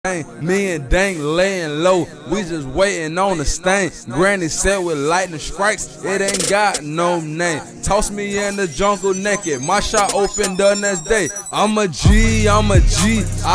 Me and Dank laying low, we just waiting on the stain. Granny said with lightning strikes, it ain't got no name. Toss me in the jungle naked, my shot opened the next day. I'm a G, I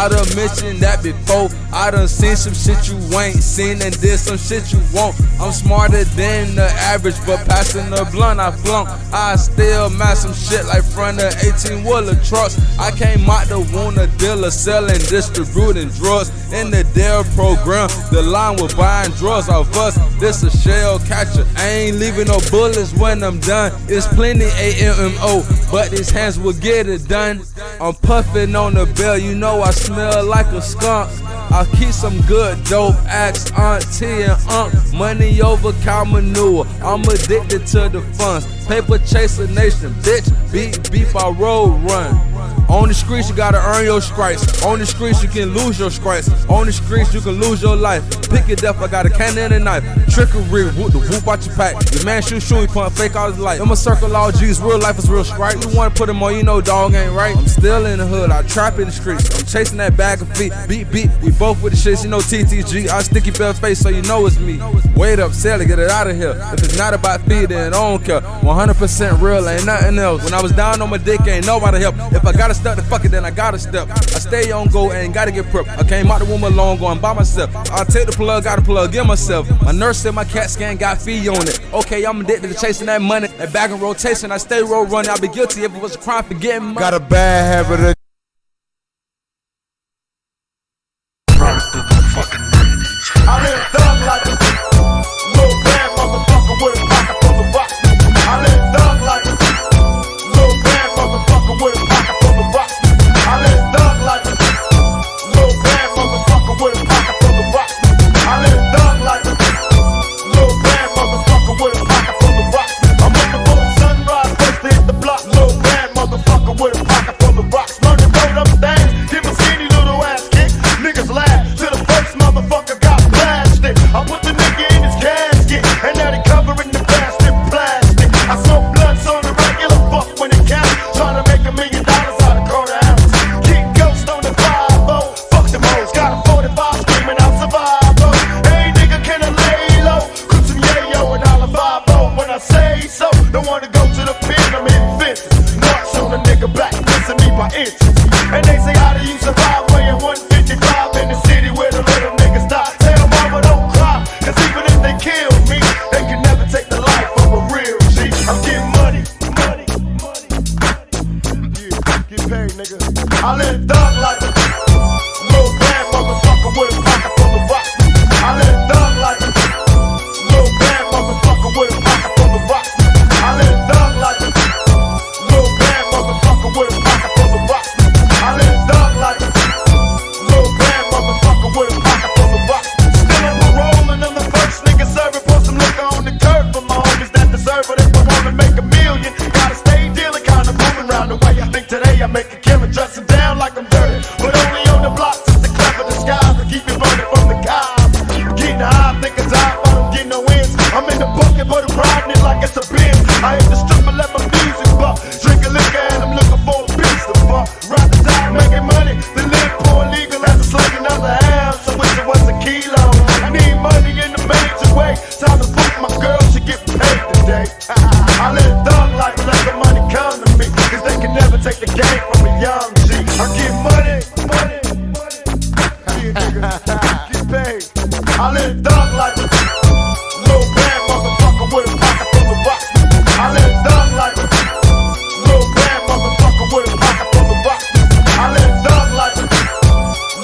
done mentioned that before. I done seen some shit you ain't seen and did some shit you won't. I'm smarter than the average, but passing the blunt I flunk. I still match some shit like front of 18-wheeler trucks. I came out to wound a dealer selling, distributing drugs. In the Dare program, the line was buying drugs off us. This a shell catcher. I ain't leaving no bullets when I'm done. It's plenty AMMO, but these hands will get it done. I'm puffing on the bell, you know I smell like a skunk. I'll keep some good dope, axe, auntie and money over cow manure. I'm addicted to the funds. Paper chaser nation, bitch. Beat beef, I road run. On the streets, you gotta earn your stripes. On the streets, you can lose your stripes. On the streets, you can lose your life. Pick it up, I got a cannon and a knife. Trickery, whoop the whoop out your pack. Your man shoot, he punt, fake all his life. I'ma circle all G's, real life is real strike. You wanna put him on, you know dog ain't right. I'm still in the hood, I trap in the streets. I'm chasing that bag of feet. Beat, we both with the shits, you know TTG. I sticky bare face, so you know it's me. Wait up, sell it, get it out of here. If it's not about feed, then I don't care. 100% real, ain't nothing else. When I was down on my dick, ain't nobody help. If I gotta step the fuck it, then I gotta step. I stay on go, ain't gotta get prepped. I came out the womb alone, going by myself. I'll take the plug, gotta plug in myself. My nurse said my CAT scan got fee on it. Okay, I'm addicted to chasing that money. That bag in rotation, I stay road running. I'll be guilty if it was a crime for getting money. Got a bad habit of I live thug like a little bad motherfucker with a pocket full of rocks. I live thug like a little bad motherfucker with a pocket full of rocks. I live thug like a little bad motherfucker with a pocket full of rocks. I live thug like a little bad motherfucker with a pocket full of rocks. I'm on the boat sunrise, first to hit the block. Little bad motherfucker with a pocket full of rocks. Learn to throw them things, give a skinny little ass kick. Niggas laugh till the first motherfucker got blasted. I put the nigga in his casket, and now they covering the bastard plastic. I smoke blunts on the regular, fuck when it counts. Tryna make $1 million out of quarter ounce. Kick ghost on the 5-0, fuck them hoes. Got a 45 screaming out survival. Hey nigga, can I lay low? Cook some yayo and I'll 5-0 when I say so. Don't wanna go to the pen, I'm in fences. Marks on a nigga back, missing me by inches. And they say how do you survive weighing 155 in the city where the little niggas die? Tell mama don't cry, cause even if they kill me, they can never take the life of a real G. I'm getting money. Yeah, get paid, nigga. I live thug like a little bad motherfucker with a pocket full of rocks. I live thug like a little bad motherfucker with a pocket full of rocks. I live thug like a little bad motherfucker with a pocket full of rocks. I live thug like a little bad motherfucker with a pocket full of rocks. Still on parole and I'm the first nigga serving. Pour some liquor on the curb for my homies that deserve it. If I wanna make $1 million, gotta stay dealing, kinda moving around the way. I think today I make a killing, dressing down like I'm dirty, but only on the blocks. It's the clever disguise to keep it running from the cops. Getting high, thinking time, I don't get no ends. I'm in the bucket, but I'm riding it like it's a Benz. I hit the strip and let my music buck. Drinking liquor and I'm looking for a piece to fuck. Rather die making money than live poor legal as a slave another ounce. I wish it was a kilo. I need money in a major way. Time to book my girl, she get paid today. I live thug like let the money come to me, cause they can never take the game from a young G. I get money. Yeah, nigga, get paid. I live thug like a little bad motherfucker with a pocket full of rocks. I live thug like a little bad motherfucker with a pocket full of rocks. I live thug like a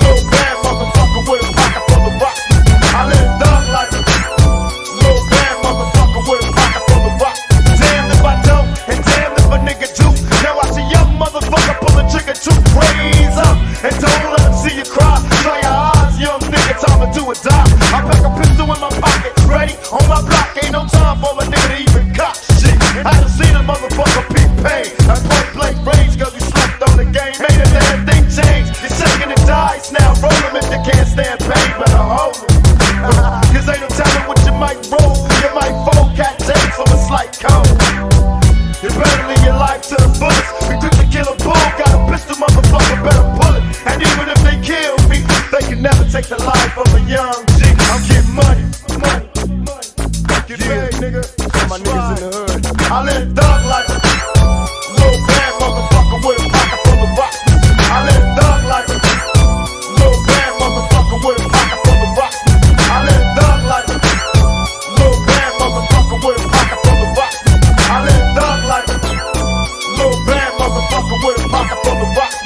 little bad motherfucker with a pocket full of rocks. I live thug like a little bad motherfucker with a pocket full of rocks. Damn if I don't, and damn if a nigga do. Now I see young motherfucker pull a trigger to raise up, and don't let him see you cry. Try your odds, young nigga, time to do or die. I pack a pistol in my pocket, ready on my block. Ain't no time for a nigga to even cop shit. I done seen a motherfucker be paid. I point blank range cause we slept on the game. Made a damn thing change. You're shaking the dice now. Roll them if you can't stand pain, better hold them. Cause ain't no telling what you might roll. You might fold cat takes from a slight cone. You better live your life to the fullest. We took the killer bull, got a pistol, motherfucker, better pull it. And even if they kill me, they can never take take the life of a young G. I'm getting money. Get paid, nigga. My niggas in the hood. I live thug life. Little bad motherfucker with a pocket full of rocks. I live thug life. Little bad motherfucker with a pocket full of rocks. I live thug life. Little bad motherfucker with a pocket full of rocks. I live thug life. Little bad motherfucker with a pocket full of rocks.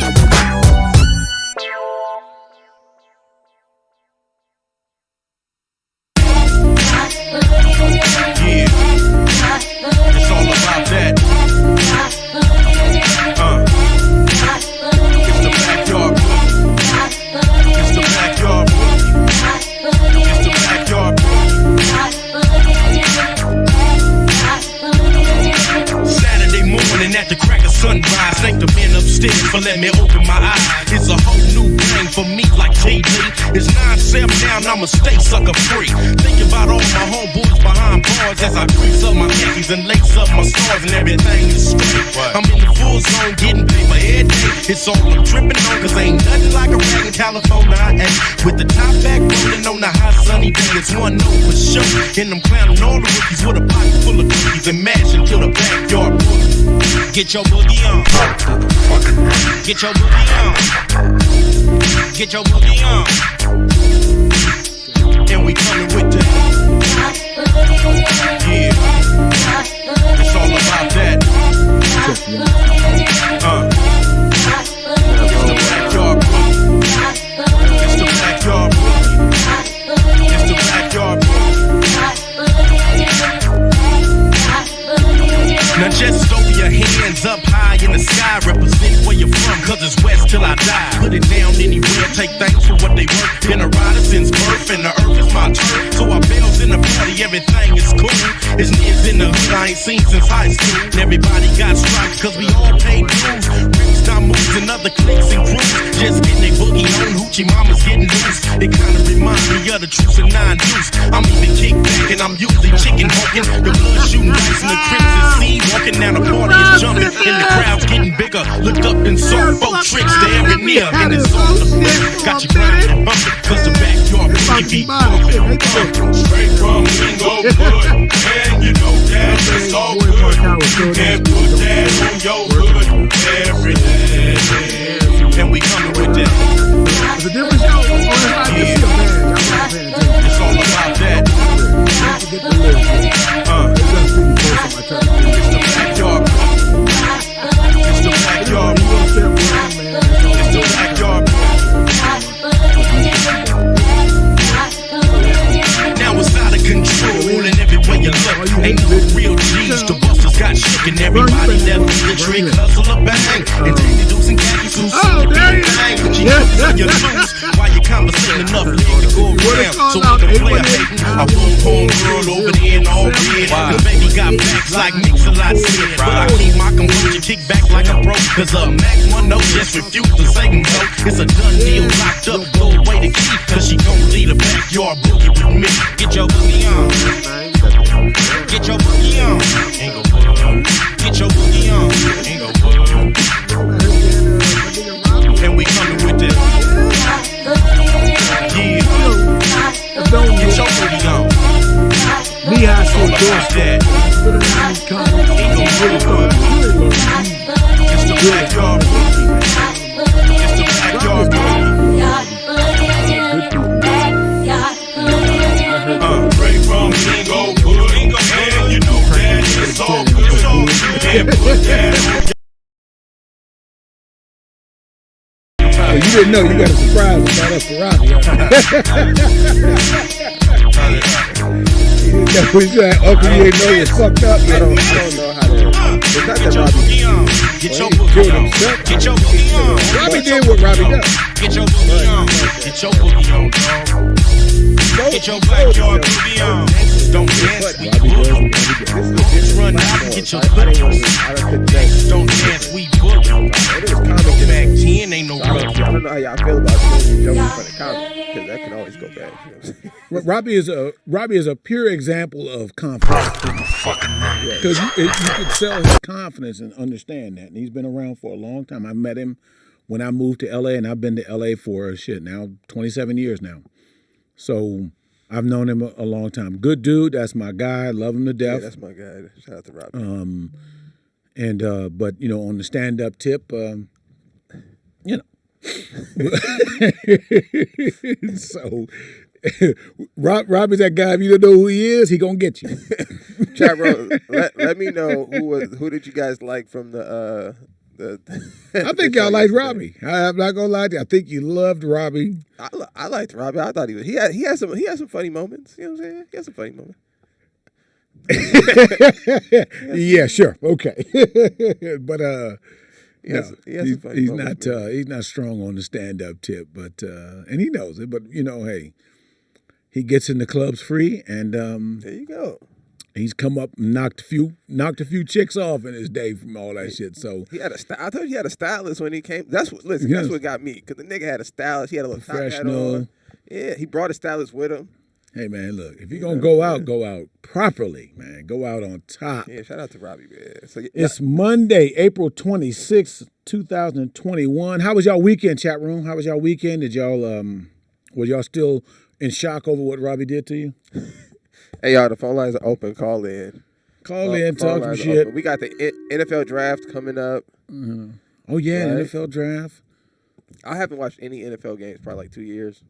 It's all about that. It's the backyard boogie. It's the backyard boogie. It's the backyard boogie. Saturday morning at the crack of sunrise. Thank the men upstairs for letting me open my eyes. It's a whole new thing for me like TV. It's 9-7 now and I'ma stay sucker free. Think about all my homeboys behind bars as I crease up my khakis and lace up my stars and everything is straight. I'm in the full zone getting paper every day. It's all I'm tripping on cause ain't nothing like a rag in California. I ain't with the top back rolling on the hot sunny day. It's one note for sure. And I'm clowning all the rookies with a pocket full of cookies and mashing to the backyard boogie. Get your boogie on. Get your boogie on. Get your boogie on. And we coming with that. Yeah. It's all about that. It's the backyard boogie. It's the backyard boogie. It's the backyard boogie. Now just throw your hands up high in the sky. Represent where you're from, cause it's west till I die. Put it down anywhere, take thanks for what they work. Been a rider since birth, and the earth is my turf. So I bells in the party, everything is cool. It's niggas in the hood I ain't seen since high school. And everybody got stripes, cause we all pay dues. Rips, time moves, and other cliques and crews. Just getting they boogie on, hoochie mama's getting loose. It kinda reminds me of the truth and 9 deuce. I'm even kick back, and I'm usually chicken hawking. The blood shooting dice and the crimson sea. Walking down the party is jumping, and the crowd's getting bigger. Looked up and saw 4 tricks to every near, and it's all the foot. Got you grinding and bumping, cause the backyard boogie be bumping. Straight from Inglewood, and you know that it's all good. And put that on your hood every day. And we coming with that. It's a different show. It's all about that. It's the backyard. It's the backyard. It's the backyard. Now it's out of control, and everywhere you look, ain't no real G's. The busters got shook, and everybody left the trick, hustle a bang, and take the deuce and khaki suits. Oh, there you go. She knows how you lose while you conversating enough leg to go around. So when the player hating, I want home girl over there and all red. The baby got backs like Mix-a-Lot said, but I keep my composure, kick back like a pro. Cause a Mac 1 no just refuse to say no. It's a done deal, locked up, go away to keep. Cause she gon' lead a backyard boogie with me. Get your boogie on. Get your boogie on. Inglewood. Get your boogie on. Inglewood. And we coming with this. Yeah. Get your boogie on. Me, I saw that. It's the backyard boogie. It's the backyard boogie. Straight from Inglewood, and you know that it's all good. And put that on. You didn't know you got a surprise about us for Robbie. You didn't know what you had. Uncle, you didn't know it was fucked up. I don't know how to. It's not that Robbie. Get your boogie on. Get your boogie on. Robbie did what Robbie does. Get your boogie on. Get your boogie on, dog. Get your backyard boogie on. Don't dance, we boogie. Just run out and get your boogie. Don't dance, we boogie. Back 10 ain't no rugby. I don't know how y'all feel about Joey in front of comments, because that can always go bad. You know what I'm Robbie is a pure example of confidence. Because you could sell his confidence and understand that. And he's been around for a long time. I met him when I moved to L.A., and I've been to L.A. for now 27 years now. So I've known him a long time. Good dude. That's my guy. Love him to death. Yeah, that's my guy. Shout out to Robbie. But on the stand-up tip, so Robbie's that guy. If you don't know who he is, he gonna get you. Chat room, let me know who did you guys like from the. I think y'all liked Robbie. I'm not gonna lie to you. I think you loved Robbie. I liked Robbie. I thought he had some funny moments. You know what I'm saying? He had some funny moments. Yeah, sure, okay, but he's not strong on the stand-up tip, but and he knows it. But hey, he gets in the clubs free, and there you go. He's come up and knocked a few chicks off in his day from all that shit. So he had I told you he had a stylist when he came. That's what got me, because the nigga had a stylist. He had a little top hat on. Yeah, he brought a stylist with him. Hey man, look, if you're gonna go out properly, man. Go out on top. Yeah, shout out to Robbie, man. So it's Monday, April 26th, 2021. How was y'all weekend, chat room? How was y'all weekend? Did y'all were y'all still in shock over what Robbie did to you? Hey y'all, the phone lines are open. Call in. Talk some shit. Open. We got the NFL draft coming up. Mm-hmm. Oh yeah, right? NFL draft. I haven't watched any NFL games probably like 2 years.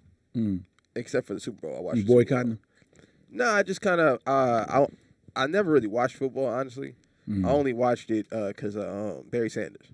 Except for the Super Bowl. I watched. You boycotting them? No, I just kind of I never really watched football, honestly. I only watched it because of Barry Sanders.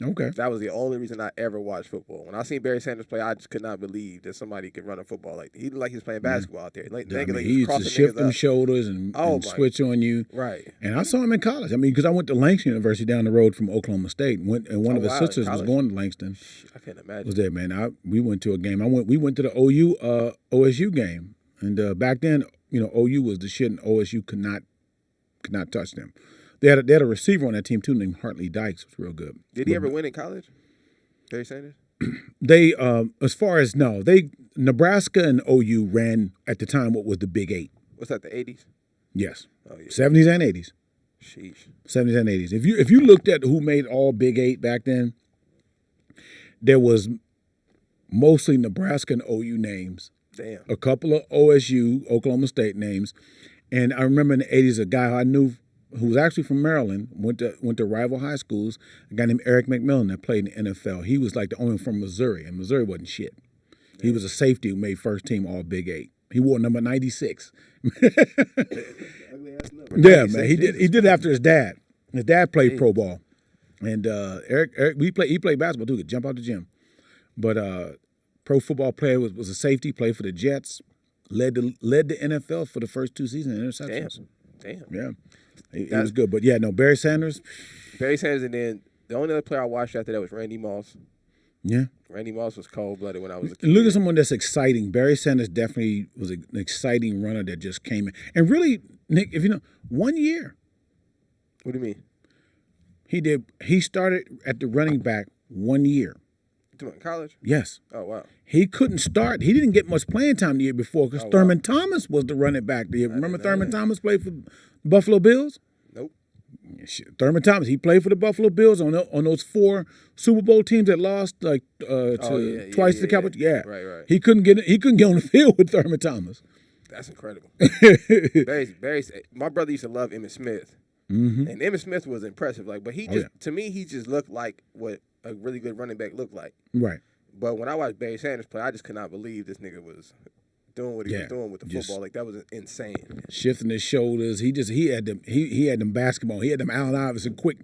Okay. That was the only reason I ever watched football. When I seen Barry Sanders play, I just could not believe that somebody could run a football like that. He looked like he was playing basketball out there. He used to shift them shoulders and switch on you. Right. And I saw him in college. I mean, because I went to Langston University down the road from Oklahoma State, and one of his sisters was going to Langston. I can't imagine. Was there, man? We went to a game. We went to the OSU game, and back then, OU was the shit, and OSU could not touch them. They had a receiver on that team too named Hartley Dykes. Was real good. Did he ever win in college? Barry Sanders? They, as far as Nebraska and OU ran at the time what was the Big Eight. What's that? The 80s? Yes. Oh yeah. 70s and 80s. Sheesh. 70s and 80s. If you looked at who made all Big Eight back then, there was mostly Nebraska and OU names. Damn. A couple of OSU, Oklahoma State names, and I remember in the 80s a guy I knew who was actually from Maryland, went to rival high schools, a guy named Eric McMillan that played in the NFL. He was like the only one from Missouri, and Missouri wasn't shit. Yeah. He was a safety who made first team all Big Eight. He wore number 96. Yeah, man. He did it after his dad. His dad played pro ball. And Eric he played basketball too, could jump out the gym. But pro football player was a safety, played for the Jets, led the NFL for the first 2 seasons in interceptions. Damn. Yeah. He was good. But, Barry Sanders. And then the only other player I watched after that was Randy Moss. Yeah. Randy Moss was cold-blooded when I was a kid. Look at someone that's exciting. Barry Sanders definitely was an exciting runner that just came in. And really, Nick, if you know, 1 year. What do you mean? He started at the running back 1 year. In college? Yes. Oh, wow. He couldn't start. He didn't get much playing time the year before because Thurman Thomas was the running back. Do you remember Thurman Thomas played for Buffalo Bills? Nope. Thurman Thomas, he played for the Buffalo Bills on those 4 Super Bowl teams that lost twice to the Cowboys. Yeah. Right. He couldn't get on the field with Thurman Thomas. That's incredible. Barry's, my brother used to love Emmitt Smith. Mm-hmm. And Emmitt Smith was impressive. But to me, he just looked like what a really good running back looked like. Right. But when I watched Barry Sanders play, I just could not believe this nigga was doing what he was doing with the football. Like, that was insane. Shifting his shoulders. He had them basketball. He had them Allen Iverson quick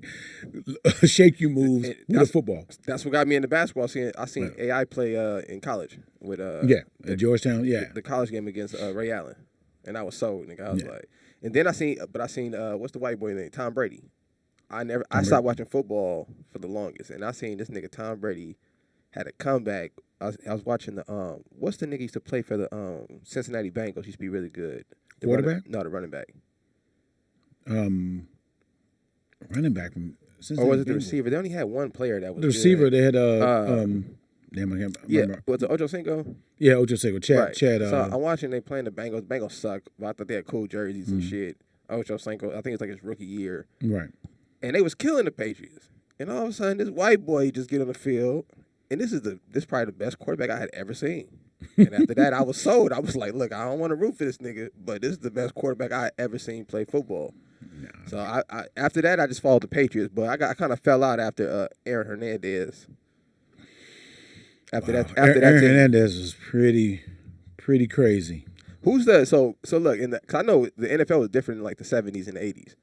shake you moves with the football. That's what got me into basketball. I seen AI play in college with at Georgetown. Yeah. The college game against Ray Allen. And I was sold, nigga. I was like, and then I seen what's the white boy name? Tom Brady. I stopped watching football for the longest, and I seen this nigga Tom Brady had a comeback. I was watching the what's the nigga used to play for the Cincinnati Bengals? Used to be really good. The quarterback? The running back. Running back from Cincinnati. Or was it the receiver? They only had one player that was the receiver. Good. They had damn, I can't remember. Was it Ocho Cinco? Yeah, Ocho Cinco. Chad. So I'm watching they playing the Bengals. Bengals suck, but I thought they had cool jerseys and shit. Ocho Cinco, I think it's like his rookie year. Right. And they was killing the Patriots. And all of a sudden, this white boy just get on the field, and this probably the best quarterback I had ever seen. And after that, I was sold. I was like, look, I don't want to root for this nigga, but this is the best quarterback I ever seen play football. No. So I after that, I just followed the Patriots, but I kind of fell out after Aaron Hernandez. After that, Aaron Hernandez was pretty crazy. Who's so look, cause I know the NFL was different in like the 70s and the 80s.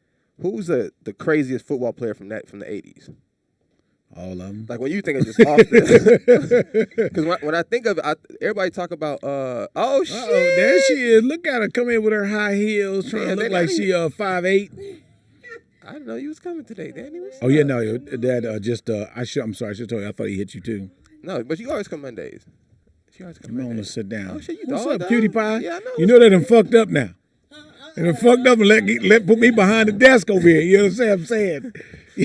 Who's the craziest football player from the 80s? All of them. Like when you think of just off the, because when I think of it, everybody talk about oh shit, there she is. Look at her come in with her high heels, trying to look like she 5'8". I didn't know you was coming today, Danny. Oh yeah, no, that I'm sorry, I should have told you. I thought he hit you too. No, but you always come Mondays. She always come Mondays. I'm gonna sit down. Oh shit, you What's dog, up, cutie pie? Yeah, I know. You know they done fucked up now. They done fucked up and let put me behind the desk over here. You know what I'm saying?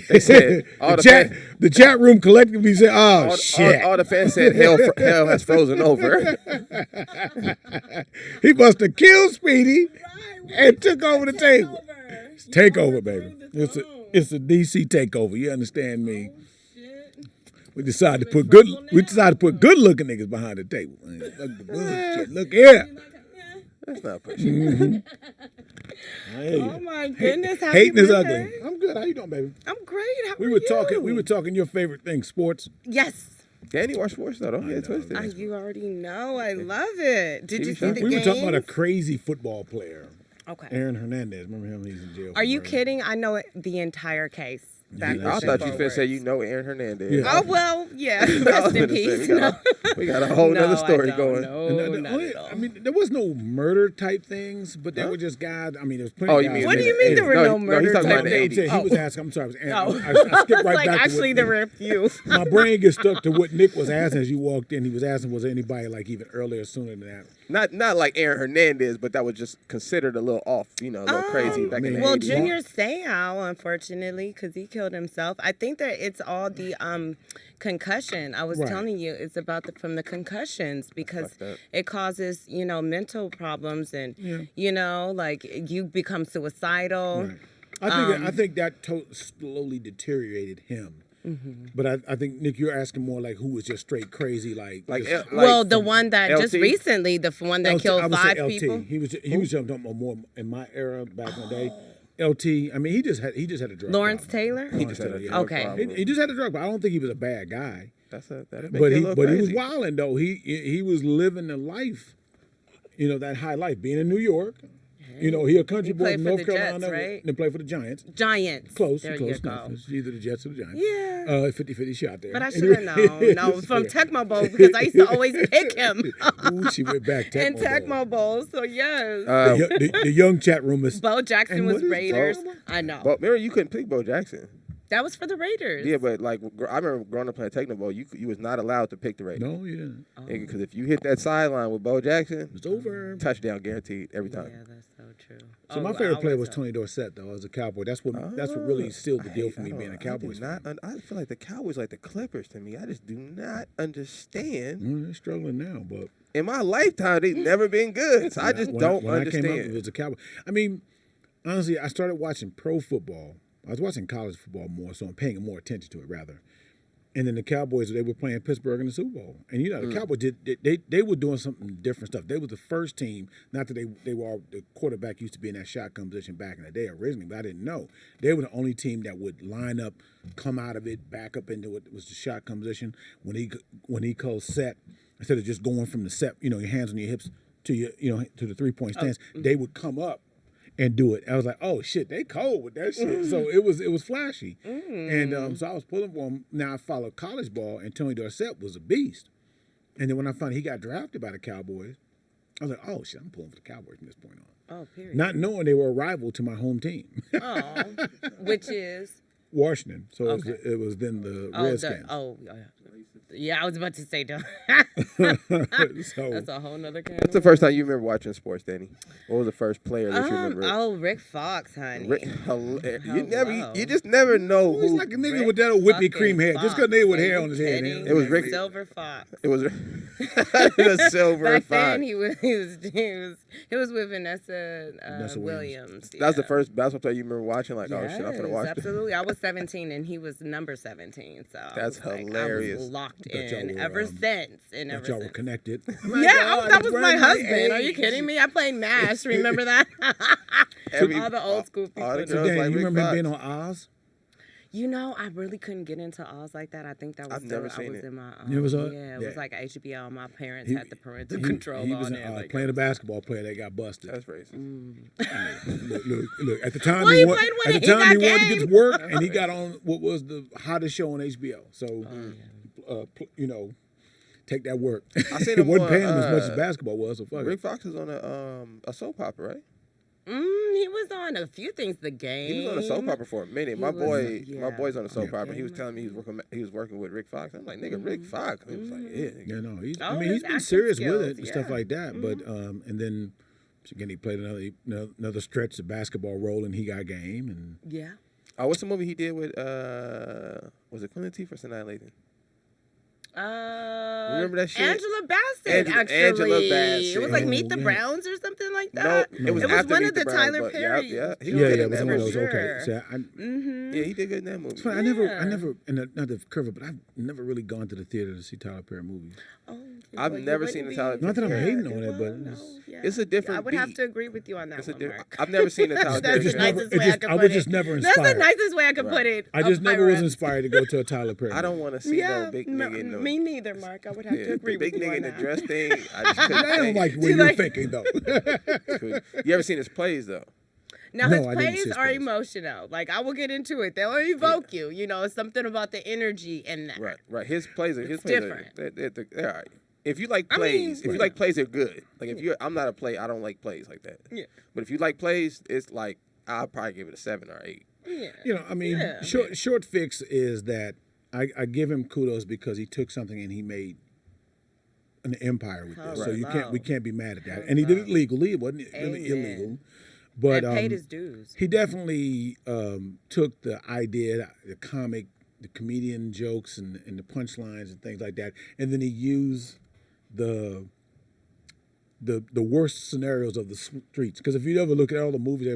They said the chat room collectively said, "Oh shit!" All the fans said hell has frozen over. He must have killed Speedy and took over the table. Takeover, baby. It's a DC takeover. You understand me? We decided to put good looking niggas behind the table. Fuck the bullshit. Look here. That's not pushing. Oh my goodness! Hating is ugly. I'm good. How you doing, baby? I'm great. How are we were talking your favorite thing, sports. Yes. Danny watch sports though. Don't get twisted. You already know. I love it. Did you see the game? We were talking about a crazy football player. Okay. Aaron Hernandez. Remember him? He's in jail. Are you kidding? I know the entire case. I thought you were going to say you know Aaron Hernandez. Yeah. Oh, well, yeah. Rest in peace. We got a whole other story going. No, I mean, there was no murder type things, but there were just guys. I mean, there was plenty of guys. What do you mean there were no murder? No, he's talking about the 80s. He was asking. I'm sorry. I skipped right back. Actually, there were a few. My brain gets stuck to what Nick was asking as you walked in. He was asking, was there anybody like even earlier, sooner than that? Not like Aaron Hernandez, but that was just considered a little off, a little crazy back in the 80s. Well, Junior Seau, unfortunately, because he killed himself. I think that it's all the concussion. I was telling you, it's about from the concussions because it causes, mental problems and, like you become suicidal. Right. I think that slowly deteriorated him. Mm-hmm. But I think, Nick, you're asking more like who was just straight crazy, the one that LT? Just recently, the one that killed 5 people. He was talking about more in my era back in the day. LT, I mean, he just had a drug Lawrence problem. Taylor? He just had a drug problem. He just had a drug problem. I don't think he was a bad guy. But he was wilding though. He was living the life, that high life, being in New York. He a country boy from North Carolina. Jets, right? Then played for the Giants. Close. There you go. Either the Jets or the Giants. Yeah. 50-50 shot there. But I should have known. No, from Tecmo Bowl because I used to always pick him. Ooh, she went back in Tecmo Bowl. So yes. The young chat room is. Bo Jackson was Raiders. I know. But remember, you couldn't pick Bo Jackson. That was for the Raiders. Yeah, but I remember growing up playing Tecmo Bowl, you was not allowed to pick the Raiders. No, you didn't. Because if you hit that sideline with Bo Jackson, it's over. Touchdown guaranteed every time. Yeah, that's so true. So my favorite player was Tony Dorsett, though, as a Cowboy. That's what really sealed the deal for me being a Cowboys fan. I feel like the Cowboys like the Clippers to me. I just do not understand. They're struggling now, but in my lifetime, they've never been good. So I just don't understand. When I came up as a Cowboy, I mean, honestly, I started watching pro football. I was watching college football more, so I'm paying more attention to it, rather. And then the Cowboys, they were playing Pittsburgh in the Super Bowl. And, the Cowboys, they were doing something different stuff. They were the first team, not that they were the quarterback used to be in that shotgun position back in the day originally, but I didn't know. They were the only team that would line up, come out of it, back up into what was the shotgun position. When he called set, instead of just going from the set, your hands on your hips to to the 3-point stance, they would come up and do it. I was like, oh shit, they cold with that shit. So it was flashy. And so I was pulling for him. Now I followed college ball, and Tony Dorsett was a beast. And then when I found he got drafted by the Cowboys, I was like, oh shit, I'm pulling for the Cowboys from this point on. Oh, period. Not knowing they were a rival to my home team. Which is? Washington. So it was then the Redskins. Yeah, I was about to say don't. So That's a whole nother can. What's the first time you remember watching sports, Danny? What was the first player that you remember? Oh, Rick Fox, honey. You just never know he's who. like a nigga with that old whippy cream hair. Just because nigga with hair on his head. It was Rick. Silver Fox. It was the silver Back fox. then he was with Vanessa Williams. That was the first basketball player you remember watching. Like, oh shit, I'm gonna watch. Absolutely. I was 17 and he was number 17. So That's hilarious. I was locked Bet y'all in were, ever since. And That ever y'all were since. connected. That was my husband. age. Are you kidding me? I played MASH. Remember that? All the old school people. all the So girls Dan, like you Rick remember Fox. being on Oz? You know, I really couldn't get into Oz like that. I think that was I've never seen I was it. in my You never saw it? yeah, it Yeah. was like HBO. My parents He- had the parental control he on was it. playing a basketball player that got busted. That's racist. Look, at the time Well, he, he wa- played at when the he time got he wanted to get game. to work, and he got on what was the hottest show on HBO. So, take that work. I seen It him wasn't on, paying him as much as basketball was. So fuck Rick it. Fox was on a soap opera, right? He was on a few things. The Game. He was on a soap opera for a minute. He My was- boy's on a soap Yeah. opera. He was telling me he was working with Rick Fox. I'm like, nigga, Rick Fox. He was like, yeah. Nigga. Yeah, no, he's. Oh, I mean, his he's been acting serious with skills, it and stuff yeah. like that. But and then again, he played another stretch of basketball role, and he got game. And Yeah. Oh, what's the movie he did with was it Queen Latifah or Sanaa Lathan? Remember that shit? Angela Bassett, actually. Angela Bassett. It was like Oh, Meet the yeah. Browns or something like No, that. it was It was after one Meet of the the Browns, Tyler but Perry. Yeah, he yeah, was good yeah, in but that some of movie. those okay. Sure. See, Yeah, he did good in that movie. it's funny. I never, and not to curve it, but I've never really gone to the theater to see Tyler Perry movies. Oh, I've well, you never wouldn't seen the be- Tyler Not that I'm Perry. hating on it, Well, but no, it's- yeah. It's a different I would have beat. to agree with you on that It's a one, different. Mark. I've never seen the Tyler That's Perry. the film. nicest way I could I put was it. just never That's inspired. the nicest way I could put it. I just Up never higher was up. inspired to go to a Tyler Perry. I don't want to see no big nigga in the me neither, Mark. I would have to the agree big with you nigga on in the that. dress thing. I just couldn't I don't think. like the way She's you're like- thinking though. You ever seen his plays though? Now No, his I didn't see plays his are plays. emotional. Like I will get into it. They'll evoke you. You know, it's something about the energy in that. Right. His plays are different. they're all right. If you like I mean, plays, if you like plays, they're good. Like if I'm not a play, I don't like plays like that. Yeah. But if you like plays, it's like I'll probably give it a 7 or 8. Yeah. I mean, Yeah. short fix is that I give him kudos because he took something and he made an empire with this. So we can't be mad at that. And he did it legally. It wasn't really Amen. illegal. But And paid his dues. he definitely took the idea, the comic, the comedian jokes and the punchlines and things like that, and then he used the worst scenarios of the streets. Because if you ever look at all the movies,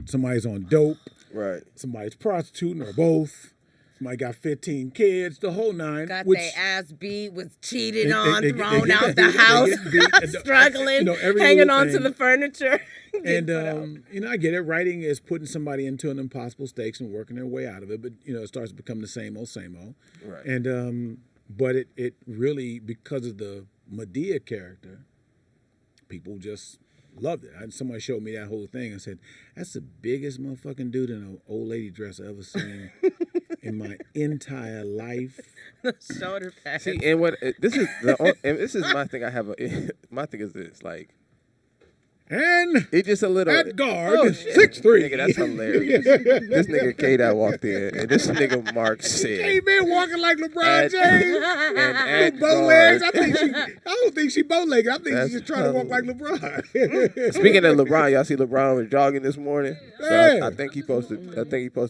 somebody's on dope, Right. somebody's prostituting or both. Somebody got 15 kids, the whole nine. Got which, their ass beat, was cheated They- on, they- thrown they- out they- the they house, get beat, and struggling, every hanging little on to thing. the furniture. And I get it. Writing is putting somebody into an impossible stakes and working their way out of it. But it starts to become the same old. Right. And but it really, because of the Medea character, people just loved it. Somebody showed me that whole thing and said, "That's the biggest motherfucking dude in an old lady dress I ever seen in my entire life." Shoulder pads. See, and this is my thing. My thing is this, like. And It's just a little. at guard, Oh, shit. 6'3". Nigga, that's hilarious. This nigga K-Dot walked in, and this nigga Mark said. came in walking like LeBron At- James. and at With bow legs. I guard. don't think she bow legged. I think That's she's just trying to walk like LeBron. Speaking of LeBron, y'all see LeBron was jogging this morning. So Yeah. I think he's supposed to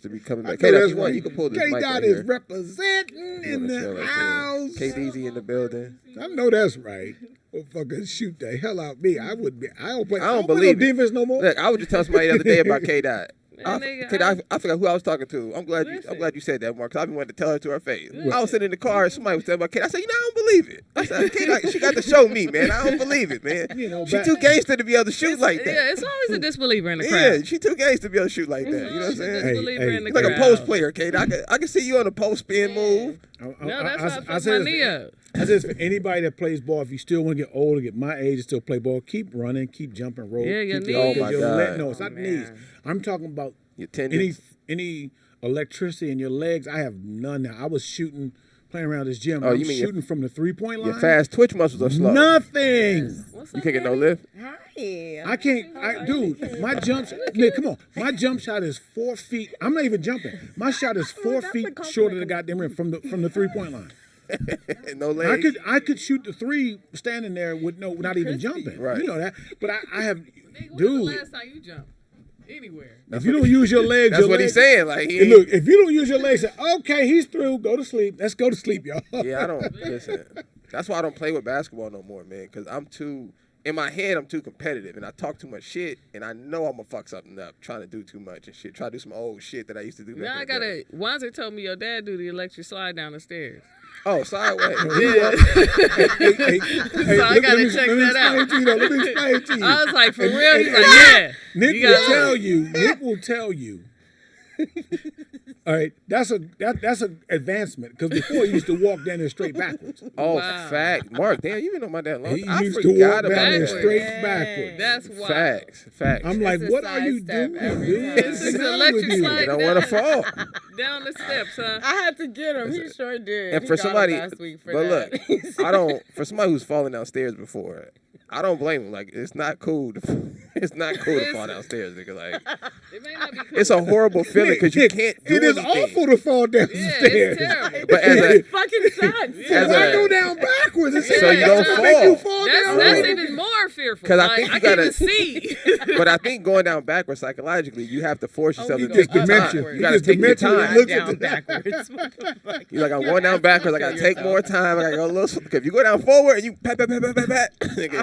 be coming I back. know K-Dot, that's you want right. you can pull this mic K-Dot right is here. representing in the house. KDZ in the building. I know that's right. Motherfucker, shoot the hell out me. I would be. I don't play no believe it. defense no more. Look, I was just telling somebody the other day about K-Dot. nigga, I forgot who I was talking to. I'm glad you said that, Mark, because I've been wanting to tell her to her face. I was sitting in the car and somebody was telling about K-Dot. I said, I don't believe it. I said, K-Dot, she got to show me, man. I don't believe it, man. She too gangster to be able to shoot like that. Yeah, it's always a disbeliever in the crowd. Yeah, she too gangster to be able to shoot like that. You know what I'm saying? Disbeliever in the You're like a crowd. post player, K-Dot. I can see you on a post spin move. No, that's why I I fucked my said knee up. I said for anybody that plays ball, if you still want to get older, get my age and still play ball, keep running, keep jumping rope. Yeah, your keep knees. Oh, my God. No, it's not knees. I'm talking about Your tendons. any electricity in your legs. I have none now. I was shooting playing around this gym. Oh, I'm you mean shooting from the 3-point line. Your fast twitch muscles are slow. Nothing. What's You up, can't get no baby? lift. Hi. I can't, dude. My jump, Nick, come on. My jump shot is 4 feet. I'm not even jumping. My shot is 4 That's feet a compliment. shorter than the goddamn rim from the 3-point line. No legs. I could shoot the 3 standing there with not even jumping. Right. You know that. But I have, Nigga, when's the dude. last time you jumped? Anywhere. If you don't use your legs, That's your what legs, he's saying. Like, he And look, if you don't use your legs, say, okay, he's through. Go to sleep. Let's go to sleep, y'all. yeah, I don't listen. That's why I don't play with basketball no more, man. Because I'm too in my head. I'm too competitive, and I talk too much shit, and I know I'm gonna fuck something up trying to do too much and shit. Try to do some old shit that I used to do. Now I gotta. Wanzer told me your dad do the electric slide down the stairs. Oh, sideways. Yeah. So I gotta check that out. Let me explain to you. I was like, for real? He's like, yeah. Nick You will gotta- tell you. Nick will tell you. All right, that's an advancement because before he used to walk down there straight backwards. Oh, Wow. fact. Mark, damn, you been on my dad long. He I used to walk forgot down about there that. straight Yeah. backwards. That's wild. Facts. I'm like, It's a what are you sidestep doing, every dude? time. What's It's the an matter electric with you? slide. They don't want to fall. Down the steps, huh? I had to get him. He sure did. And He for got him somebody, last week for but that. look, I don't. For somebody who's fallen downstairs before, I don't blame him. Like, it's not cool. It's not cool to fall downstairs, nigga. Like, It may not be cool. it's a horrible feeling because you Nick, can't do it is anything. awful to fall down the Yeah, stairs. it's terrible. But as a It fucking sucks. As Why a- go down backwards? It's So you don't gonna make you fall. fall That's, down. that's right? even more fearful. 'Cause I Like, think you I can't gotta- even see. But I think going down backwards psychologically, you have to force yourself you to go take your dementia. time. You You gotta just take your dementia time. looks at down the- backwards. What the fuck? You're like, I'm going down backwards. I gotta take more time. I gotta go a little. Because if you go down forward and you pat, nigga,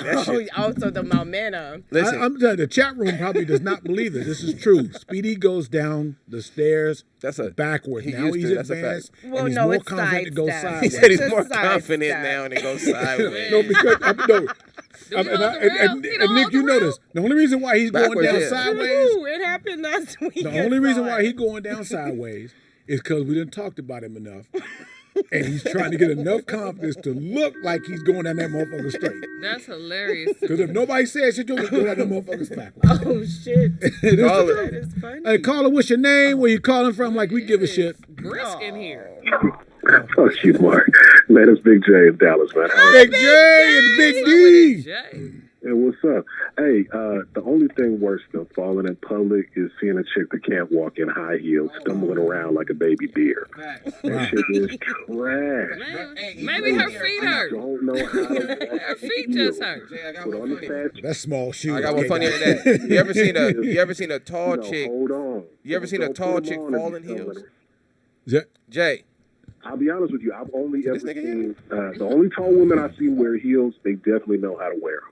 that shit. Also the momentum. Listen, I'm telling you, the chat room probably does not believe this. This is true. Speedy goes down the stairs That's a backwards. he Now used he's to, that's a advanced, fact. Well, and he's no, more it's confident to go sidestep. He sideways. said he's It's more a side confident step. now and it goes sideways. No, because no. Do you hold the rail? He And don't Nick, hold the you know rail? this. The only reason why he's going Backwards, down yeah. sideways, Ooh, it happened last week. the only reason why he's going down sideways is because we didn't talked about him enough. And he's trying to get enough confidence to look like he's going down that motherfucker straight. That's hilarious. Because if nobody says shit, you'll just go down that motherfucker backwards. Oh shit. Call That it. is funny. Hey, caller, what's your name? Where you calling from? Like we give a shit. Brisk in here. Fuck you, Mark. Man, it's Big J in Dallas, man. Big J and Big D. Jay. Hey, what's up? Hey, the only thing worse than falling in public is seeing a chick that can't walk in high heels stumbling around like a baby deer. That shit is trash. Man, maybe her feet hurt. Don't know how to walk Her feet in just heels. hurt. Jay, I got Put on one the funny. fat That's small shoes. I got one Okay, funnier guys. than that. You ever seen a tall No, chick? hold on. You ever seen a Don't tall put 'em chick on if fall you in don't heels? let 'em- Is that- Jay, I'll be honest with you. I've only This ever nigga seen the only tall women I've seen wear heels. They definitely know how to wear them.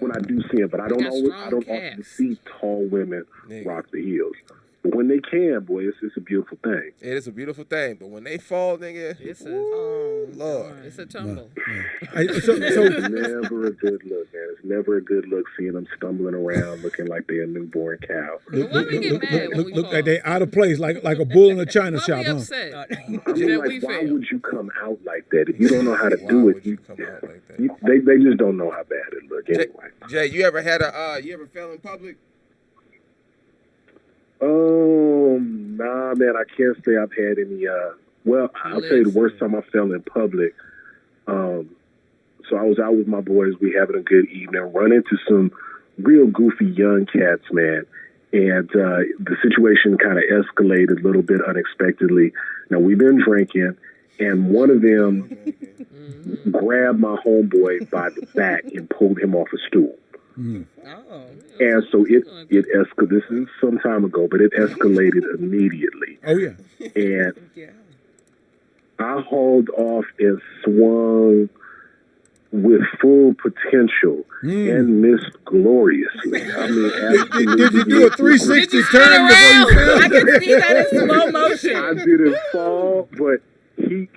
When I do see them, but I don't got always, strong I don't often calves. see tall women Nigga. rock the heels. But when they can, boy, it's a beautiful thing. it is a beautiful thing, but when they fall, nigga, It's a, Lord. it's a tumble. It's never a good look, man. It's never a good look seeing them stumbling around looking like they're a newborn cow. But why we get mad when we look fall? like they out of place, like a bull in a china Why shop, we huh? upset? I That mean, we like, why fail. would you come out like that if you don't know how to Why do would it? you come out like that? They just don't know how bad it look Jay, anyway. Jay, you ever had you ever fell in public? Nah, man, I can't say I've had any. Well, I'll tell you the worst time I fell in public. So I was out with my boys. We having a good evening. Run into some real goofy young cats, man. And the situation kind of escalated a little bit unexpectedly. Now, we've been drinking, and one of them grabbed my homeboy by the back and pulled him off a stool. Oh. And so it escalated. This is some time ago, but it escalated immediately. Oh yeah. And Yeah. I hauled off and swung with full potential and missed gloriously. I mean, absolutely. Did you do a 360 Did you turn spin before you around? fell? I can see that in slow I motion. didn't fall, but he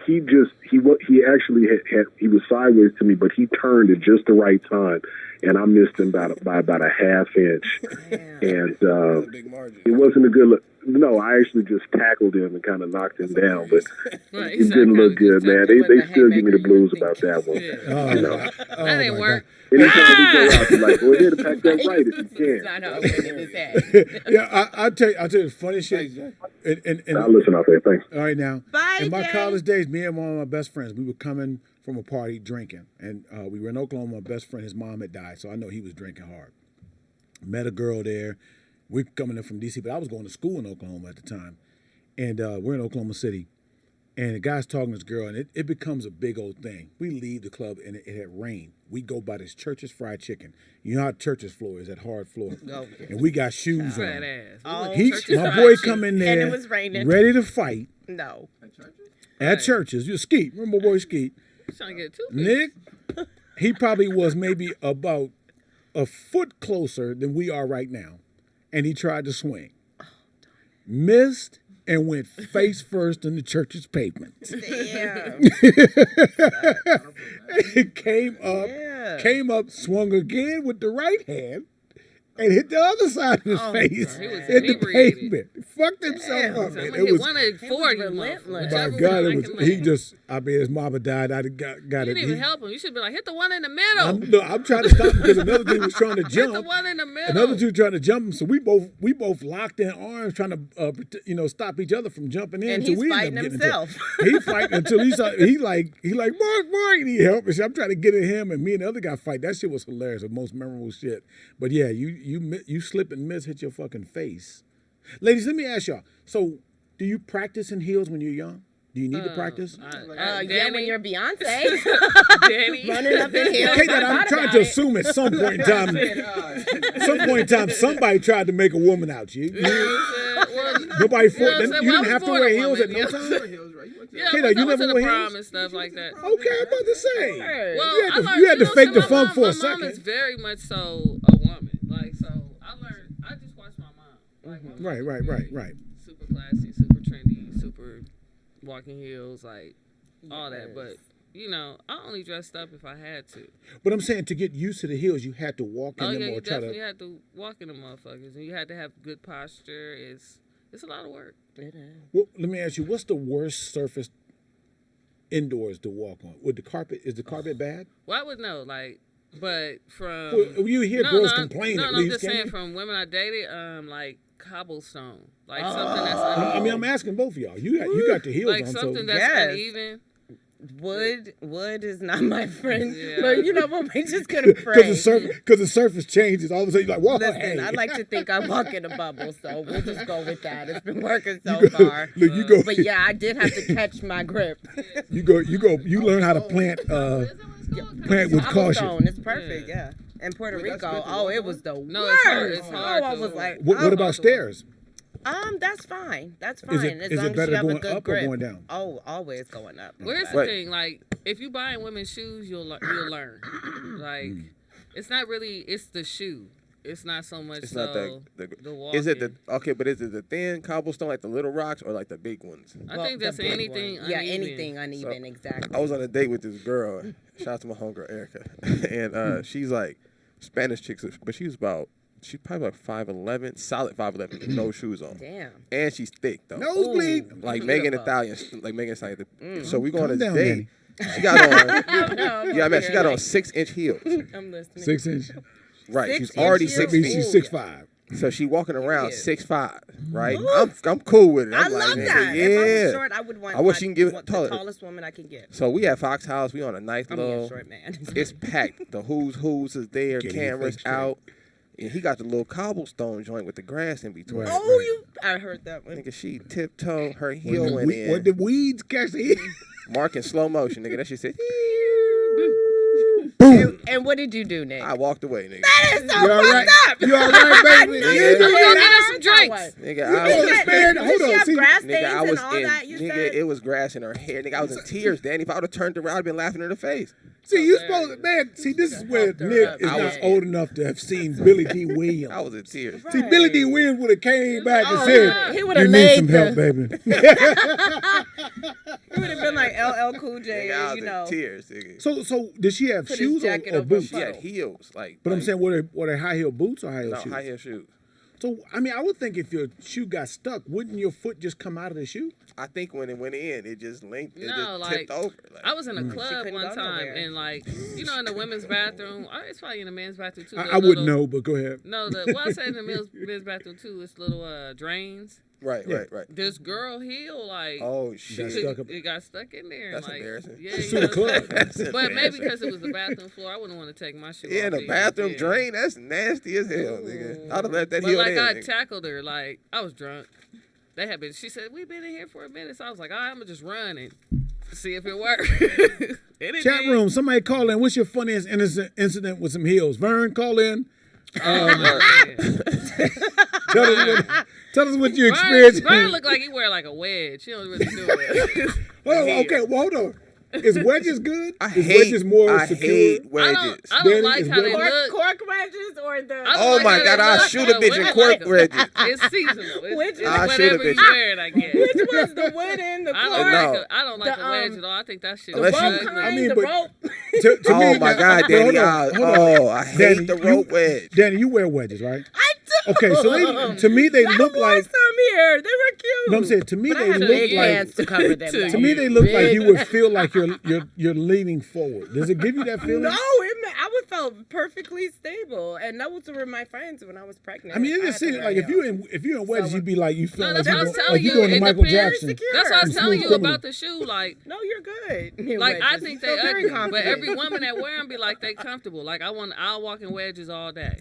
actually had he was sideways to me, but he turned at just the right time, and I missed him by about a half inch. And That's a big margin. it wasn't a good look. No, I actually just tackled him and kind of knocked him down, but Right, it didn't look good, man. They still give me the blues about that one. You know, That didn't work. anytime we go out, they're like, go ahead and pack that right if you can. Not how it went in his head. Yeah, I'll tell you the funny shit. I'll listen out there. Thanks. All right, now. Bye, in my Jay. college days, me and one of my best friends, we were coming from a party drinking, and we were in Oklahoma. My best friend, his mom had died, so I know he was drinking hard. Met a girl there. We're coming in from D.C., but I was going to school in Oklahoma at the time, and we're in Oklahoma City. And the guy's talking to this girl, and it becomes a big old thing. We leave the club, and it had rained. We go by this Church's Fried Chicken. You know how Church's floor is, that hard floor. Oh. And we got shoes Fat on. ass. My boy come in there, And it was raining. ready to fight No. at Church's. You Skeet, remember my boy Skeet? He's trying to get two. Nick, he probably was maybe about a foot closer than we are right now. And he tried to swing. Missed and went face first in the Church's pavement. Damn. It came up, swung again with the right hand, and hit the other side of his face he was in the inebriated. pavement. Fucked himself up, man. It It was, one at 40. relentless. my God, it was, he just, I mean, his mama died. I got You it. didn't even help him. You should be like, hit the one in the middle. I'm trying to stop him because another dude was trying to Hit the jump. one in the middle. Another dude trying to jump him, so we both locked in arms, trying to stop each other from jumping in. And until he's we fighting ended up getting himself. into it. He fighting until he like Mark, need help. And shit. I'm trying to get at him, and me and the other guy fight. That shit was hilarious, the most memorable shit. But yeah, you slip and miss, hit your fucking face. Ladies, let me ask y'all. So, do you practice in heels when you're young? Do you need to practice? Yeah, when you're Beyonce. Danny. Running up in here. Okay, that I'm trying to assume at some point in time, somebody tried to make a woman out you. Nobody you didn't have to wear heels at no time. Yeah, Kato, you never to the wore prom heels? and stuff like that. Okay, I'm about to say. Well, you had to fake the my funk mom, for a my second. mom is very much so a woman. Like, so I just watched my mom. Like, my mom was Right. super classy, super trendy, super walking heels, like all that. But you know, I only dressed up if I had to. But I'm saying to get used to the heels, you had to walk in Oh them yeah, or you try definitely to. had to walk in the motherfuckers, and you had to have good posture. It's a lot of work. It is. Well, let me ask you, what's the worst surface indoors to walk on? Is the carpet bad? Well, I would know, like, but from Well, you hear girls complain at I'm least. just can't saying you? from women I dated, like cobblestone, like something that's uneven. I mean, I'm asking both of y'all. You got the heels like on, something so that's Yes. uneven. Wood is not my friend. Yeah. But you know what? We just gonna pray. because the surface changes. All of a sudden, you're like, whoa, Listen, hey. I like to think I walk in a bubble, so we'll just go with that. It's been working so far. Look, you go. But yeah, I did have to catch my grip. You learn how to plant with caution. Cobblestone, it's perfect, yeah. In Puerto Rico, it was the worst. It's hard I to was like, What about stairs? That's fine. That's fine. Is it as long as better you have going a good up or grip. going down? Oh, always going up. Where's the thing? Like, if you buying women's shoes, you'll learn. Like, it's not really. It's the shoe. It's not so much. It's so not the walk. Is it but is it the thin cobblestone like the little rocks or like the big ones? I think that's anything. Yeah, uneven. anything uneven, exactly. I was on a date with this girl. Shout out to my homegirl Erica, and she's like Spanish chick, but she's probably like 5'11", solid 5'11", with no shoes on. Damn. And she's thick though. Nosebleed. Like Megan Thee Stallion, So we go on Calm this down, date. Danny. She got on. Yeah, man, she got on 6-inch heels. I'm listening. 6 inch. Right, she's 6 already inch 6 heels? feet. She's 6'5". So she walking around Yeah. 6'5", right? I'm cool with it. I I'm like, love man, that. Yeah. If I was short, I would want I wish she can get the taller. tallest woman I can get. So we at Fox House. We on a nice I'm a little. short man. It's packed. The who's is there. Getting your Cameras face straight. out. And he got the little cobblestone joint with the grass in between. Oh, I heard that one. Nigga, she tiptoe, her heel went in. What the weeds catch the heat? Mark in slow motion, nigga. That shit said. And what did you do, Nick? I walked away, nigga. That is so You all right? fucked up. You all right, baby? Nigga. We're gonna get us some drinks. Nigga, You I know was. this man. Hold Did she on. have See, grass Nigga, stains I was and all in. that? You Nigga, said? it was grass in her hair. Nigga, I was in tears, Danny. If I would have turned around, I'd been laughing in her face. see, you supposed to, man. See, this is where helped her Nick up. is I not was- old enough to have seen Billy D. Williams. I was in tears. See, Billy D. Williams would have came back and Oh, said, he would've "You need laid some help, baby." It would have been like LL Cool J, Nigga, I was you know. in tears, nigga. So did she have Put his shoes jacket or over boots? She had heels, like. But I'm like, saying, were they high heel boots or high heel no, shoes? high heel shoes. So, I mean, I would think if your shoe got stuck, wouldn't your foot just come out of the shoe? I think when it went in, it just linked. It No, just tipped over. Like, I was in a club couldn't one go time, nowhere. and like, you know, in the women's bathroom, it's probably in the men's bathroom too. I wouldn't know, but go ahead. No, I said in the men's bathroom too. It's little drains. right. This girl heel, like, Oh shit. it got stuck in there. That's like, embarrassing. Yeah, Sue the club. That's but maybe embarrassing. because it was the bathroom floor, I wouldn't want to take my shoe Yeah, off. the either. bathroom Yeah. drain. That's nasty as hell, nigga. I'd have left that But heel like there. I nigga. tackled her, like I was drunk. They had been. She said we've been in here for a minute, so I was like, all right, I'm gonna just run and see if it works. Chat room, somebody call in. What's your funniest incident with some heels? Vern, call in. Tell us what you experienced. Vern looked like he wear like a wedge. He don't really do it. Oh, okay. Well, hold on. Is wedges good? I Is hate wedges more I secure? hate wedges. I Danny, don't like is how they wedges- look. Cork wedges or the. I don't Oh like my how God, they I'll look. shoot a bitch in Women cork like 'em. wedges. It's seasonal. It's I'll shoot a whatever bitch. you wear it, I guess. Which one's the wooden, the I cork? don't No. like I don't like The, the wedge at all. I think that shit Unless is you- rope ugly. kind, I mean, the but- rope. To Oh me, my God, hold Danny! on, hold on. I hate Danny, the rope wedge. Danny, you wear wedges, right? I do. Okay, so to me they look I wore like. some here. They were cute. No, I'm saying to me But I they had look big like. pants to cover them. To To me, they look like you would feel like you're leaning forward. Does it give you that feeling? No, I would felt perfectly stable, and those were my friends when I was pregnant. I mean, it had just to seems wear like if heels. you're in wedges, you'd be like you feel No, like that's what I was telling you're you. doing the It Michael depends. Jackson. Secure. That's what I was Smooth telling you criminal. about the shoe. Like, No, you're good. in like I wedges. think You they feel very ugly, but confident. every woman that wear them be like they comfortable. Like I'll walk in wedges all day.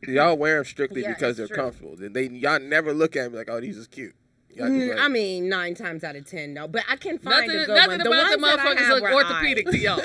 Y'all wear them strictly Yeah, because they're it's true. comfortable. Then y'all never look at me like, oh, these is cute. Y'all just like, I mean, 9 times out of 10, no. But I can find Nothing, a good nothing one. The about the ones that I motherfuckers have look were orthopedic to y'all.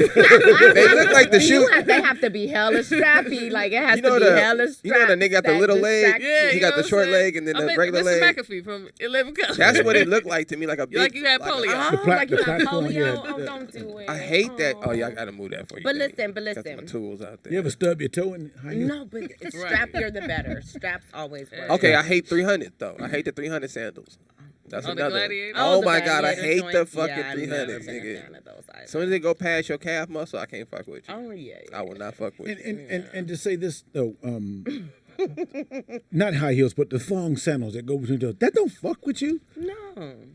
they look like the shoe. They have to be hella strappy. Like it has You know to be the- hella strappy. you know the nigga got the little leg? Yeah, He you got know the what short I'm saying? leg and then I the mean, regular Mr. leg. McAfee from 11 Colors. That's what it looked like to me, like a big. Like you had like a- polio. The Oh, like you got platform, polio. yeah. Oh, don't do it. I hate that. Oh, yeah, I gotta move that for you. But Danny. listen, Got my tools out there. You ever stub your toe in high heels? No, but it's strappier the better. Straps always work. Okay, I hate 300 though. I hate the 300 sandals. That's Oh, the another. Gladiator? Oh the my God, I Gladiator hate the joints. fucking Yeah, I've never 300s, been a nigga. fan of those either. As soon as they go past your calf muscle, I can't fuck with you. Oh yeah. I will not fuck with you. And to say this though, not high heels, but the thong sandals that go between those, that don't fuck with you. No.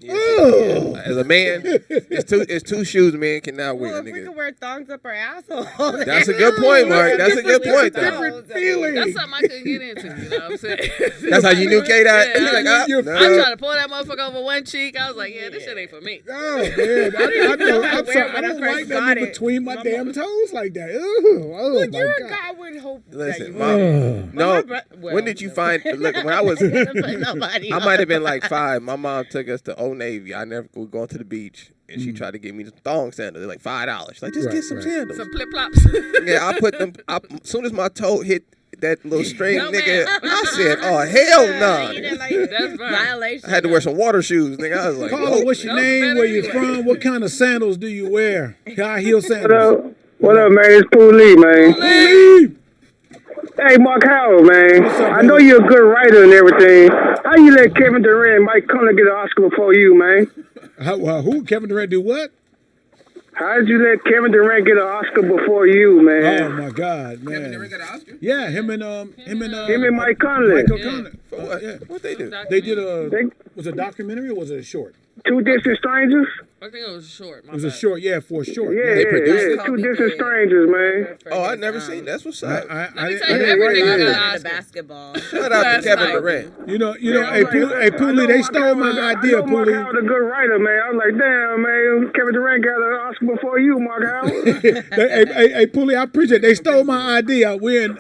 Oh, As a man, it's two shoes a man cannot wear, Well, if we nigga. could wear thongs up our asshole. That's a good point, Mark. That's a good point, though. different feeling. That's something I couldn't get into. You know what I'm saying? That's how you knew K-Dot? Yeah, You're like, I ah, knew- no. I tried to pull that motherfucker over one cheek. I was like, yeah, this shit ain't for me. Oh man, I'm sorry. I when I don't first like that got in it. between my My damn mom- toes like that. Oh But my you're a God. guy. I would hope that Listen, you Mom. would. No. Well, When did you find? Look, when I was, Nobody. I might have been like 5. My mom took us to Old Navy. We were going to the beach, and she tried to get me the thong sandals. They're like $5. She's like, just get some sandals. Some flip flops. Yeah, I put them. As soon as my toe hit that little string, No, nigga, man. I said, "Oh hell no!" You didn't like That's fine. violation. I had to wear some water shoes, nigga. I was like, Carla, "Whoa." what's your Those name? better Where you be from? What kind of sandals do you wear? High heel What sandals. up? What up, man? It's Pooh Lee, man. Lee. Hey, Mark Howard, man. What's up, I know man? you're a good writer and everything. How you let Kevin Durant and Mike Conley get an Oscar before you, man? Who? Kevin Durant do what? How did you let Kevin Durant get an Oscar before you, Oh man? my God, man. Kevin Durant got an Oscar? Yeah, him and Him and Mike Conley. Michael Conley. For what? Yeah. What they do? They did a They- was it a documentary or was it a short? Two Distant Strangers? I think it was short. It was a short, for a short. Yeah, They produced it? Two Distant Strangers, man. Oh, I never seen. That's what's up. I Let me didn't tell you, every nigga realize got that. an The Oscar. basketball. Shout out to Last Kevin night. Hey, Durant. Poolie, they stole my idea, I know Mark Poolie. Howard a good writer, man. I was like, damn, man. Kevin Durant got an Oscar before you, Mark Howard. Hey, Poolie, I appreciate it. They stole my idea. We're in,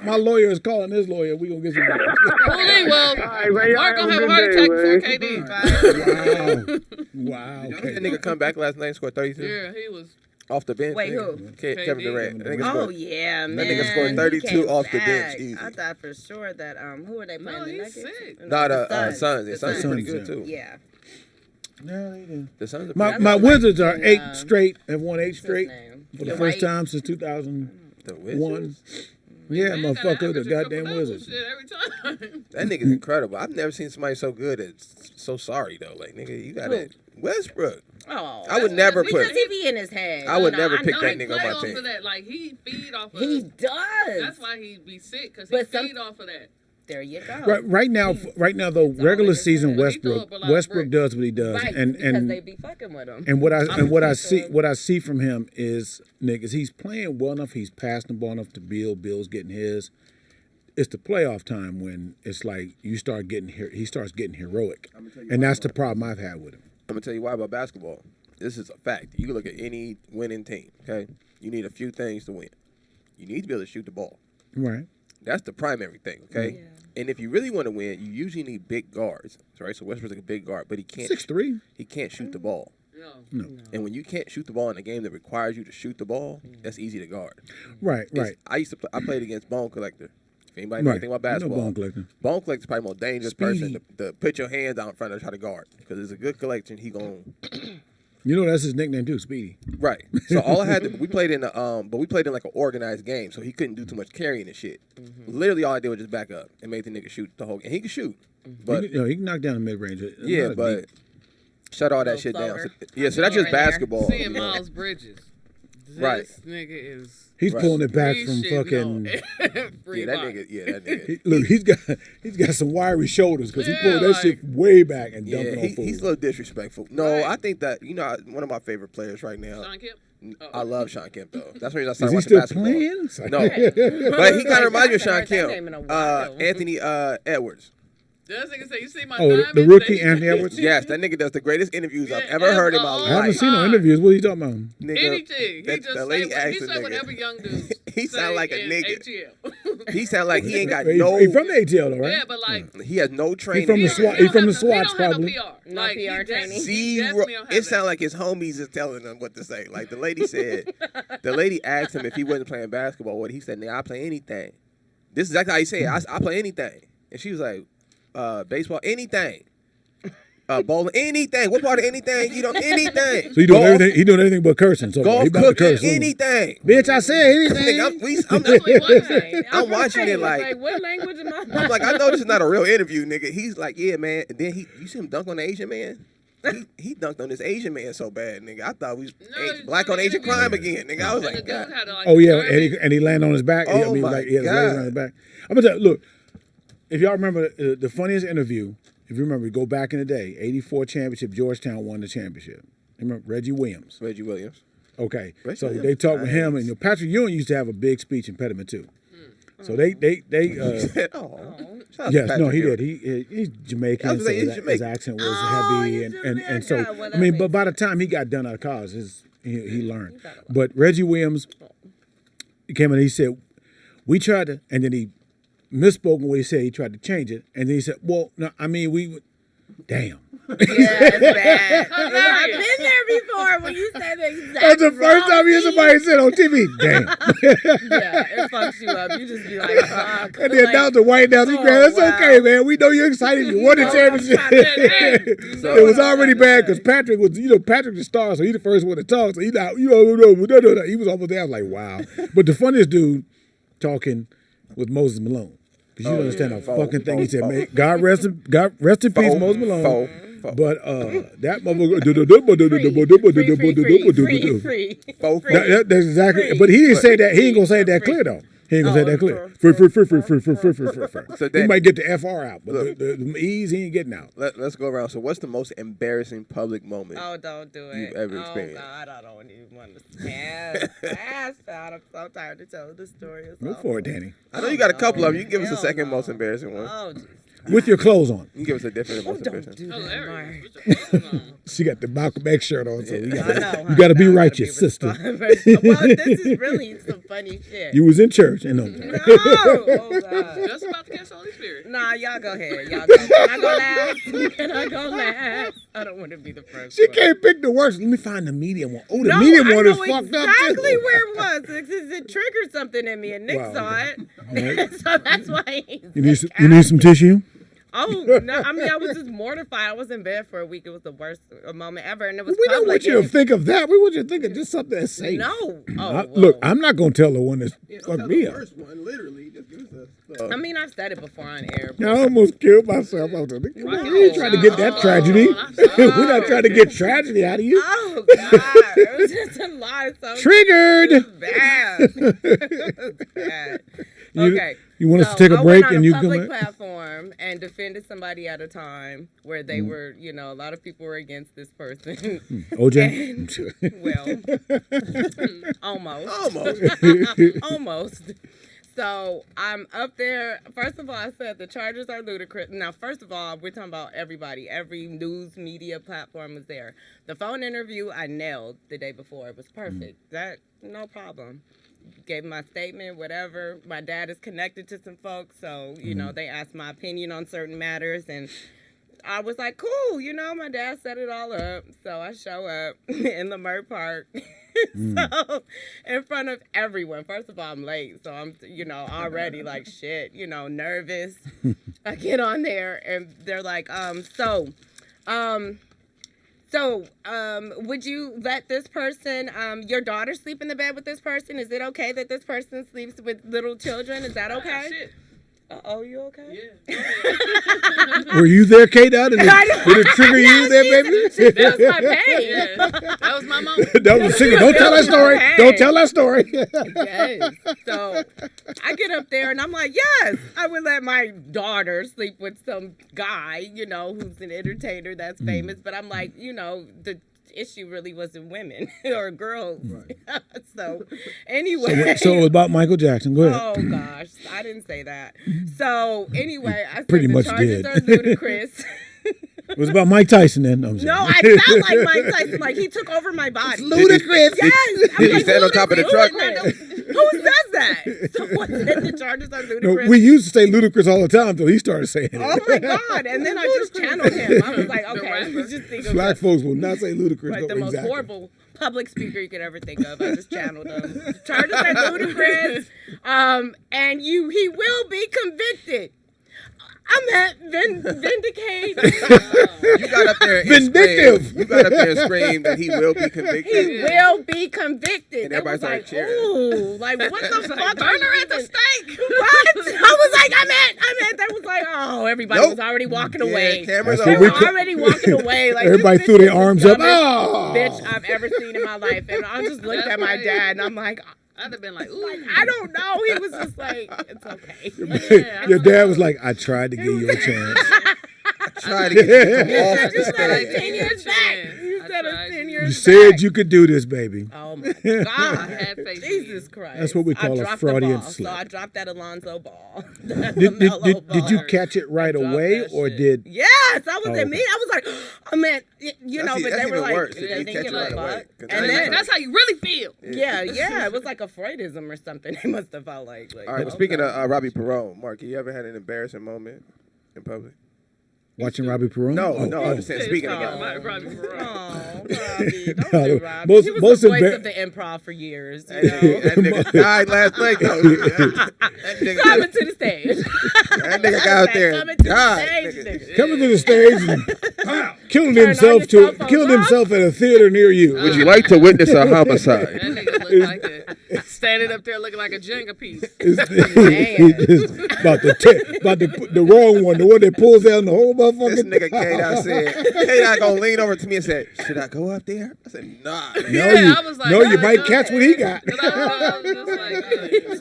my lawyer is calling his lawyer. We gonna get some money. Holy, well, All right, man. Y'all Mark have gonna a have a good heart day, attack man. before KD. Wow. That Okay. nigga come back last night and scored 32 Yeah, he was. off the bench. Wait, nigga. who? Kevin Durant. That nigga Oh scored. yeah, man. That nigga scored He 32 came off the bench, back. easy. I thought for sure that who are they playing? No, the he's Nuggets? sick. Nah, the Suns. Suns. The The Suns are pretty Suns, good too. Yeah. Yeah, they do. The Suns are My pretty my good. Wizards are the, 8 straight. Have won 8 What's his straight name? for the You're first right. time since 2001. The Wizards? Yeah, Man, gotta motherfucker, the average a goddamn triple-double Wizards. shit every time. That nigga's incredible. I've never seen somebody so good. It's so sorry though. Like nigga, you got it. Westbrook. Oh, I would never because put. he be in his head. I would No, never I pick know that he nigga Play on my off team. of that, like he feed off of. He it. does. That's why he be sick, cause he But some- feed off of that. there you go. Right now though, regular season Westbrook does what he does, Right, and because they be fucking with him. And what I see from him is niggas. He's playing well enough. He's passing the ball enough to Bill. Bill's getting his. It's the playoff time when it's like he starts getting heroic, and that's the problem I've had with him. I'm gonna tell you why about basketball. This is a fact. You can look at any winning team. Okay, you need a few things to win. You need to be able to shoot the ball. Right. That's the primary thing. Okay. Yeah. And if you really want to win, you usually need big guards. Right. So Westbrook's like a big guard, but he can't 6'3". He can't shoot the ball. No. And when you can't shoot the ball in a game that requires you to shoot the ball, that's easy to guard. Right. I played against Bone Collector. If anybody knows anything about basketball, Bone Collector. Bone Collector's probably the most dangerous Speedy. person to put your hands out in front of to try to guard, because it's a good collection. He gon' You know that's his nickname too, Speedy. Right. So all I had to, we played in like an organized game, so he couldn't do too much carrying and shit. Literally all I did was just back up and make the nigga shoot the whole game. And he could shoot. But he can knock down the mid range. Yeah, but shut all that shit down. So that's just basketball. Seeing Miles Bridges. This nigga is. He's pulling it back from fucking. That nigga. Look, he's got some wiry shoulders because he pulled that shit way back and dumped it on fools. He's a little disrespectful. No, I think that one of my favorite players right now. Sean Kemp. I love Sean Kemp though. That's the reason I started watching basketball. Playing? No, but he kind of reminds me of Sean Kemp. Anthony Edwards. This nigga say, you see my the rookie Anthony Edwards? Yes, that nigga does the greatest interviews I've ever heard in my life. I haven't seen no interviews. What are you talking about? Nigga, anything. He just say whatever young dudes. He sound like a nigga. ATL. He sound like he ain't got no. He from the ATL though, right? Yeah, but like he has no training. He from the SWAT. He from the SWATs probably. No PR training. See, it sound like his homies is telling him what to say. Like the lady said, the lady asked him if he wasn't playing basketball. What he said, "Nigga, I play anything." This is exactly how he said it. I play anything, and she was like. Baseball, anything. Bowling, anything. What part of anything? You know, anything. So he doing everything. He doing anything but cursing. So golf, he about cooking, to curse. anything. Bitch, I said anything. I'm watching it like. What language am I? I'm like, I know this is not a real interview, nigga. He's like, yeah, man. And then you see him dunk on the Asian man. He dunked on this Asian man so bad, nigga. I thought we was black on Asian crime again, nigga. I was like, God. Oh yeah, and he landed on his back. Oh my he had his legs on his back. I'm gonna tell you, look. If y'all remember the funniest interview, if you remember, go back in the day, 84 championship, Georgetown won the championship. Remember Reggie Williams? Reggie Williams. Okay, so they talked with him, and Patrick Ewing used to have a big speech impediment too. So they yes, no, he did. He's Jamaican, so his accent was heavy, and so I mean, but by the time he got done out of college, he learned. But Reggie Williams came in and he said, we tried to, and then he misspoke what he said. He tried to change it, and then he said, well, no, I mean, damn. Yeah, it's bad. I've been there before when you said the exact That's the first time you hear somebody said on TV, damn. Yeah, it fucks you up. You just be like, fuck. And then now the white now, it's okay, man. We know you're excited. You won the championship. It was already bad because Patrick was, Patrick the star, so he's the first one to talk. So he was almost there. I was like, wow. But the funniest dude talking with Moses Malone. Because you don't understand a fucking thing he said, man. God rest in peace, Moses Malone. But that motherfucker. Free. That's exactly. But he didn't say that. He ain't gonna say that clear though. He ain't gonna say that clear. Free. So he might get the FR out, but the E's he ain't getting out. Let's go around. So what's the most embarrassing public moment? Oh, don't do it. You've ever experienced? Oh God, I don't even want to pass out. I'm so tired to tell the story. Go for it, Danny. I know you got a couple of them. You can give us the second most embarrassing one. Oh, with your clothes on. You can give us a different most embarrassing. Do that, Mark. She got the Malcolm X shirt on, so you you got to be righteous, sister. Well, this is really some funny shit. You was in church, and no. Oh God. Just about to catch the Holy Spirit. Nah, y'all go ahead. Y'all go. Can I go last? Can I go last? I don't want to be the first. She can't pick the worst. Let me find the medium one. Oh, the medium one is fucked up too. Exactly where it was. It triggered something in me, and Nick saw it. Right. So that's why you need some tissue. Oh, no, I mean, I was just mortified. I was in bed for a week. It was the worst moment ever, and it was we don't want you to think of that. We want you to think of just something that's safe. No. Look, I'm not going to tell the one that's fucked me up. The worst one, literally. Just give us I mean, I've said it before on air. I almost killed myself. We ain't trying to get that tragedy. We're not trying to get tragedy out of you. Oh, God. It was just a lie. So triggered. It was bad. It was bad. Okay. You want us to take a break and you come come on a in? public platform and defended somebody at a time where they were, a lot of people were against this person. OJ? Well, almost. So I'm up there. First of all, I said the charges are ludicrous. Now, first of all, we're talking about everybody. Every news media platform was there. The phone interview I nailed the day before. It was perfect. That, no problem. Gave my statement, whatever. My dad is connected to some folks, so, they asked my opinion on certain matters, and I was like, cool, my dad set it all up. So I show up in the Mert Park. So in front of everyone. First of all, I'm late. So I'm, already like shit, nervous. I get on there and they're like, would you let this person, your daughter sleep in the bed with this person? Is it okay that this person sleeps with little children? Is that okay? Shit. Uh-oh, you okay? Yeah. Were you there, K-Dot? Did it trigger you there, baby? That was my pain. Yeah. That was my moment. That was a singer. Don't tell that story. Don't tell that story. Yes. So I get up there and I'm like, yes, I would let my daughter sleep with some guy, who's an entertainer that's famous. But I'm like, the issue really wasn't women or girls. Right. So anyway. So it was about Michael Jackson. Go ahead. Oh gosh, I didn't say that. So anyway, I said Pretty the much charges did. are ludicrous. It was about Mike Tyson then. No, I felt like Mike Tyson, like he took over my body. It's ludicrous. Yes. Did you stand on top of the truck? Who says that? Someone said the charges are ludicrous. No, we used to say ludicrous all the time until he started saying it. Oh my God. And then I just channeled him. I was like, okay, let's just think of Black folks will not say ludicrous. like no, the most exactly. horrible public speaker you could ever think of. I just channeled him. The charges are ludicrous. And he will be convicted. I'm at vindicate. You got up there and Vindictive. screamed. You got up there and screamed that he will be convicted. He will be convicted. And everybody started like, cheering. ooh, like what the fuck? Burn her at the stake. What? I was like, I'm at. They was like, oh, everybody was already walking away. Cameras That's They what were already walking away. Like Everybody this threw bitch their is the arms up. dumbest Oh. bitch I've ever seen in my life. And I just looked at my dad and I'm like, I'd have been like, ooh. I don't know. He was just like, it's okay. Yeah, Your dad was like, I tried to give you a chance. Try to get you to come off You the said stage. it's 10 years back. You I said tried. it's 10 You years said back. you could do this, baby. Oh my I God. had faith in Jesus Christ. That's what we call I a dropped the Freudian ball. slip. So I dropped that Alonzo ball. Did you catch it right dropped away that or shit. did? Yes, I was Oh, at me. I was like, I mean, That's but they even were like, worse. they If you didn't catch give it a right away. fuck. 'Cause And then, that's how you really feel. yeah, it was like a Freudism or something. They must have felt like All right, well, speaking of Robbie Perone, Mark, you ever had an embarrassing moment in public? Watching Robbie Perone? No, Oh. I'm just saying, speaking of Talking that. about Robbie Perone. Oh, Robbie, don't No, do Robbie. most- He was most the voice embar- of the improv for years. You That know? nigga died last night, though. That nigga, Coming to the stage. that nigga got out there Coming and to the died. stage, nigga. nigga. Coming to the stage and killing Turn on himself your cell phone. killed himself at a theater near you. Would you like to witness a homicide? That nigga looked like standing up there looking like a Jenga piece. It's about the wrong one, the one that pulls down the whole motherfucking. This nigga K-Dot said, K-Dot gonna lean over to me and said, should I go up there? I said, nah. I was like, no, you oh, might no. catch what he got. 'Cause I was just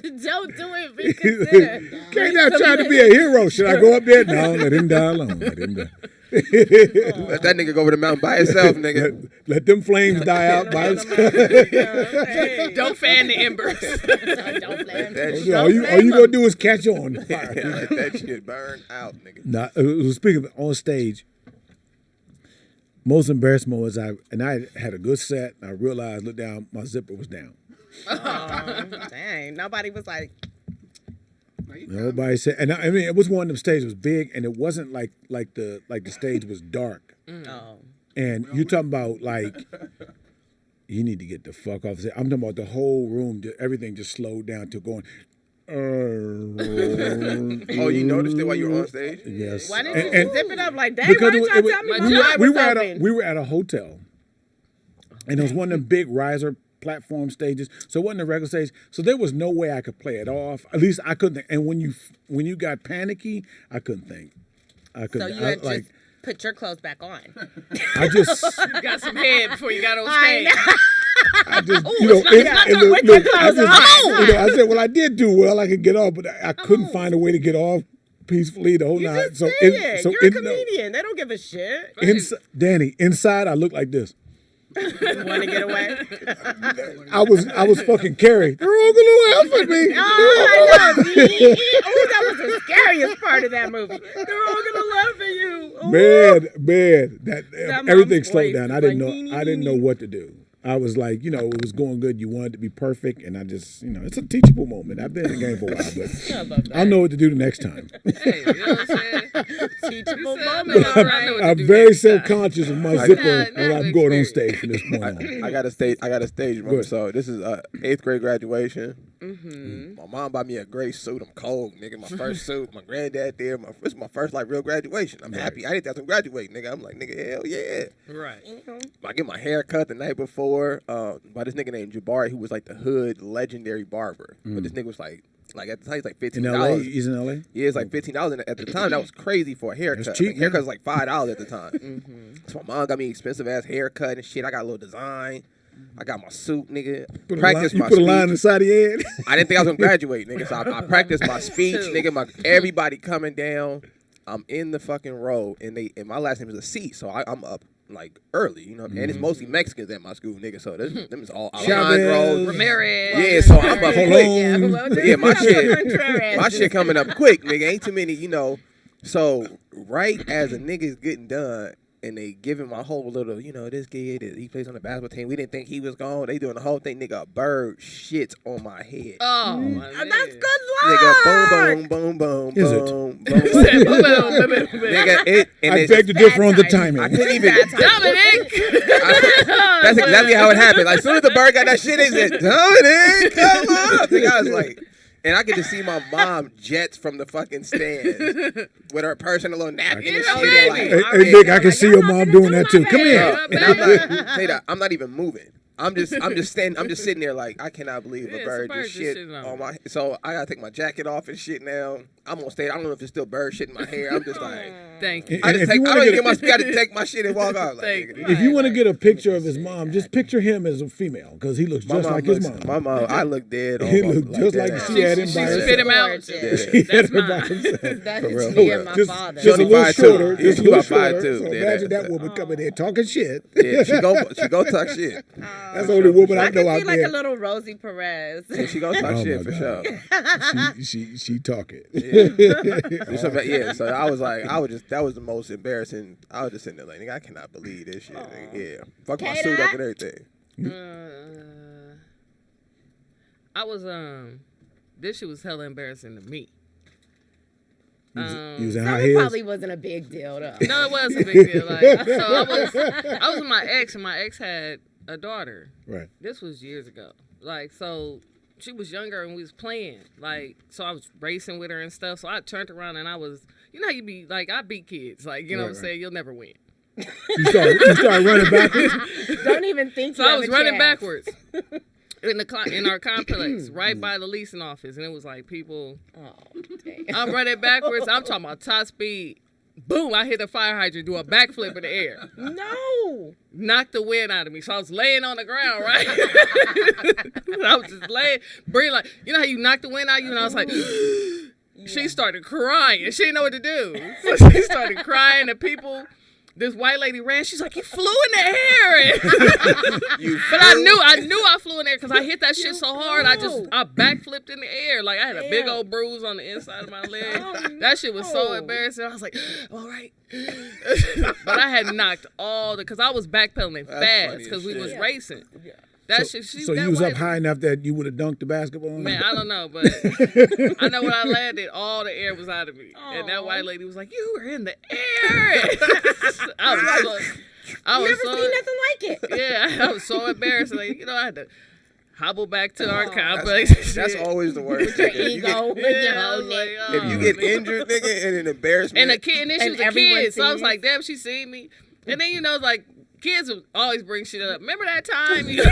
like, Don't do it. Reconsider. K-Dot trying to be a hero. Should I go up there? No, let him die alone. Let him die. Let that nigga go over the mountain by himself, nigga. Let them flames die out by himself. don't fan the embers. Don't blame That him. shit, All you gonna do is catch on. let that shit burn out, nigga. Nah, speaking of on stage, most embarrassing moments I had a good set. And I realized, look down, my zipper was down. Oh, dang. Nobody was like, Nobody said, and I mean, it was one of them stages. It was big, and it wasn't like the stage was dark. oh. And you talking about like, you need to get the fuck off. I'm talking about the whole room. Everything just slowed down to going. Oh, you noticed it while you were on stage? Yes. Why didn't you And- zip it up like that? because Why didn't y'all tell me my job we was open? we were at a hotel, and it was one of them big riser platform stages. So it wasn't a regular stage. So there was no way I could play it off. At least I couldn't think. And when you got panicky, I couldn't think. I So couldn't. you I, had like just put your clothes back on. I just You got some head before you got on I stage. I just, Ooh, you know, it's not done with your clothes on. I said, well, I did do well. I could get off, but I couldn't find a way to get off peacefully the whole You night. just said it. You're a comedian. They don't give a shit. Danny, inside I look like this. Want to get away? I was fucking Carrie. They're all gonna laugh at me. Oh, I know. That was the scariest part of that movie. They're all gonna laugh at you. Ooh. Man, That everything mom's slowed voice down. is I didn't like, know. I didn't know what to do. I was like, you know, it was going good. You wanted to be perfect, and I just, you know, it's a teachable moment. I've been in the game for a while, but I'll know what to do the next time. Hey, you know what I'm saying? Teachable moment. moment. I'm very self-conscious of my zipper when I'm going on stage from this point on. I got a stage moment. So this is 8th grade graduation. Mm-hmm. My mom bought me a gray suit. I'm cold, nigga. My first suit. My granddad there. This is my first like real graduation. I'm happy. I didn't have to graduate, nigga. I'm like, nigga, hell yeah. Right. I get my hair cut the night before by this nigga named Jabari, who was like the hood legendary barber. But this nigga was like at the time he's like $15. In LA? He's in LA? Yeah, it's like $15 at the time. That was crazy for a haircut. It's cheap, like, haircut was like $5 at the time. So my mom got me expensive ass haircut and shit. I got a little design. I got my suit, nigga. Practiced my speech. You put a line speech. inside of your head? I didn't think I was gonna graduate, nigga. So I practiced my speech, nigga. Everybody coming down. I'm in the fucking row, and my last name is a C, so I'm up like early, you know. And it's mostly Mexicans at my school, nigga. So them is all Alejandro, Ramirez. Yeah, so I'm up quick. Yeah, my shit coming up quick, nigga. Ain't too many, you know. So right as a nigga's getting done. And they giving my whole little, you know, this kid, he plays on the basketball team. We didn't think he was gone. They doing the whole thing. Nigga, a bird shits on my head. Oh, that's good luck. Nigga, boom, boom, boom, boom, Is it? boom, boom. Nigga, I beg to differ on the timing. I couldn't even. Dominic! That's exactly how it happened. Like, as soon as the bird got that shit, they said, Dominic, come up. Nigga, I was like, and I get to see my mom jets from the fucking stand with her purse and a little napkin and shit. Like, hey, Nick, I can see your mom doing that too. Come here. And I'm not even moving. I'm just sitting there like I cannot believe a bird just shit on my. So I gotta take my jacket off and shit now. I'm on stage. I don't know if it's still bird shit in my hair. I'm just like, thank you. I don't even get my. Got to take my shit and walk out. Like, if you want to get a picture of his mom, just picture him as a female because he looks just like his mom. My mom, I look dead. He looked just like she had him by herself. Spit him out. That's mine. That's me and my father. Just a little shorter. Just a little shorter. Too. So imagine that woman coming in talking shit. Yeah, she go talk shit. That's the only woman I know out there. Like a there. little Rosie Perez. Yeah, she gonna talk shit for sure. She talking. Yeah, so I was like, that was the most embarrassing. I was just sitting there like, nigga, I cannot believe this shit. Nigga. Yeah, fuck my suit up and everything. I was this shit was hella embarrassing to me. You was in high It heels? probably wasn't a big deal though. No, it was a big deal. Like, so I was with my ex, and my ex had a daughter. Right. This was years ago. Like, so she was younger and we was playing. Like, so I was racing with her and stuff. So I turned around and I was, you know how you be like, I beat kids. Like, you know what I'm saying? You'll never win. You started running backwards? Don't even think. So I was running backwards in our complex, right by the leasing office, and it was like people. Oh, damn. I'm running backwards. I'm talking about top speed. Boom! I hit a fire hydrant, do a backflip in the air. No. Knocked the wind out of me. So I was laying on the ground, right? I was just laying, breathing like, you know how you knock the wind out of you? And I was like, She started crying. She didn't know what to do. So she started crying, and people. This white lady ran. She's like, "You flew in the air." But I knew I flew in the air because I hit that shit so hard. I backflipped in the air. Like I had a big old bruise on the inside of my leg. That shit was so embarrassing. I was like, "All right," but I had knocked because I was backpedaling fast because we was racing. So you was up high enough that you would have dunked the basketball on? Man, I don't know, but I know when I landed, all the air was out of me. Aww. And that white lady was like, "You were in the air." I was never seen nothing like it. Yeah, I was so embarrassed. Like, you know, I had to hobble back to our complex. That's always the worst. Your ego. If you get injured, nigga, and an embarrassment. And a kid, and then she was a kid, so I was like, damn, she seen me. And then, you know, like, kids would always bring shit up. Remember that time? We were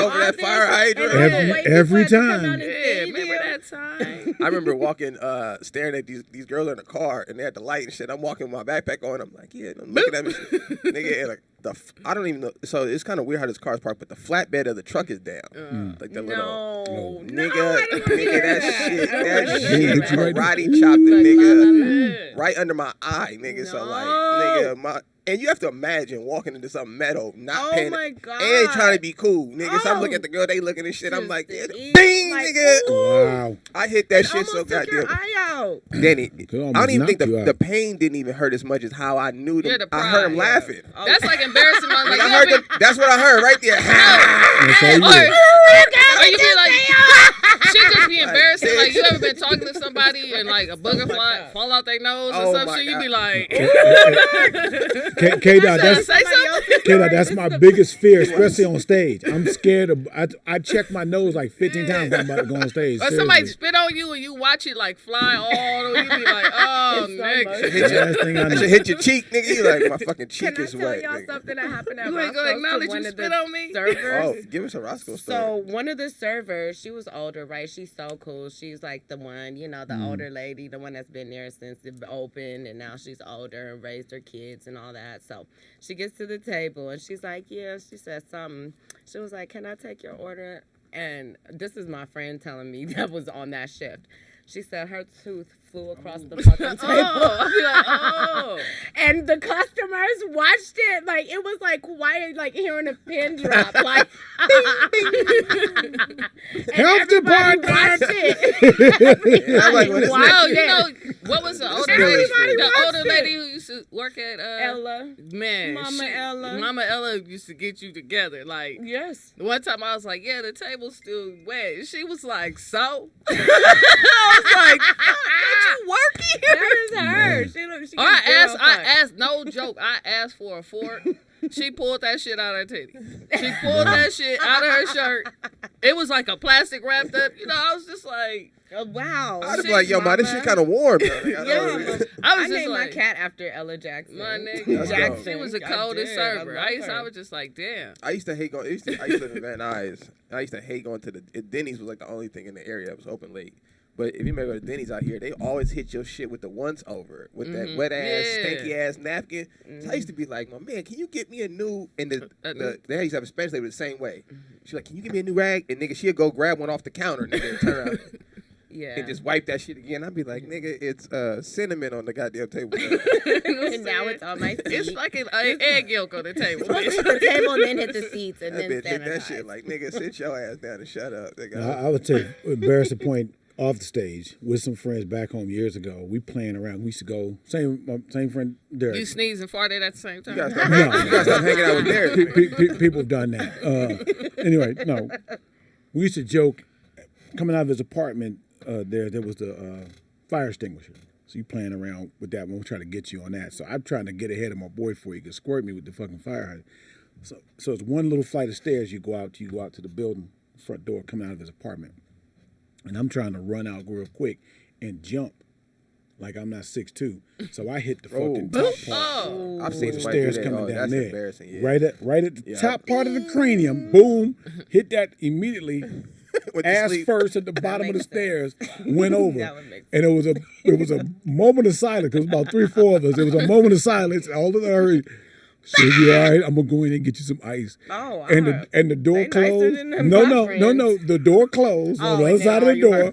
over that fire hydrant every time. Yeah, remember that time? I remember walking, staring at these girls in the car, and they had the light and shit. I'm walking with my backpack on. I'm like, yeah, I'm looking at me, nigga. And I don't even know. So it's kind of weird how this car is parked, but the flatbed of the truck is down. Like the little nigga, that shit karate chopped the nigga right under my eye, nigga. So like, nigga, and you have to imagine walking into something metal, not paying, and trying to be cool, nigga. So I'm looking at the girl, they looking at shit. I'm like, bing, nigga. Wow. I hit that shit so goddamn. Then I don't even think the pain didn't even hurt as much as how I knew them. I heard him laughing. That's like embarrassing. Like, I heard them. That's what I heard right there. Or you be like, shit just be embarrassing. Like, you ever been talking to somebody and like a booger fall out their nose or some shit? You be like, K-Dot, that's my biggest fear, especially on stage. I'm scared of. I check my nose like 15 times when I'm about to go on stage. Or somebody spit on you and you watch it like fly all the way. You be like, oh, nigga. It should hit your cheek, nigga. You like, my fucking cheek is wet. Can I tell y'all something that happened at You ain't gonna acknowledge you spit on me? Oh, give us a Roscoe story. So one of the servers, she was older, right? She's so cool. She's like the one, you know, the older lady, the one that's been there since it opened, and now she's older and raised her kids and all that. So she gets to the table and she's like, yeah, she said something. She was like, can I take your order? And this is my friend telling me that was on that shift. She said her tooth flew across the fucking table. And the customers watched it. Like, it was like quiet, like hearing a pin drop. Like, Health department watched it. You know, what was the older lady? The older lady who used to work at Ella. Man, Mama Ella used to get you together. Like, yes. One time I was like, yeah, the table's still wet. And she was like, so? I was like, don't you work here? That is her. She I asked, no joke, I asked for a fork. She pulled that shit out of her titty. She pulled that shit out of her shirt. It was like a plastic wrapped up. You know, I was just like, oh, wow. I was like, yo, man, this shit kind of warm. I named my cat after Ella Jackson. My nigga Jackson. She was the coldest server. I was just like, damn. I used to hate going. I used to live in Van Nuys. I used to hate going to Denny's was like the only thing in the area that was open late. But if you remember the Denny's out here, they always hit your shit with the once over, with that wet ass, stinky ass napkin. So I used to be like, my man, can you get me a new? And they used to have a Spanish lady the same way. She's like, can you give me a new rag? And nigga, she'd go grab one off the counter, nigga, and turn around. And just wipe that shit again. I'd be like, nigga, it's cinnamon on the goddamn table. And now it's on my seat. It's like an egg yolk on the table. The table, and then hit the seats, and then hit that shit like, nigga, sit your ass down and shut up. I would take embarrassing point off the stage with some friends back home years ago. We playing around. We used to go, same friend, Derek. You sneeze and farted at the same time? You gotta stop hanging out with Derek. People have done that. Anyway, no. We used to joke, coming out of his apartment, there was the fire extinguisher. So you playing around with that when we try to get you on that. So I'm trying to get ahead of my boy before he could squirt me with the fucking fire hydrant. So it's one little flight of stairs you go out to the building, front door, coming out of his apartment. And I'm trying to run out real quick and jump like I'm not 6'2". So I hit the fucking top part. I've seen the stairs coming down there. Embarrassing, yeah. Right at the top part of the cranium. Boom. Hit that immediately. Ass first at the bottom of the stairs. Went over. And it was a moment of silence. Because about 3 or 4 of us. It was a moment of silence. All of the hurry. So you all right? I'm gonna go in and get you some ice. Oh, and the door closed. No. The door closed on the other side of the door.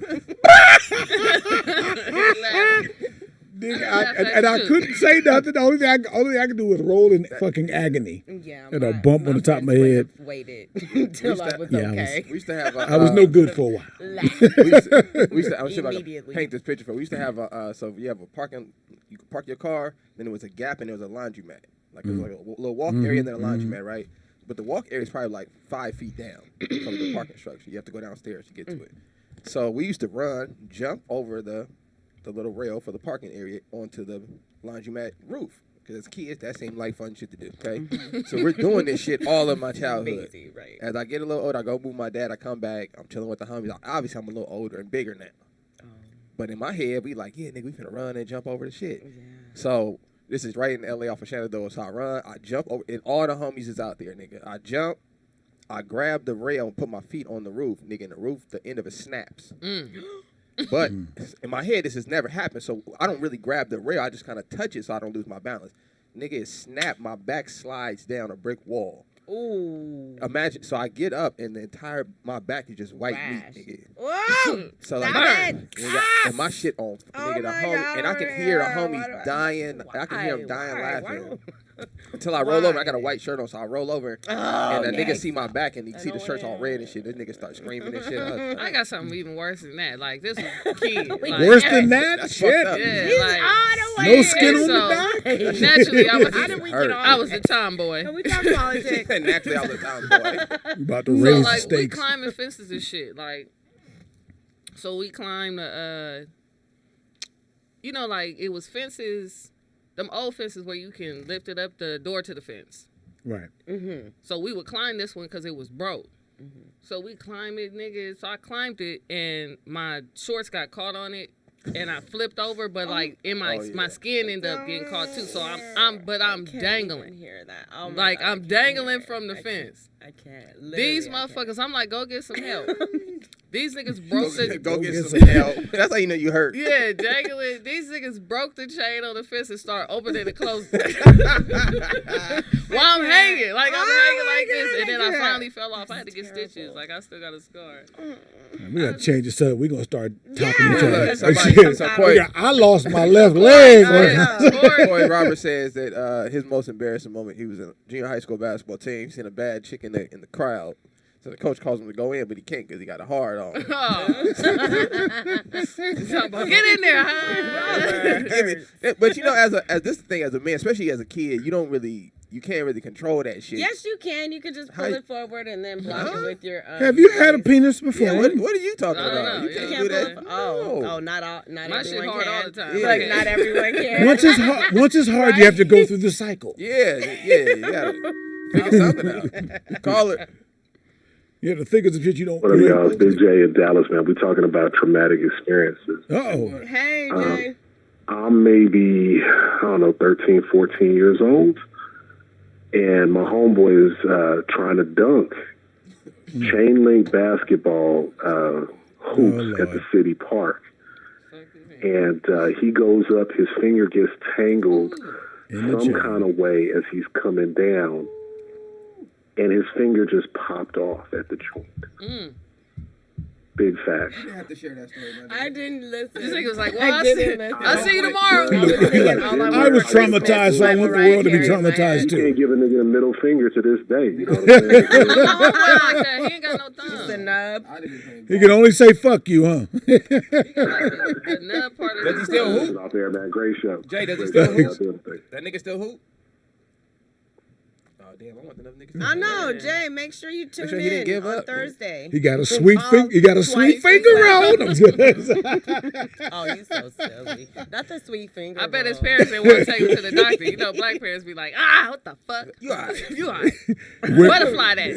I couldn't say nothing. The only thing I could do was roll in fucking agony. Yeah. And a bump on the top of my head. Waited until I was okay. We used to have. I was no good for a while. we used to. I was about to paint this picture for. We used to have so you have a parking. You could park your car. Then there was a gap and there was a laundromat. Like it was like a little walk area and then a laundromat, right? But the walk area is probably like 5 feet down from the parking structure. You have to go downstairs to get to it. So we used to jump over the little rail for the parking area onto the laundromat roof. Because as kids, that seemed like fun shit to do, okay? So we're doing this shit all of my childhood. Amazing, right. As I get a little older, I go move my dad, I come back, I'm chilling with the homies. Obviously, I'm a little older and bigger now. But in my head, we like, yeah, nigga, we finna run and jump over the shit. Yeah. So this is right in L.A. off of Shenandoah. So I run, I jump over, and all the homies is out there, nigga. I jump, I grab the rail and put my feet on the roof, nigga, and the roof, the end of it snaps. But in my head, this has never happened, so I don't really grab the rail. I just kind of touch it so I don't lose my balance. nigga, it snapped. My back slides down a brick wall. Ooh. Imagine, so I get up and my back is just white meat, nigga. Whoa! So like, Stop and my shit on, nigga, the homie, and I can hear the homies dying. I can hear them dying laughing. Until I roll over, I got a white shirt on, so I roll over, and the nigga see my back, and he see the shirt's all red and shit. This nigga start screaming and shit. I got something even worse than that. Like this was a kid. Like, Worse than that? Shit. Yeah, like, no skin on the back? Naturally, I was the tomboy. Can we talk politics? Naturally, I was a tomboy. About to raise the like, stakes. we climbing fences and shit. Like, so we climbed like it was fences. Them old fences where you can lift it up the door to the fence. Right. Mm-hmm. So we would climb this one because it was broke. Mm-hmm. So we climbed it, nigga. So I climbed it, and my shorts got caught on it, and I flipped over. But like in my skin ended up getting caught too. So I'm dangling. Hear that? Oh my like God, I'm dangling from the fence. I can't. These motherfuckers, I'm like, go get some help. These niggas broke Go get some help. That's how you know you hurt. Yeah, dangling. These niggas broke the chain on the fence and start opening and closing. While I'm hanging. Like, I'm hanging like this. And then I finally fell off. I had to get stitches. Like, I still got a scar. We got to change this up. We're going to start talking to each other. I lost my left leg. Corey Roberts says that his most embarrassing moment, he was in a junior high school basketball team, seen a bad chick in the crowd. So the coach calls him to go in, but he can't because he got a hard on. Oh. Get in there, huh? But you know, as this thing as a man, especially as a kid, you can't really control that shit. Yes, you can. You can just pull it forward and then block it with your. Have you had a penis before? Yeah, what are you talking about? Know. You can't do that. Not all. Not my everyone shit hard can. all the time. Yeah. Like not everyone can. Once it's hard, you have to go through the cycle. Yeah, you gotta figure something out. Call it. You have to think of the shit you don't. What up, y'all? It's Big J in Dallas, man. We're talking about traumatic experiences. Uh-oh. Hey, Jay. I'm maybe, 13, 14 years old. And my homeboy is trying to dunk chain link basketball hoops at the city park. And he goes up, his finger gets tangled some kind of way as he's coming down. And his finger just popped off at the joint. Big fact. You have to share that story, man. I didn't listen. This nigga was like, well, I'll see you tomorrow. I was traumatized, so I want the world to be traumatized too. You can't give a nigga the middle finger to this day. You know what I'm saying? He ain't got no thumb. Just a nub. He can only say "fuck you," huh? The nub part of Does he still hoop? Out there, man. Great show. Jay, does he still hoop? That nigga still hoop? Damn, I want the niggas. I know, Jay. Make sure you tune in on Thursday. He got a sweet finger. He got a sweet finger roll. Oh, you so silly. Not the sweet finger. I bet his parents didn't want to take him to the doctor. You know, black parents be like, what the fuck? You all right? You all right? Butterfly that.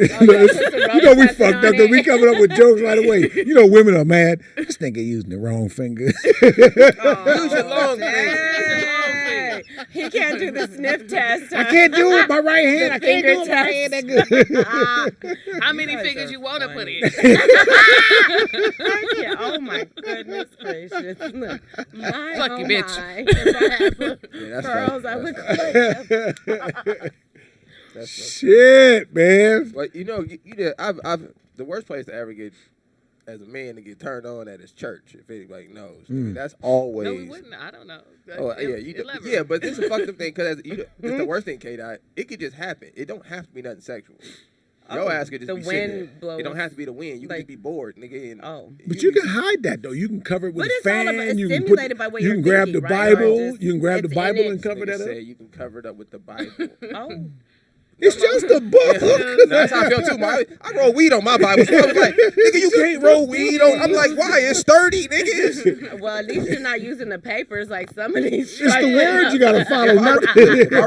You know we fucked up because we coming up with jokes right away. You know women are mad. This nigga using the wrong finger. Use your long finger. He can't do the sniff test. I can't do it with my right hand. I can't do it with my hand that good. How many fingers you want to put in? Oh my goodness gracious! Fuck you, bitch. Pearls, I would. Shit, man. But you know, I've the worst place to ever get as a man to get turned on at is church. If anybody knows, that's always. No, we wouldn't. I don't know. Yeah, but this is a fucked up thing because it's the worst thing, K-Dot. It could just happen. It don't have to be nothing sexual. Your ass could just be sitting there. It don't have to be the wind. You can just be bored, nigga. But you can hide that though. You can cover it with a fan. You can grab the right? Bible. You can grab the Bible and cover that up. You can cover it up with the Bible. It's just a book. That's how I feel too. I roll weed on my Bible. So I was like, nigga, you can't roll weed on. I'm like, why? It's sturdy, niggas. Well, at least you're not using the papers like some of these. It's the words you gotta follow. I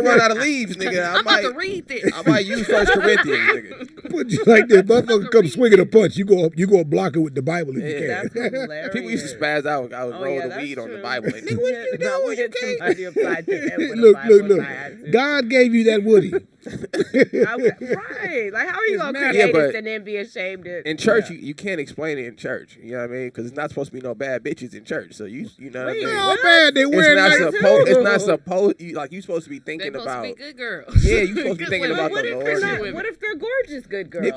run out of leaves, nigga. I'm about to read this. I might use 1 Corinthians, nigga. Put you like this, motherfucker come swinging a punch. You go block it with the Bible if you can. That's hilarious. People used to spaz out. I would roll the weed on the Bible. Like, nigga, what you doing? You can't. Look. God gave you that woody. Right. Like, how are you going to create this and then be ashamed of it? In church, you can't explain it in church. You know what I mean? Because it's not supposed to be no bad bitches in church. So you know what I mean? How bad they wear It's not supposed. You're supposed to be thinking about. Be good girls. Yeah, you're supposed to be thinking about the Lord. What if they're gorgeous good girls?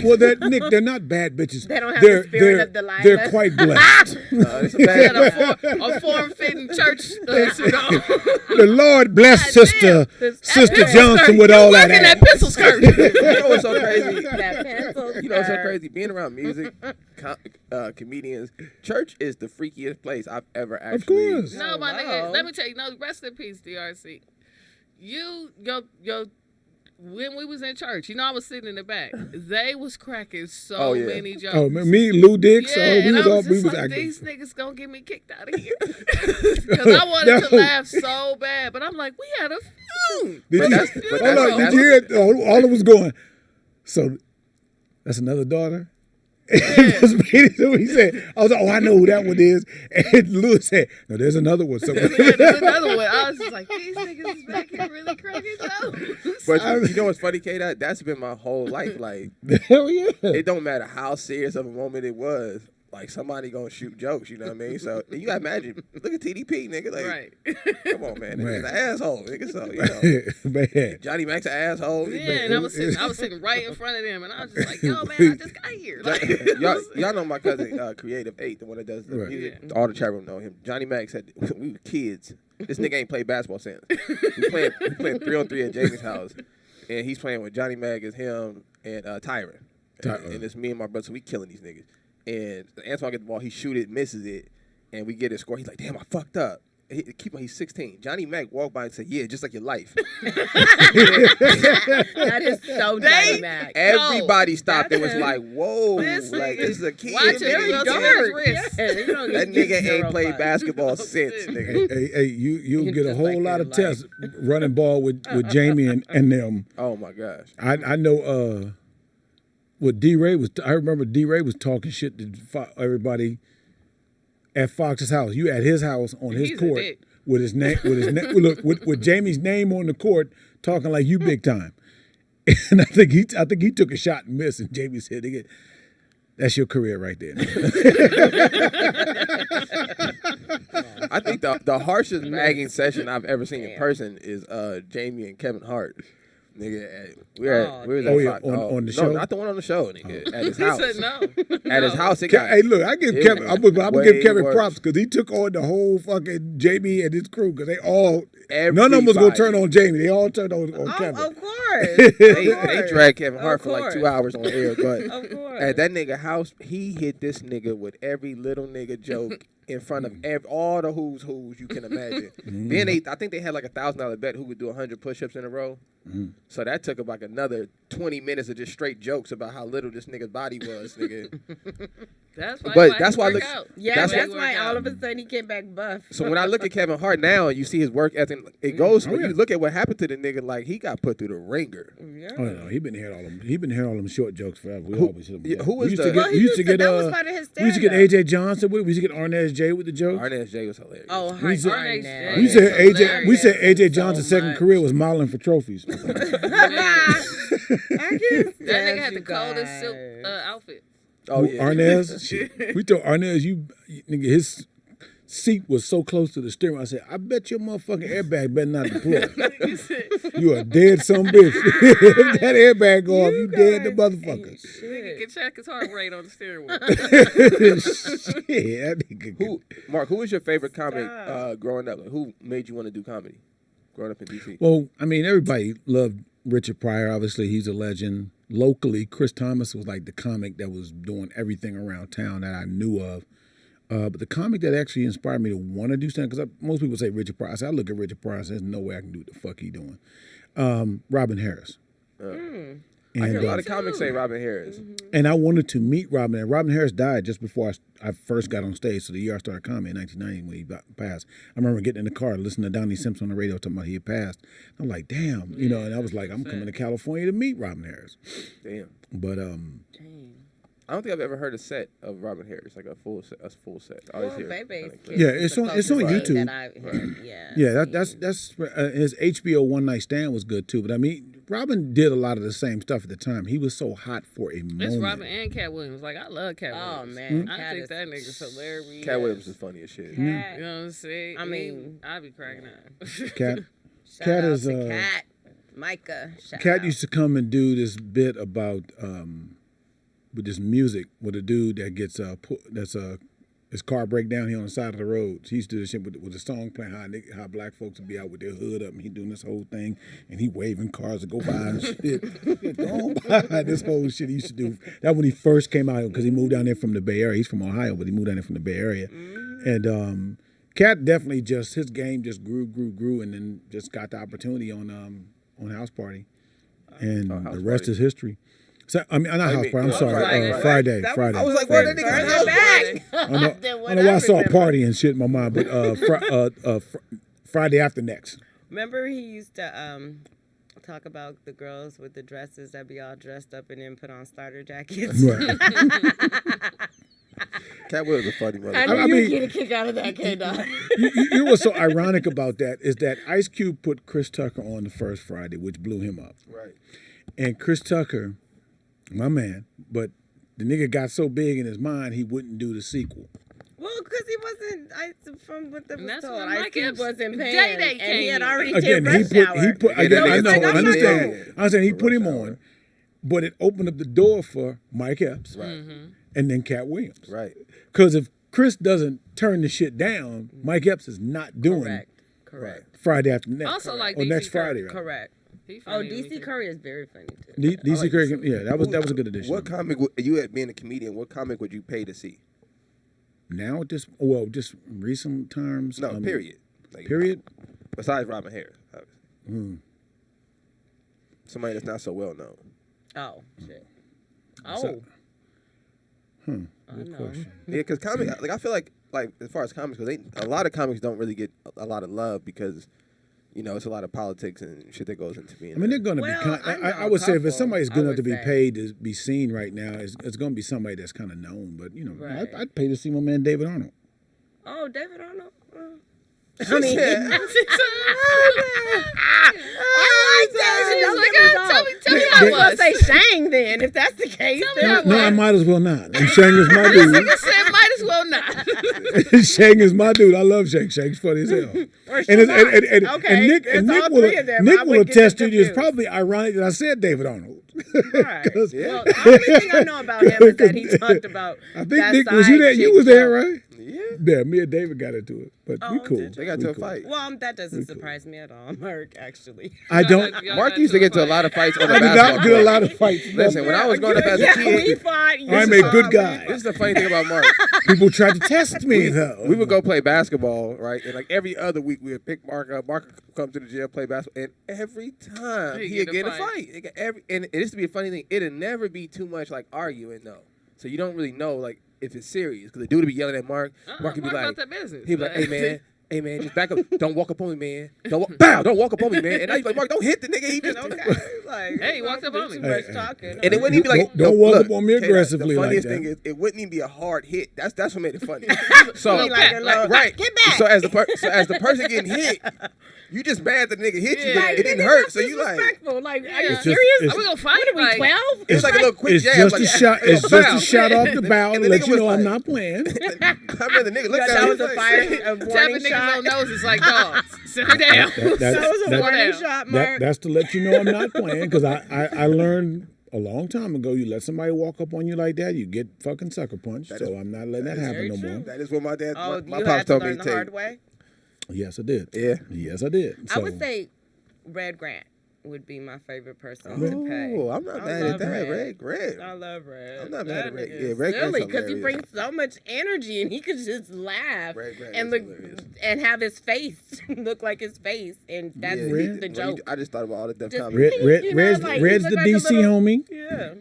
Well, Nick, they're not bad bitches. They don't have the spirit of Delilah. They're quite blessed. It's a bad a form-fitting church. The Lord bless Sister Johnson with all that. Working that pencil skirt. You know what's so crazy? That pencil skirt. You know what's so crazy? Being around music, comedians, church is the freakiest place I've ever actually. Of course. No, my nigga. Let me tell you. No, rest in peace, DRC. When we was in church, I was sitting in the back. They was cracking so many jokes. Oh, me, Lou Dix, we was like, acting. These niggas gonna get me kicked out of here because I wanted to laugh so bad, but I'm like, we had a few. Did you hear it? All of us going. So that's another daughter. So he said, I was like, I know who that one is. And Lou said, no, there's another one. There's another one. I was just like, these niggas is back here really cracking jokes. But you know what's funny, K? That's been my whole life. Like, hell yeah. It don't matter how serious of a moment it was. Like, somebody gonna shoot jokes, you know what I mean? So you gotta imagine, look at TDP, nigga. Like, right. Come on, man. He's an asshole, nigga. So, man. Johnny Mac's an asshole. Yeah, and I was sitting right in front of them, and I was just like, yo, man, I just got here. Like, y'all know my cousin, Creative 8, the one that does the music. All the chat room know him. Johnny Mac said, we were kids. This nigga ain't played basketball since. We playing 3-on-3 at Jamie's house, and he's playing with Johnny Mac as him and Tyron. And it's me and my brother, so we killing these niggas. And Antoine gets the ball, he shoot it, misses it, and we get a score. He's like, damn, I fucked up. He's 16. Johnny Mac walked by and said, yeah, just like your life. That is so Johnny Mac. Everybody stopped and was like, whoa, this is a kid. Watch it, dark. That nigga ain't played basketball since, nigga. Hey, you'll get a whole lot of tests running ball with Jamie and them. Oh, my gosh. I know what D-Ray was, I remember D-Ray was talking shit to everybody at Fox's house. You at his house on his court with his name, with Jamie's name on the court, talking like you big time. And I think he took a shot and missed, and Jamie said, "That's your career right there." I think the harshest bagging session I've ever seen in person is Jamie and Kevin Hart. Nigga, on the show? No, not the one on the show, nigga. At his house. He said no. At his house, it got. Hey, look, I give Kevin. I'm gonna give Kevin props because he took on the whole fucking Jamie and his crew because they all. None of them was gonna turn on Jamie. They all turned on Kevin. Of course. They dragged Kevin Hart for like 2 hours on air, but at that nigga house, he hit this nigga with every little nigga joke in front of all the who's you can imagine. Then I think they had like $1,000 bet who would do 100 push-ups in a row. So that took about like 20 minutes of just straight jokes about how little this nigga's body was, nigga. That's why that's why all of a sudden he came back buff. So when I look at Kevin Hart now and you see his work ethic, it goes when you look at what happened to the nigga, like he got put through the ringer. Yeah. Oh no, he been hearing all them short jokes forever. We always hit him. Who was that was part of his stand-up. We used to get AJ Johnson with. We used to get Arnaz J with the jokes. Arnaz J was hilarious. Oh, we said Arnaz. We said AJ Johnson's second career was modeling for trophies. That nigga had the coldest silk outfit. Oh yeah, Arnaz. We told Arnaz, nigga, his seat was so close to the steering wheel. I said, I bet your motherfucking airbag better not deploy. You a dead son bitch. If that airbag go off, you dead the motherfucker. Nigga can check his heart rate on the steering wheel. Shit, that nigga. Mark, who was your favorite comic growing up? Who made you want to do comedy growing up in D.C.? Well, I mean, everybody loved Richard Pryor. Obviously, he's a legend. Locally, Chris Thomas was like the comic that was doing everything around town that I knew of. But the comic that actually inspired me to want to do something, because most people say Richard Pryor. I look at Richard Pryor and say, there's no way I can do what the fuck he doing. Robin Harris. I hear a lot of comics say Robin Harris. And I wanted to meet Robin. And Robin Harris died just before I first got on stage. So the year I started comedy in 1990 when he passed. I remember getting in the car, listening to Donnie Simpson on the radio talking about he had passed. I'm like, damn. And I was like, I'm coming to California to meet Robin Harris. Damn. But I don't think I've ever heard a set of Robin Harris, like a full set. I always hear it's on YouTube. Yeah, that's his HBO One Night Stand was good too. But I mean, Robin did a lot of the same stuff at the time. He was so hot for a moment. It's Robin and Cat Williams. Like, I love Cat Oh Williams. man, I Cat think is that nigga's hilarious. Cat Williams is funny as shit. Cat. You know what I'm saying? I mean, I be cracking up. Cat. Shout Cat out is to Cat. Micah. Shout Cat out. used to come and do this bit about with this music with a dude that gets his car break down here on the side of the road. He used to do this shit with the song playing how black folks would be out with their hood up and he doing this whole thing and he waving cars to go by and shit. Go by this whole shit he used to do. That when he first came out because he moved down there from the Bay Area. He's from Ohio, but he moved down there from the Bay Area. And Cat definitely his game just grew and then just got the opportunity on House Party. And the rest is history. So, I mean, not House Party. I'm sorry. Friday. I was like, where that nigga back? I know I saw a party and shit in my mind, but Friday after next. Remember he used to talk about the girls with the dresses that be all dressed up and then put on starter jackets. Right. Cat Williams is a funny mother. I know you get a kick out of that, K-Dog. You know what's so ironic about that is that Ice Cube put Chris Tucker on the first Friday, which blew him up. Right. And Chris Tucker, my man, but the nigga got so big in his mind he wouldn't do the sequel. Well, because he wasn't, from what the was told, when Ice Mike Cube Epps' wasn't paying, Day-Day and he had came. already Again, did Rush Hour. I know, I understand. Yeah. I'm saying he put him on, but it opened up the door for Mike Epps. Right. And then Cat Williams. Right. Because if Chris doesn't turn the shit down, Mike Epps is not doing Correct. Friday after next. Also, like or DC next Curry. Friday. Right? Correct. He Oh, funny to me, DC too. Curry is very funny too. DC Curry, yeah, that was a good addition. What comic, you at being a comedian, what comic would you pay to see? Now at this, just recent times. No, period. Like, period. Besides Robin Harris, obviously. Somebody that's not so well known. Oh, shit. Good question. Yeah, because comic, like I feel like as far as comics, because a lot of comics don't really get a lot of love because, you know, it's a lot of politics and shit that goes into being. I mean, they're going to be. I would say if it's somebody's good enough to be say. paid to be seen right now, it's going to be somebody that's kind of known. But you know, Right. I'd pay to see my man David Arnold. Oh, David Arnold. I mean, Tell me how I say Shang then, if that's the case. No, I might as well not. And Shang is my dude. said might as well not. Shang is my dude. I love Shang. Shang's funny as hell. Nick will attest to you. It's probably ironic that I said David Arnold. Right. Well, the only thing I know about him is that he talked about. I think Nick, was you there? You was there, right? Yeah. Yeah, me and David got into it, but we cool. They got into a fight. Well, that doesn't surprise me at all, Mark. Actually, I don't. Mark used to get into a lot of fights on the I did basketball not get a court. lot of fights. Listen, when I was growing up as a we kid, fought. I'm a good guy. this is the funny thing about Mark. People tried to test me though. We would go play basketball, right? And like every other week, we would pick Mark up. Mark would come to the gym, play basketball, and every time he'd get in a fight. And it used to be a funny thing. It'd never be too much like arguing, though. So you don't really know like if it's serious because the dude would be yelling at Mark. Mark would be like, about that business. he'd be like, hey man, just back up. Don't walk up on me, man. Don't walk up on me, man. And I was like, Mark, don't hit the nigga. He just Like, Hey, he walked up on me. Too much talking. And it wouldn't even be like, Don't walk look, up on me Kayla, aggressively The like funniest that. thing is, it wouldn't even be a hard hit. That's what made it funny. So, right, Get back. So as the person getting hit, you just mad that the nigga hit you, but Like, it didn't nigga, hurt. that's So you like, disrespectful. Like, are you It's just- serious? Are we gonna fight? What are we, 12? it was like a little quick It's jab. just like, a shot. little It's just bow. a shot off the bow to And the let nigga you was know I'm like- not playing. I remember the nigga looked at That me. was a fire, a Tapping warning niggas shot. on noses like dogs. Sit her down. That was a that- warning that- shot, Mark. That's to let you know I'm not playing because I learned a long time ago. You let somebody walk up on you like that, you get fucking sucker punched. So I'm not letting that happen no more. That is what my dad, Oh, my you pops had to told me learn to the hard take. way? Yes, I did. Yeah. Yes, I did. I So, would say Red Grant would be my favorite person to pay. Oh, I'm not mad love at that. Red. Red. I love Red. I'm not mad at Red. That nigga Yeah, is Red Grant's silly because he hilarious. brings so much energy and he could just laugh Red Grant and is look hilarious. and have his face look like his face, and that's Yeah, the when you- joke. I just thought about all the Def Just- Comedy. Red's like, Red's he the look like a DC little- homie. Yeah,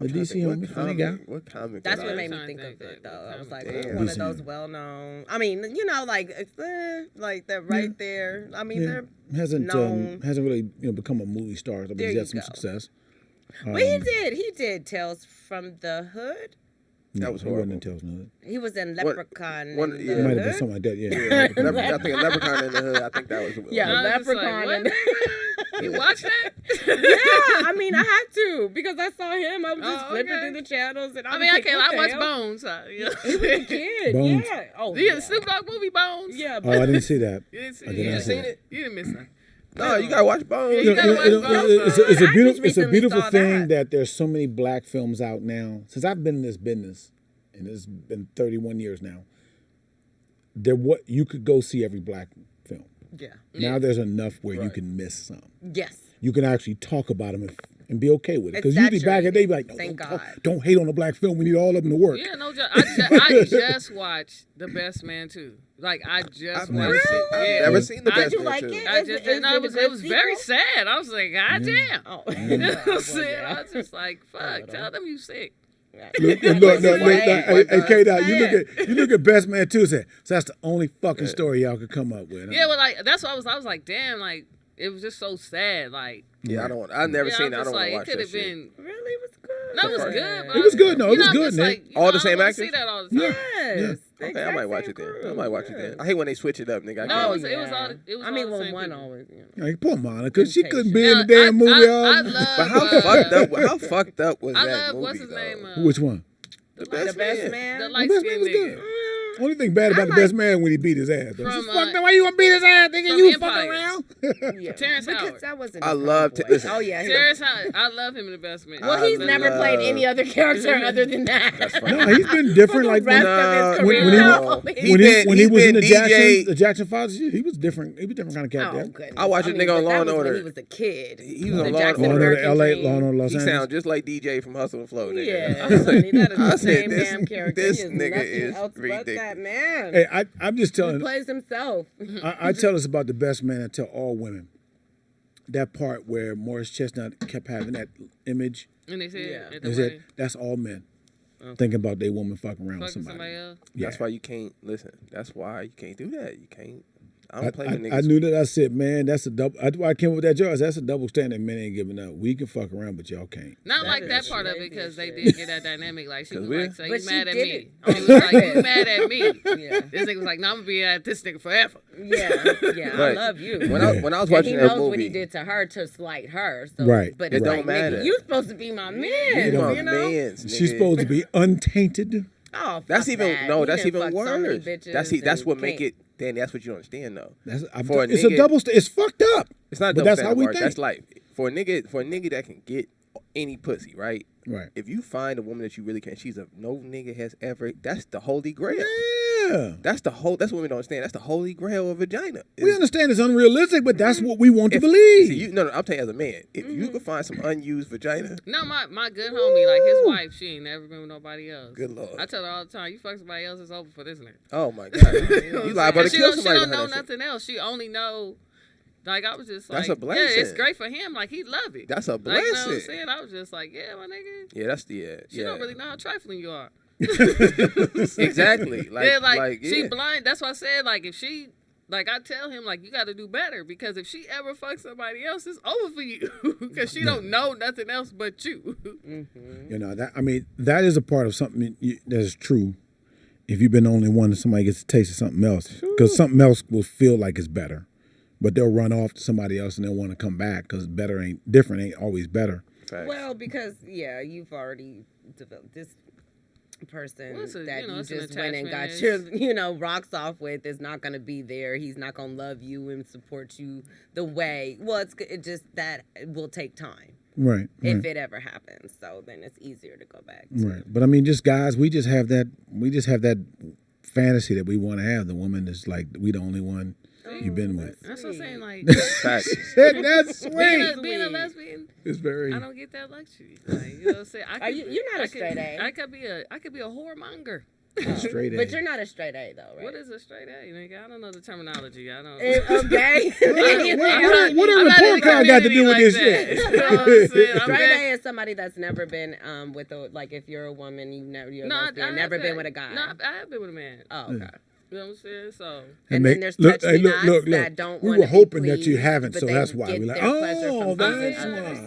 The DC homie, funny guy. What comic? that's was what I- made me trying think to of think it though. that I was like, Damn. one of DC. those well-known. I mean, you know, like it's like that right there. I mean, Yeah. they're Hasn't known. really become a movie star, but There he's you had some go. success. Well, he did Tales from the Hood. That was He wasn't in horrible. Tales from the Hood. He was in What- Leprechaun. one- in yeah. the It might have been Hood. something like that. Yeah. I think a Leprechaun in the Hood. I think that was. Yeah, I was just like, Leprechaun. what? and You watch that? Yeah, I mean, I had to because I saw him. I was just flipping okay. through the channels, and I mean, I can't. I watch Bones. He was a kid. Bones? Yeah. Oh, The Snoop Dogg movie Bones. Yeah. Oh, I didn't see that. You didn't see, I did not see it. You didn't miss that. No, you gotta watch Bones. You gotta watch Bones. It's a I beautiful, just recently saw thing that. that there's so many black films out now. Since I've been in this business, and it's been 31 years now, what you could go see every black film. Yeah. Now there's enough where you can miss some. Yes. You can actually talk about them and be okay with it. It's Because usually back in the day, be like, no, Thank don't, God. don't hate on a black film. We need all of them to work. Yeah, no joke. I just watched The Best Man 2. Like, I just I've never watched seen. it. I've Yeah. never seen the I- best Did you man like too. it? I just Is no, it a it good was very sequel? sad. I was like, God damn. Oh. You know what I'm saying? I was just like, fuck, tell them you sick. Look, hey, K-Dot, you look at Best Man 2 and say, so that's the only fucking story y'all could come up with. Huh? Yeah, well, like, that's what I was like, damn, like, it was just so sad. Like, Yeah, I've never seen it. I I'm just don't want like, to watch it could that have shit. been. Really, it was good. No, it was good. But It was good. No, it you was know, good, just Nick. like, you All know, the I same don't actors? see that all the time. Yes. Okay, I might watch it then. I might watch it then. I hate when they switch it up, nigga. I No, can't. it was all. It was I mean, all the well, same one people. always. You know. Like, poor Monica, she couldn't be in the Yeah, damn movie. I love. But how fucked up was I that love movie? what's his name? Which one? The The best best man. man. The light Best skinned Man was nigga. good. Only thing bad about the Best Man when he beat his ass. Though. From, Fuck that, why you gonna beat his ass? Nigga, from you Empire. fucking around? Yeah. Terrence Because Howard. that wasn't. I his love voice. listen. Oh yeah. Terrence Howard. I love him in The Best Man. Well, he's I never played love- any other character other than that. That's fine. No, he's been different. Like rest when, of his when career. he- No, when he was in the DJ. Jackson Fathers, he was different. He was a different kind of cat. Oh, there. goodness. I watched a mean, nigga on but Law that and was when Order. he was a kid. He was on The Law and Jackson Law and Order. Order, American LA, Dream. Law and Order, Los He Angeles. sounds just like DJ from Hustle and Flow, nigga. Yeah, honey, that is I the said, same this- damn character. this He is nigga nothing is else but ridiculous. that man. Hey, I'm just He telling. plays himself. I tell us about the Best Man. I tell all women that part where Morris Chestnut kept having that image. And they said Yeah. at the They said wedding, that's all men thinking about their woman fucking around with fucking somebody. somebody else. Yeah. That's why you can't listen. That's why you can't do that. You can't. I don't play with niggas. I knew that. I said, man, that's a double. I came up with that joke. That's a double standard. Men ain't giving up. We can fuck around, but y'all can't. Not That like is that part of it crazy because they shit. did get that dynamic. Like she 'Cause was we- like, "So But you she mad at did me?" it He on was like, "You purpose. mad at me?" Yeah. This nigga was like, "No, I'm gonna be at this nigga forever." Yeah, yeah, I Right. love you. When I was And he watching that knows what he movie, did to her to slight her. So, Right. But It it's don't like, matter. nigga, you supposed to be my man. you don't. my You know? mans, nigga. She's supposed to be untainted. Oh, That's fuck even that. no. He That's done even fucked so many worse. bitches That's and what make can't- it. Danny, that's what you don't understand though. For a it's a nigga- double. It's fucked up. It's not a But double that's standard, how we Mark. think. That's life. For a nigga that can get any pussy, right? Right. If you find a woman that you really can, she's a no nigga has ever. That's the holy grail. Yeah. That's what women don't understand. That's the holy grail of vagina. We understand it's unrealistic, but that's what we want to If- believe. See, no, I'm telling you as a man, if you can find some unused vagina, No, my good homie, like his wife, she ain't never been with nobody else. good lord. I tell her all the time, you fuck somebody else, it's over for this nigga. Oh my god, You know you what I'm liable to saying? kill She somebody. don't know behind that shit. nothing else. She only know. Like I was just like, That's a yeah, it's blessing. great for him. Like he love it. That's a Like, you know what I'm blessing. saying? I was just like, yeah, my nigga. Yeah, that's She don't really know how trifling you are. exactly. Like, yeah, like she yeah. blind. That's why I said, like, if she, like, I tell him, like, you got to do better because if she ever fucks somebody else, it's over for you because she don't know nothing else but you. You know that. I mean, that is a part of something that's true. If you've been the only one, somebody gets a taste of something else, because something else will feel like it's better, but they'll run off to somebody else and they'll want to come back because different ain't always better. Facts. Well, because you've already developed this person Well, it's a- that you know, you it's an just went and got attachment. your rocks off with is not going to be there. He's not going to love you and support you the way. Well, it just that it will take time Right. if it ever happens. So then it's easier to go back to. Right. But I mean, just guys, we just have that fantasy that we want to have. The woman is like, we the only one you've been with. That's what I'm saying. Like, Facts. That's being sweet. a lesbian, It's very. I don't get that luxury. Like, you know what I'm saying? You're not a straight A. I could be a whoremonger. straight But A. you're not a straight A though, right? What is a straight A? Nigga? I don't know the terminology. I don't. Okay. What a report card got to do with this shit? Straight A is somebody that's never been with a, like, if you're a woman, you're No, lesbian, never been with a guy. No, I have been with a man. Oh, okay. You know what I'm saying? So. And then there's touch me nots that don't we want were to hoping be that you pleased, haven't, but so they that's why get we're like, their pleasure oh, from that's pleasing why. others.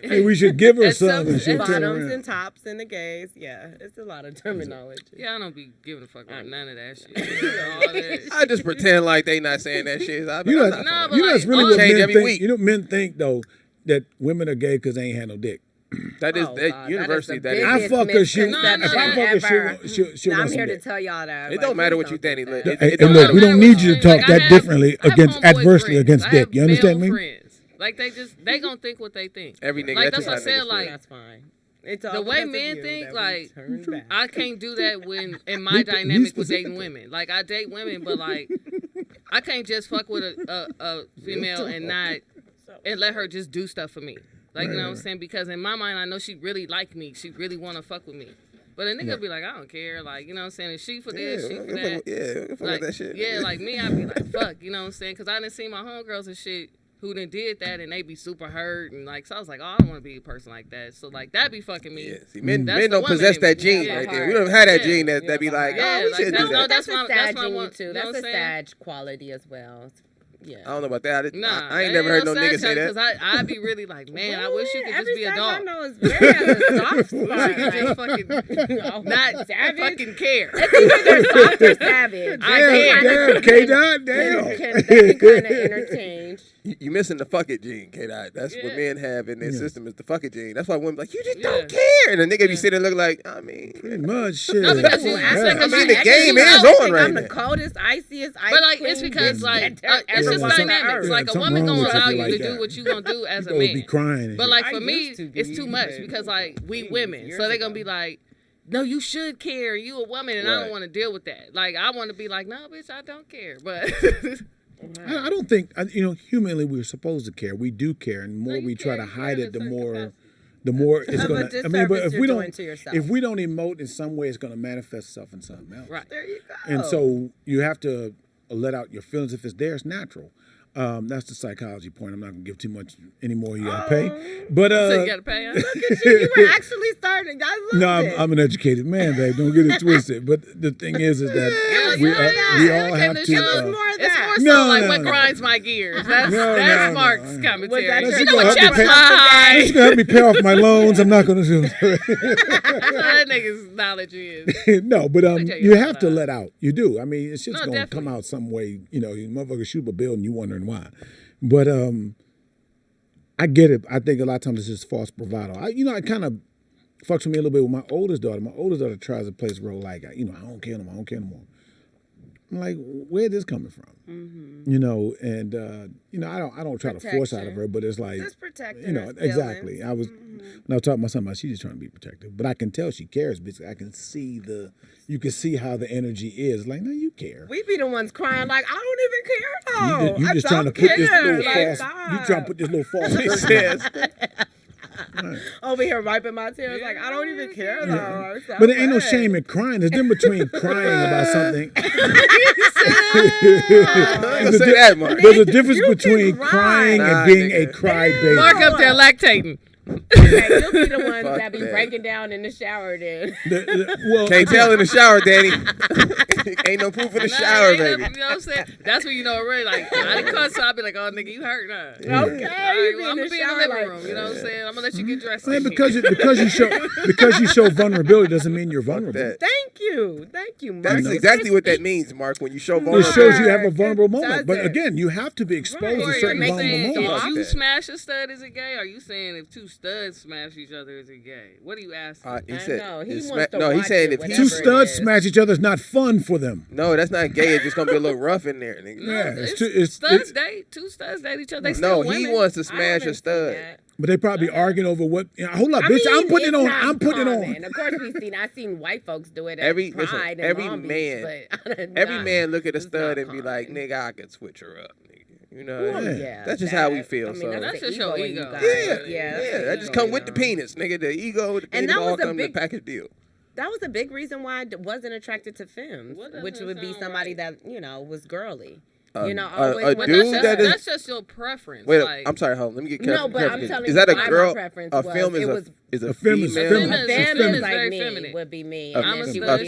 Maybe we should give her some and she'll turn Bottoms around. and tops and the gays. Yeah, it's a lot of terminology. Yeah, I don't be giving a fuck about none of that shit. All that I just pretend like they not saying that shit. You know, that's really what change men every think. week. You know, men think though that women are gay because they ain't had no dick. That is that university. That is. I fuck her. She'll I'm here to tell y'all that. It don't matter what you think. And look, we don't need you to talk that differently adversely against dick. You understand me? Friends. Like they gonna think what they think. Every nigga. Like that's what I said. Like that's fine. The way men think, like, I can't do that when in my dynamic with dating women. Like, I date women, but like, I can't just fuck with a female and let her just do stuff for me. Like, you know what I'm saying? Because in my mind, I know she really like me. She really want to fuck with me. But a nigga be like, I don't care. Like, you know what I'm saying? Is she for this? She for that? Yeah, fuck like, that shit. Yeah, like me, I'd be like, fuck. You know what I'm saying? Because I done seen my homegirls and shit who done did that and they be super hurt. And like, so I was like, oh, I don't want to be a person like that. So like, that be fucking me. Yeah, see, men don't possess that gene right there. We don't have that gene that be like, oh, we should do that. That's a sad gene too. That's a sad quality as well. Yeah. I don't know about that. Nah, I ain't never heard no nigga say that. Because I'd be really like, man, I wish you could just be a dog. I know is very a soft spot. You could just fucking not savage. Fucking care. It's either soft or savage. Damn, K-Dot, damn. They can kind of entertain. You missing the fuck it gene, K-Dot. That's what men have in their system is the fuck it gene. That's why women like, you just don't care. And the nigga be sitting there looking like, I mean. Pretty much shit. No, because the game is on right now. I'm the coldest, iciest, ice But like, queen it's because like, it's just dynamics. Like a woman gonna allow you to do what you gonna do as a man. Be crying. But like for me, it's too much because like we women, so they're gonna be like, no, you should care. You a woman, and I don't want to deal with that. Like I want to be like, no, bitch, I don't care. But I don't think humanly we're supposed to care. We do care, and the more we try to hide it, the more it's gonna. I mean, but if we don't emote in some way, it's gonna manifest itself in something else. Right there, you go. And so you have to let out your feelings. If it's there, it's natural. That's the psychology point. I'm not gonna give too much anymore. You gotta pay, but so you gotta pay. Look at you. You were actually starting. I love it. I'm an educated man, babe. Don't get it twisted. But the thing is that we all have to. It's more so like what grinds my gears. That's Mark's commentary. You know what chaps my high. It's gonna help me pay off my loans. I'm not gonna do that nigga's knowledge is. No, but you have to let out. You do. I mean, it's just gonna come out some way. You know, you motherfucker shoot up a building, you wondering why. But I get it. I think a lot of times it's just false bravado. It kind of fucks with me a little bit with my oldest daughter. My oldest daughter tries to play this role like, I don't care no more. I don't care no more. I'm like, where's this coming from? Mm-hmm. You know, and I don't try to force out of her, but it's like, just protecting her exactly. I was when I was talking about something about she's just trying to be protective, but I can tell she cares because I can see you can see how the energy is. Like, no, you care. We be the ones crying like, I don't even care. You just trying to put this little false. You trying to put this little false. Right. Over here wiping my tears like I don't even care though. Yeah. But there ain't no shame in crying. There's difference between crying about something. There's a difference between crying and being a crybaby. Mark up there lactating. Okay, you'll be the ones that be breaking down in the shower then. Can't tell in the shower, Danny. Ain't no proof in the shower, baby. You know what I'm saying? That's when you know already. Like I didn't cuss, so I'll be like, "Oh, nigga, you hurt, huh?" Okay, I'm gonna be in the living room. You know what I'm saying? I'm gonna let you get dressed. Man, because you show vulnerability doesn't mean you're vulnerable. Thank you, Mark. That's exactly what that means, Mark. When you show vulnerability, it shows you have a vulnerable moment. But again, you have to be exposed to certain vulnerable moments. If you smash a stud, is it gay? Are you saying if two studs smash each other, is it gay? What are you asking? He said, he's saying if two studs smash each other, it's not fun for them. No, that's not gay. It's just gonna be a little rough in there. Nigga. No, studs date. Two studs date each other. They still women. He wants to smash a stud. But they probably arguing over what. Hold up, bitch! I'm putting it on. I'm putting it on. Of course, I've seen white folks do it. Every man look at a stud and be like, "Nigga, I could switch her up." Nigga. You know, that's just how we feel. That's just your ego. Yeah. That just come with the penis, nigga. The ego, the penis all come in the package deal. That was a big reason why I wasn't attracted to femmes, which would be somebody that was girly. You know, always a dude that's just your preference. Wait, like, I'm sorry, hold on. Let me get careful. No, but I'm telling is that you a why girl? my preference A was. film It was is a film is female. feminine. feminine is like very me feminine. would be me. A And then she would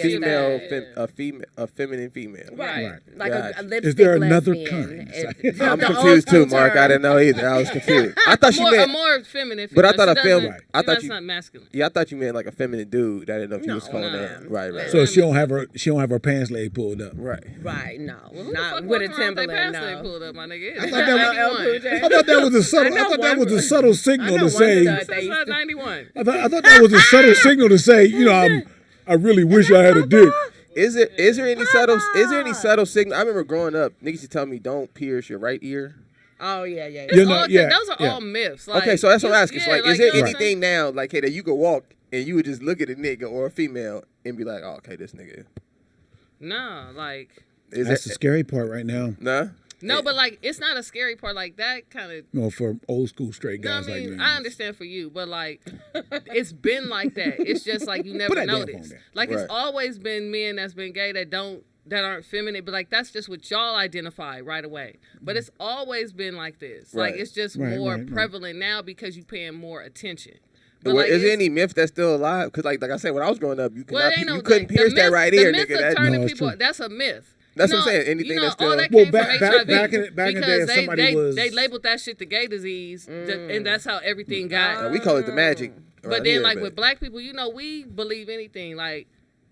be a feminine female. Right. Right. Like a lipstick Is there another lesbian. kind? I'm confused too, Mark. I didn't know either. I was confused. I thought you meant more feminine. But I thought She a film. doesn't- I thought that's you. not masculine. Yeah, I thought you meant like a feminine dude. I didn't know if you was calling no. that. Right. So she don't have her pants leg pulled up. Right. Right, no. Well, who the Not fuck with a walking around with their Timberland, pants they no. pulled up, my nigga? I thought that was, 91. I thought that was a subtle. I I know thought that one was a was- subtle signal I know to one say. that That's not 91. I thought that was a subtle signal to say. You know, I really wish I had a dick. Is there any subtle signal? I remember growing up, niggas used to tell me don't pierce your right ear. Oh, yeah. You know, Those are all myths. Like, Okay, so that's what I'm asking. yeah, So, like, is there you know what I'm anything now, like, hey, that you could walk and you would just look at a nigga or a female and be like, oh, okay, this nigga. No, like. That's the scary part right now. Nah? No, but like it's not a scary part. Like that kind of. No, for old school straight No, I guys like mean me. I understand for you, but like it's been like that. It's just like you never that damn phone noticed. there. Like Right. it's always been men that's been gay that aren't feminine, but like that's just what y'all identify right away. But it's always been like this. Like Right. it's just Right, more right. prevalent now because you paying more attention. But like, is there it's- any myth that's still alive? Because, like I said, when I was growing up, you Well, couldn't pierce that right ear, the myth nigga. of turning No, it's people, true. that's a myth. That's You what I'm know- saying. Anything you know, that's still. all that Well, came back from in HIV the day, because if somebody they was labeled that shit the gay disease, and that's how everything got. we call it the magic. But around then, here, like with black people, you know, we believe anything. Like,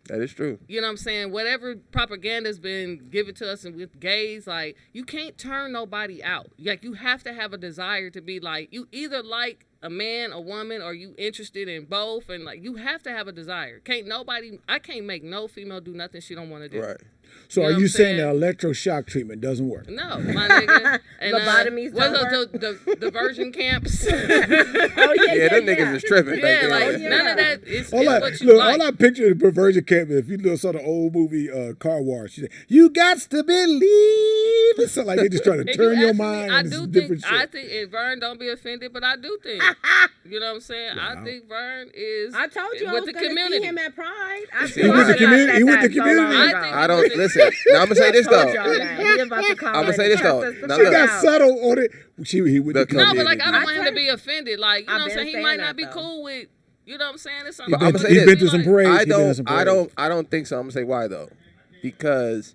that is true. you know what I'm saying? Whatever propaganda's been given to us and with gays, like, you can't turn nobody out. Like, you have to have a desire to be like, you either like a man, a woman, or you interested in both. And, like, you have to have a desire. I can't make no female do nothing she don't want to do. Right. So You are know you what I'm saying saying? that electroshock treatment doesn't work? No, my nigga. And, Lobotomies what's don't the diversion camps? Oh, Yeah, them niggas is tripping. Yeah, back like then. none of that is All I, what you look, like. all I picture the perversion camp. If you saw the old movie Car Wash, she said, "You got to believe." It's like they just trying to If turn you your ask me, mind. I and do it's think. different I shit. think, and Vern, don't be offended, but I do think. You know what I'm saying? I think Vern is. I told you I with was the going to community. see him at Pride. He went to community. He went to community. I don't listen. Now I'm gonna say this though. I'm I'ma say this, though. Now, She look. got subtle on it. He went to The No, community. but like I don't I want him to tried- be offended. Like you know I've what I'm saying? been He might saying not that, be though. cool with. You know what I'm saying? It's But something. I'ma say He's this. been to some parades. I He's been to some parades. I don't think so. I'm gonna say why though, because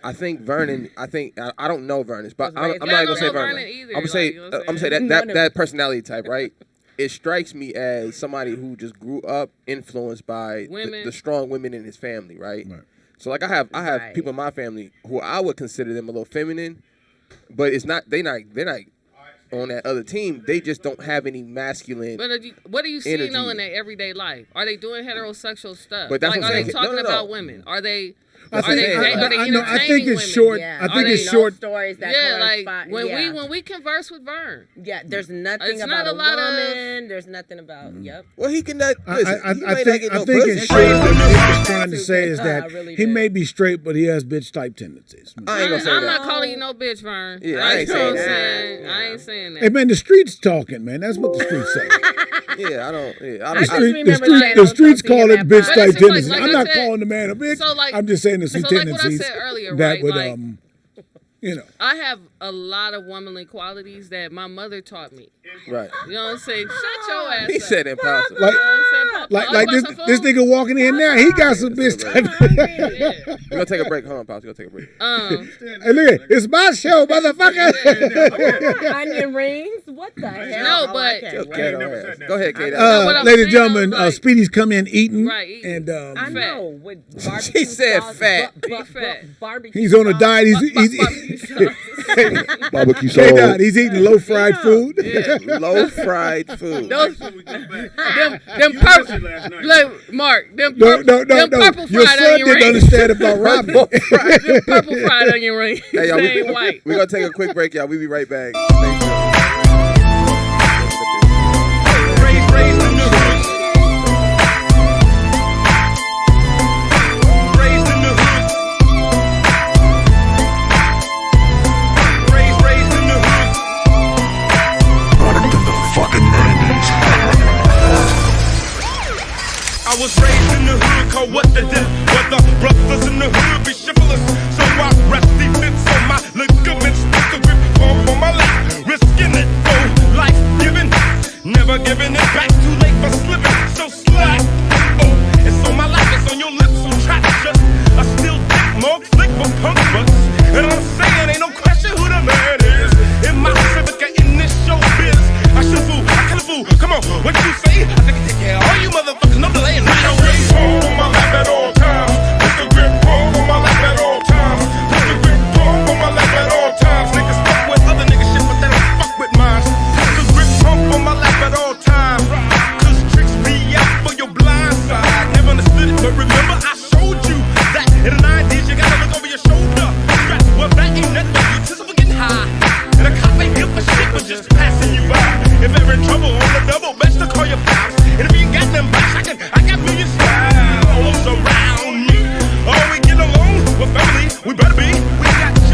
I think Vernon. I don't know Vernon, but I'm raised- not Yeah, I gonna say don't know Vernon. Vernon either, I'm gonna say like, you know what I'm I'm gonna say saying? that personality type, right? It strikes me as somebody who just grew up influenced by Women. the strong women in his family, right? Right. So like I have Right. people in my family who I would consider them a little feminine, but it's not. They're not on that other team. They just don't have any masculine. But what do you see energy. though in their everyday life? Are they doing heterosexual stuff? But that's like, what I'm are they saying. talking No. about women? Are they? I Are think, they? I- Are they I know. I think entertaining it's women? short. Yeah. I think Are it's they short. Stories that Yeah, like correspond- when yeah. we converse with Vern. Yeah, there's nothing It's about not a a lot of- woman. There's nothing about. Yep. Well, he cannot. Listen, I he might not think get I no think pussy. it's short. What Nick is trying to say is I that really he did. may be straight, but he has bitch type tendencies. I ain't gonna say I'm that. not calling you no bitch, Vern. Yeah, I ain't You know saying what I'm that. saying? I ain't saying that. Hey man, the streets talking, man. That's what the streets say. Yeah, I don't. Yeah, I I don't. just I, remember saying The I was streets supposed to call be it in bitch that type But it's like- tendencies. like I'm I not said- calling the man a bitch. So, like- I'm just saying there's some so, like what I tendencies said earlier, that right? would Like- you know. I have a lot of womanly qualities that my mother taught me. right. You know what I'm saying? Shut your ass He up. said impossible. Like- You know what I'm saying? Papa, Like you like want this some this food? nigga walking in now, he got some bitch type. Yeah. We're gonna take a break. Hold on, pause. We're gonna take a break. Hey, look, it's my show, motherfucker. Onion rings? What the hell? No, Oh, but- I can't Your wait. ghetto ass. Go ahead, Kate. No, what I'm Ladies and saying gentlemen, is, like- Speedy's come in eating, Right, eating. and I Fat. know. With barbecue She said sauce, fat. Fat. Barbecue he's on a sauce. diet. He's Barbecue K Dot. He's eating low fried food. Low fried food. Those, them purple, look, Mark, them No, purple, no, no, them no. purple Your fried son onion didn't rings. understand about Robbie. Them purple fried onion rings. Hey, y'all, They ain't white. we're gonna take a quick break, y'all. We'll be right back. Raised in the hood. Raised in the hood. Raised in the hood. Product of the fucking 90s. I was raised in the hood, called what the brothers in the hood be chivalrous. So I rest defense on my ligament.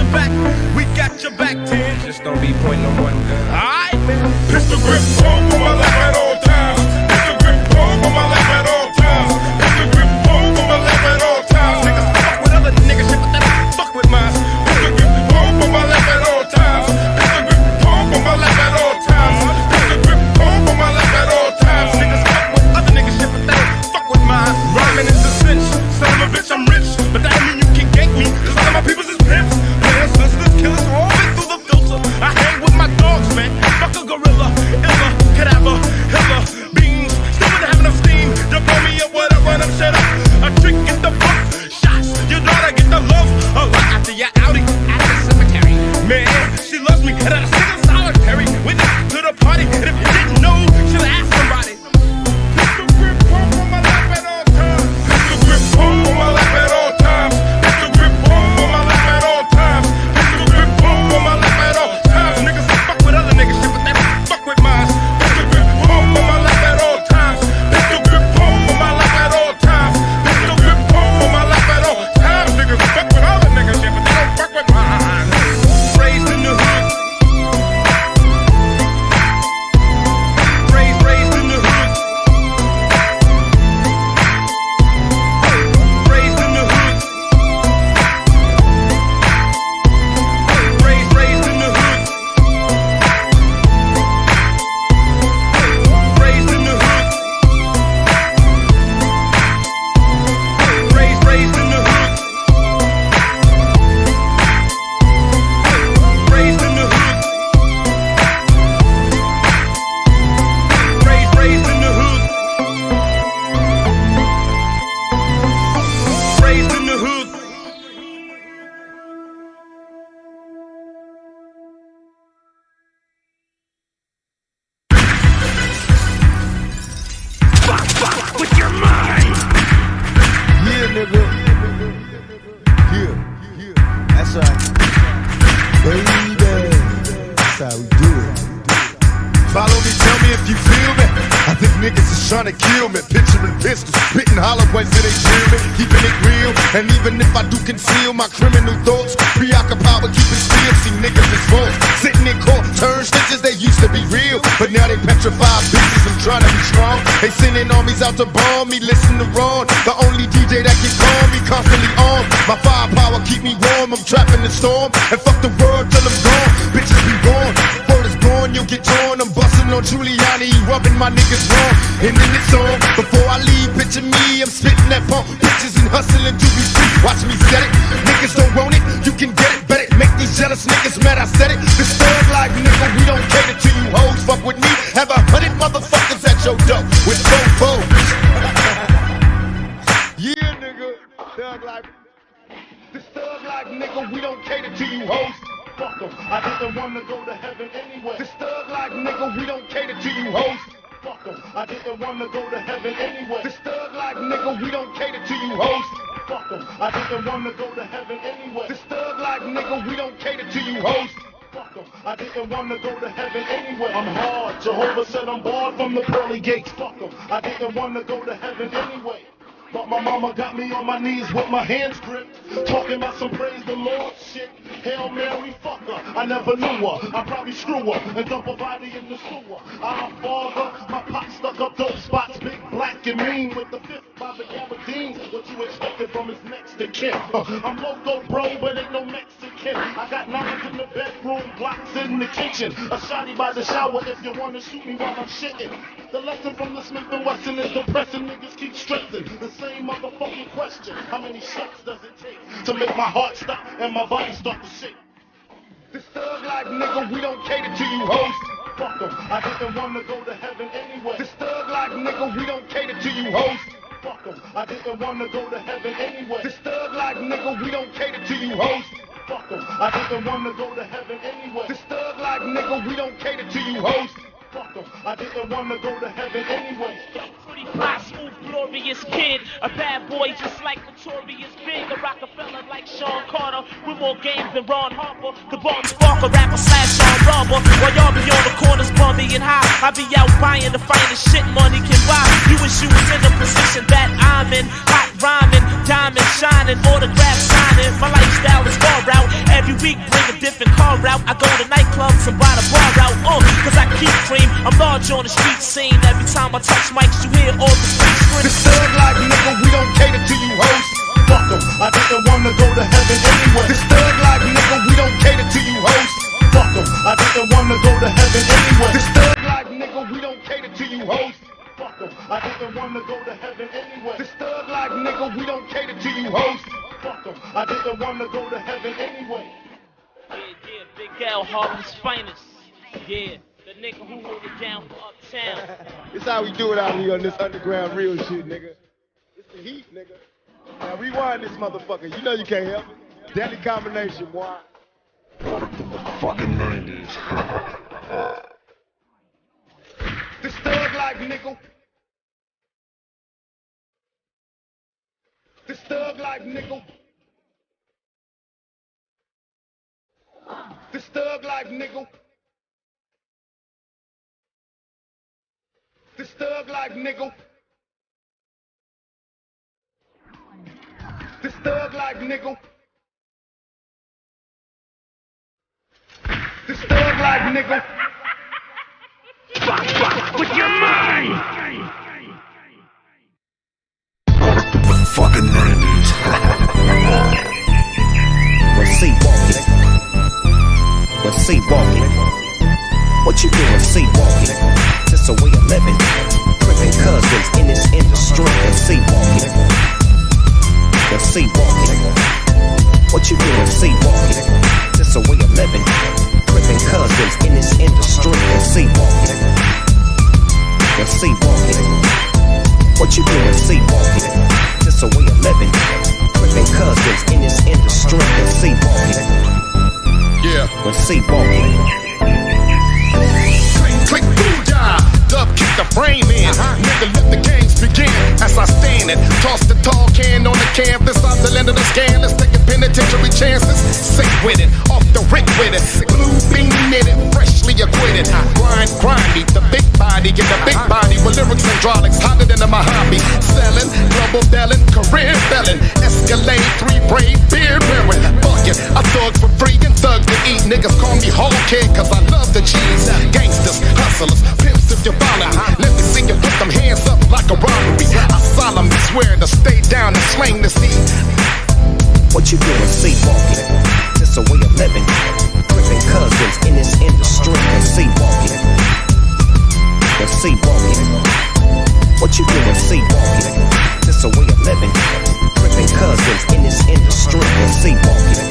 your back. We got your back, 10. Just don't be pointing no one gun. Alright? Pistol grip, hold on my lap at all times. Pistol grip, hold on my lap at all times. Pistol grip, hold on my lap at all times. Niggas fuck with other niggas, shit, but they don't fuck with mine. Pistol grip, hold on my lap at all times. Pistol grip, hold on my lap at all times. Pistol grip, hold on my lap at all times. Niggas fuck with other niggas, shit, but they don't fuck with mine. Rhyming is a cinch. Son of a bitch, I'm rich, but that don't mean you can gank me. Cause all of my peoples is pimps. Players, hustlers, killers, all been through the filter. I hang with my dogs, man. Fuck a gorilla, illa, cadaver, hilla, beans. Still wouldn't have enough steam. You blow me up, what I run up, shut up. A trick, get the fuck shots. Your daughter get the love a lot after your outing at the cemetery. Man, she loves me, and I sing solitary. With to the party, and if you didn't know, she'll ask somebody. Pistol grip, pump on my lap at all times. Pistol grip, pump on my lap at all times. Pistol grip, pump on my lap at all times. Pistol grip, pump on my lap at all times. Niggas fuck with other niggas, shit, but they don't fuck with mine. Pistol grip, pump on my lap at all times. Pistol grip, pump on my lap at all times. Pistol grip, pump on my lap at all times. Niggas fuck with other niggas, shit, but they don't fuck with mine. Raised in the hood. Raised in the hood. Raised in the hood. Raised in the hood. Raised in the hood. Raised in the hood. Raised in the hood. Raised in the hood. Raised in the hood. With your mind. Yeah, nigga. Yeah. That's right. Baby. That's how we do it. Follow me, tell me if you feel me. I think niggas is trying to kill me. Picturing pistols, spitting hollow points till they chill me. Keeping it real, and even if I do conceal my criminal thoughts, preoccupied with keeping still. See niggas is false, sitting in court, turn stitches. They used to be real, but now they petrified bitches. I'm trying to be strong. They sending armies out to bomb me. Listen to Ron, the only DJ that can calm me. Constantly on, my firepower keep me warm. I'm trapping the storm, and fuck the world till I'm gone. Bitches be gone, word is gone, you'll get torn. I'm busting on Giuliani, he rubbing my niggas wrong. And then it's on, before I leave, picture me, I'm spitting that pump. Bitches and hustling to be free, watch me set it. Niggas don't want it, you can get it, bet it. Make these jealous niggas mad, I said it. This thug like nigga, we don't cater to you hoes. Fuck with me, have 100 motherfuckers at your door with foes. Yeah, nigga, thug like. This thug like nigga, we don't cater to you hoes. Fuck 'em, I didn't wanna go to heaven anyway. This thug like nigga, we don't cater to you hoes. Fuck 'em, I didn't wanna go to heaven anyway. This thug like nigga, we don't cater to you hoes. Fuck 'em, I didn't wanna go to heaven anyway. This thug like nigga, we don't cater to you hoes. Fuck 'em, I didn't wanna go to heaven anyway. I'm hard, Jehovah said I'm barred from the pearly gates. Fuck 'em, I didn't wanna go to heaven anyway. But my mama got me on my knees with my hands gripped, talking about some praise the Lord shit. Hail Mary, fuck her, I never knew her. I probably screw her and dump her body in the sewer. I'm a father, my pop stuck up dope spots, big black and mean with the fifth by the gabardines. What you expected from his next to kin? I'm loco, bro, but ain't no Mexican. I got knives in the bedroom, blocks in the kitchen. A shotty by the shower if you wanna shoot me while I'm shitting. The lesson from the Smith & Wesson is depressing. Niggas keep stressing the same motherfucking question. How many shots does it take to make my heart stop and my body start to shake? This thug like nigga, we don't cater to you hoes. Fuck 'em, I didn't wanna go to heaven anyway. This thug like nigga, we don't cater to you hoes. Fuck 'em, I didn't wanna go to heaven anyway. This thug like nigga, we don't cater to you hoes. Fuck 'em, I didn't wanna go to heaven anyway. This thug like nigga, we don't cater to you hoes. Fuck 'em, I didn't wanna go to heaven anyway. Pretty fly, smooth glorious kid. A bad boy just like Notorious Big. A Rockefeller like Sean Carter. With more games than Ron Harper. The Barton Sparker rapper slash Sean Robber. While y'all be on the corners bumming and high, I be out buying the finest shit money can buy. You wish you was in the position that I'm in. Hot rhyming, diamond shining, autograph signing. My lifestyle is far out. Every week bring a different car out. I go to nightclubs and buy the bar out. Cause I keep cream. I'm large on the street scene. Every time I touch mics, you hear all the street screams. This thug like nigga, we don't cater to you hoes. Fuck em, I didn't wanna go to heaven anyway. This thug like nigga, we don't cater to you hoes. Fuck em, I didn't wanna go to heaven anyway. This thug like nigga, we don't cater to you hoes. Fuck em, I didn't wanna go to heaven anyway. This thug like nigga, we don't cater to you hoes. Fuck em, I didn't wanna go to heaven anyway. Yeah, Big L, Harlem's finest. Yeah, the nigga who hold it down for uptown. This how we do it out here on this underground real shit, nigga. It's the heat, nigga. Now rewind this motherfucker. You know you can't help it. Deadly combination, boy. From the fucking 90s. This thug like nigga. This thug like nigga. This thug like nigga. This thug like nigga. This thug like nigga. This thug like nigga. Fuck with your mind. From the fucking 90s. Well, see walking. Well, see walking. What you doing, see walking? Just a way of living. Crippin' cousins in this industry. Well, see walking. Well, see walking. What you doing, see walking? Just a way of living. Crippin' cousins in this industry. Well, see walking. Well, see walking. What you doing, see walking? Just a way of living. Crippin' cousins in this industry. Well, see walking. Yeah. Well, see walking. Click, booyah, dub kick the frame in. Nigga, let the games begin. As I stand and toss the tall can on the canvas, off the land of the scandalous, taking penitentiary chances. Sick with it, off the rick with it. Blue bean knitted, freshly acquitted. Grind, meet the big body, get the big body with lyrics hydraulics, hotter than a Mojave. Selling, global belling, career felon. Escalade, 3 brave, beard wearing. Fuck it, I thug for free and thug to eat. Niggas call me whole kid, cause I love the cheese. Gangsters, hustlers, pimps if you follow me. Let me see you put them hands up like a robbery. I solemnly swear to stay down and slang the seat. What you doing, see walking? Just a way of living. Crippin' cousins in this industry. Well, see walking. Well, see walking. What you doing, see walking? Just a way of living. Crippin' cousins in this industry. Well, see walking.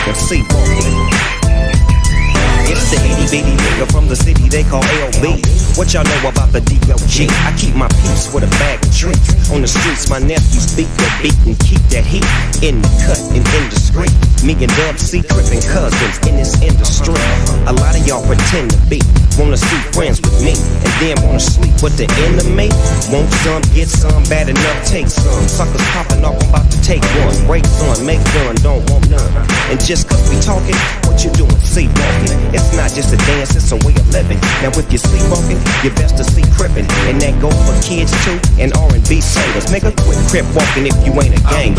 Well, see walking. It's the itty bitty nigga from the city they call LB. What y'all know about the DOG? I keep my peace with a bag of treats. On the streets, my nephews beat the beat and keep that heat in the cut and indiscreet. Me and Dub C crippin' cousins in this industry. A lot of y'all pretend to be. Wanna see friends with me and then wanna sleep with the enemy. Want some, get some, bad enough, take some. Suckers popping off, I'm about to take one. Break some, make fun, don't want none. And just cause we talking, what you doing? See walking. It's not just a dance, it's a way of living. Now if you sleepwalking, you best to see crippin'. And that go for kids too, and R&B singers. Make a quick crip walking if you ain't a gang.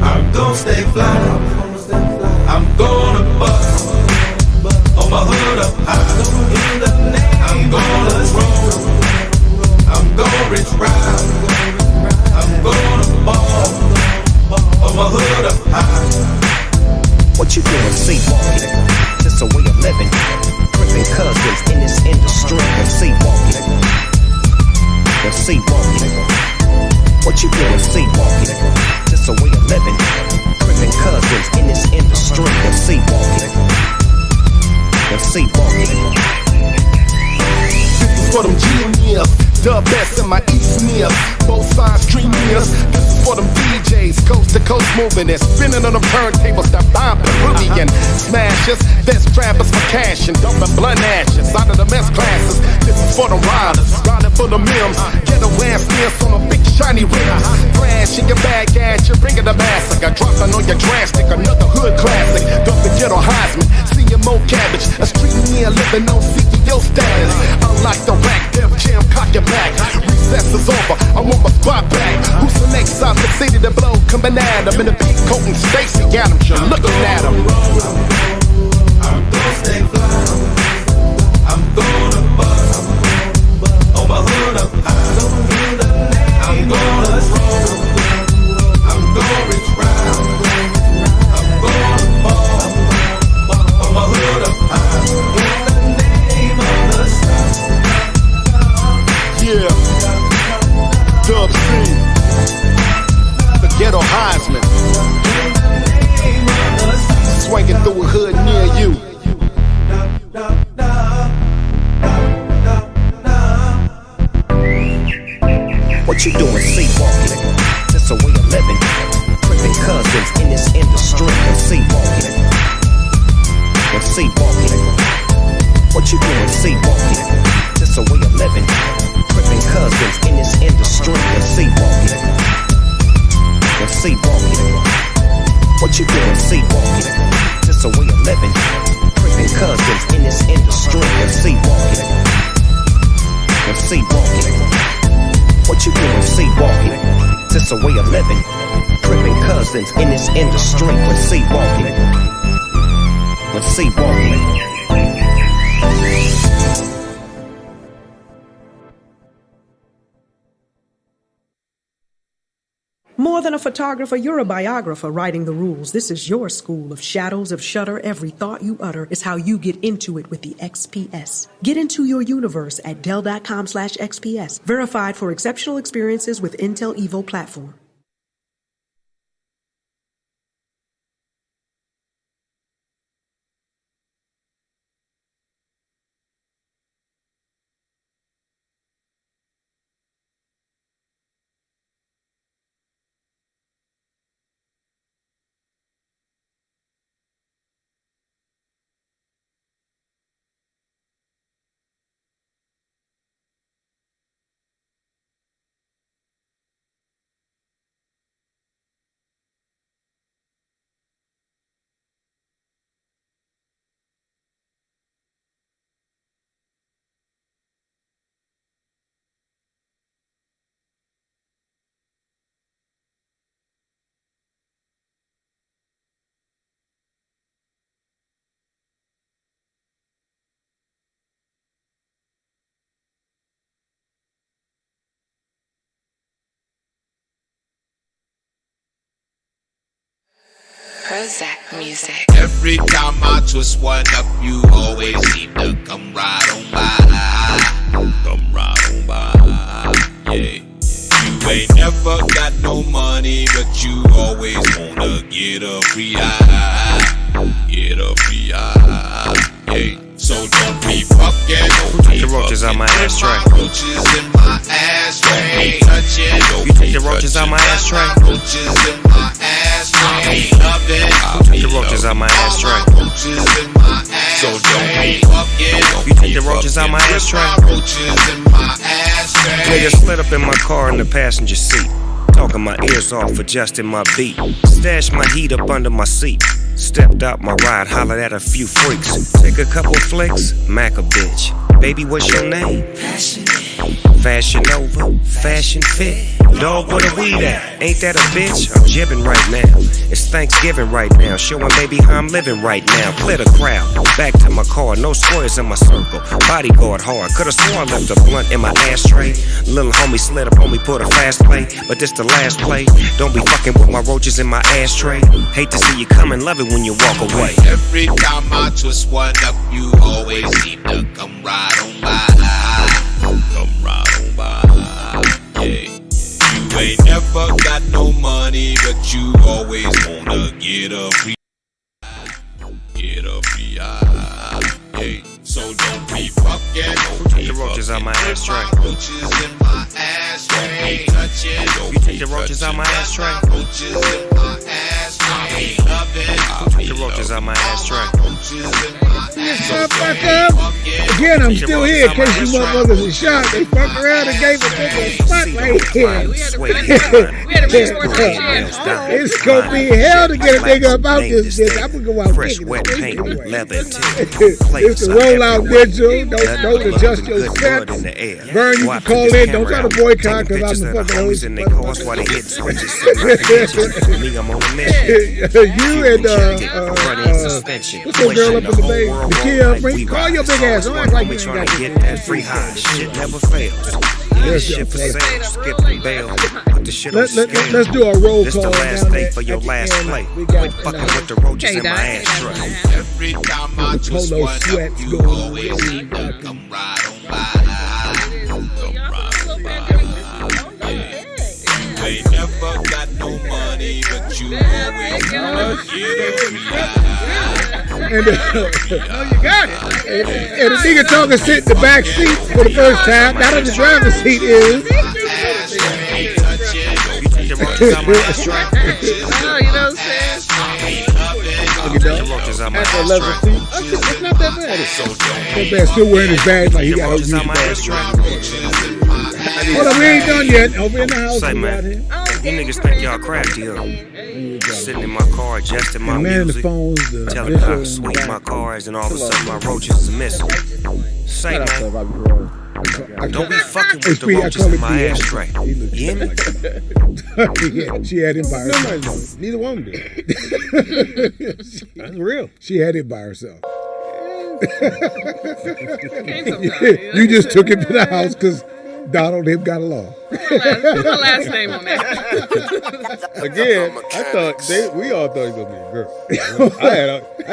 I'm gonna stay fly. I'm gonna bust on my hood up high. I'm gonna roll. I'm gonna rich ride. I'm gonna ball on my hood up high. What you doing, see walking? Just a way of living. Crippin' cousins in this industry. Well, see walking. Well, see walking. What you doing, see walking? Just a way of living. Crippin' cousins in this industry. Well, see walking. Well, see walking. This is for them GMs. Dub best in my east near. Both sides stream nears. This is for them DJs, coast to coast moving and spinning on the turntables. That bomb Peruvian smashes. Best trappers for cash and dumping blunt ashes out of the mess classes. This is for the riders, riding for the mills. Get a last dance on a big shiny rims. Crash in your bag ass, you're bringing the massacre. Dropping on your drastic, another hood classic. Dumping ghetto Heisman, CMO cabbage. A street near living on CEO status. Unlike the rack, Def Jam, cock your back. Recess is over, I want my spot back. Who's the next out the city to blow? Coming at him in a big coat and Stacy Adams, you're looking at him. I'm gonna stay fly. I'm gonna bust on my hood up high. I'm gonna roll. I'm gonna reach round. I'm gonna ball on my hood up high. In the name of the sun. Yeah, Dub C, the ghetto Heisman. Swinging through a hood near you. What you doing, sleepwalking? That's a way of living. Crippin' cousins in this industry. And sleepwalking. And sleepwalking. What you doing, sleepwalking? That's a way of living. Crippin' cousins in this industry. And sleepwalking. And sleepwalking. What you doing, sleepwalking? That's a way of living. Crippin' cousins in this industry. And sleepwalking. And sleepwalking. What you doing, sleepwalking? Just a way of living. Crippin' cousins in this industry. When sleepwalking. When sleepwalking. More than a photographer, you're a biographer writing the rules. This is your school of shadows of shudder. Every thought you utter is how you get into it with the XPS. Get into your universe at Dell.com/XPS. Verified for exceptional experiences with Intel Evo platform. Prozac music. Every time I twist one up, you always seem to come right on by. Come right on by, yeah. You ain't never got no money, but you always wanna get a free eye. Get a free eye, yeah. So don't be fucking. Who took the roaches out my ashtray? Roaches in my ashtray. You take the roaches out my ashtray? Roaches in my ashtray. Who took the roaches out my ashtray? So don't be fucking. You take the roaches out my ashtray? Nigga slid up in my car in the passenger seat, talking my ears off, adjusting my beat. Stashed my heat up under my seat. Stepped out my ride, hollered at a few freaks. Take a couple flicks, Mac a bitch. Baby, what's your name? Fashion Nova, Fashion Fit. Dog, where the weed at? Ain't that a bitch? I'm jibbing right now. It's Thanksgiving right now. Showing baby how I'm living right now. Clear the crowd. Back to my car. No squares in my circle. Bodyguard hard. Could've sworn I left a blunt in my ashtray. Little homie slid up on me, put a fast play. But this the last play. Don't be fucking with my roaches in my ashtray. Hate to see you coming, love it when you walk away. Every time I twist one up, you always seem to come right on by. Come right on by, yeah. You ain't never got no money, but you always wanna get a free eye, yeah. So don't be fucking. Who took the roaches roaches out my ashtray? Roaches in my ashtray. Touch it. You take the roaches out my ashtray? Roaches in my ashtray. I'll take the roaches out my ashtray. Again, I'm still here in case you motherfuckers are shot. They fucked around and gave a nigga a spot right here. It's gonna be hell to get a nigga about this bitch. I'm gonna go out fresh wet paint, leather and it's the rollout digital. Don't adjust your set. Vern, you can call in. Don't try to boycott because I'm the fucking host. In their cars while they hit switches. Me, I'm on a mission. You and what's your girl up in the bay? Nakia, call your big ass. Don't act like you ain't got to get that free high. Shit never fails. This shit for sale. Skip the bail. Put the shit on scale. Let's do a roll this call. This the last day for your last play. Quit fucking with the roaches in my ashtray. Every time I twist one up, you always seem to come right on by. Come right on by. You ain't never got no money, but you always gonna give me And you got it. And the nigga talking sit in the back seat for the first time. Not in the driver's seat is. You know what I'm saying? That's a leather seat. It's not that bad. That man still wearing his badge like he got to use his badge. Hold on, we ain't done yet. Over in the house. Say, man, you niggas think y'all crafty, huh? Sitting in my car, adjusting my music, telling me how sweet my car is, and all of a sudden my roaches is missing. Say, man, don't be fucking with the roaches in my ashtray. You hear me? She had him by herself. Neither one did. That's real. She had it by herself. You just took it to the house because Donald him got along. What's my last name on that? Again, I thought we all thought he was gonna be a girl. I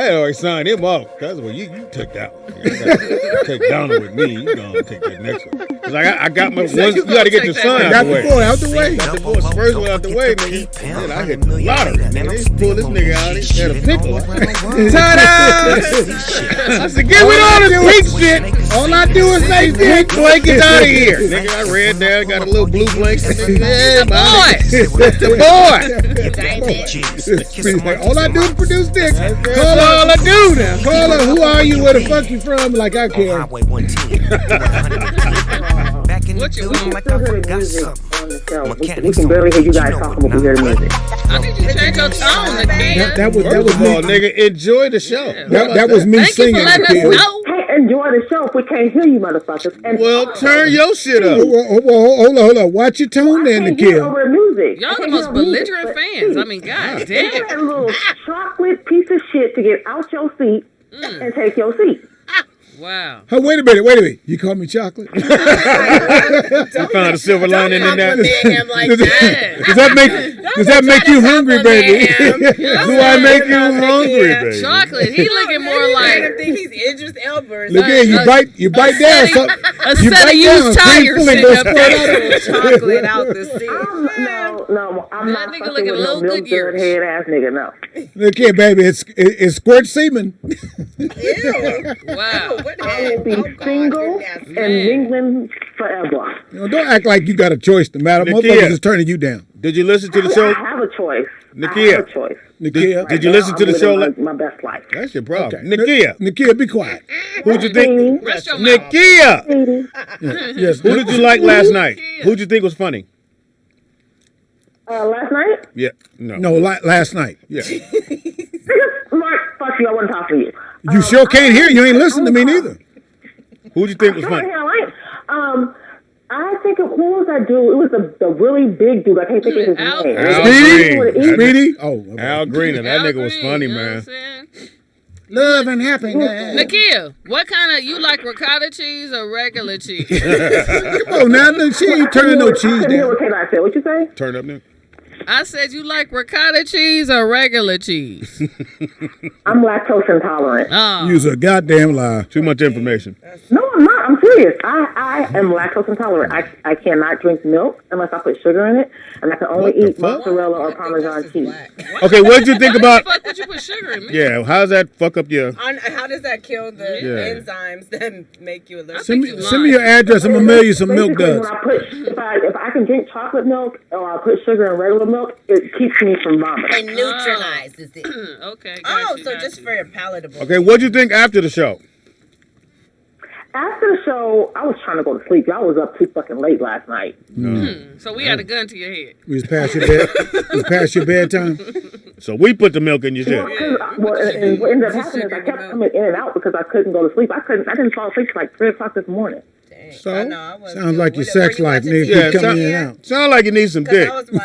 had already signed him off. That's what you took that one. You take Donald with me. You gonna take that next one. Cause I got my one. You got to get your son out the way. Got the boy out the way. Got the boy first one out the way, nigga. Then I hit the lottery. They pull this nigga out. He had a pickle. Ta-da! I said, get with all this pink shit. All I do is say, pink blanket out of here. Nigga, I ran down, got a little blue blanket. Yeah, the boy. All I do is produce dicks. Call her, all I do now. Call her, who are you, where the fuck you from? Like I care. What you want? Like I forgot something. We can barely hear you guys talking when we hear the music. I need you to change your tone, Nakia. That was me. Nigga, enjoy the show. That was me singing. Thank you for letting us know. Hey, enjoy the show if we can't hear you, motherfuckers. And well, turn your shit up. Hold on. Watch your tone then, Nakia. Over the music. Y'all the most belligerent fans. I mean, god damn. That little chocolate piece of shit to get out your seat and take your seat. Wow. Oh, wait a minute. You call me chocolate? I found a silver lining in that. Does that make you hungry, baby? Do I make you hungry, baby? Chocolate. He looking more like. I think he's Idris Elba. Look here, you bite down. A set of used tires sitting up there. Chocolate out the seat. No, I'm that not nigga fucking looking with a no little good milk head ass nigga. No. Look here, baby. It's squirt semen. Ew. Wow. I will be single and mingling forever. Don't act like you got a choice to matter. Motherfuckers is turning you down. Did you listen to the show? I have a choice. Nakia. I have a choice. Nakia. Did you listen to the show? My best life. That's your problem. Okay. Nakia, be quiet. Who'd you think? Nakia. Yes. Who did you like last night? Who'd you think was funny? Last night? Yeah. No, last night. Yeah. Mark, fuck you. I want to talk to you. You sure can't hear. You ain't listening to me neither. Who'd you think was funny? I think who was that dude? It was the really big dude. I can't think of his name. Speedy? Oh, okay. Al Green. That nigga was funny, man. Love and happiness. Nakia, what kind of, you like ricotta cheese or regular cheese? Come on now, she ain't turning no cheese down. What you say? Turn up now. I said you like ricotta cheese or regular cheese? I'm lactose intolerant. Oh. You's a goddamn lie. Too much information. No, I'm not. I'm serious. I am lactose intolerant. I cannot drink milk unless I put sugar in it, and I can only eat mozzarella or Parmesan cheese. Okay, what did you think about? Fuck would you put sugar in? Yeah, how's that fuck up your? How does that kill the enzymes that make you allergic? Send me your address. I'm gonna mail you some milk duds. When I put, if I can drink chocolate milk or I put sugar in regular milk, it keeps me from vomiting. It neutralizes it. Okay. Just for palatable. Okay, what'd you think after the show? After the show, I was trying to go to sleep. I was up too fucking late last night. So we had a gun to your head. We was past your bed. Was past your bedtime. So we put the milk in your shit. And what ended up happening is I kept coming in and out because I couldn't go to sleep. I didn't fall asleep till like 3 o'clock this morning. So sounds like your sex life needs to come in and out. Sound like you need some dick. And you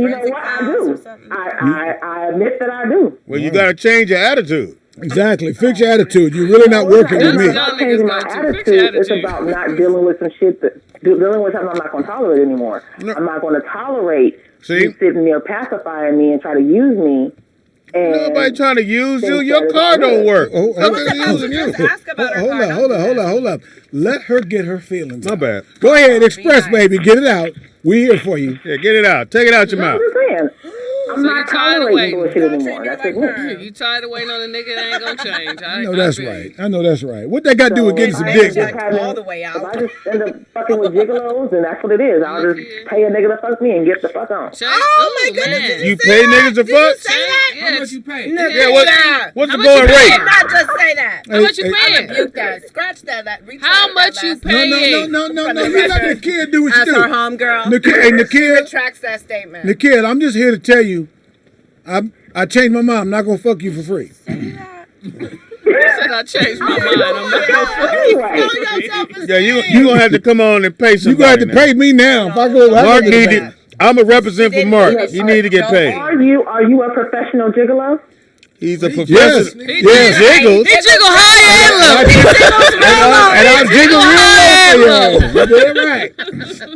know what? I do. I admit that I do. Well, you got to change your attitude. Exactly. Fix your attitude. You're really not working with me. It's not changing my attitude. It's about not dealing with some shit dealing with something I'm not going to tolerate anymore. I'm not going to tolerate you sitting there pacifying me and try to use me. Nobody trying to use you. Your car don't work. Hold up. Let her get her feelings. My bad. Go ahead, express, baby. Get it out. We're here for you. Yeah, get it out. Take it out your mouth. I'm not tolerating bullshit anymore. That's it. You tired of waiting on a nigga that ain't gonna change. I know that's right. I know that's right. What that got to do with getting some dick? All the way out. If I just end up fucking with gigolos, and that's what it is. I'll just pay a nigga to fuck me and get the fuck on. Oh my goodness! You pay niggas to fuck? Did you say that? How much you pay? Yeah, what's the going rate? Did not just say that. How much you paying? I rebuke that. Scratch that. How much you paying? No. You let the kid do what you As do. her homegirl. Nikhil, retracts that statement. Nikhil, I'm just here to tell you, I changed my mind. I'm not gonna fuck you for free. You said I changed my mind. I'm not gonna fuck you. Yeah, you gonna have to come on and pay somebody. You gonna have to pay me now. If I go, Mark needed. I'm a represent for Mark. He need to get paid. Are you a professional gigolo? He's a professional. Yes. Jiggles. He jiggle high and low. He jiggles real low. And I jiggle real low. Right.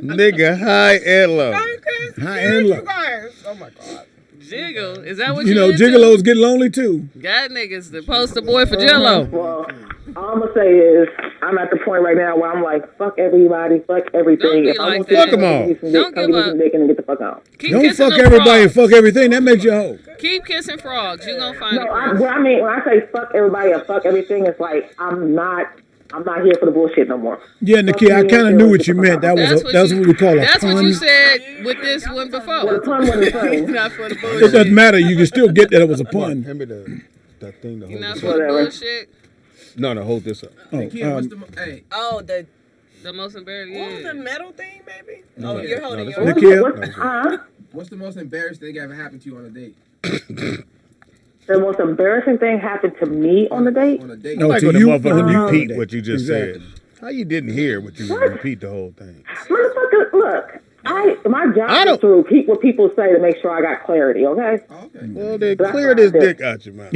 Nigga, high and low. High and low. Oh my god. Jiggle. Is that what you know? Gigolos get lonely too. God niggas, the poster boy for Jello. Well, all I'm gonna say is I'm at the point right now where I'm like, fuck everybody, fuck everything. Don't be like that. Fuck them all. Don't give up. And get the fuck out. Don't fuck everybody and fuck everything. That makes you a hoe. Keep kissing frogs. You gonna find it. I mean, when I say fuck everybody and fuck everything, it's like I'm not here for the bullshit no more. Yeah, Nikhil, I kind of knew what you meant. That's what we call a That's pun. what you said with this one before. Well, the pun wasn't funny. Not for the bullshit. It doesn't matter. You can still get that it was a pun. Hand me that thing to hold Not this for up. the bullshit. No, hold this up. The most embarrassing. What was the metal thing, baby? No, you're holding no, yours. Nikhil? What's the most embarrassing thing ever happened to you on a date? The most embarrassing thing happened to me on the date? On a date. No, No, like to when the you motherfucker on a repeat date. what you just Exactly. said. How you didn't hear what you repeat the whole thing? Motherfucker, look. My job is to repeat what people say to make sure I got clarity, okay? Well, then clear this dick out your mouth.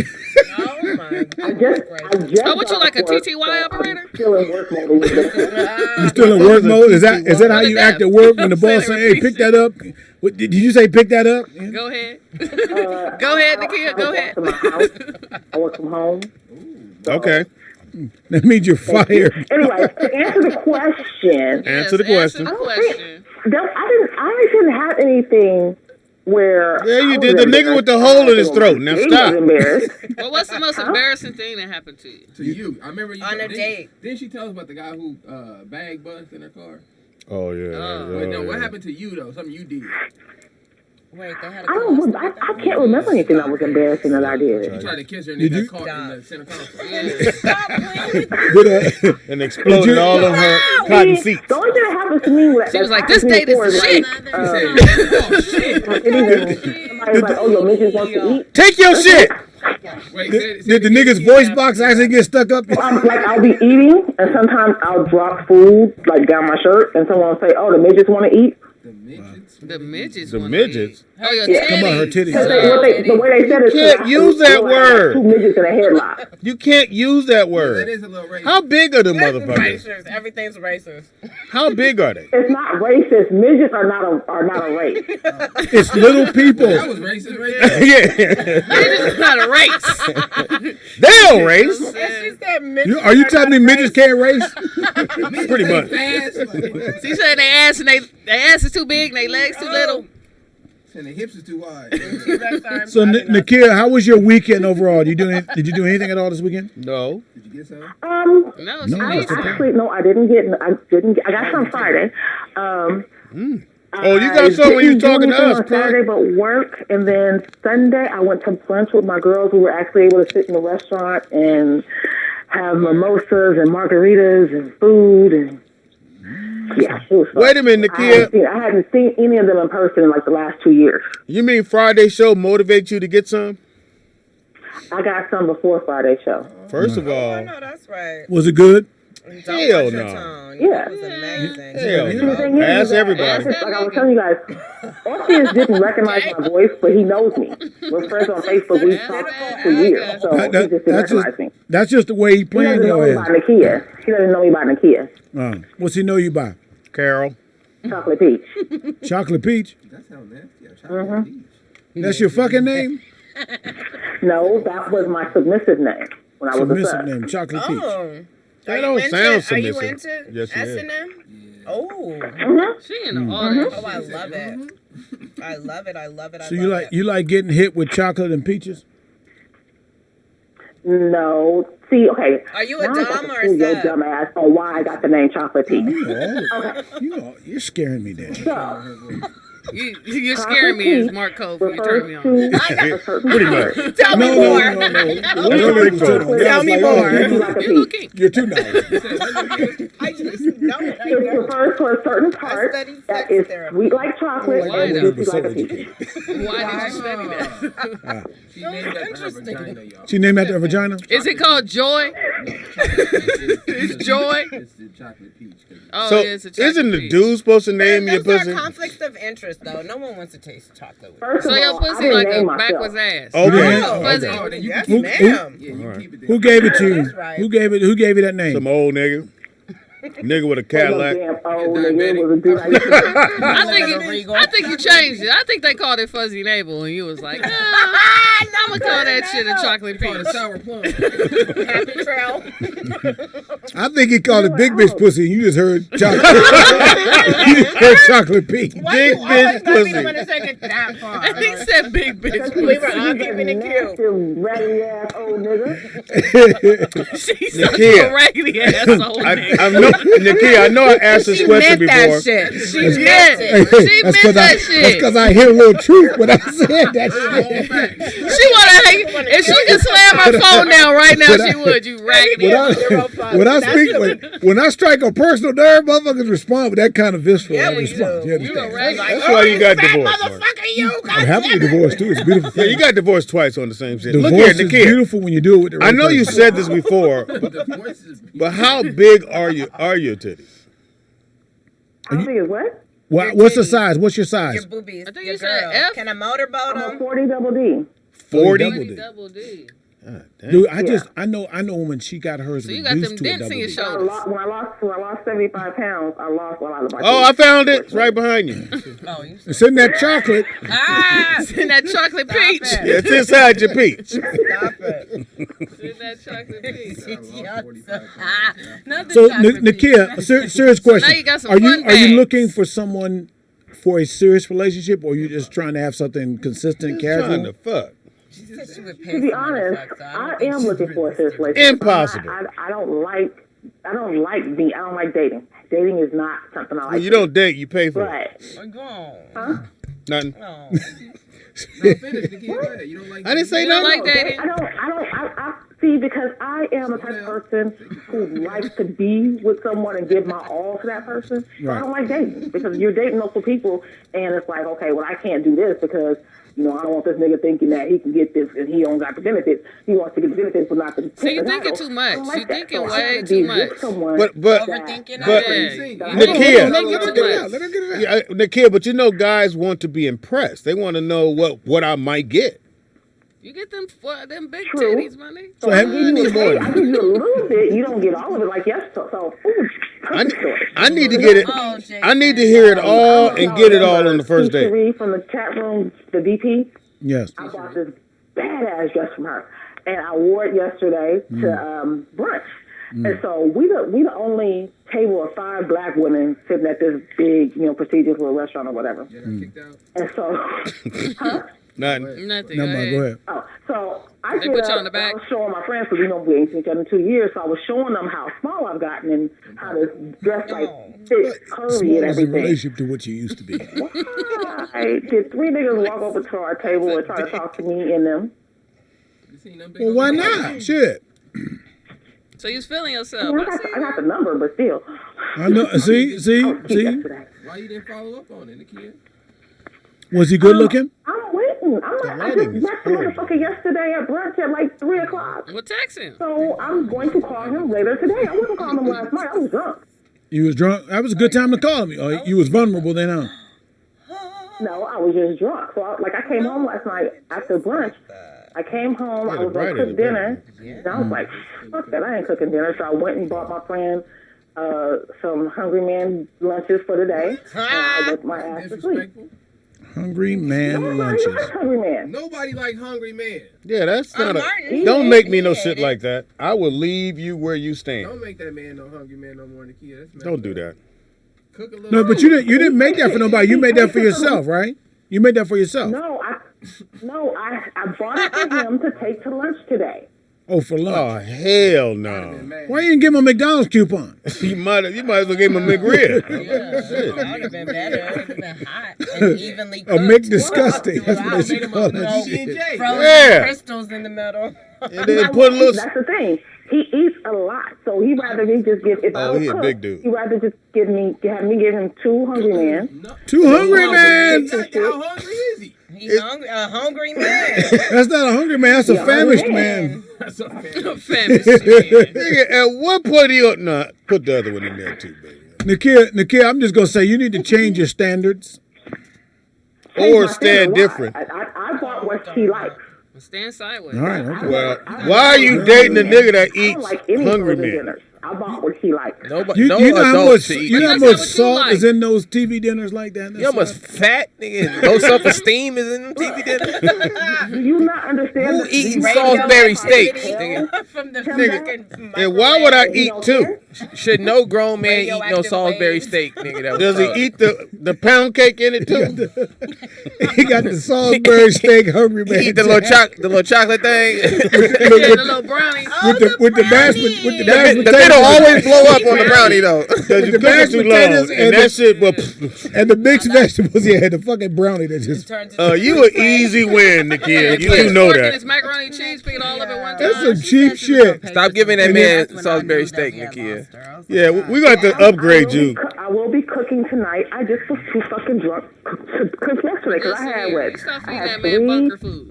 Oh my god. I just Oh, what you like, a TTY operator? Still in work mode. You still in work mode? Is that how you act at work when the boss say, "Hey, pick that up"? What, did you say pick that up? Go ahead. Go ahead, Nikhil. Go ahead. I work from home. Okay. That means you're fired. Anyway, to answer the question. Answer the question. I didn't have anything where. Yeah, you did. The nigga with the hole in his throat. Now stop. Well, what's the most embarrassing thing that happened to you? To you. I remember you On a date. Didn't she tell us about the guy who bag bust in her car? Oh, yeah. Wait, no, what happened to you, though? Something you did. Wait, they had I can't remember anything that was embarrassing that I did. You tried to kiss her and you got caught in the center console. And exploded all of her cotton seats. The only thing that happens to me was She was like, this date is the shit. Somebody's like, oh, your midget wants to eat. Take your shit. Did the nigga's voice box actually get stuck up? I'll be eating, and sometimes I'll drop food like down my shirt, and someone will say, oh, the midgets want to eat. The midgets. The midgets. Oh, your Yeah. titties. Come on, her titties. The way they said it, You can't use that word. 2 midgets in a headlock. You can't use that word. That is a little racist. How big are the motherfuckers? Racist. Everything's racist. How big are they? It's not racist. Midgets are not a race. It's little people. That was racist, right? Yeah. Midgets is not a race. They don't race. She said midgets Are you telling me midgets can't race? Pretty much. She said their ass is too big and their legs too little. And the hips are too wide. So, Nakia, how was your weekend overall? Did you do anything at all this weekend? No. Did you get some? No, I didn't get. I got some Friday. Oh, you got some when you talking to us, on Saturday, but work, and then Sunday I went to brunch with my girls. We were actually able to sit in the restaurant and have mimosas and margaritas and food and. Yeah, it was fun. Wait a minute, Nakia. I hadn't seen any of them in person in like the last 2 years. You mean Friday show motivates you to get some? I got some before Friday show. First of all, No, that's right. Was it good? hell no. Yeah. It was amazing. Hell The no. thing is, Ask that everybody. Like I was telling you guys, Orpheus didn't recognize my voice, but he knows me. We're friends on Facebook. We've talked for years, so he just didn't recognize me. That's just the way he He playing doesn't know your me ass. by Nakia. He doesn't know me by Nakia. What's he know you by? Carol. Chocolate Peach. Chocolate Peach? That sounds nasty. Chocolate peach. That's your fucking name? No, that was my submissive name when I was a Submissive sub. name, Chocolate Peach. Oh. That don't sound submissive. Are you into Yes, she is. S&M? Oh. She in all that Oh, I shit. love it. I love it. I love it. I So love you like getting hit with chocolate and peaches? No. See, okay. Are you a now I got dom to or a school your sub? dumb ass on why I got the name Chocolate Peach. You're scaring me, Dan. You're scaring me as Marc Cove. You turn me on. Pretty much. Tell me more. Tell me more. You're too nice. I just know it. I It know. refers to a certain part that is sweet like chocolate Why and though? juicy like a peach. Why did you study that? She named after her vagina, y'all. She named after her vagina? Is it called Joy? It's Joy? It's the chocolate peach. Oh, So, it is a chocolate isn't the peach. dude supposed to name your Those pussy? are conflicts of interest, though. No one wants to taste chocolate. First So of your all, I pussy didn't like name a myself. backwards ass. Okay. Fuzzy. Oh, then you Yes, can ma'am. Yeah, you keep it Who gave it to you? That's right. Who gave you that name? Some old nigga. Nigga with a Cadillac. Damn old nigga, it was a dude I used to I think you changed it. I think they called it Fuzzy Navel, and you was like, I'm gonna call that shit a chocolate peach. a sour plum. Happy trail. I think he called it Big Bitch Pussy. You just heard chocolate. You just heard chocolate peach. Why Big you always bitch gotta be the pussy. one to take it that far? He said big bitch. We were all keeping it cute. You raggedy ass old nigga. She's Nakia. a raggedy ass old nigga. Nakia, I know I asked this She question meant before. that shit. She Yeah. meant it. She meant that That's shit. because I hear a little truth when I said that shit. She wanna hang. If she could slam her phone down right now, she would. You raggedy ass. When I strike a personal nerve, motherfuckers respond with that kind of visceral Yeah, we response. do. You You a understand? raggedy. That's why you got divorced. Mark. Motherfucker, you I'm happily divorced too. It's a beautiful Yeah, thing. you got divorced twice on the same shit. Divorce Look here, is Nakia. beautiful when you do it with the right I know you person. said this before, but how big are your titties? How big is what? What's the size? What's your size? Your boobies. I think Your you said girl. F. Can I motorboat I'm a them? 40 double D. 40? Double D. Dude, I know when she got hers So you got them reduced to a dents in double your D. shoulders. When I lost 75 pounds, I lost a lot of my Oh, I found it. It's right behind you. Oh, you It's in that chocolate. It's in that chocolate peach. it. Yeah, it's inside your peach. Stop it. It's in that chocolate peach. Not the So, chocolate Nakia, a serious question. now you got some are fun you bags. looking for someone for a serious relationship, or are you just trying to have something consistent, Trying casual? to fuck. She said she would pay To be someone to honest, fuck, so I don't think am she's looking for a serious relationship. Impossible. I don't like dating. Dating is not something I like. When you don't date, you pay for it. But Nothing. No, finish the kid. You don't like I didn't say You don't nothing. like dating? I don't. See, because I am the type of person who likes to be with someone and give my all to that person. So I don't like dating because you're dating multiple people, and it's like, okay, well, I can't do this because, you know, I don't want this nigga thinking that he can get this and he owns out the benefits. He wants to get the benefits, but not the. So you're thinking too much. You're thinking way too much. But Overthinking. Nakia, let her get it out. Nakia, but you know, guys want to be impressed. They want to know what I might get. You get them big titties, money. So I give you a little bit. You don't get all of it. Like yes. So I need to get it. I need to hear it all and get it all on the first day. From the chat room, the VP. Yes. I bought this badass dress from her, and I wore it yesterday to brunch. And so we the only table of 5 black women sitting at this big, you know, prestigious little restaurant or whatever. And so, Nothing. No, go ahead. Oh, so I They put you on the back. I was showing my friends because we know we ain't seen each other in 2 years. So I was showing them how small I've gotten and how this dress like fits curvy Small and is in everything. relationship to what you used to be. I did 3 niggas walk over to our table and try to talk to me and them. Well, why not? Shit. So you was feeling yourself. I got the number, but still. I know. See. Why you didn't follow up on it, Nakia? Was he good looking? I'm waiting. I just met the motherfucker yesterday at brunch at like 3 o'clock. Well, text him. So I'm going to call him later today. I wasn't calling him last night. I was drunk. You was drunk? That was a good time to call him. Oh, you was vulnerable then, huh? No, I was just drunk. So I came home last night after brunch. I came home. I was going to cook dinner. And I was like, fuck that. I ain't cooking dinner. So I went and bought my friend some Hungry Man lunches for the day. And I went my ass to sleep. Hungry Man lunches. Hungry Man. Nobody like Hungry Man. Yeah, that's not don't make me no shit like that. I will leave you where you stand. Don't make that man no Hungry Man no more, Nakia. Don't do that. Cook a little. No, but you didn't make that for nobody. You made that for yourself, right? You made that for yourself. No, I bought it for him to take to lunch today. Oh, for lunch. Oh, hell no. Why you didn't give him a McDonald's coupon? you might as well give him a McRib. That would have been better. It would have been hot and evenly cooked. A McDisgusting. That's what they call it. Frozen crystals in the middle. And then put a little. That's the thing. He eats a lot, so he'd rather me just give. If I was he a cook, big dude. He'd rather just have me give him 2 Hungry Men. 2 Hungry Men. How hungry is he? He's hungry, a hungry man. That's not a hungry man. That's a famished man. That's a famished man. Nigga, at what point do you not put the other one in there too, baby? Nakia, I'm just gonna say you need to change your standards. Or stand different. I bought what she likes. Stand sideways. All right. Okay. Well, why are you dating a nigga that eats Hungry Man? Dinners. I bought what she likes. Nobody, You no know how adult much should eat you know how that. much what you salt like. is in those TV dinners like that? You know how much fat, nigga, low self-esteem is in them TV dinners? Do you not understand? Who eating Salisbury steak, nigga? From the Nigga, and why would I eat two? Should no grown man eat no Salisbury steak, nigga? That Does he eat the pound cake in it too? He got the Salisbury steak Hungry Man. He eat the little chocolate thing. The little brownie. with the mashed potatoes. The middle always blow up on the brownie though. Because you The cook it mashed too long, potatoes and that shit. But and the mixed vegetables. Yeah, the fucking brownie that just. you an easy win, Nakia. You do know that. It's macaroni and cheese, pick it all up at one time. That's some cheap shit. Stop giving that man Salisbury steak, Nakia. Yeah, we got to upgrade you. I will be cooking tonight. I just was too fucking drunk to cook yesterday because I had what? I had 3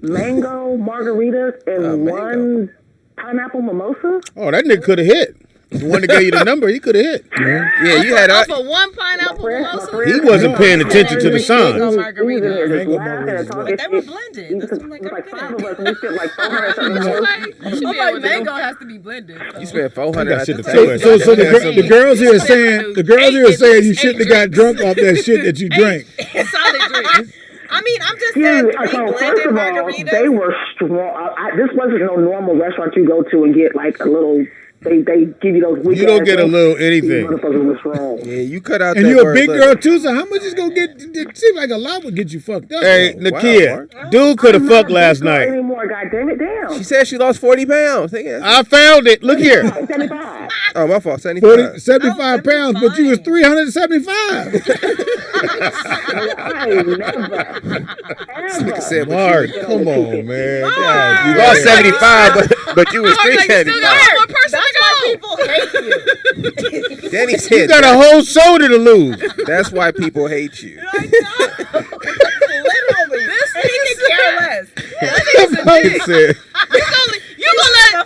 mango margaritas and 1 pineapple mimosa. Oh, that nigga could have hit. The one that gave you the number, he could have hit. Yeah, you had Off of 1 pineapple mimosa? He wasn't paying attention to the signs. But they were blended. That's what I'm like, like 5 of us, and we spent like $400. I'm like, mango has to be blended. You spent $400. So the girls here are saying you shouldn't have got drunk off that shit that you drank. Solid drink. I mean, I'm just saying 3 blended first of all, margaritas. they were strong. This wasn't no normal restaurant you go to and get like a little They give you those weak. You don't get a little anything. What's wrong? Yeah, you cut out. And that you a word big little. girl too, so how much is gonna get? It seems like a lot would get you fucked up. Hey, though. Nakia, dude could have fucked last night. Anymore, God damn it, damn. She said she lost 40 pounds. I found it. Look here. 75. Oh, my fault. 75. 75 pounds, but you was 375. I ain't never. Said, Mark, come on, man. God, you lost 75, but you was Mark, like, you still 375. got one person That's to why go. people hate you. Danny you said got a whole shoulder to lose. that's why people hate you. Literally. And he can care less. He said, You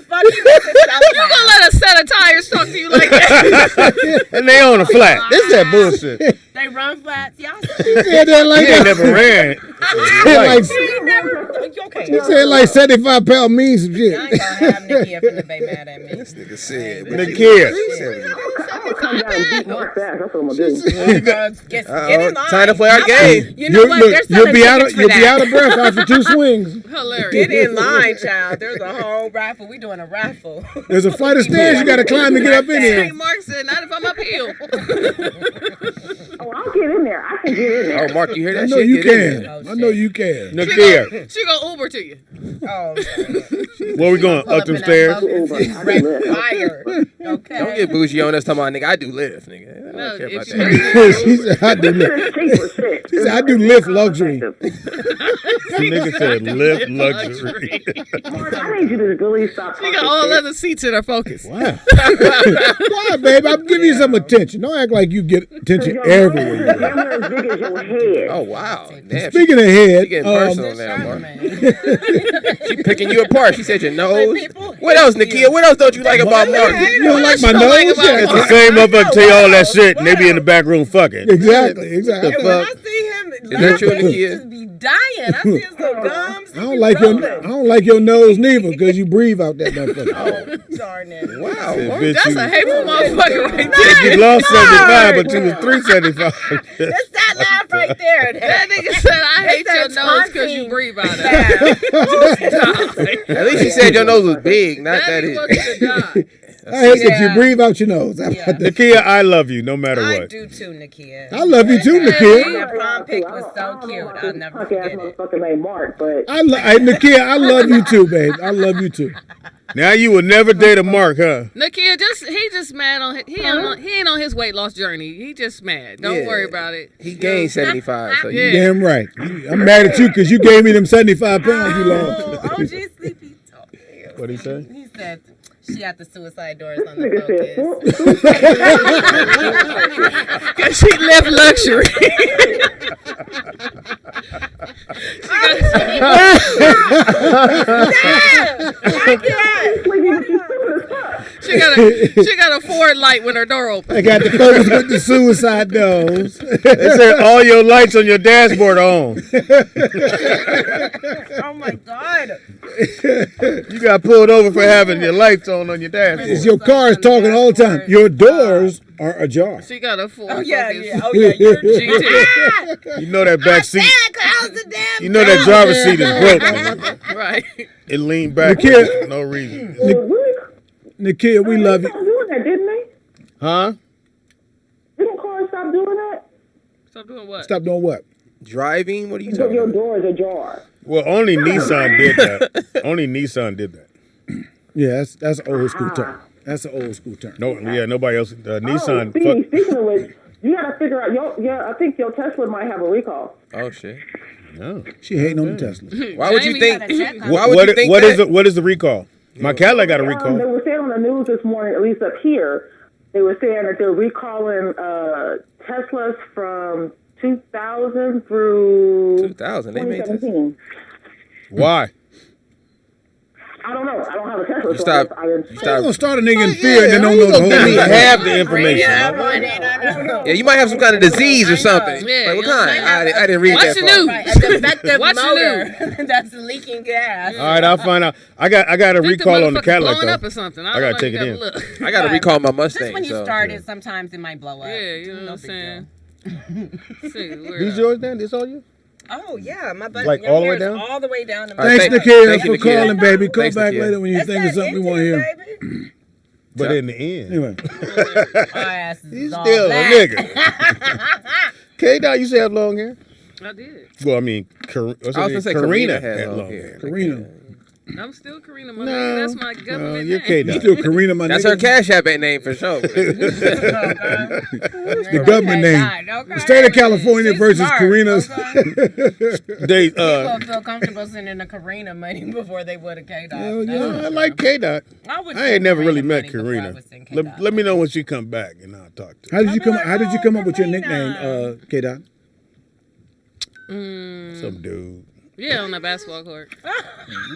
gonna let a set of tires talk to you like that? and they on a flat. This is that bullshit. They run flats. Y'all He said that like He ain't never ran. He said like 75-pound means some shit. I ain't gonna have Nakia from the Bay mad at me. This nigga said. Nakia. Come down and beat Mark fast. That's what I'm gonna do. Get in line. Time to play our game. You know what? There's You'll be out that. of breath after 2 swings. Hilarious. Get in line, child. There's a whole raffle. We doing a raffle. There's a flight of stairs you got to climb to get up in here. Hey, Mark said, not if I'm uphill. Oh, I'll get in there. I can get in there. Oh, Mark, you hear that I know shit? you Get in can. there. I know you can. Nakia, She gonna Uber to you. Oh, where we going? Up them stairs? fire. Okay. Don't get bougie on us talking about, nigga, I do lift, nigga. I No, don't care about if that. She said, I do lift. She said, I do lift luxury. The nigga said lift luxury. Mark, I need you to really stop. She got all other seats in her focus. Why? Why, babe? I'm giving you some attention. Don't act like you get attention everywhere. Your camera as big as your head. Oh, wow. Damn, Speaking of head, she getting personal now, Mark. She picking you apart. She said your nose. What else, Nakia? What else don't you like about Mark? You don't like my nose? It's the same motherfucker tell you all that shit, and they be in the back room fucking. Exactly, exactly. And when I see him, Is that true, Nakia? just be dying. I see his little gums. I don't like your nose neither, because you breathe out that motherfucker. Oh, darn it. Wow. Bitch, That's you- a hateful motherfucker right there. You lost 75, but you was 375. That's that laugh right there. That nigga said, I hate your nose because you breathe out of it. At least she said your nose was big, not that Daddy it. wants to die. I hate that you breathe out your nose. How about that? Nakia, I love you no matter I what. do too, Nakia. I love you too, Nakia. That prom pic was so cute. I'll never forget it. Motherfucker named Mark, but Nakia, I love you too, babe. I love you too. Now you will never date a Mark, huh? Nakia, he just mad on he ain't on his weight loss journey. He just mad. Don't Yeah. worry about it. He gained 75, so Yeah. Damn right. I'm mad at you because you gave me them 75 pounds you lost. Oh, OG Sleepy told me. What'd he say? He said she had the suicide doors on the nigga said, focus. Because she left luxury. She got a Ford light when her door opens. I got the focus with the suicide doors. They said all your lights on your dashboard are on. Oh my God. You got pulled over for having your lights on your dashboard. Your car is talking all the time. Your doors are ajar. She got a Ford. Oh yeah, Focus. yeah. Oh yeah, you're GT. You know that back seat. Close the damn You know that driver's seat is broken. Right. It leaned back Nakia- for no reason. Nakia, we love you. Stop doing that, didn't they? Huh? Didn't cars stop doing that? Stop doing what? Stop doing what? Driving? What are you Because talking your about? door is ajar. Well, only Nissan did that. Only Nissan did that. Yeah, that's an old school term. That's an old school term. No, yeah, nobody else. Nissan. Speedy, Fuck. speaking of which, you gotta figure out. I think your Tesla might have a recall. Oh, shit. No. She hating on the Tesla. Why would you think? Why What, would you think what that? is what is the recall? My Cadillac got a They recall. were saying on the news this morning, at least up here, they were saying that they're recalling Teslas from 2000 through 2000. They made this. 2017. Why? I don't know. I don't have a Tesla. You so stop. I You You're stop. gonna start a nigga in fear and then don't know the whole Give me thing. half the information. Yeah, you might have some kind of disease or something. Yeah, Like, what you know what kind? I'm saying? I didn't read Watch that the far. news. Right, a defective Watch the motor that's leaking gas. All right, I'll find out. I got a Think recall on the motherfucker Cadillac blowing up though. or something. I gotta take it in. Look. I got to recall my Mustang. Just when you so. start it, sometimes it might blow up. Yeah, you know what No I'm big saying. These yours, Dan? This all you? Oh yeah, my buddy. Like all the way down? All the way down. To All right, Thanks, thank Nakia, you, for Nakia. calling, baby. Call Thanks, back Nakia. later when you think of something we want to hear. But in the end, Anyway, Our ass is he's all still black. a nigga. K-Dot used to have long hair. I did. Well, I mean, I was gonna say Karina had long long hair. hair. Karina. I'm still Karina, my nigga. That's my government you're name. K-Dot. You still Karina, my That's nigga? her Cash App name for sure. The government name. Okay. The state of California She's versus smart, Karina's. They, People feel comfortable sending a Karina money before they would a K-Dot. Hell yeah. I like K-Dot. I would I send ain't never really Karina met money before I Karina. would send K-Dot. Let me know when she come back, and I'll talk to her. How did you come? How did you come up with your nickname, K-Dot? Some dude. Yeah, on the basketball court.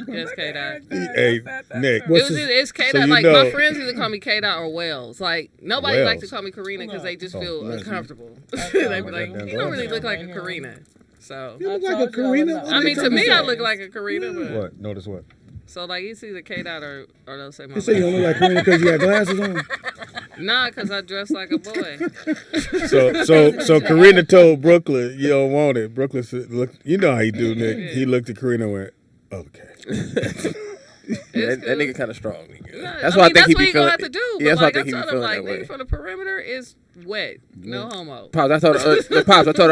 It's K-Dot. Hey, Nick. It's K-Dot. So you like, know- my friends either call me K-Dot or Wells. Like, nobody Wells. likes to call me Karina because they just feel bless you. uncomfortable. They be like, you don't really look like a Karina. So, You look like a Karina. I mean, to me, I look like a Karina. But, What? Notice what? so, like, it's either K-Dot or they'll say my You say you don't look like Karina because you got glasses on. Nah, because I dress like a boy. So Karina told Brooklyn, you don't want it. Brooklyn said, look, you know how he do, Nick. He looked at Karina and went, okay. that nigga kind of strong. Nigga. Nah, That's why I think he what be you gonna feeling. have to do. Yeah, that's but why I like, think he be told him, feeling like, that way. nigga, from the perimeter is wet. No homo. Pops, I told her,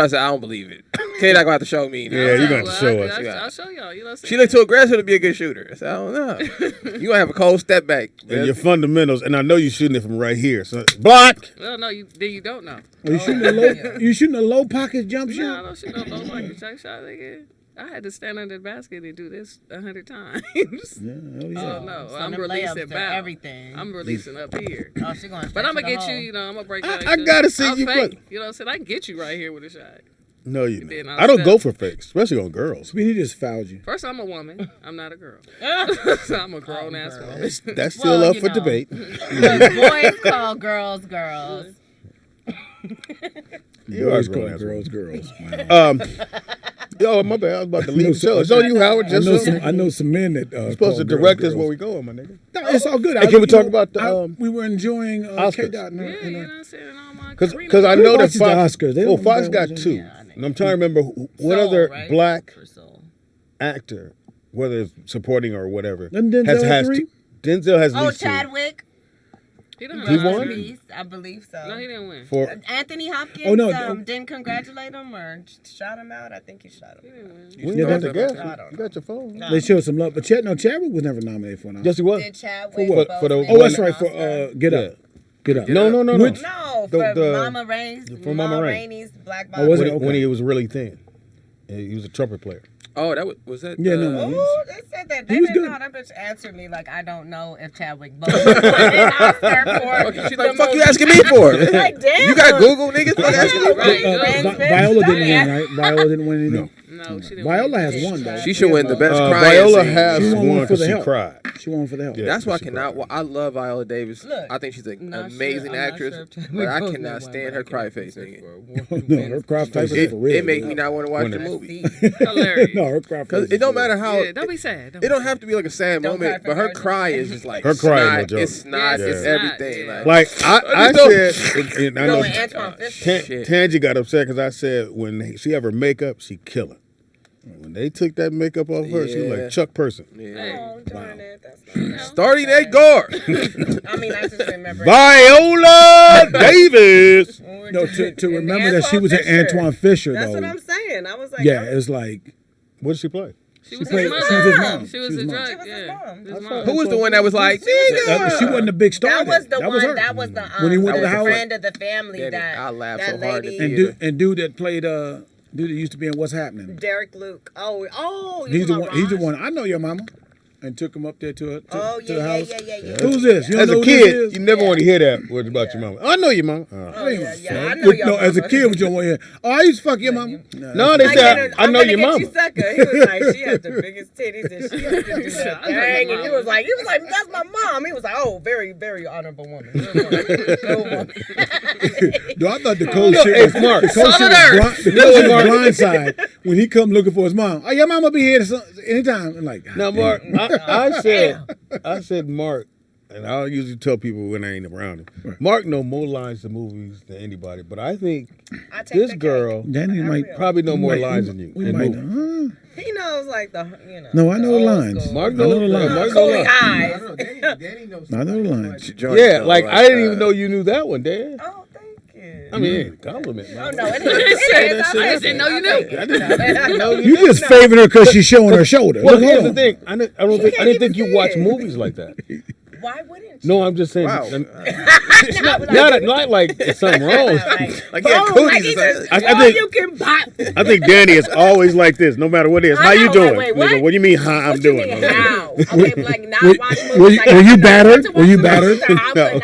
I said, I don't believe it. K-Dot gonna have to show me. Yeah, you gonna have to show us. I'll show y'all. You know what I'm saying? She looked too aggressive to be a good shooter. I said, I don't know. You gonna have a cold step back. And your fundamentals, and I know you're shooting it from right here. So block. Well, no, you don't know. Are you shooting a low? You shooting a low pocket jump No, I shot? don't shoot no low pocket jump shot, nigga. I had to stand under the basket and do this 100 times. Yeah, Oh no, So I'm them releasing layups and back. everything. I'm releasing up here. Oh, she going But I'm to gonna get the you. hole. You know, I'm gonna break I down. gotta see I'll you fake. play. You know what I'm saying? I can get you right here with a shot. No, you Then don't. I'll I don't step. go for fakes, especially on girls. Speedy just fouled you. First, I'm a woman. I'm not a girl. So I'm a grown ass woman. That's still up for debate. Boys call girls girls. You are Boys grown call ass girls girls. Yo, my bad. I was about to leave the show. It's on you, Howard. I know some men that You're supposed to call direct girls us where girls. we going, my nigga. No, it's all good. Hey, can we talk about the we were enjoying Oscars? K-Dot. Because I know that watches the Oscars. They don't Fox know got what two. And I'm trying to remember what other right? black actor, whether it's supporting or whatever, Didn't Denzel have three? Denzel has at Oh, least two. Chadwick. He He Rest in won? peace, I believe so. No, he didn't win. For Anthony Hopkins Oh, no. didn't congratulate him or shot him out. I think he shot him. we Yeah, don't that's- guess. You got your phone. They showed some love, but Chadwick was never nominated for an Oscar. Yes, he was. Did Chadwick For what? both For the- win Oh, that's an right. For Oscar? Get Up. Get Up. No. Which- No, The- for the- Mama Rainey's. for Mama Rainey. Rainey's Black Oh, Bottom. was it? When, Okay. when he was really thin. He was a trumpet player. Oh, that was that. Yeah, no. Oh, they said that. They He was didn't good. know. That bitch answered me like, I don't know if Chadwick both won an Oscar for. Okay, she's like, fuck you asking me for? Like, damn. You got Google, niggas? Fuck asking me for? Viola didn't win, right? Viola didn't win anything. No, she didn't. Viola has won though. She should win the best crying Viola scene. has She won one for because the she help. cried. She won for the help. Yeah. That's why I she cannot. cried. I love Viola Davis. Look, I think she's an not amazing sure- I'm not actress, sure if Chadwick but I Boseman cannot won, stand but her I cry can face, say nigga. No, her cry face is for real. It make me not want to watch When the it- movie. Hilarious. No, her cry face. Because it don't matter how. Yeah, don't be sad. It don't have to be like a sad Don't moment, cry for but her her. cry is just like Her cry is no snot, joke. it's snot, Yeah, it's it's everything. snot, yeah. Like I said, and I No, know and Antoine Fisher. Shit. Tangy got upset because I said when she have her makeup, she kill her. When they took that makeup off her, she was Yeah. like Chuck Person. Yeah. Oh, darn it. That's not Starting at guard. I mean, I just remember. Viola Davis. No, to remember that she Antoine was an Fisher. Antoine Fisher That's though. what I'm saying. I was like, Yeah, it's like What did she play? She was played- his she was his mom. mom. She was She a was drug. She was his Yeah. mom. His That's mom. right. Who was the one that was like, she wasn't a big star. that was the that one. was her. That was the When he went that to was the Howard. friend of the family Daddy, that I laughed that so hard lady. at and dude that played dude that used to be in What's Happening. Derek Luke. Oh, He's the one. He's the Raj? one. I know your mama. And took him up there to her. Oh, to yeah, the house. yeah. Who's this? You don't As know a who this kid, is? you never want to hear that word about your mama. I know your mama. Oh, yeah. I know But your no, as a mama. kid, you don't want to hear. Oh, I used to fuck your mama. No, they said I know your mama. You sucker. He was like, she has the biggest titties and she has to do that thing. And he was like, that's my mom. He was like, oh, very, very honorable woman. Good woman. Good woman. No, I thought the cold shit hey, was Mark. The cold shit was blindside when he come looking for his mom. Oh, your mama be here anytime. I'm like, Now, Mark, I said, Mark and I usually tell people when I ain't around him. Right. Mark know more lines to movies than anybody, but I think this girl probably know more lines than you. He knows like the No, I know the lines. Mark knows the lines. Mark knows the lines. I know the lines. Yeah, like I didn't even know you knew that one, Dan. Oh, thank you. I mean, compliment. Man. Oh no, it is. I just didn't know you knew. I didn't know You just favoring her because she's showing her shoulder. Well, here's the thing. I didn't think you watch movies like that. Why wouldn't you? No, I'm just saying. Wow. It's not like it's something wrong. Like yeah, cooties. I think Danny is always like this, no matter what it is. How you doing? Nigga, what do you mean how I'm doing? How? Okay, like not watch movies. Were you battered? Were you battered? No.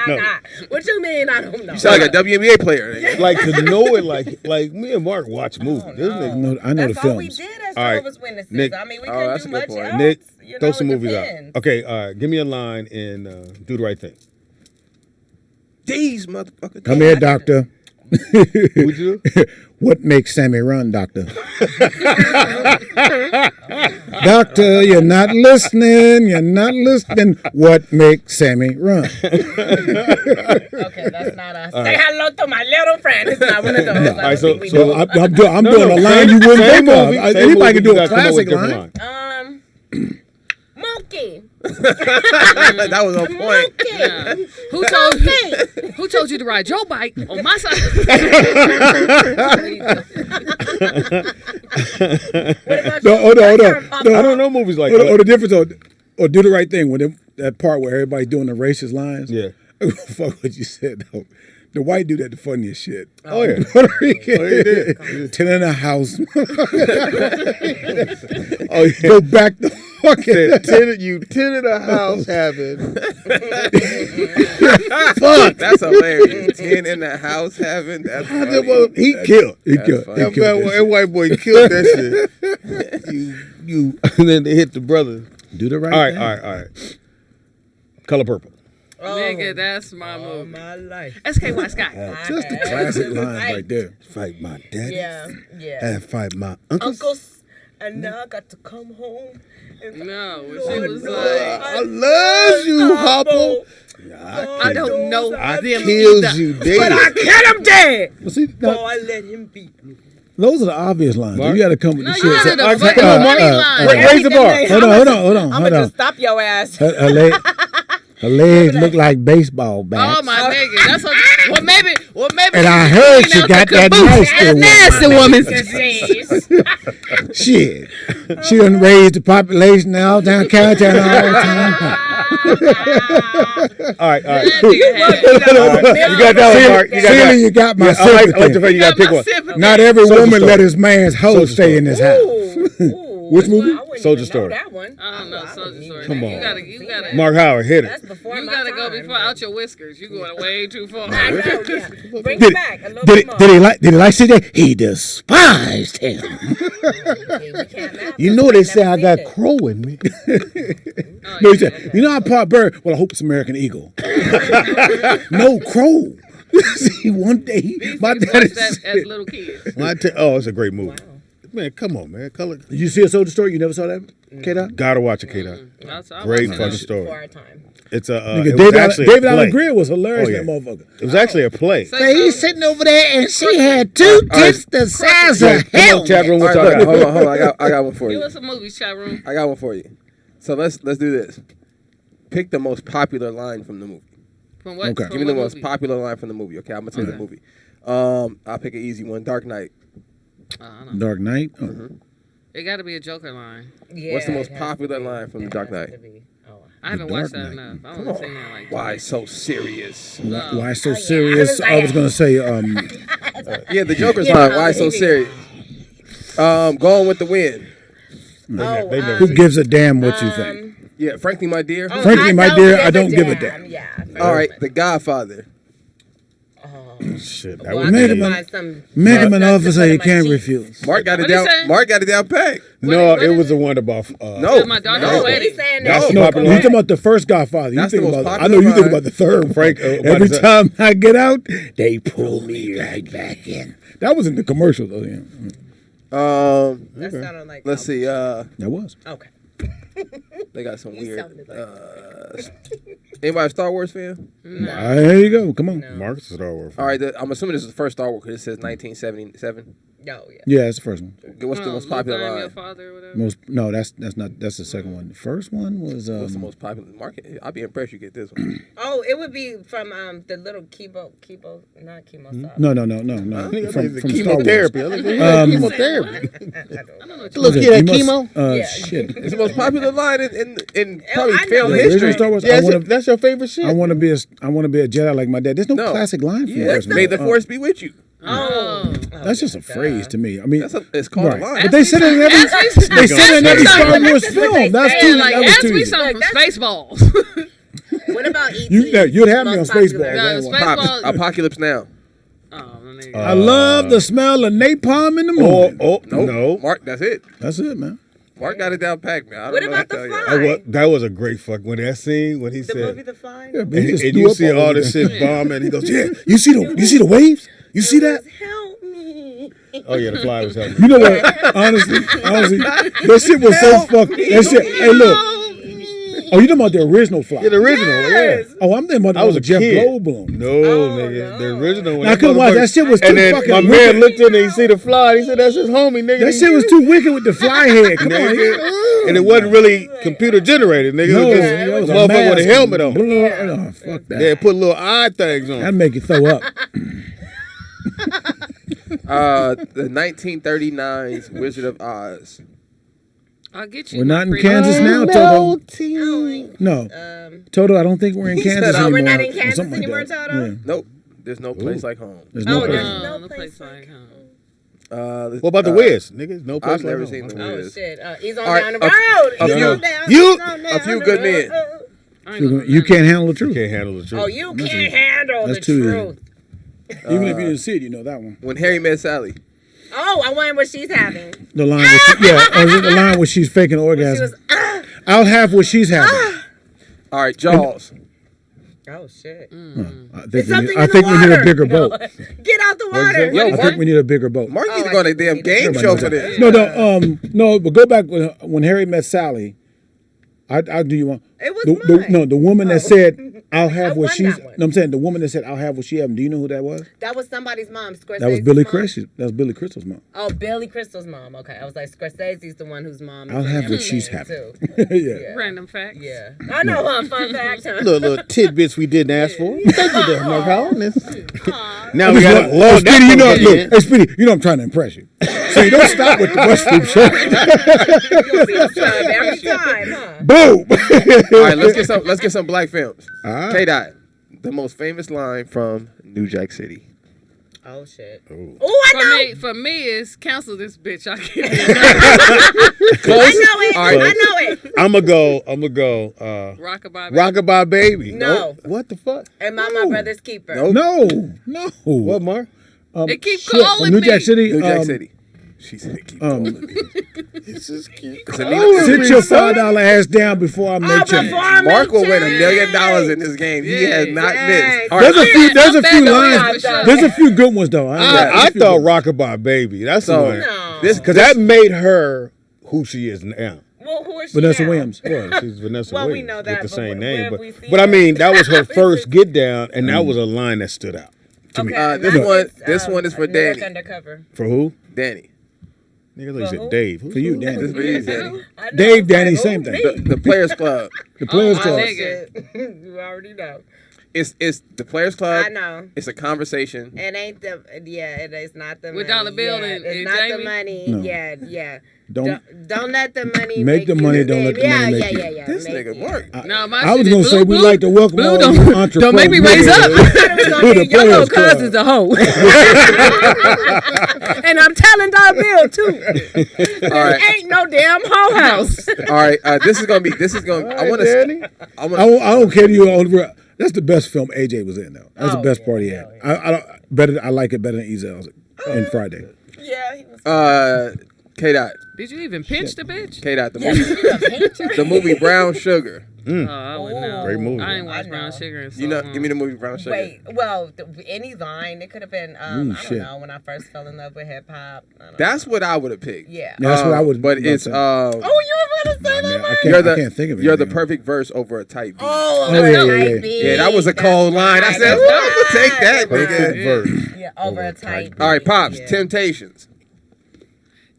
What you mean? I don't know. You sound like a WNBA player. Like to know it, like me and Mark watch movies. I know the That's all we films. did as All right, Jehovah's Witnesses. Nick. I mean, we couldn't do much else. Nick, You throw know, some it movies out. depends. Okay, give me a line in Do the Right Thing. These motherfuckers. Come here, doctor. Who'd you? What makes Sammy run, doctor? Doctor, you're not listening. You're not listening. What makes Sammy run? Okay, that's not us. Say hello to my little friend. It's not one of those. All right, so I'm doing a line you wouldn't think of. Anybody can do a classic line. Monkey. That was on point. Yeah. Who told you to ride your bike on my side? Hold on. I don't know movies like that. Or the difference, or Do the Right Thing, when that part where everybody's doing the racist lines. Yeah. Fuck what you said, though. The white dude had the funniest shit. Oh, yeah. Puerto Rican. Oh, he did. 10 in the house. Oh, yeah. Go back the fucking 10 in the house having. Fuck. That's hilarious. 10 in the house having. That's funny. He killed. That white boy killed that shit. You and then they hit the brother. Do the right thing. All right. Color Purple. Nigga, that's my movie. My life. SKY Sky. Just the classic lines right there. Fight my daddy. Yeah. And fight my uncles. And now I got to come home. No, she was like, I love you, Hoppo. I don't know. I killed you, Dave. But I killed him dead. Well, see, Before I let him beat me. Those are the obvious lines. Mark? You got to come with the shit. You gotta the funny line. Raise the bar. Hold on. I'm going to just stop your ass. Her legs look like baseball bats. Oh my nigga, that's what. Well, maybe. And I heard she got that nasty woman. Shit, she done raised the population all down Cowtown all the time. All right. You got that one, Mark. You got my sympathy. I like the fact you got to pick one. Not every woman let his man's hoe stay in his house. Which movie? Soldier Story. That one. I don't know, Soldier Story. Come on. You gotta. Mark Howard, hit it. That's before You my gotta time, go before out your whiskers. You going way too far. I know, yeah. Bring it back a little bit more. Did he like CJ? He despised him. You know they say I got crow in me. No, he said, you know how part bird? Well, I hope it's American Eagle. No crow. See, one day my daddy that as little kids. It's a great movie. Wow. Man, come on, man. Color. Did you see a Soldier Story? You never saw that, K-Dot? Gotta watch it, K-Dot. Great fucking story. It's a David Allen Greer was hilarious. That motherfucker. It was actually a play. So he's sitting over there, and she had two tits the size of hell. Chat room, hold on. I got one for you. Give us some movies, chat room. I got one for you. So let's do this. Pick the most popular line from the movie. From what? Okay. Give me the most popular line from the movie. Okay, I'm gonna tell you the movie. I'll pick an easy one. Dark Knight. Dark Knight. Oh. Mm-hmm. It got to be a Joker line. Yeah, what's the most popular line from The Dark Knight? I haven't watched that enough. I want to see that like. Why so serious? Why so serious? I was gonna say. Yeah, the Joker's line. Why so serious? Going with the Wind. Who gives a damn what you think? Yeah, Frankly, My Dear. Frankly, My Dear, I don't give a damn. Yeah. All right, The Godfather. Shit, Well, make him an officer you can't refuse. Mark got it down. Mark got it down pat. No, it was the one about. No, my daughter's wedding. That's you talking about the first Godfather. That's You think the most about. I know you think about the third. Frank. Every time I get out, they pull me right back in. That was in the commercial though. Yeah. That sounded like. Let's see. That was. Okay. They got some weird. Anybody a Star Wars fan? There you go. Come on. Marc's a Star Wars fan. All right, I'm assuming this is the first Star Wars because it says 1977. No, yeah. Yeah, that's the first one. What's the most popular line? Your father or whatever. No, that's not. That's the second one. The first one was. What's the most popular market? I'd be impressed you get this one. Oh, it would be from the little not chemo. No. From chemotherapy. Star Wars. Chemotherapy. Little kid had chemo. Yeah. Shit. It's the most popular line in probably I film know it. history. Original Star Wars. Yeah, that's your favorite shit. I want to be a Jedi like my dad. There's no classic line for Yeah, may the force be with you. Oh. That's just a phrase to me. I mean, it's called a line. But they said it in every Star Wars film. That's too. Like, That was ask too me easy. something from Spaceballs. What about E.T.? You'd have me on Spaceballs. No, Spaceballs. Apocalypse Now. I love the smell of napalm in the morning. Nope. No. Mark, that's it. That's it, man. Mark got it down packed, man. I don't What know about what to the tell you. Fly? That was a great fuck. When that scene, when he The said, movie The Fly? Yeah, and, he just and threw you up see all over this there. shit bombing, he goes, yeah. You see the waves? You see that? Help me. Oh yeah, the fly was helping. You know what? Honestly, that shit was so fucked. That shit. Hey, look. Oh, you talking about the original Fly? Yeah, the original. Yes. Yeah. Oh, I'm thinking about the I was one a with Jeff kid. Goldblum. No, nigga, the original one. I couldn't watch that shit. Was too and then fucking my wicked. man looked in and he see the fly. He said, "That's his homie, nigga." That shit was too wicked with the fly head. Come on, nigga. And it wasn't really computer generated, nigga. No, it was it was just a a motherfucker with a mask. helmet on. No, fuck that. They put little eye things on. That'd make you throw up. The 1939's Wizard of Oz. I'll get you. We're not in pretty Kansas boy. now, Toto. No, Toto. I don't think we're in Kansas said, anymore. we're not in or Kansas something like anymore, that. Toto? Yeah. Nope. There's no place like home. There's no place. No place like home. What about the Wiz, nigga? No place I've never like seen the Oh, Wiz. shit. He's on All right, down the road. a few good men. You can't handle the truth. Can't handle the truth. Oh, you can't handle the That's too truth. Even if you didn't see it, you know that one. When Harry Met Sally. Oh, I wonder what she's having. The line, or is it the line where she's faking orgasm? I'll have what she's having. All right, Jaws. Oh shit! I think we need a bigger boat. Get out the water. Yo, I think we need a bigger boat. Mark needs to go on a damn game show for this. No, but go back when Harry Met Sally. I'll do you one. It was the woman that said I'll have I what won she's. that one. No, I'm saying the woman that said I'll have what she have. Do you know who that was? That was somebody's mom. Scorsese's That was Billy mom. Crystal. That was Billy Crystal's mom. Oh, Billy Crystal's mom. Okay, I was like, Scorsese's the one whose mom. I'll is have in what she's Everyman, having. too. Yeah. Random facts. Yeah, I know. Fun fact. Huh? little tidbits we didn't ask for. Thank you, there, Mark Howell. Now we got to Hey, log Speedy, you know, that. look, hey, Speedy, you know I'm trying to impress you. So you don't stop with the mushroom show. You'll be on time every time, huh? Boom. All right, let's get some black films. All right. K-Dot, the most famous line from New Jack City. Oh shit! Oh, I know. For me, it's cancel this bitch. I can't. Close. I know it. All right. I know it. I'm gonna go. Rockabye Baby. Rockabye Baby. No. Nope. What the fuck? And my brother's keeper. No. What, Mark? They keep Shit, calling New me. Jack City. New Jack City. She said, keep calling me. This is cute. Sit your $5 ass down before I make change. Mark will win $1 million in this game. He has not missed. All There's right. a few lines. There's a few good ones though. I thought Rockabye Baby. That's the one. Because that made her who she is now. Well, who is she Vanessa now? Williams. Well, she's Vanessa Well, we Williams know with that, the but same where name. have we seen But I her? mean, that was her first get down, and that was a line that stood out to me. This one is for New York Danny. Undercover. For who? Danny. Nigga, like you said Dave. For you, Danny. This is for you, Danny. Dave, Danny, same thing. The Players Club. The Players Club. You already know. It's the Players Club. I know. It's a conversation. It ain't the it is not the With money. Dollar Bill yeah, and it's not Jamie? the money. No. Yeah. Don't let the money make the you money. the Don't let baby. the money make you. Yeah. This make nigga you. Mark. No, my I was shit gonna is say blue, we'd like to welcome blue, all don't- you entrepreneurs. Don't make me raise up. I thought it was gonna be your little cousin's a hoe. And I'm telling Dollar Bill too. All right. Ain't no damn hoe house. All right. This is gonna. I want to. I don't care to you. That's the best film AJ was in though. That's the best part he had. I like it better than Ezel's in Friday. Yeah, he was. K-Dot. Did you even pinch the bitch? K-Dot. The movie Brown Sugar. I wouldn't know. Great movie. I ain't watched Brown Sugar in so You know, long. give me the movie Brown Sugar. Wait, well, any line. It could have been, I don't shit. know, when I first fell in love with hip hop. That's what I would have picked. Yeah. That's what I would. But it's Oh, you were going to say that? I can't think of it. You're the perfect verse over a tight beat. Oh, Yeah, that was a cold line. I said, "Ooh, I'm gonna take that, Perfect nigga." verse. Yeah, over a tight beat. All right, Pops, Temptations.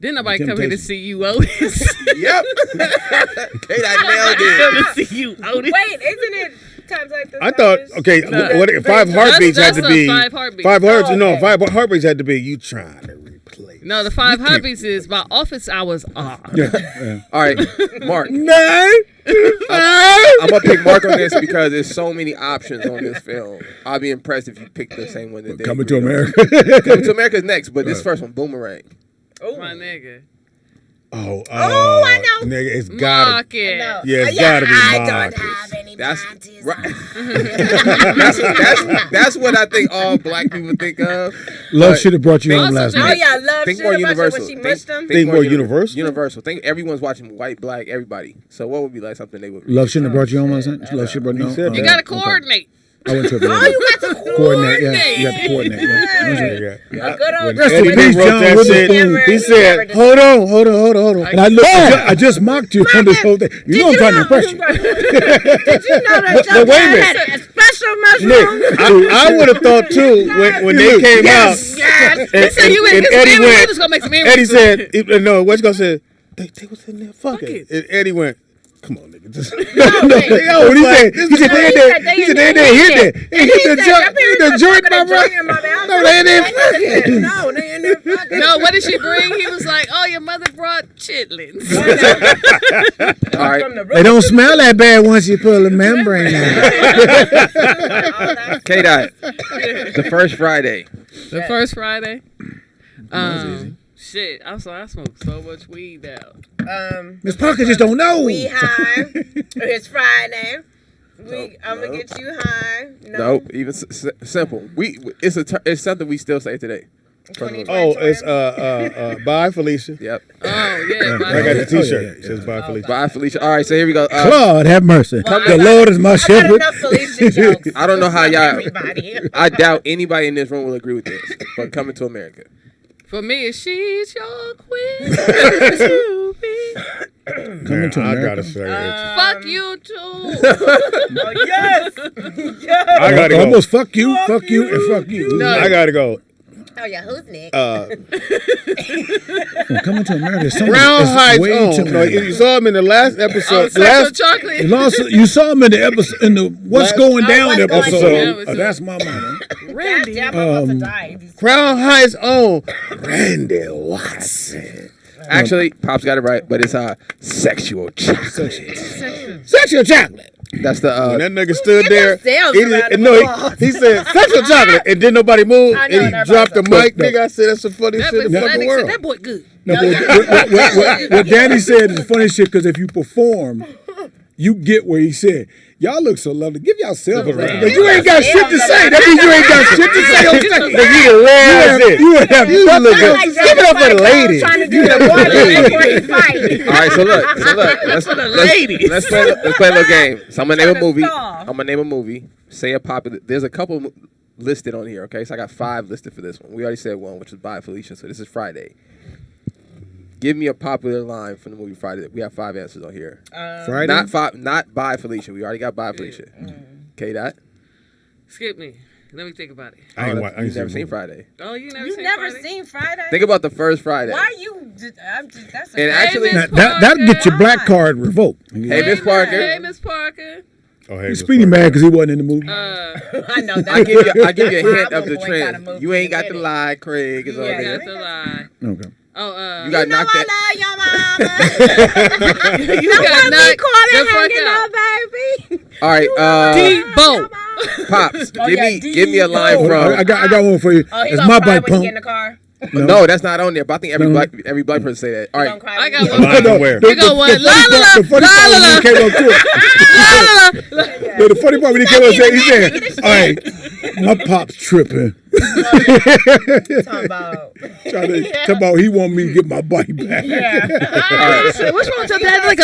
Didn't nobody come here to see you, Otis? Yep. K-Dot nailed it. Come to see you, Otis. Wait, isn't it times like this? I thought, okay, what, 5 heartbeats had to be. 5 heartbeats. 5 heartbeats. No, 5 heartbeats had to be you trying to replace. No, the 5 heartbeats is my office hours are. All right, Mark. No. I'm gonna pick Mark on this because there's so many options on this film. I'll be impressed if you pick the same one that they Coming to agreed on. America. Coming to America is next, but this first one, Boomerang. Oh, My nigga. Oh, I know. Nigga, it's gotta. Market. No. Yeah, it's gotta be I Marcus. don't have any That's panties. right. that's what I think all black people think of. Love should have brought you home last Oh, night. yeah, love Think should more have watched it universal. when she mushed them. Think more universal? Universal. Think everyone's watching white, black, everybody. So what would be like something they would? Love shouldn't have brought you home last night. Love should have brought you home. You gotta coordinate. I went to a Oh, you got to coordinate. Yeah, you have to coordinate. Yeah. A good old When Rest in Eddie peace, wrote John that Witherspoon. shit, he said, Hold on. And I looked. I just mocked you on this whole thing. You know I'm trying to impress you. Did you know that But Joe wait a had minute. a special mushroom? Nick, I would have thought too when they came out. Yes. He said you and and Eddie went. was gonna make some Eddie said, "No, what's gonna say? They was in there fucking." And Eddie went, "Come on, nigga." Just, no, What he said? He said they in there. He said they in there. Hit that. He hit the joint, my brother. No, they in there fucking. No, they in there fucking. No, what did she bring? He was like, "Oh, your mother brought chitlins." All right. They don't smell that bad once you pull the membrane out. K-Dot. The first Friday. The first Friday. Shit, I smoked so much weed now. Miss Parker just don't know. We high. It's Friday. I'm gonna get you high. Nope. Even simple. It's something we still say today. Oh, it's bye Felicia. Yep. Oh yeah. I got the T-shirt. It says bye Felicia. Bye, Felicia. All right, so here we go. Lord have mercy. The Lord is my shepherd. I don't know how y'all. I doubt anybody in this room will agree with this. But Coming to America. For me, she's your queen. Coming to I America. gotta say it. Fuck you too. Oh, yes. Yes. I gotta go. Almost fuck you, and fuck you. No. I gotta go. Oh, yeah, who's next? Coming to America. Brown Heights way own. too No, many. you saw him in the last episode. Sexual chocolate. You saw him in the episode in the What's Going Down What's Going episode. Down. That's my mama. Randy. Damn, I'm about to die. Crown Heights own. Randy Watson. Actually, Pop's got it right, but it's sexual chocolate. Sexual chocolate. That's the When that nigga stood there, sales he, around the no, walls. he said sexual chocolate, and then nobody moved, I know, and he nobody dropped the moved. mic. Nigga, I said that's the funniest shit in the fucking That world. that boy good. No, what Danny said is funny shit because if you perform, you get where he said. Y'all look so lovely. Give yourself a round. But you ain't got shit to say. That means you ain't got shit to say on stage. Nigga, you the last it. You would have You look good. Like Give it up for the lady. Trying to do the water before he fight. All right, so look, let's play a little game. So I'm gonna name a movie. I'm gonna name a movie. Say a popular. There's a couple listed on here. Okay, so I got 5 listed for this one. We already said one, which is Bye Felicia. So this is Friday. Give me a popular line from the movie Friday. We have 5 answers on here. Friday? Not Bye Felicia. We already got Bye Felicia. K-Dot. Skip me. Let me think about it. I ain't You've never seen Friday. Oh, you never You seen never Friday? seen Friday? Think about the first Friday. Why are you? That's a And actually, that'll get your black card revoked. Hey, Miss Parker. Hey, Miss Parker. Oh, hey, He's Speedy mad because he wasn't in the movie. I know that. I give you a hint of the trend. You ain't got to lie, Craig. Is all You there. got to lie. Okay. Oh, You got knocked that. you got knocked the fuck out. baby. All right, Debo. Pops, give me a line Oh, from. I got one for you. Oh, he It's gonna my cry bike when he pump. get in the car. No, that's not on there. But I think every black person say that. All He right, gonna cry I when got he one. get in the Line where? You got one. La la la. The funny part when he came up to it. The funny part when he came up and said, he said, all right, my pop's tripping. Talking about. Talking about he want me to get my bike back. Yeah. What's wrong with your dad? Like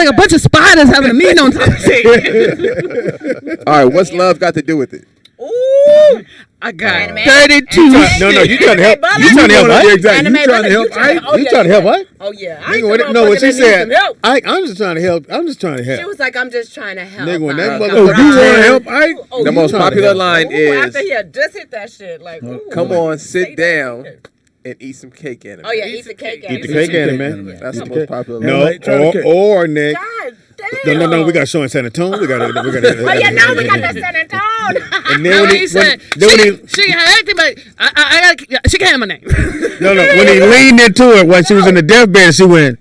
a bunch of spiders having a meeting on top of it. All right, what's love got to do with it? Ooh, I got 32. No, you trying to help? You trying to help? Exactly. You trying to help? You trying to help? What? Oh yeah. No, what she said. I'm just trying to help. I'm just trying to help. She was like, I'm just trying to help. Nigga, when that Ike. motherfucker- Oh, you want to help? Ike? The most popular line is, After he had just hit that shit, like, ooh, "Come on, sit down and eat some cake, anime." Oh yeah, eat the cake. Eat the cake, anime. That's the most popular No, line. or Nick. God damn. No. We got a show in San Antonio. We got. Oh yeah, now we got that San Antonio. And then when he said, she can have anything, but I got. She can have my name. No, when he leaned into it when she was in the deathbed, she went,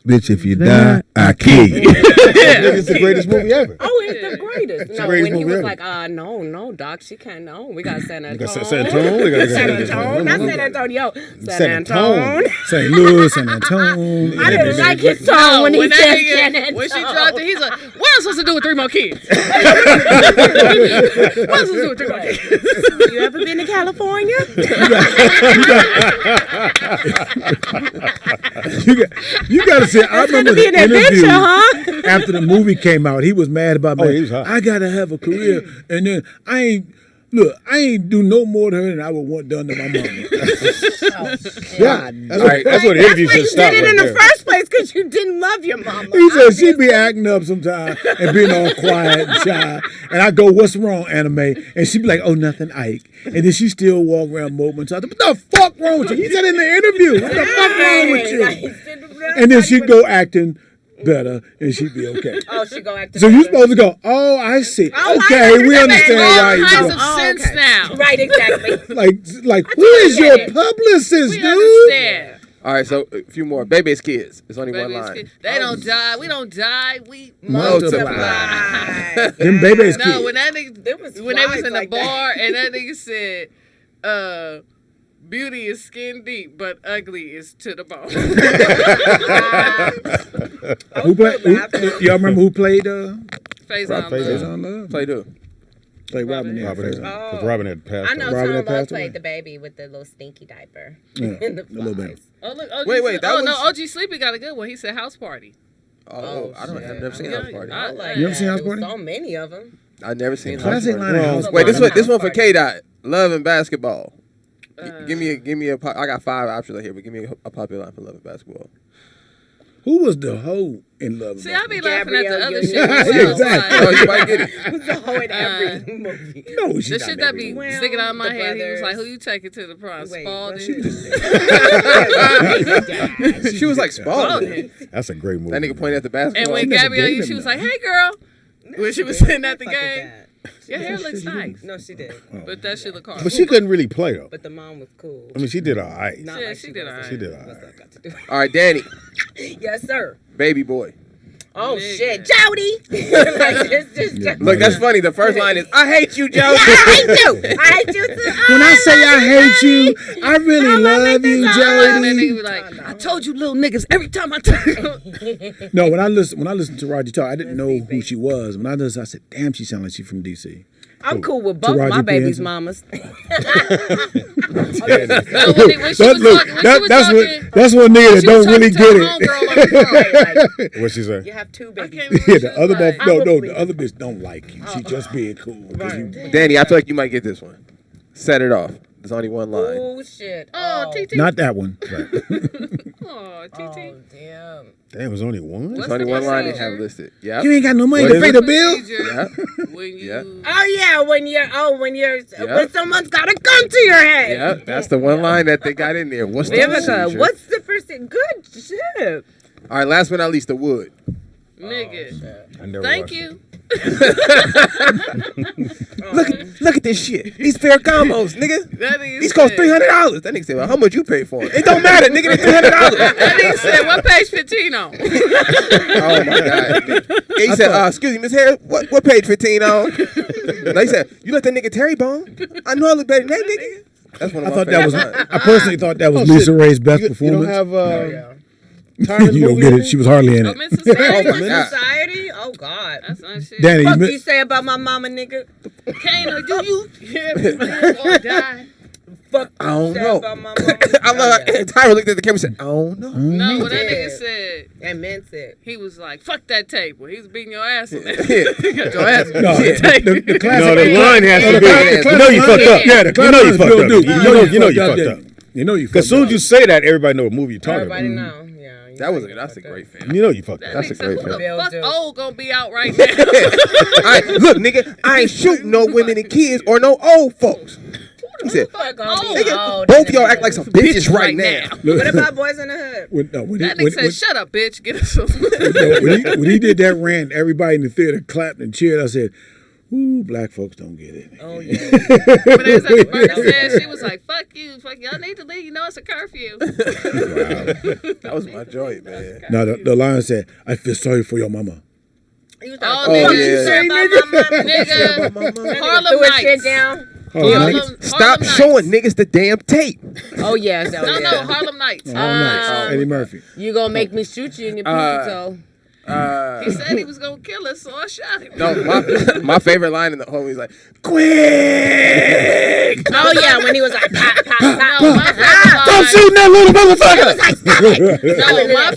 "Bitch, if you die, I kill you." It's the greatest movie ever. Oh, it's the greatest. It's the No, greatest when he movie was ever. like, no, Doc, she can't. No, we got San Antonio. We got San Antonio. We got San Antonio, not San Antonio. San Antonio. St. Louis, San Antonio. I didn't like his tone when he said San Antonio. When she dropped it, he's like, "What am I supposed to do with 3 more kids? What am I supposed to do with 3 more kids?" You ever been to California? You got to say, I remember be the an interview adventure, huh? after the movie came out. He was mad about me. he was hot. I got to have a career. And then I ain't do no more to her than I would want done to my mama. Yeah, that's what the interview should You stop did it right in the there. first place because you didn't love your mama. He said she be acting up sometimes and being all quiet and shy. And I go, "What's wrong, anime?" And she be like, "Oh, nothing, Ike." And then she still walk around moping. What the fuck wrong with you? He said in the interview, "What the fuck wrong with you?" And then she'd go acting better and she'd be okay. Oh, she go acting So you better. supposed to go, "Oh, I see. Oh, Okay, I we understand All why you kinds go." of sense now. Right, exactly. Like who is your publicist, We dude? understand. All right, so a few more. Baby's kids. There's only one Baby's line. kids. They don't die. We don't die. We Multiply. Them baby's No, kids. when that nigga, when they was in the bar and that nigga said, "Beauty is skin deep, but ugly is to the bone." Who played? Y'all remember who played? Faison Love. Played who? Played Robin. Because Robin had passed. I know Robin Tom had Love passed played away. the baby with the little stinky diaper. Yeah, in the a little bit. Oh look, OG Wait, that was... no, OG Sleepy got a good one. He said house party. Oh, I've never seen House Party. I like You ever seen House There was Party? so many of them. I've never seen House Classic Party. line of House Wait, Party. this one for K Dot. Love and basketball. Give me a. I got 5 options right here, but give me a popular line for Love and basketball. Who was the hoe in Love? See, I be laughing at the Gabrielle other Union. shit. as well. Exactly. Oh, you might get it. Who's the hoe in every movie? No, The she's shit not that be sticking out of my the head, he was like, brothers. "Who you taking to the prom? Wait, Spalding?" She was like Spalding. That's a great movie. That nigga pointed at the And basketball. when never Gabrielle, dated she him, was though. like, "Hey, girl," when she was sitting at the Fuck is game, that? your hair looks nice. No, she did. But that shit look hard. But she couldn't really play though. But the mom was cool. I mean, she did all right. Not Yeah, like she did was. all right. She did all right. All right, Danny, Yes, sir. baby boy. Oh Nigga. shit, Jody. Like, just Look, that's funny. The first line is, "I hate you, Joe." I hate you. I hate you too. When I say I hate you, I really love you, And then Jody. nigga be like, "I told you, little niggas, every time I tell you." No, when I listened to Roger talk, I didn't know who she was. When I listened, I said, "Damn, she sounds like she's from DC." I'm cool with both Roger my baby's Pianza. mamas. That's one nigga that don't really get it. What she say? You have 2 babies. Yeah, the other the other bitch don't like you. She just being cool. Danny, I feel like you might get this one. Set it off. There's only one line. Oh shit. Oh, TT. Not that one. Oh, TT. Oh damn. Damn, it was only one? There's only one line they have listed. Yeah. You ain't got no money What to is pay it? the bill. Yeah. When you Yeah. Oh yeah, when someone's got a gun to your head. Yeah. That's the one line that they got in there. What's the Vivica, procedure? what's the first thing? Good shit. All right, last but not least, the wood. Nigga. I never Thank watched you. Look at this shit. These Ferragamos, nigga. That nigga These cost said- $300. That nigga said, "Well, how much you pay for it?" It don't matter, nigga. It's $300. That nigga said, "What page 15 on?" Oh my god. He said, "Excuse me, Miss Harris, what page 15 on?" No, he said, "You let that nigga Terry bone? I know I look better than that nigga." That's one of I my thought that was. favorite lines. I personally thought that was Oh, Lisa shit. Ray's best You don't performance. have Yeah. Tyler's You don't movie get in it. She was hardly in Oh, it. Miss Society? Oh my god. Society? Oh Oh God, that's nice shit. Danny, what you say about my mama, nigga? Kano, do you hear me live or die? Fuck I don't you say know. about my mama. I love Tyra looked at the camera and said, I don't know. No, what that nigga said. And meant it. He was like, "Fuck that table." He was beating your ass on that. You got your ass No, the classic. No, the line has to be. You know you fucked up. Yeah, the You know you fucked up. You know you fucked fucked up. up. You know you fucked up. Because as soon as you say that, everybody know what movie you're talking Everybody about. know. Yeah. That's a great film. You know you fucked That up. That's a nigga said, great "Who film. the fuck old gonna be out right now?" Look, nigga, I ain't shooting no women and kids or no old folks. He said, both y'all act like some bitches right now. What about Boys in the Hood? That nigga said, "Shut up, bitch. Get us some." when he did that rant, everybody in the theater clapped and cheered. I said, "Ooh, black folks don't get it." Oh yeah. But as the bird said, she was like, "Fuck you, fuck y'all need to leave. You know it's a curfew." That was my joint, man. No, the line said, "I feel sorry for your mama." He was Oh, like, nigga, you yeah. say about my mama? Nigga, Harlem Threw his shit Nights. down. Stop showing niggas the damn tape. Oh yes. Oh, No, yeah. Harlem Nights. Eddie Murphy. You gonna make me shoot you in your pinky toe? He said he was gonna kill us, so I shot him. No, my favorite line in the whole is like, quick! Oh yeah, when he was like, pop, pop, pop. No, my favorite line. Stop shooting that little motherfucker! No, my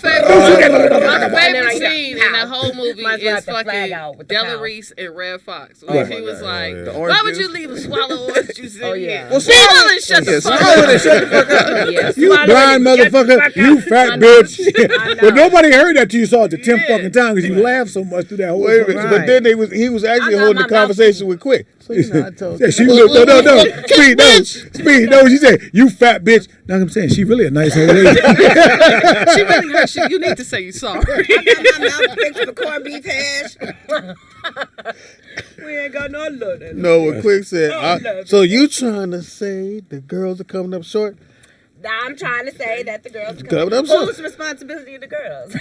favorite scene in that whole movie Might as well is have the flag out fucking with the Della pow. Reese and Red Fox. Oh, When my he was God. like, The orange "Why would juice? you leave a swallow orange juice in Oh, here? yeah. Well, Swallow and shut the fuck swallow it and up." shut the fuck up. Yeah, You swallow blind it. Shut the motherfucker, fuck you up. fat I know. bitch. But nobody heard that till you saw it the 10th fucking time because you laughed so much through that whole Wait a fucking minute, time. but then he was actually I got holding my the conversation with Quick. So you know, I told Yeah, you. she looked, no, Speed, no, she said, you fat bitch. Now I'm saying, she really a nice old lady. She really hurt you. You need to say you sorry. I got my mouth fixed for corned beef hash. We ain't got no love. No, what Quick said. love So you trying to say the girls are coming up short? I'm trying to say that the girls Coming up short. whose responsibility of the girls?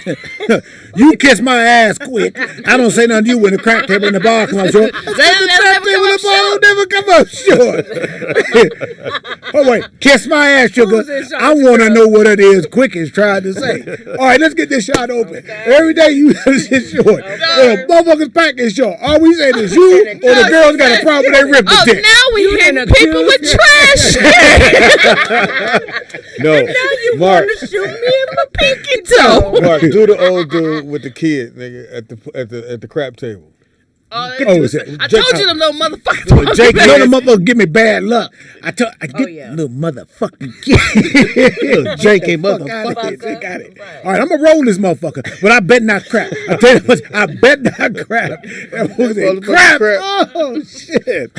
You kiss my ass quick. I don't say nothing to you when the crack table in the bar come up short. They'll never Table in come the bar up don't never come up short. Oh, wait. Kiss my ass, sugar. Who's in charge I want to know what it is Quick is trying to say. All right, let's get this shot open. Every day you is short. Well, motherfuckers' pack is short. All we saying is you or the girls got a problem with they rip the Oh, dick. now we hitting people with trash. No, Now you Mark. want to shoot me in my pinky toe? Mark, do the old dude with the kid, nigga, at the crap table. Oh, is it? I told you them little motherfuckers. Jake, little motherfucker give me bad luck. I get yeah. little motherfucking kid. Little J.K. Fuck out of motherfucker. here. Got it. All right, I'm gonna roll this motherfucker, but I bet not crap. I tell you what, I bet not crap. That was it. Crap. Oh shit.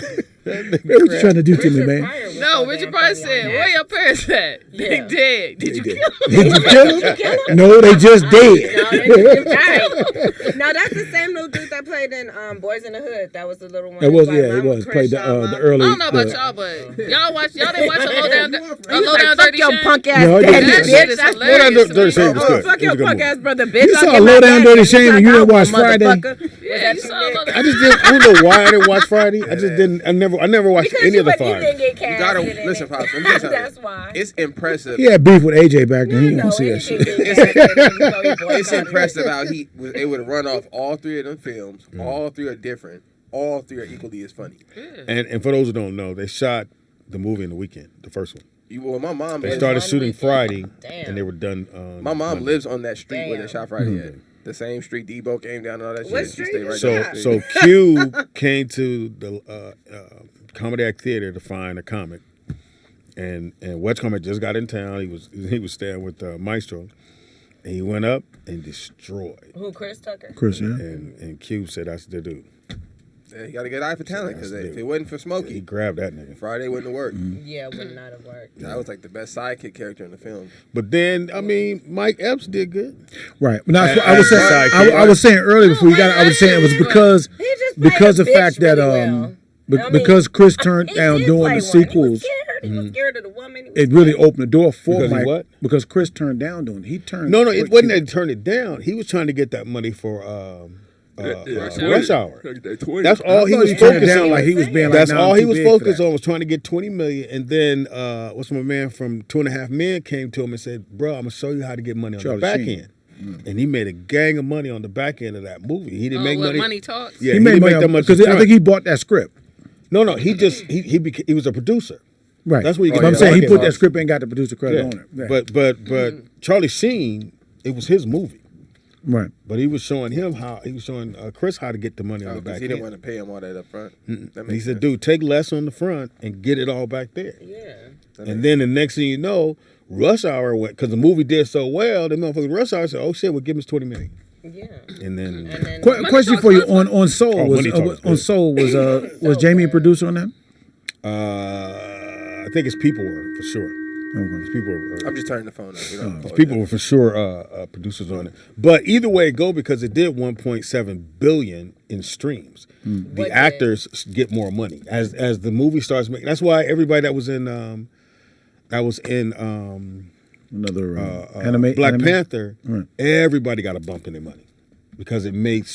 What you trying to do to me, man? No, Richard Pryor said, "Where your parents at? They Yeah. dead. Did you kill them?" Did you kill him? No, they just dead. No, that's the same little dude that played in Boys in the Hood. That was the little one. It was, by yeah, it Mama was. Played the Crenshaw, early. I don't know about the- y'all, but y'all didn't watch a low down Fuck dirty your shame? punk ass No, I daddy, didn't. That bitch. shit is That's Low Down hilarious. to Dirty me. Shame was good. Fuck It your was a good punk movie. ass brother, bitch. You I'll saw get my Low Down back Dirty in Shame and you didn't watch Friday? Yeah, you saw low down. I don't know why I didn't watch Friday. I never watched any of the You five. didn't get You cast gotta in it. listen, Pops. Let me tell you something. That's why. It's impressive. He had beef with AJ back then. He didn't No, want to see he that shit. didn't get cast in it, so he boycotted It's it. impressive how he was able to run off all three of them films. All three are different. All three are equally as funny. And for those who don't know, they shot the movie in the weekend, the first one. My mom. They lives- started shooting Friday, Damn. and they were done. My mom Monday. lives on that street where they Damn. shot Friday at. The same street Debo came down and all that What shit. She street stayed is right So down the street. so Q came to the Comedy Act Theater to find a comic, and West Comic just got in town. He was staying with Maestro, and he went up and destroyed. Who, Chris Tucker? Chris, yeah. And Q said, "That's the dude." Yeah, you got to get eye for talent because That's if the- it wasn't for He Smokey, grabbed that nigga. Friday wouldn't have worked. Yeah, would not have worked. That was like the best sidekick character in the film. But then, I mean, Mike Epps did good. Right. But that's what I was saying. I was saying earlier before you got it. I was saying it was because the fact that because Chris turned down doing the sequels. He was scared of the woman. It really opened the door for Because he Mike. what? Because Chris turned down doing it. He turned. No, it wasn't that he turned it down. He was trying to get that money for Rush Hour. That's all he was turned it focused down on. like he was being like, That's nah, all I'm he too was big for focused that. on was trying to get 20 million. And then what's my man from 2.5 Men came to him and said, "Bro, I'm gonna show you how to get money on Charlie the back Sheen. end." and he made a gang of money on the back end of that movie. He didn't make money. Money talks. Yeah, he didn't made money make that much because I think he bought that script. No, he just he was a producer. Right. That's what you get. I'm saying he put that script and got the producer credit on it. Yeah. But Charlie Sheen, it was his movie. Right. But he was showing Chris how to get the money on the back end. He didn't want to pay him all that up front. He said, dude, take less on the front and get it all back there. Yeah. And then the next thing you know, Rush Hour went, because the movie did so well, the motherfucker Rush Hour said, oh shit, well give us $20 million. Yeah. And then Question for you on Soul was Jamie a producer on that? I think his people were for sure. His people were, I'm just turning the phone up. his people were for sure producers on it. But either way it go, because it did 1.7 billion in streams. The actors get more money as the movie starts making. That's why everybody that was in another Black Panther, everybody got a bump in their money. Because it went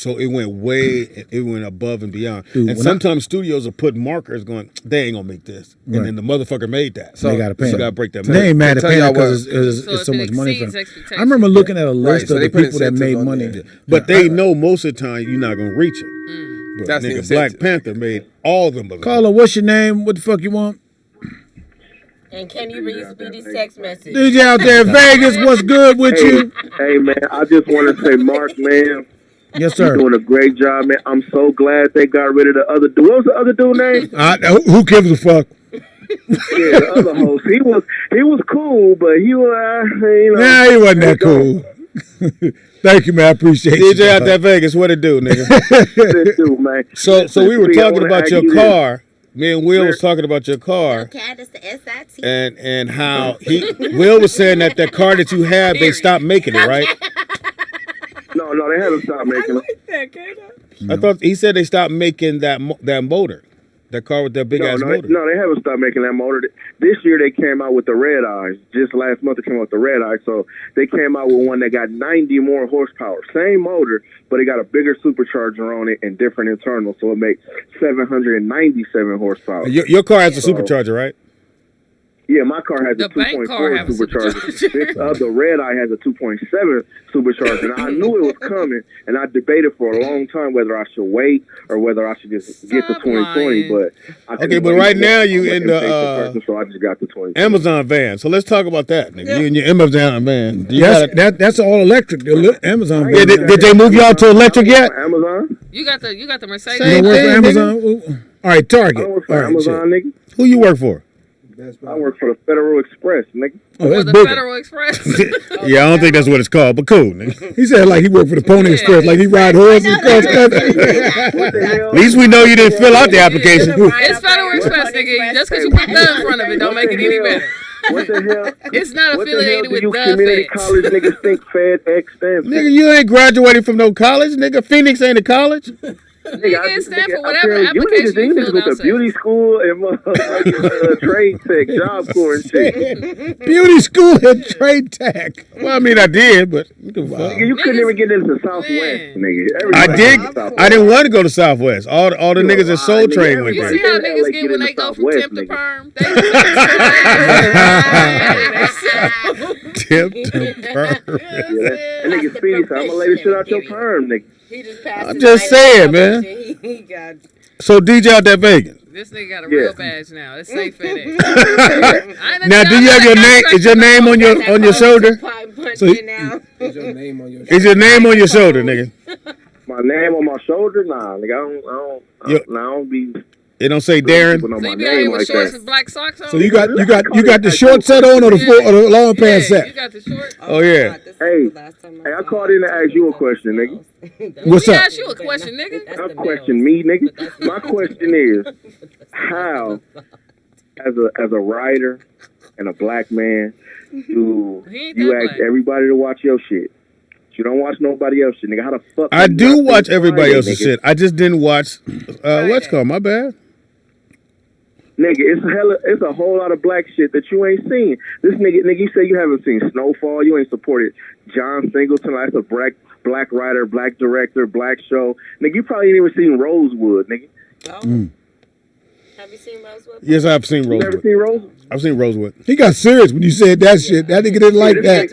above and beyond. Dude, and sometimes studios will put markers going, they ain't gonna make this. And then the motherfucker made that. So they gotta pay. So gotta break that money. They ain't mad at paying because it's so much money for them. I remember looking at a list of the people that made money. But they know most of the time you're not gonna reach it. But That's nigga, Black Panther made all them. Carla, what's your name? What the fuck you want? And can you read Speedy's text message? DJ out there in Vegas, what's good with you? Hey, man, I just want to say, Mark, man. Yes, sir. You're doing a great job, man. I'm so glad they got rid of the other dude. What was the other dude name? Who gives a fuck? Yeah, the other host. He was cool, but he was, Nah, he wasn't that cool. Thank you, man. I appreciate you. DJ out there Vegas, what it do, nigga? What it do, man? So we were talking about your car. Me and Will was talking about your car, and how Will was saying that car that you have, they stopped making it, right? No, they haven't stopped making it. I thought he said they stopped making that motor, that car with that big ass motor. No, they haven't stopped making that motor. This year they came out with the red eyes. Just last month they came out with the red eyes. So they came out with one that got 90 more horsepower. Same motor, but it got a bigger supercharger on it and different internals. So it makes 797 horsepower. Your car has a supercharger, right? Yeah, my car has a 2.4 supercharger. The red eye has a 2.7 supercharger. And I knew it was coming, and I debated for a long time whether I should wait or whether I should just get the 2020. But but right now you in the so I just got the 2020. Amazon van. So let's talk about that, nigga. Yeah. You in your Amazon van. That's all electric. The Amazon van. Yeah, did they move y'all to electric yet? Amazon. You got the Mercedes. You work for Amazon? All right, Target. I work for Amazon, nigga. Who you work for? I work for the Federal Express, nigga. Oh, that's the bigger. Federal Express. Yeah, I don't think that's what it's called, but cool, nigga. He said like he worked for the Pony Express, like he ride horses across country. At least we know you didn't fill out the application. It's Federal Express, nigga. Just because you put the in front of it, don't make it any better. What the hell? It's not affiliated with the community college niggas think FedEx stands for? Nigga, you ain't graduated from no college, nigga. Phoenix ain't a college. Nigga, it stand for whatever application you fill out. Beauty school and trade tech, job corps and shit. Beauty school and trade tech. Well, I mean, I did, but nigga, you couldn't even get into Southwest, nigga. I did. I didn't want to go to Southwest. All the niggas at Soul Train went there. You see how niggas get when they go from temp to perm? Temp to perm. That nigga Speedy said, I'm gonna lay this shit out your perm, nigga. I'm just saying, man. So DJ out there Vegas. This nigga got a real badge now. It's safe FedEx. Now, do you have your name? Is your name on your shoulder? So, is your name on your shoulder, nigga? My name on my shoulder? Nah, nigga. I don't be. It don't say Darren. So you be out here with shorts and black socks on? So you got the short set on or the long pants set? You got the short. Oh yeah. Hey, I called in to ask you a question, nigga. What's up? Let me ask you a question, nigga. Don't question me, nigga. My question is, how, as a writer and a black man, do you ask everybody to watch your shit? You don't watch nobody else shit, nigga. How the fuck? I do watch everybody else's shit. I just didn't watch what's called. My bad. Nigga, it's a whole lot of black shit that you ain't seen. This nigga, you say you haven't seen Snowfall. You ain't supported John Singleton. That's a black writer, black director, black show. Nigga, you probably ain't even seen Rosewood, nigga. Have you seen Rosewood? Yes, I've seen Rosewood. Never seen Rosewood? I've seen Rosewood. He got serious when you said that shit. That nigga didn't like that.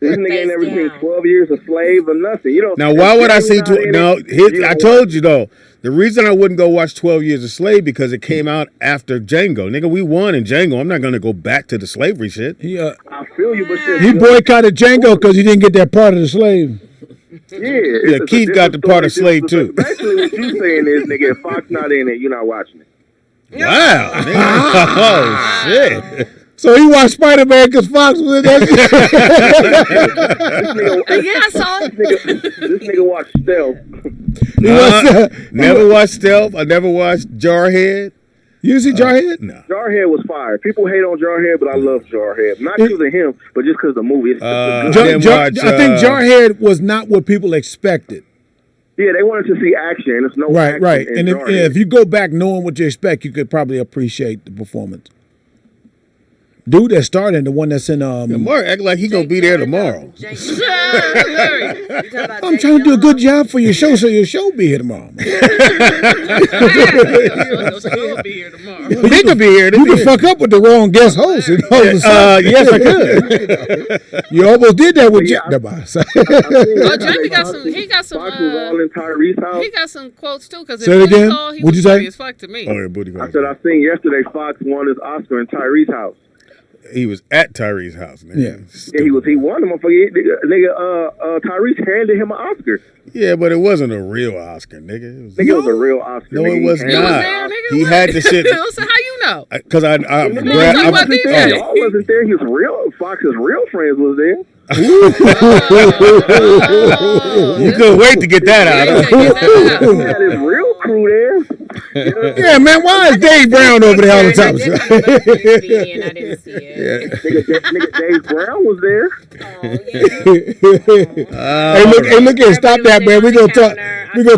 This nigga ain't never seen 12 Years a Slave or nothing. You know. Now, why would I see? I told you though. The reason I wouldn't go watch 12 Years a Slave because it came out after Django. Nigga, we won in Django. I'm not gonna go back to the slavery shit. I feel you, but shit. He boycotted Django because he didn't get that part of the slave. Yeah, Keith got the part of slave too. Basically, what you saying is, nigga, if Fox not in it, you're not watching it. Wow. Oh shit. So he watched Spider-Man because Fox was in that. Yeah, I saw it. This nigga watched Stealth. Never watched Stealth. I never watched Jarhead. You see Jarhead? No. Jarhead was fire. People hate on Jarhead, but I love Jarhead. Not because of him, but just because of the movie. It's I think Jarhead was not what people expected. Yeah, they wanted to see action. There's no action. Right. In And Jarhead. if you go back knowing what you expect, you could probably appreciate the performance. Dude that started, the one that's in Mark act like he gonna be there tomorrow. I'm trying to do a good job for your show, so your show be here tomorrow. He'll be here tomorrow. He could be here. You could fuck up with the wrong guest host. And all of a sudden, yes, I could. You almost did that with Yeah, Jamie got some. He got some. Fox was all in Tyrese house. He got some quotes too. Because Say it again. He What'd was you say? funny as fuck to me. Oh yeah, booty call. I said I seen yesterday Fox won his Oscar in Tyrese house. He was at Tyrese's house. Nigga. Yeah. He won the motherfucker. Nigga, Tyrese handed him an Oscar. Yeah, but it wasn't a real Oscar, nigga. It was a real Oscar. No, nigga. it was He not. handed there, nigga. He had the shit. So how you know? Because I Y'all wasn't there. His real Fox's real friends was there. You couldn't wait to get that out. He had his real crew there. Yeah, man, why is Dave Brown over there all the time? And I didn't see it. Nigga Dave Brown was there. Hey, look here, stop that, man. We gonna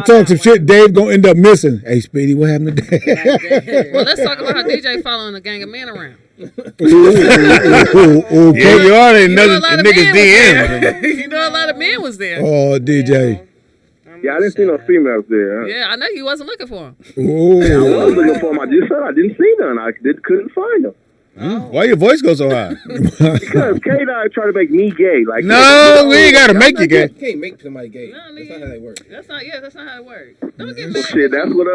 talk some shit. Dave gonna end up missing. Hey, Speedy, what happened to Dave? Well, let's talk about how DJ following a gang of men around. Okay. Yeah, you already know a lot the of niggas men DM. You know, a lot of men was there. Oh, DJ. Yeah, I didn't see no females there. Yeah, I know you wasn't looking for him. I was looking for him. I just said I didn't see none. I couldn't find them. Why your voice go so high? Because K-Dot tried to make me gay. Like, No, we ain't gotta make you gay. You can't make somebody gay. No, That's not how that works. That's not how it works. Don't get Well, mad. shit, that's what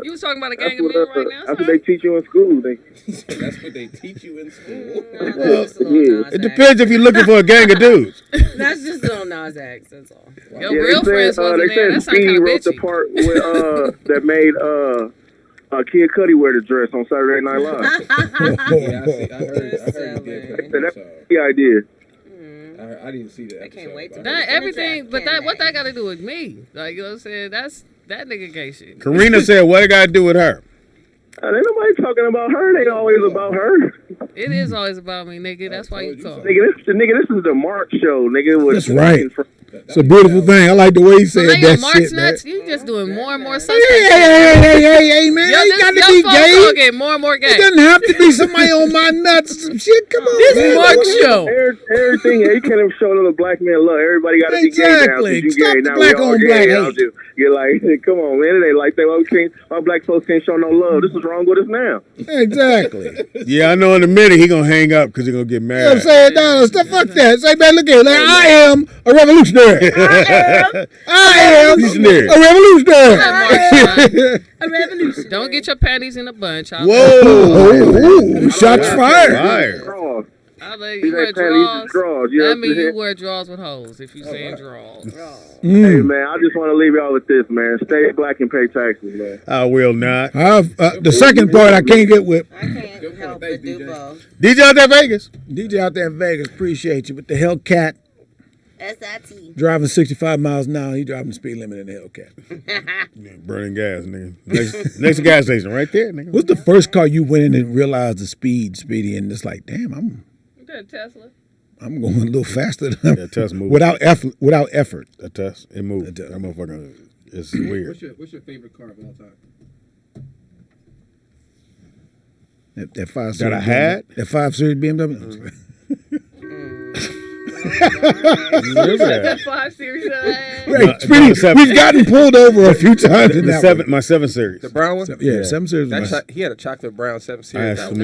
You was talking about a that's gang of what men right now. that's what they teach you in school. That's what they teach you in school. Yeah. It depends if you're looking for a gang of dudes. That's just Lil Nas X. That's all. Your real friends wasn't they there. said That sound Speedy kind of wrote the bitchy. part with that made Kid Cudi wear the dress on Saturday Night Live. Yeah, I heard he did. That's the idea. I didn't see that. I can't wait to That everything, but what that got to do with me? Like you know what I'm saying? That's that nigga gay shit. Karina said, what it got to do with her? Ain't nobody talking about her. They always about her. It is always about me, nigga. That's why you talk. Nigga, this is the Mark show, nigga. That's right. It's a beautiful thing. I like the way he said Well, that Mark's shit, man. nuts. You just doing more and more stuff. Hey, man. Yo, It this got to your be phone gay. call get more and more gay. It doesn't have to be somebody on my nuts or some shit. Come on, This man. Mark show. Everything, you can't even show another black man love. Everybody got to be gay now. Exactly. You Stop gay. the Now black we all on gay. black Y'all hate. just- You're like, come on, man. It ain't like that. Why black folks can't show no love? This is wrong with us now. Exactly. Yeah, I know in a minute he gonna hang up because he gonna get You know what I'm mad. saying? No, stuff like that. Say, man, look here. Like, I am a revolutionary. I am Revolutionary. a revolutionary. A revolution. Don't get your panties in a bunch. Whoa. Ooh, shots fired. Draws. I let These you wear ain't panties, these draws. draws. You know That what I'm means you saying? wear draws with holes if you saying draws. Hey, man, I just want to leave y'all with this, man. Stay black and pay taxes, man. I will not. The second part I can't get with. I can't help but do both. DJ out there in Vegas. DJ out there in Vegas, appreciate you. But the Hellcat SIT. driving 65 miles an hour, he driving the speed limit in the Hellcat. Yeah, burning gas, nigga. Next gas station right there, nigga. What's the first car you went in and realized the Speedy, and it's like, damn, Good Tesla. I'm going a little faster than Yeah, Tesla moved. without effort. That test, it moved. That motherfucker, it's weird. What's your favorite car of all time? That 5 That I had? That 5 Series BMW. That 5 Series that I had. Right, Speedy, we've gotten pulled over a few times in that one. My 7 Series. The brown one? Yeah, 7 Series. He had a chocolate brown 7 Series. On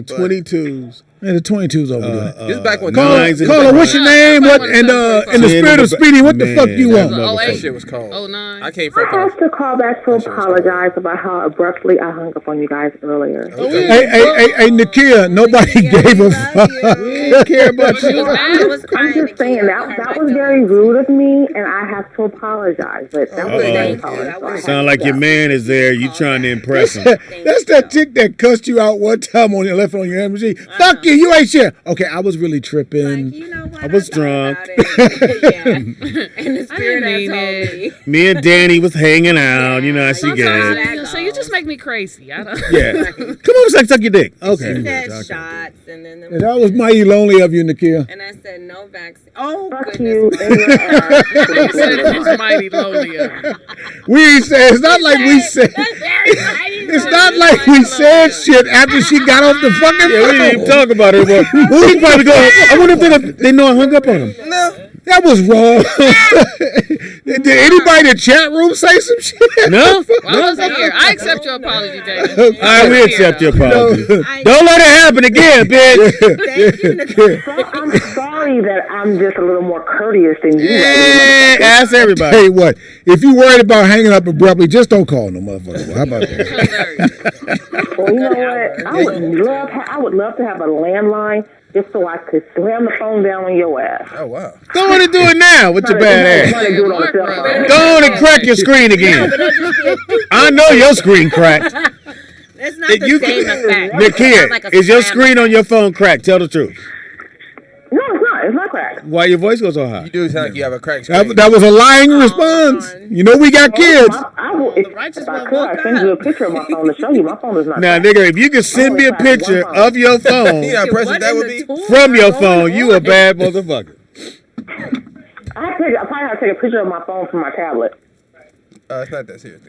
22s. Man, the 22's over there. This back when Caller, what's your name? What in the spirit of Speedy? What the fuck you want? That shit was cold. 09. I came I from. have to call back to apologize about how abruptly I hung up on you guys earlier. Hey, Nakia, nobody gave a fuck. We didn't care about you. I'm just saying that was very rude of me, and I have to apologize. But that was very cold. Sound like your man is there. You trying to impress him. That's that chick that cussed you out one time on your left on your MG. Fuck you, you ain't shit. Okay, I was really tripping. I was drunk. And the spirit I told didn't me. Me and Danny was hanging out. You know how she gets. So you just make me crazy. I don't. Yeah. Come on, suck your dick. Okay. She said shots, and then And that was mighty lonely of you, Nakia. and I said no vaccine. Oh Fuck goodness. you. You said it was mighty lonely. We ain't said, it's not like we said. That's very mighty. It's not like we said shit after she got off the fucking phone. Yeah, we didn't even talk about it. But who he probably go? I wonder if they know I hung up on him. No. That was wrong. Did anybody in the chat room say some shit? No. I wasn't here. I accept your apology, David. All right, we accept your apology. Don't let it happen again, bitch. Thank you, Nicole. I'm sorry that I'm just a little more courteous than you. Yeah, ask everybody. Tell you what, if you worried about hanging up abruptly, just don't call no motherfucker. Well, how about that? Well, you know what? I would love to have a landline just so I could slam the phone down on your ass. Oh wow. Go on and do it now with your bad ass. Go on and crack your screen again. I know your screen cracked. It's not the same effect. Nakia, Like a is your slam. screen on your phone cracked? Tell the truth. No, it's not. It's not cracked. Why your voice goes so high? You do sound like you have a cracked screen. That was a lying response. You know we got kids. I will, if I could, I'd send you a picture of my phone to show you. My phone is not Now, cracked. nigga, if you could send me a picture of your phone You know how impressive that would be? from your phone, you a bad motherfucker. I probably have to take a picture of my phone from my tablet. It's not that serious.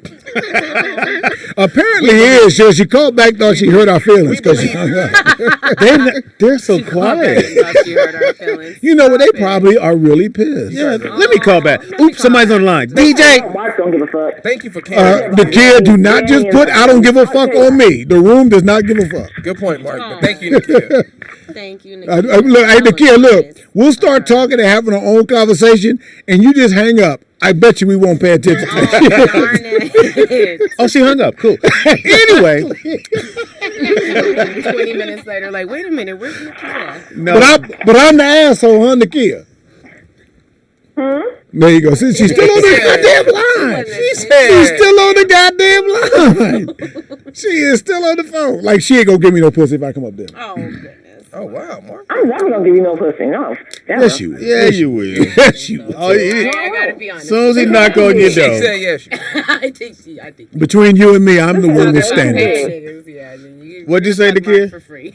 Apparently it is. So she called back, thought she hurt our feelings because she hung up. They're so quiet. Thought you hurt our feelings. You know what? They probably are really pissed. Yeah, let me call back. Oops, somebody's on the line. DJ. Mark don't give a fuck. Thank you for caring. The kid do not just put I don't give a fuck on me. The room does not give a fuck. Good point, Mark. But thank you, Nakia. Thank you, Look, Nicole. hey, the kid, look, we'll start talking and having our own conversation, and you just hang up. I bet you we won't pay attention to that. Darn it. Oh, she hung up. Cool. Anyway. 20 minutes later, like, wait a minute, where's Nicole? No. But I'm the asshole, huh, Nakia? There you go. See, she's still on the goddamn line. She's still on the goddamn line. She is still on the phone. Like, she ain't gonna give me no pussy if I come up there. Oh, goodness. Oh wow, Mark. I'm never gonna give you no pussy. No. Yes, you will. Yeah, you will. Yes, you will. Oh, yeah. I gotta be honest. As soon as he knock on your She door. said yes. I think Between you and me, I'm the one with standards. What'd you say, the kid? For free.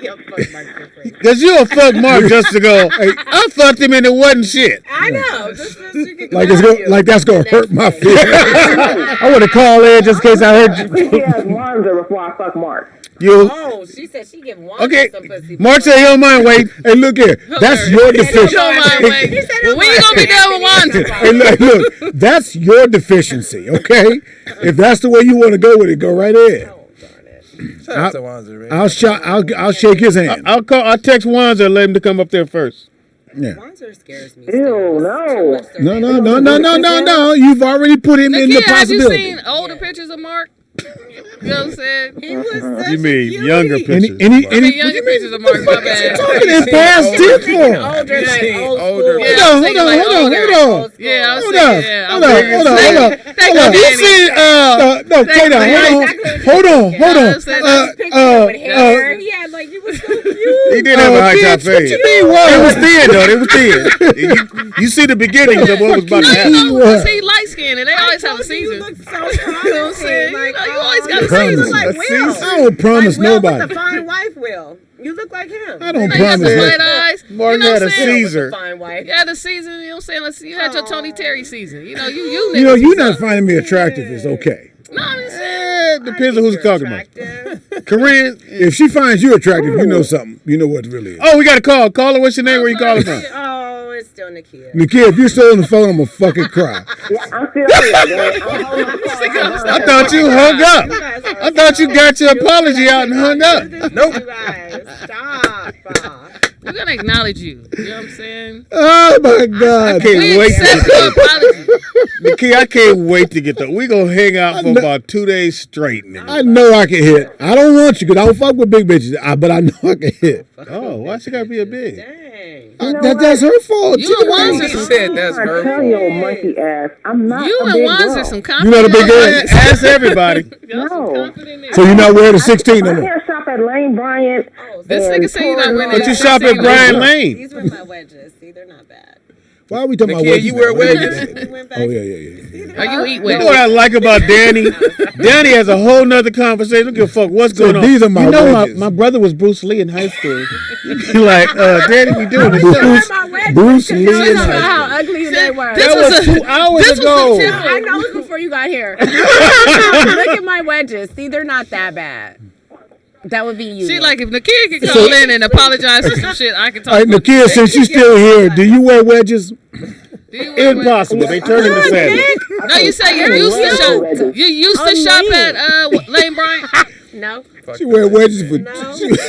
Yo, fuck Mark for free. Because you'll fuck Mark just to go, hey, I fucked him and it wasn't shit. I know. Just so she can Like that's gonna hurt my feelings. I want to call in just in case I heard you. She has Wanzer before I fuck Mark. Oh, she said she give one Okay. some pussy. Mark said, yo, mind, wait. Hey, look here. That's your deficiency. Don't mind, wait. Well, we ain't gonna be done with Wanda. Hey, look, that's your deficiency, okay? If that's the way you want to go with it, go right ahead. Shout out to Wanzer, man. I'll shake his hand. I'll text Wanzer and let him to come up there first. Yeah. Wanzer scares me. Ew, no. No. You've already put him in the Nakia, have you possibility. seen older pictures of Mark? You know what I'm saying? He was such You mean a cutie. younger pictures? Any Younger pictures of Mark, my bad. talking in past tense for? Older, like old older. school. Yeah, Hold on. Yeah, I was Hold saying, on. yeah. Hold on. Thank Hold on. you, You Danny. see, no, Kayla, hold on. With hair. He had like, he was so cute. He did have a high top bitch, what face. you It mean, what? was thin, though. It was thin. You see the beginnings of what was about to You happen. know, because he light skinned and they always have a season. You look so You know what I'm saying? like, You always got a promise. season. like Will. I don't promise Will nobody. with the fine wife, Will. You look like him. I don't You got the promise light that. eyes. Mark You know had what a I'm saying? Caesar. Fine wife. You had a season, you know what I'm saying? Let's see, you had your Tony Terry season. You know, you You know, niggas you was not up. finding me attractive is okay. No, I'm just saying. Depends on who's talking about. Attractive. Corinne, if she finds you attractive, you know something. You know what it really is. Oh, we got a call. Call her. What's your name? Where you calling from? Oh, it's still Nakia. Nakia, if you're still on the phone, I'm gonna fucking cry. Yeah, I'm still here. I thought you hung up. I thought you got your apology out and hung up. Nope. Stop. We're gonna acknowledge you. You know what I'm saying? Oh my God! I can't wait to get the Nakia, I can't wait to get the. We gonna hang out for about 2 days straight, nigga. I know I can hit. I don't want you because I don't fuck with big bitches. But I know I can hit. Oh, why she gotta be a big? That's her fault. You and Wands She said that's her Tell fault. your monkey ass. I'm not. You a and big Wands girl. are some You confident. not a big girl. Ask everybody. No. So you're not wearing a 16 no I more. can't shop at Lane Bryant. This nigga say you not wearing But you that. shop at Brian Lane. These were my wedges. See, they're not bad. Why are we talking about Nakia, wedges? you wear now? wedges? Oh yeah. Are you eat You with know what I like about Danny? Danny has a whole nother conversation. Don't give a fuck what's So going on. these are my wedges. my brother was Bruce Lee in high school. Like, Danny, we doing this. Bruce Lee You and know I. how ugly they were. That was 2 hours ago. I know it was before you got here. Look at my wedges. See, they're not that bad. That would be you. See, like if Nakia can call in and apologize for some shit, I can talk. All right, about Nakia, this. since you're still here, do you wear wedges? Do you wear Impossible. They turn into sandals. No, you say you used to shop. You used to shop at Lane Bryant. No. She wear wedges for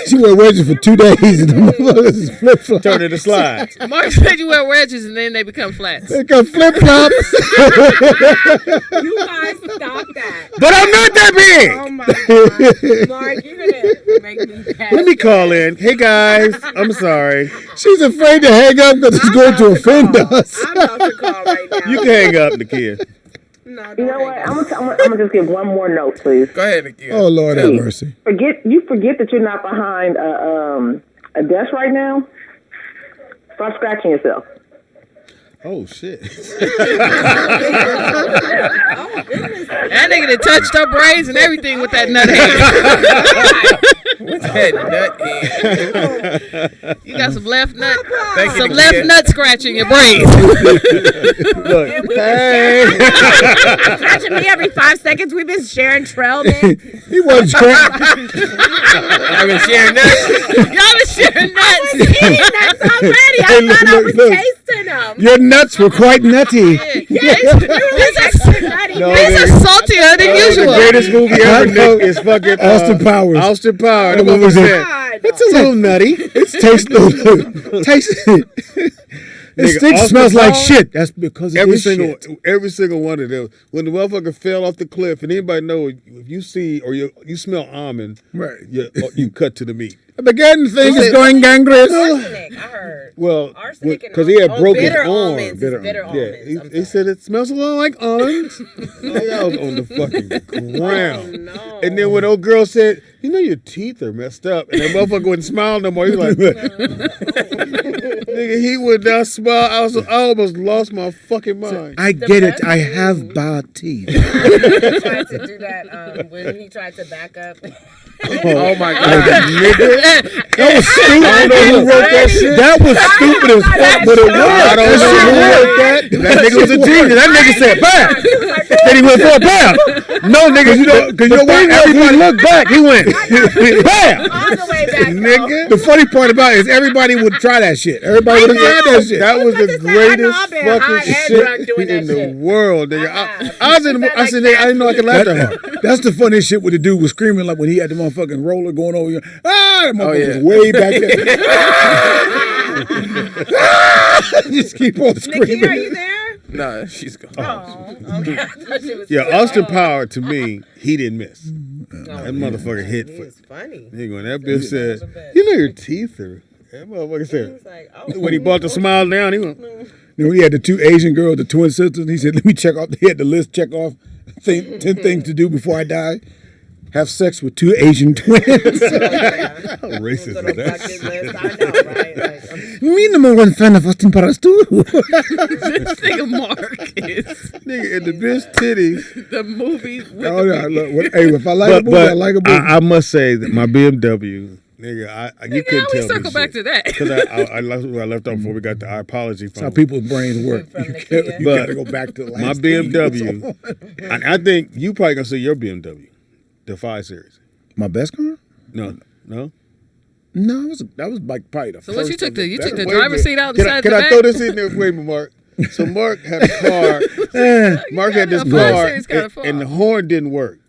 she wear wedges for 2 days and the motherfuckers flip flops. Turn into slides. Mark said you wear wedges and then they become flats. They got flip flops. You guys stop that. But I'm not that big. Oh my God. Mark, you're gonna make me mad. Let me call in. Hey guys, I'm sorry. She's afraid to hang up because it's going to offend us. I'm about to call right now. You can hang up, Nakia. No, You know what? I'm gonna just give one more note, please. Go ahead, Nakia. Oh Lord have mercy. Forget that you're not behind a desk right now. Start scratching yourself. Oh shit. That nigga that touched her braids and everything with that nut head. What's that nut head? You got some left nut, Thank you, some Nakia. left nut scratching your braids. Look, hey. Scratching me every 5 seconds. We've been sharing trail mix. He wasn't scratching. I've been sharing nuts. Y'all been sharing nuts. Eating nuts already. I Hey, thought I look, was look. tasting them. Your nuts were quite nutty. No, These are saltier than the usual. greatest movie ever, Nick, is fucking Austin Powers. Austin Powers. That That was movie it. said, it's a little nutty. It's taste This Nigga, stick Austin smells like Powers, shit. That's because it Every is single, shit. every single one of them. When the motherfucker fell off the cliff, and anybody know if you see or you smell almond, Right. you cut to the meat. The garden thing is going gangrene. Arsenic, I heard. Well, Arsenic and because he had broke his bitter arm. almonds is bitter almonds. Yeah, he said it smells a little like almonds. Nigga, I was on the fucking ground. Oh, no. And then when old girl said, "You know your teeth are messed up," and that motherfucker wouldn't smile no more. He was like, "Nigga, he would not smile." I almost lost my fucking mind. I get it. I have bad teeth. He tried to do that when he tried to back up. Oh my God. Nigga, That was stupid. I don't know who wrote that shit. That was stupid as fuck, but it worked. I don't know who wrote that. That nigga was a genius. That nigga said, "Bam!" Then he went for a bam. No, nigga, you know why everybody looked back. He went, bam. All the way back. Nigga. The funny part about it is everybody would try that shit. Everybody would have tried that shit. That was the greatest been high fucking and shit drunk doing in that the shit. world, nigga. I was in the, I said, nigga, I didn't know I could laugh that hard. That's the funniest shit where the dude was screaming like when he had the motherfucking roller going over. The motherfucker was way back there. Just keep on screaming. Nikki, are you there? Nah, she's gone. Oh, okay. I thought she was Yeah, still Austin on. Power to me, he didn't miss. That motherfucker hit for. It's funny. Nigga, when that bitch said, "You know your teeth are." That motherfucker said. Like, When he brought the smile down, he went. Then we had the two Asian girls, the twin sisters. He said, "Let me check off." He had the list check off 10 things to do before I die. Have sex with two Asian twins. How racist is that? Me number one fan of Austin Powers too. This nigga Mark is Nigga, and the bitch titties. the movie. With Oh, the yeah, look, hey, if I like a movie, I like a movie. I must say that my BMW, nigga, you couldn't How we tell circle me back to that? because I left off before we got the apology That's from. how people's brains work. You gotta go back to the my last thing. BMW, and I think you probably gonna say your BMW, the 5 Series. My best car? No. No, that was like probably the So first. what you took the Wait a driver's seat minute. out the side of the Can I back? throw this in there? Wait a minute, Mark. So Mark had a car. Mark had this car, and the horn didn't work.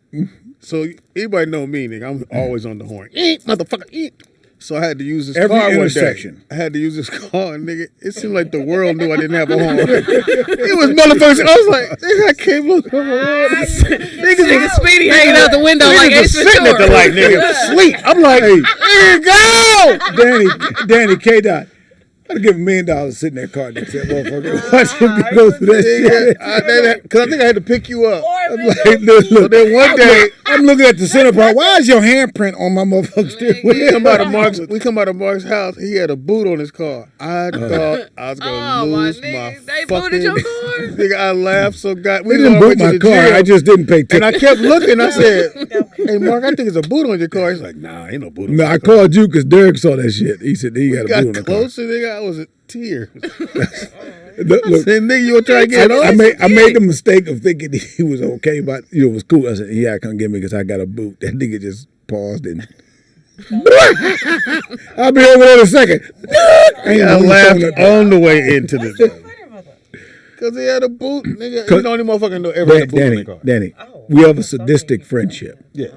So anybody know me, nigga? I'm always on the horn. Motherfucker. So I had to use this Every car intersection. one day. I had to use this car, nigga. It seemed like the world knew I didn't have a horn. It was motherfuckers. I was like, nigga, I can't look. Nigga Speedy hanging out the window like Ace sitting at the light, nigga, sleep. I'm like, Hey. there you go. Danny, K-Dot. I'd give $1 million to sit in that car and that motherfucker. Watch him go through that shit. Because I think I had to pick you up. I'm like, look. So then one day, I'm looking at the center part. Why is your handprint on my motherfucking steering we wheel? come out of Mark's house. He had a boot on his car. I thought I was gonna lose my They fucking. booted your car? Nigga, I laughed so god. We didn't boot my car. I just didn't pay And I tickets. kept looking. I said, "Hey, Mark, I think it's a boot on your car." He's like, "Nah, ain't no boot on No, my I car." called you because Derek saw that shit. He said he got a Got boot on the car. closer, nigga. I was in tears. Look, I said, nigga, you gonna try to get off? I made the mistake of thinking he was okay, but it was cool. I said, "Yeah, come get me because I got a boot." That nigga just paused and I'll be over there in a second. I laughed on the way into this. Because he had a boot, nigga. You the only motherfucker know ever had a boot on the car. Danny, we have a sadistic friendship. Yeah.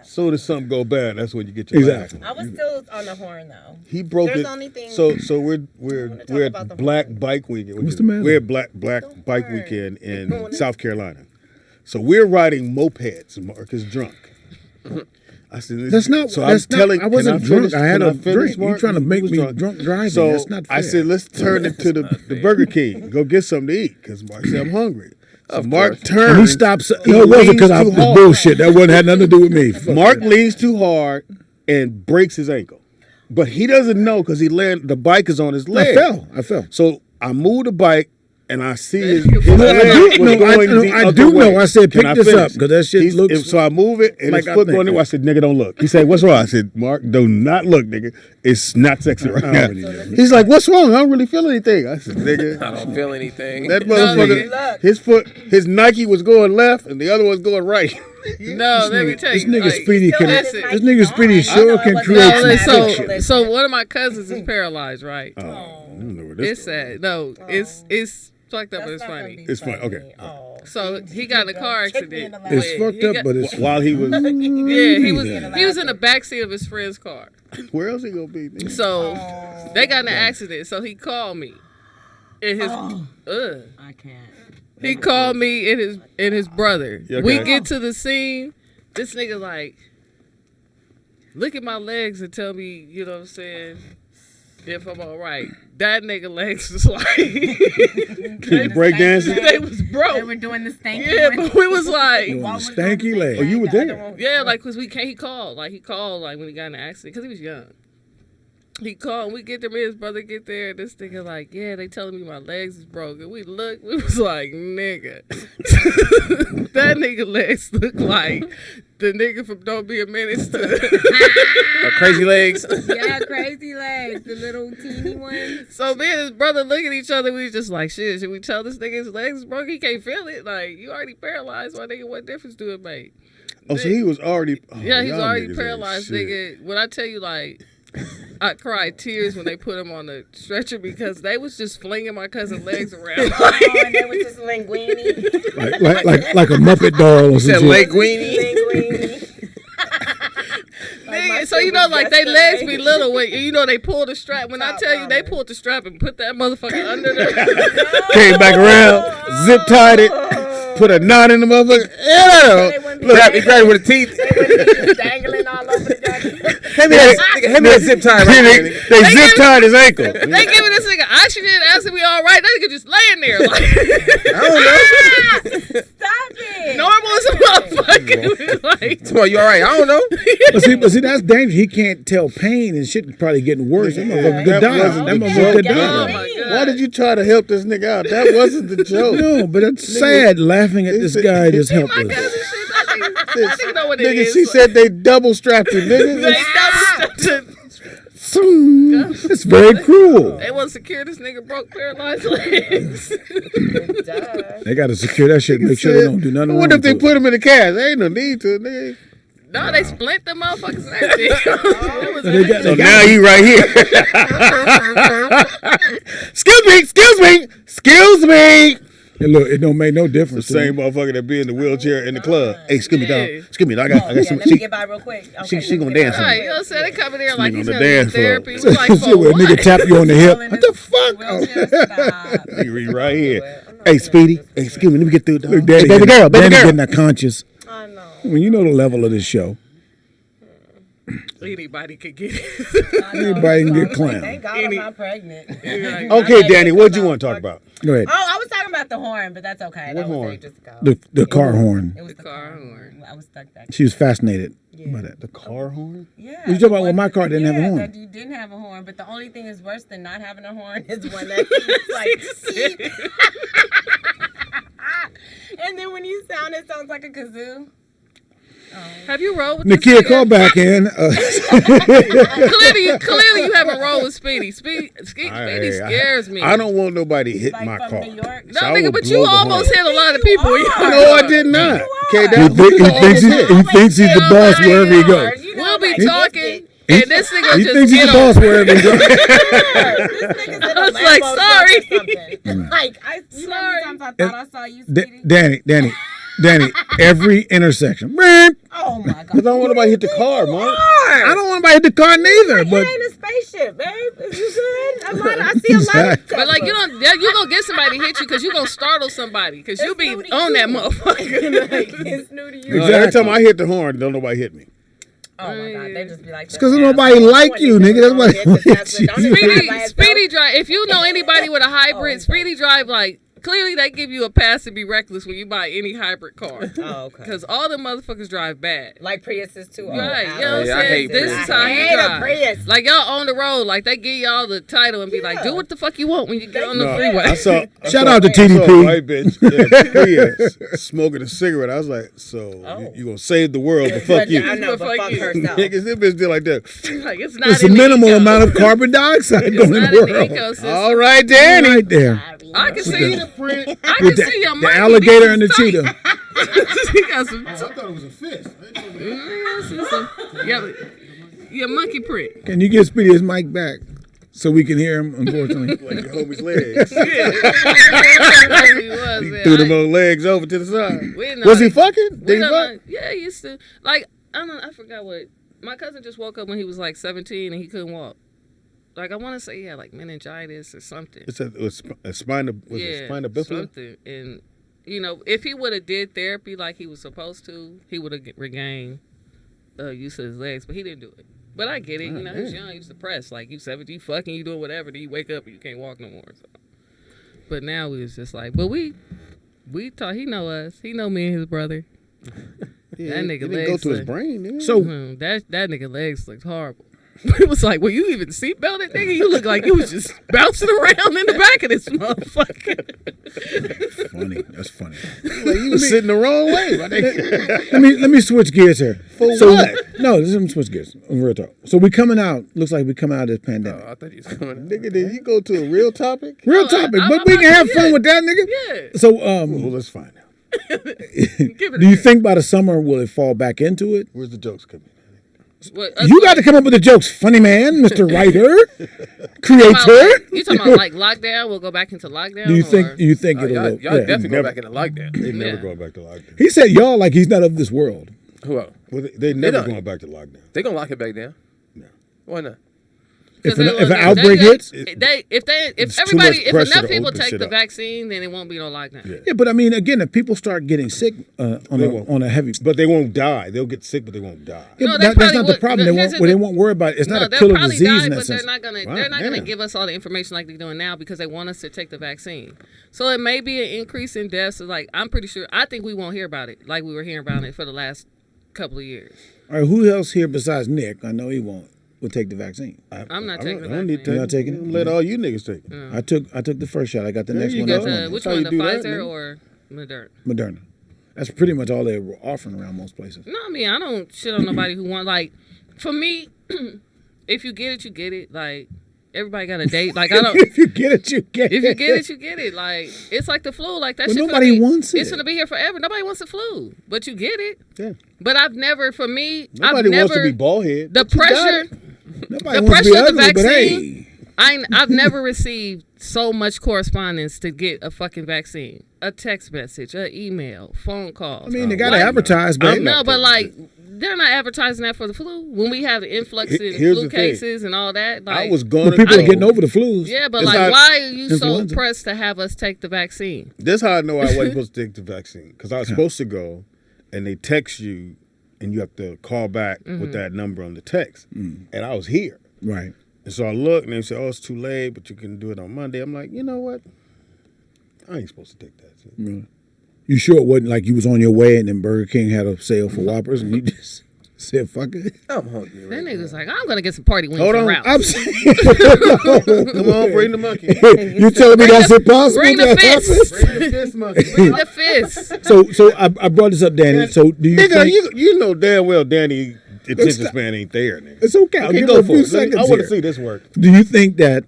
So does something go bad, that's when you get your Exactly. I was still on the horn though. He broke There's it. only thing- So we're at Black Bike Weekend. What's the matter? We're at Black Bike Weekend in South Carolina. So we're riding mopeds, and Mark is drunk. I said, That's not. So that's I'm not, telling. I wasn't can drunk. finish? I had Can a finish, drink. You Mark? trying to He make was me drunk driving? So That's not fair. I said, let's turn it to the Burger King. Go get something to eat because Mark said I'm hungry. So Mark turns. And he stops. No, it wasn't because I was bullshit. That wasn't had nothing to do with me. Fuck Mark that. leans too hard and breaks his ankle, but he doesn't know because the bike is on his leg. I fell. So I moved the bike and I see his No, leg was going the I other do way. know. I said, Can pick I this finish? up because that shit looks. So I move it and like his I foot think. going there. I said, nigga, don't look. He said, what's wrong? I said, Mark, do not look, nigga. It's not sexy right now. He's like, what's wrong? I don't really feel anything. I said, nigga. I don't feel anything. That motherfucker, his Nike was going left and the other was going right. No, let me tell you. This nigga like, Speedy can. listen. This nigga Speedy sure can create No, some fiction. so one of my cousins is paralyzed, right? I don't know where this It's sad. No, it's fucked up, but it's funny. It's funny. Okay. So he got in a car accident. It's fucked up, but it's while he was. Yeah, he was in the backseat of his friend's car. Where else he gonna be? Nigga? So they got in an accident. So he called me. And his I can't. he called me and his brother. Yeah, okay. We get to the scene. This nigga like, look at my legs and tell me, you know what I'm saying, if I'm all right. That nigga legs was like, He break dancing. they was broke. They were doing the stanky. Yeah, but we was like, doing the stanky leg. Oh, you were there. yeah, like, cause he called when he got in an accident, cause he was young. He called, we get there, me and his brother get there, and this nigga like, yeah, they telling me my legs is broken. We looked, we was like, nigga. That nigga legs look like the nigga from Don't Be a Menace to Crazy Legs. Yeah, crazy legs, the little teeny ones. So me and his brother look at each other, we was just like, shit, should we tell this nigga his legs is broken? He can't feel it. Like, you already paralyzed, my nigga, what difference do it make? Oh, so he was already. Oh, Yeah, he's y'all already niggas ain't paralyzed, shit. nigga. When I tell you, like, I cried tears when they put him on the stretcher because they was just flinging my cousin's legs around. Oh, and they was just linguini. like a Muppet doll or Said something. Linguini. Nigga, so you know, like, they legs be little. When, you know, they pull the strap. When I tell you, they pulled the strap and put that motherfucker under there. Came back around, zip tied it, put a knot in the motherfucker. Look, he grabbed with the teeth. Dangling all over the goddamn. Hand me that zip tie right there. nigga. They zip tied his ankle. They giving this nigga oxygen, asking me all right. That nigga just laying there. Like, I don't know. Stop it. normal as a motherfucker. Like, Well, you all right? I don't know. But see, that's dangerous. He can't tell pain and shit probably getting worse. That motherfucker could That die. wasn't That the motherfucker could joke. oh die. my God. Why did you try to help this nigga out? That wasn't the joke. No, but it's sad laughing at this guy just My helpless. cousin shit, that nigga know what it Nigga, is. she said they double strapped him, They nigga. double strapped. It's very cruel. They want to secure this nigga broke paralyzed legs. They got to secure that shit and make sure they don't do nothing wrong. What if they to it. put him in the cast? There ain't no need to, nigga. No, they splint the motherfuckers and everything. So now you right here. Excuse me. And look, it don't make no difference. The same motherfucker that be in the wheelchair in the club. Hey, excuse me, dog. Excuse me, I got some. Let me get by real quick. Okay, She gonna dance. Right, you know what I'm saying? They come in there like he's on gonna the do dance floor. therapy. We're like, for Where a what? nigga tap you on the hip. What the fuck? You right here. Hey, Speedy. Hey, excuse me. Let me get through. Look, Daddy, baby girl. Daddy getting that conscious. I know. When you know the level of this show. Anybody could get it. Anybody can get clown. Thank God I'm not pregnant. Okay, Danny, what do you want to talk about? Go ahead. Oh, I was talking about the horn, but that's okay. What that was horn? it, just go. The car horn. It was the car horn. I was stuck back. She was fascinated by that. The car horn? Yeah. You talking about when my car didn't have a horn? That you didn't have a horn, but the only thing is worse than not having a horn is when that like beep. And then when you sound, it sounds like a kazoo. Have you rolled with Nakia, call back in. Clearly, you haven't rolled with Speedy. Speedy scares me. I don't want nobody to hit my car. No, nigga, but you almost hit a lot of people. No, I did not. Okay, He thinks he's the boss wherever he goes. We'll be talking. And this nigga He just thinks he's the boss wherever he goes. I was like, sorry. Like, you know how many times I thought I saw you, Speedy? Danny, every intersection. Oh my God. I don't want nobody to hit the car, Mark. I don't want nobody to hit the car neither. But it ain't a spaceship, babe. Is you good? I see a lot of But like you gonna get somebody to hit you because you gonna startle somebody because you be on that motherfucker. It's new to you. Every time I hit the horn, don't nobody hit me. Oh my God, they just be like, it's because nobody like you, nigga. That's why. Speedy drive. If you know anybody with a hybrid, Speedy drive like. Clearly, they give you a pass to be reckless when you buy any hybrid car. Oh, okay. Because all the motherfuckers drive bad. Like Priuses too. Right. You know what I'm saying? This is how you drive. Prius. Like y'all on the road, like they give y'all the title and be like, do what the fuck you want when you get on the freeway. I saw Shout out to TDP. I saw a white bitch in a Prius smoking a cigarette. I was like, so you gonna save the world, but fuck you. I know, but fuck herself. Niggas, this bitch did like that. Like, it's not It's a minimal amount of carbon dioxide going in the world. All right, Danny. Right there. I can see the print. I can see your the alligator and the cheetah. He got some. I thought it was a fist. Yeah, monkey print. Can you get Speedy his mic back so we can hear him? Unfortunately, like your homie's legs. He threw them old legs over to the side. Was he fucking? Did he fuck? Yeah, he used to. Like I forgot what. My cousin just woke up when he was like 17 and he couldn't walk. Like, I want to say he had, like, meningitis or something. It's a spina bifida? Something. And, you know, if he would have did therapy like he was supposed to, he would have regained use of his legs. But he didn't do it. But I get it. You know, he's young. He's depressed. Like, you 17, you fucking, you doing whatever. Then you wake up and you can't walk no more. So. But now we was just like, but we thought he know us. He know me and his brother. Yeah, that nigga didn't legs go to his brain. Yeah. So that nigga legs looked horrible. It was like, well, you even seatbelted, nigga? You look like you was just bouncing around in the back of this motherfucker. Funny. That's funny. Like you was sitting the wrong way. Let me switch gears here. For what? No, let me switch gears. Real talk. So we coming out. Looks like we coming out of this pandemic. I thought he was coming out. Nigga, did you go to a real topic? Real topic, but we can have fun with that, nigga. Yeah. So well, let's find out. Do you think by the summer will it fall back into it? Where's the jokes coming? You got to come up with the jokes, funny man, Mr. Writer, creator. You talking about like lockdown? We'll go back into lockdown. Do you think it'll? Y'all definitely go back into lockdown. They never going back to lockdown. He said y'all like he's not of this world. Who else? Well, they never going back to lockdown. They gonna lock it back down. No. Why not? If an outbreak hits, if enough people take the vaccine, then it won't be no lockdown. Yeah, but I mean, again, if people start getting sick on a heavy, but they won't die. They'll get sick, but they won't die. Yeah, that's not the problem. They won't worry about it. It's not a killer disease in that sense. They're not gonna give us all the information like they're doing now because they want us to take the vaccine. So it may be an increase in deaths. Like I'm pretty sure. I think we won't hear about it like we were hearing about it for the last couple of years. All right, who else here besides Nick? I know he won't. Will take the vaccine. I'm not taking the vaccine. You're not taking it? Let all you niggas take it. I took the first shot. I got the next one. Which one, the Pfizer or Moderna? Moderna. That's pretty much all they were offering around most places. No, I mean, I don't shit on nobody who want, like, for me, if you get it, you get it. Like, everybody got a date. Like I don't. If you get it, you get it. If you get it, you get it. Like it's like the flu. Like that. Well, shit nobody finna be, wants it. It's gonna be here forever. Nobody wants the flu, but you get it. Yeah. But I've never, for me, Nobody I've never, wants to be bald head. The but you got pressure. it. Nobody The wants to be pressure of the ugly, but vaccine. hey. I've never received so much correspondence to get a fucking vaccine. A text message, an email, phone call. I mean, they got to advertise, but No, but like they're not advertising that for the flu. When we have the influx in Here's flu the thing. cases and all that, like I was going But people are getting over the flus. yeah, but It's like, not why are you influenza. so pressed to have us take the vaccine? This how I know I wasn't supposed to take the vaccine because I was supposed to go, and they text you, and you have to call back with that number on the text, and I was here. Right. And so I looked, and they said, "Oh, it's too late, but you can do it on Monday." I'm like, you know what? I ain't supposed to take that. Yeah. You sure it wasn't like you was on your way and then Burger King had a sale for Whoppers and you just said, fuck it? I'm hungry. That nigga's like, I'm gonna get some party wings Hold from on. Ralph's. I'm saying, Come on, bring the monkey. You telling me that's impossible? Bring the That fist. happens? Bring the fist monkey. Bring the fist. So I brought this up, Danny. So do you Nigga, think you know damn well Danny attention span ain't there, nigga. it's okay? I'll Okay, give go it a for few it. Let me- seconds I want to here. see this work. Do you think that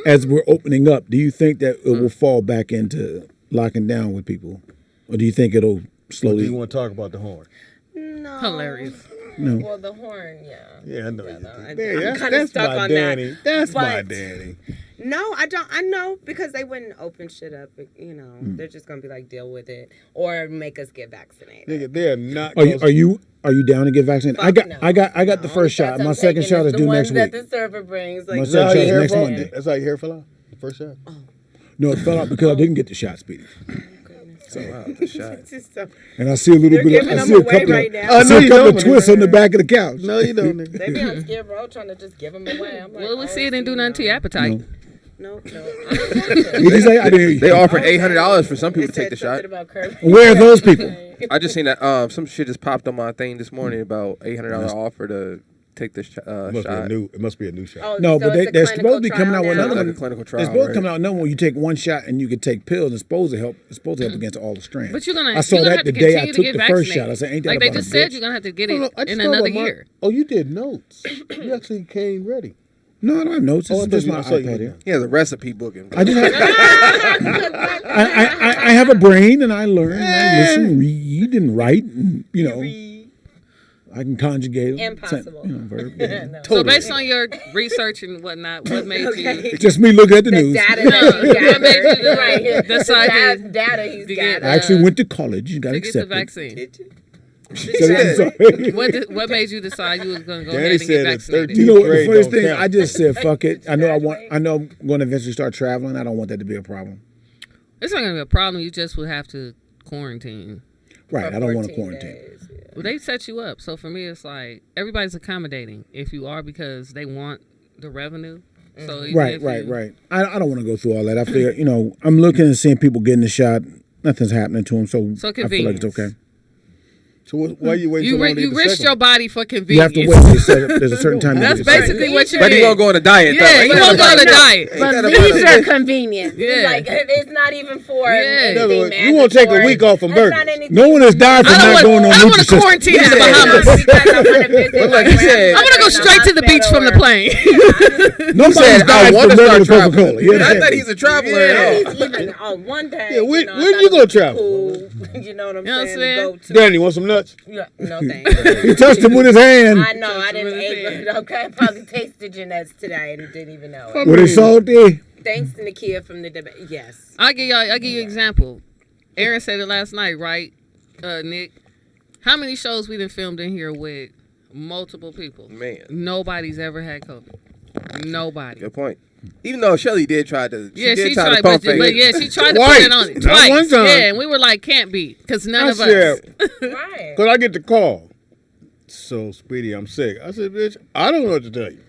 as we're opening up, do you think that it will fall back into locking down with people? Or do you think it'll Or do slowly? you want to talk about the horn? No. Hilarious. No. Well, the horn, yeah. Yeah, I know. Yeah, you no, do. I- There, I'm that's kinda stuck my on Danny. that. That's my But- Danny. No, I don't. I know because they wouldn't open shit up. You know, they're just gonna be like, deal with it or make us get vaccinated. Nigga, they're not. Are you down to get vaccinated? I got no. I got the first shot. My second shot is due next week. The server brings, like, My Is that how second your shot hair is next fell? Monday. That's how your hair fell out? The first shot? No, it fell out because I didn't get the shot, Speedy. So wow, the shot. It's just so, And I see a little They're bit. giving I them see a away couple right of, now. I see No, a you couple don't, of twists nigga. on the back of the couch. No, you don't, nigga. they be on Skid Row trying to just give them away. I'm like, Well, we oh, see it didn't do you nothing to your know. appetite. No. What did you say? I didn't hear you. They offered $800 for some people to take the shot. Where are those people? I just seen that some shit just popped on my thing this morning about $800 offer to take this It must be a shot. new. It must be a new shot. Oh, No, so but it's a they're supposed to be clinical coming out with trial another now? one. Like a clinical They're trial, supposed to right? come out with another one where you take one shot and you can take pills. It's supposed to help. It's supposed to help against all the strains. But you're gonna. I saw you're gonna that have the to day I continue took to the get first shot. vaccinated. I said, ain't that like they about just a said, bitch? you're gonna have to get No, it no, I just in thought another about year. Oh, you did notes. You actually came ready. No, I don't have notes. This Oh, I is just thought my you- I saw you iPad did here. He has a recipe book. I just have, I have a brain and I learn and I listen, read and write and I can conjugate Impossible. verb. Yeah. No. So based on your research and whatnot, what made you? Just me looking at the The news. data No, that he's what made you gathered. Right here. decide The to data he's to get, gathered. I actually went to college and got to get the accepted. vaccine? Sorry. What made you decide you was going to go Danny ahead and said get at vaccinated? 13. You know what? The Grade first don't thing count. I just said, "Fuck it." I know I'm going to eventually start traveling. I don't want that to be a problem. It's not going to be a problem. You just would have to quarantine. Right. I don't want to quarantine. Days, yeah. Well, they set you up. So for me, it's like everybody's accommodating. If you are because they want the revenue. So even Right. if Right. I don't want to go through all that. I figure, I'm looking and seeing people getting the shot. Nothing's happening to them, so I feel like convenience. it's okay. So why are you waiting so long to You get the risk second your one? body for You convenience. have to wait. There's a certain time. That's to get the second. basically what you But he did. gonna go on a diet. Yeah, though. you gonna go on a diet. But leisure convenience. Yeah. Like, it's not even for Yeah. anything In other words, mandatory. you won't take a week off from It's burgers. not anything. No one has died from not going on I don't want to Nutrisystem. quarantine in the Yeah. Bahamas. Because I want to visit But like my you said- I want to go straight to the beach from the plane. Nobody's said, I died want from to start regular traveling. Coca-Cola. You Not understand? that he's a traveler Yeah, at all. he's even on one day. Yeah, when I you thought it gonna was travel? Cool. You know what I'm You know what I'm saying? saying? To go to. Danny, you want some nuts? Yeah, no thanks. He touched him with his hand. I know. I didn't eat. Okay, I probably tasted your nuts today and didn't even know it. With his salty. Thanks to Nakia from the debate. Yes. I'll give you an example. Aaron said it last night, right, Nick? How many shows we done filmed in here with multiple people? Man. Nobody's ever had COVID. Nobody. Good point. Even though Shelly did try to, Yeah, did she try tried, to pump but fake. yeah, she tried to Twice. put it on it Not twice. one time. Yeah, and we were like, can't be, because none I of us. said, Right. because I get the call. So, Speedy, I'm sick. I said, bitch, I don't know what to tell you.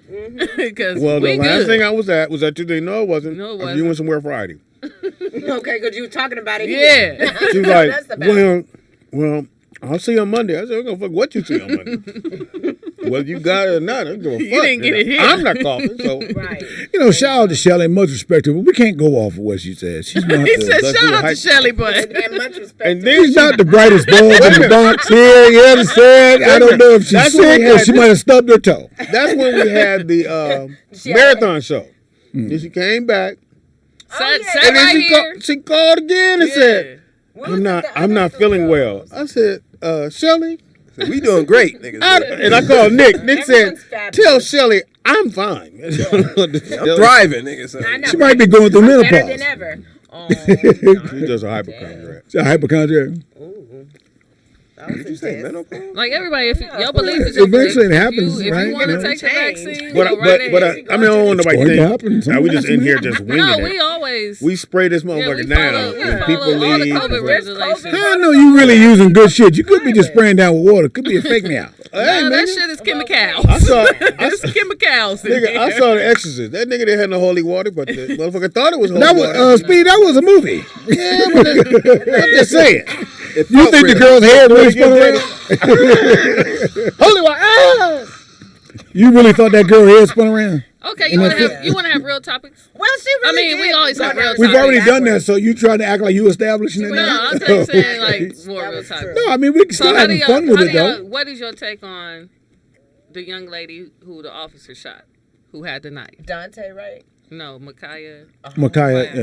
Because Well, we the last good. thing I was at Tuesday. No, it wasn't. No, it You wasn't. went somewhere Friday. Okay, because you were talking about it. Yeah. She was That's like, about well, I'll see you on Monday. I said, I'm going to fuck what you see on Monday. Whether you got it or not, I don't give a fuck. You didn't get it here. I'm not coughing, so. Right. Shout out to Shelly. Much respect to her, but we can't go off of what she says. She's not He the, said, That's shout the out to hype. Shelly, but And much respect. And then she's not the brightest bulb in the box here. You understand? I don't know if she's That's what sick we or had. she might have stubbed her toe. That's when we had the She marathon show. Then she came back. Sat And then right she called again and said, I'm not feeling well. I said, Shelly. We doing great, niggas. And I called Nick. Nick said, tell Shelly I'm fine. I'm thriving, nigga. She might be going through menopause. Better than ever. She's just a hypochondriac. She's a hypochondriac. Did you say menopause? Like everybody, if your belief is your Eventually it belief. happens, If right? you want to You know? take the vaccine, But go right ahead. I don't want nobody It's going to think. happen. Now we just in here just winging No, it. we always. We spray this motherfucker down. When people all the leave. COVID regulations. I know you really using good shit. You could be just spraying down with water. Could be a fake now. No, that shit is chemicals. I saw. It's chemicals. in Nigga, I there. saw The Exorcist. That nigga didn't have no holy water, but the motherfucker thought it was holy That water. was Speed. That was a movie. Yeah, but I'm just saying. You think the girl's head really spun around? Holy water. You really thought that girl head spun around? Okay, And that's you want to have real topics? Well, she really I mean, we always have real topics. We've already done that, so you trying to act like you establishing it No, now? I'm just saying like more real topics. No, I mean we can still how do having y'all- fun with how it do y'all- though. What is your take on the young lady who the officer shot, who had the knife? Dante, right? No, Micaiah. Micaiah,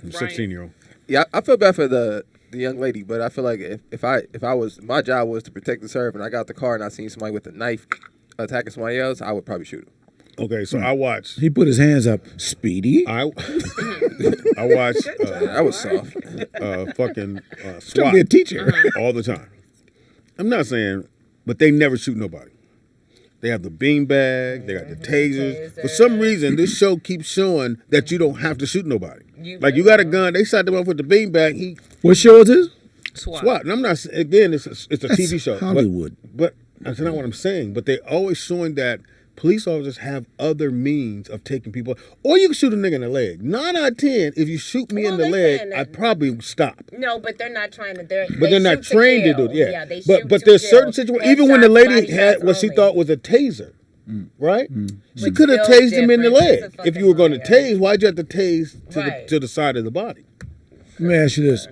yeah. 16-year-old. Yeah, I feel bad for the young lady, but I feel like if I was, my job was to protect the serve, and I got out the car and I seen somebody with a knife attacking somebody else, I would probably shoot him. Okay, so I watched. He put his hands up. Speedy. I watched. That was soft. Fucking Don't SWAT be a teacher. all the time. I'm not saying, but they never shoot nobody. They have the beanbag. They got the tasers. For some reason, this show keeps showing that you don't have to shoot nobody. Like you got a gun. They shot them off with the beanbag. What show is this? SWAT. And I'm not. Again, it's a TV show. Hollywood. But that's not what I'm saying. But they're always showing that police officers have other means of taking people. Or you can shoot a nigga in the leg. 9 out of 10, if you shoot me in the leg, I'd probably stop. No, but they're not trying to. But they're not trained to do it. Yeah, they shoot but to there's kill. certain situations. Even when the lady had what she thought was a taser, right? She could have still tased him in the different. leg. If you were going to tase, why'd you have to tase to the side of the body? Let me ask you this.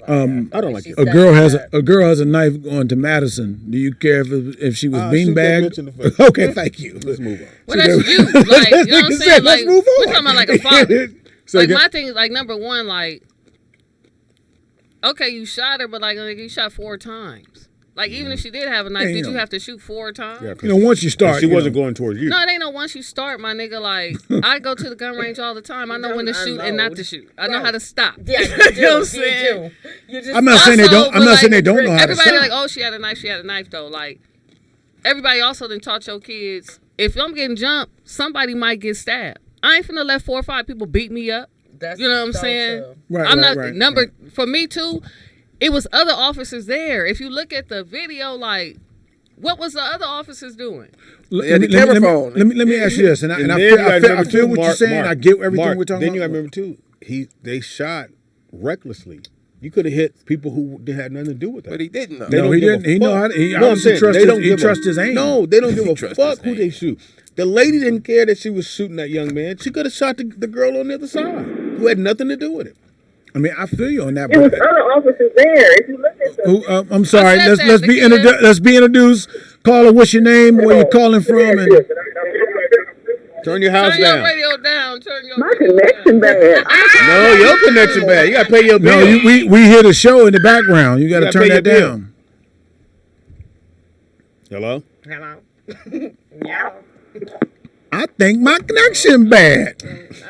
I don't like it. A girl has a knife going to Madison. Do you care if she was beanbagged? Okay, thank you. Let's move on. Well, that's you. Like, you know what I'm saying? Like, move we're on. talking about like a father. So Like again- my thing is like number one, like, okay, you shot her, but like you shot 4 times. Like even if she did have a knife, Yeah, did you you know. have to shoot 4 times? Yeah, You know, once you start, she you wasn't know. going towards you. No, it ain't no once you start, my nigga. Like I go to the gun range all the time. I know when to shoot and not to shoot. I know how to stop. Yeah, you do. You know what I'm saying? You just I'm not saying they don't. I'm but, not saying they don't know how to Everybody stop. like, oh, she had a knife. She had a knife though. Like everybody also then taught your kids, if I'm getting jumped, somebody might get stabbed. I ain't finna let 4 or 5 people beat me up. That's You know what I'm so saying? true. Right, I'm right, not right, for me too. It was other officers there. If you look at the video, like, what was the other officers doing? Yeah, the camera phone. Let me ask you this, and I then feel, you gotta I feel remember what too, you're Mark, saying. Mark, I get everything Mark, we're talking then about. you gotta remember too, they shot recklessly. You could have hit people who had nothing to do with that. But he didn't, though. They No, don't he give a didn't. He know fuck. how to- he No, I'm obviously saying trusts they his- don't he give a- trusts his aim. No, they don't give a trusts fuck his who aim. they shoot. The lady didn't care that she was shooting that young man. She could have shot the girl on the other side who had nothing to do with it. I mean, I feel you on that. There was But other officers there. If you look at the I'm sorry. I said Let's that, be Nikita. let's be introduced. Caller, what's your name? Where you calling from? And Turn your house Turn your down. radio down. Turn your my connection bad. No, your connection bad. You gotta pay your bill. no, we hear the show in the background. You got to gotta turn pay that your bill. down. Hello? Hello. Yeah. I think my connection bad.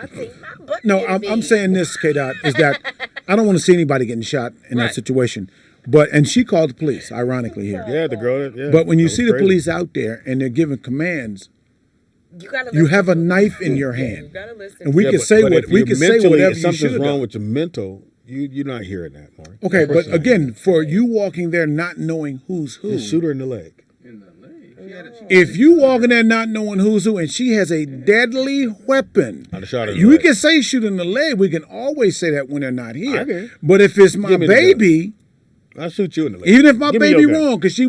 I think my butt No, can I'm be. saying this, K. Dot, is that I don't want to see anybody getting shot in that Right. situation. And she called the police, ironically here. Yeah, the girl. Yeah, But when you that was see the crazy. police out there and they're giving commands, You gotta you listen have a to- knife in your You hand, gotta listen. and we Yeah, can but- say but what if we you're can say mentally- whatever if you something's should have wrong done. with your mental, you're not hearing that, Mark. Okay, Of course but not. again, for you walking there not knowing who's who, You shoot her in the leg. if you walk in there not knowing who's who, and she has a deadly weapon, I'd have shot her in the we leg. can say shoot in the leg. We can always say that when they're not I here. can. But if it's my Give me the gun. baby, I'll shoot you in the leg. even if my Give me baby your gun. wrong, because she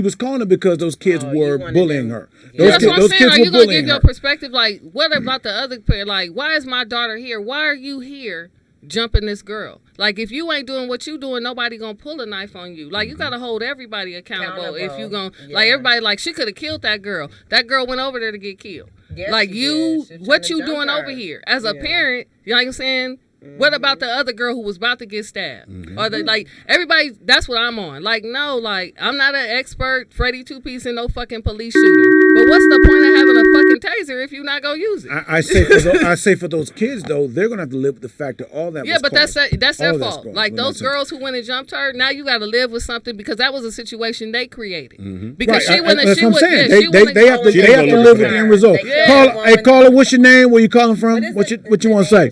was calling her because those kids were wanted bullying them- her. Yeah, that's what I'm Those saying. kids Are were you gonna bullying give your her. perspective? Like, what about the other pair? Like, why is my daughter here? Why are you here jumping this girl? Like, if you ain't doing what you doing, nobody gonna pull a knife on you. Like, you gotta hold everybody accountable. If you gonna like everybody, like she could have killed that girl. That girl went over there to get killed. Yeah, like she you, did. She was what trying you to jump doing her. over here as a Yeah. parent? You know what I'm saying? What about the other girl who was about to get stabbed? Or the, like everybody, that's what I'm on. Like, no, like I'm not an expert Freddy two-piece in no fucking police shooting. But what's the point of having a fucking taser if you're not gonna use it? I say for those kids though, they're gonna have to live with the fact that all that. Yeah, was but caused. that's their All that's fault. caused. Like Well, those that's girls who went and jumped her, now you got to live with something because that was a situation they created. Mm-hmm. Because she wouldn't. That's She what I'm would. saying. Yeah, she wouldn't They have go to live with the end result. Hey, caller, what's your name? Where you calling from? What you want to say?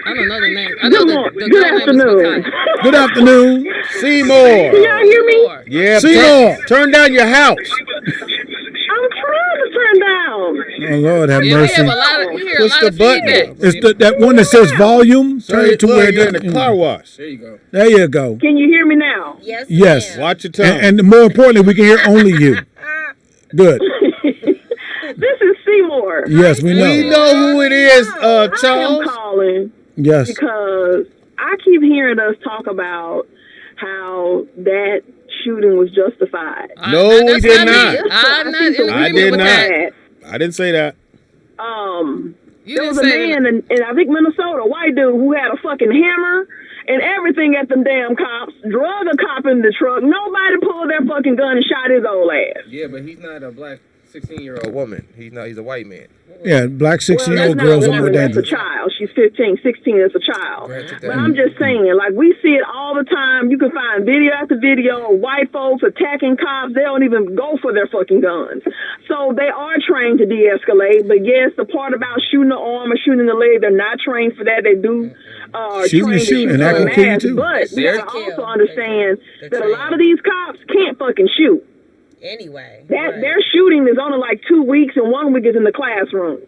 I don't know the name. I know the Good girl name is afternoon. Makai. Good afternoon. Seymour. Can y'all hear me? Yeah, Seymour. turn down your house. I'm trying to turn down. Oh Lord, have Yeah, we mercy. have a lot of. We hear Push a lot the of button. feedback. It's that one that says volume. Turn it to Look, where you're in the car wash. There you go. There you go. Can you hear me now? Yes. Yes. Watch your tongue. And more importantly, we can hear only you. Good. This is Seymour. Yes, we know. We know who it is, I am Charles. calling Yes. because I keep hearing us talk about how that shooting was justified. No, we That's did not not. me. I'm not in I agreement did with not. that. I didn't say that. You There didn't was a say man in I think Minnesota, a white dude who had a fucking hammer and everything at them damn cops, drug a cop in the truck. Nobody pulled their fucking gun and shot his old ass. Yeah, but he's not a black 16-year-old woman. He's a white man. Yeah, black 16-year-old Well, girls that's are not a more woman, that's dangerous. a child. She's 15, 16 as a child. But I'm just saying, like, we see it all the time. You can find video after video of white folks attacking cops. They don't even go for their fucking guns. So they are trained to de-escalate. But yes, the part about shooting the arm or shooting the leg, they're not trained for that. They do Shooting is shooting, and that can kill you too. But we gotta also understand that a lot of these cops can't fucking shoot. Anyway. Their shooting is only like 2 weeks, and 1 week is in the classroom.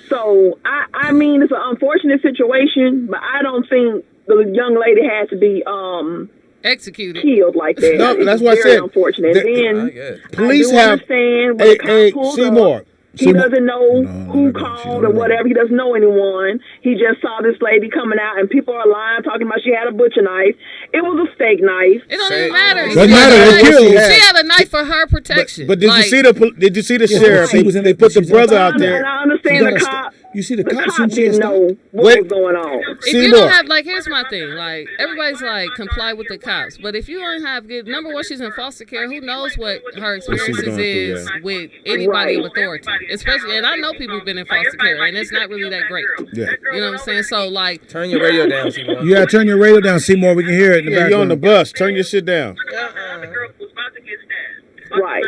So, I mean, it's an unfortunate situation, but I don't think the young lady had to be executed, killed like that. No, It's that's what I very said. unfortunate. And then Police I do have. understand when the cop pulls Seymour. up, he doesn't know who called or whatever. He doesn't know anyone. He just saw this lady coming out, and people are lying, talking about she had a butcher knife. It was a steak knife. It don't even matter. Doesn't matter. They killed. She had a knife for her protection. But did Like, you see the Yeah, sheriff? she was in They it, put the she's brother outside. out there. And I understand the cop. You see the The cops cop and didn't shit. know what was going on. If you don't have, like, here's my thing, like, everybody's like, comply with the cops, but if you don't have good, number one, she's in foster care, who knows what her experiences going through, is yeah. with anybody of authority, especially, and I know people who've been in foster care, and it's not really that great. Yeah. You know what I'm saying? So, like, Turn your radio down, Seymour. You gotta turn your radio down, Seymour. We can hear it in the Yeah, background. you're on the bus. Turn your shit down. Right.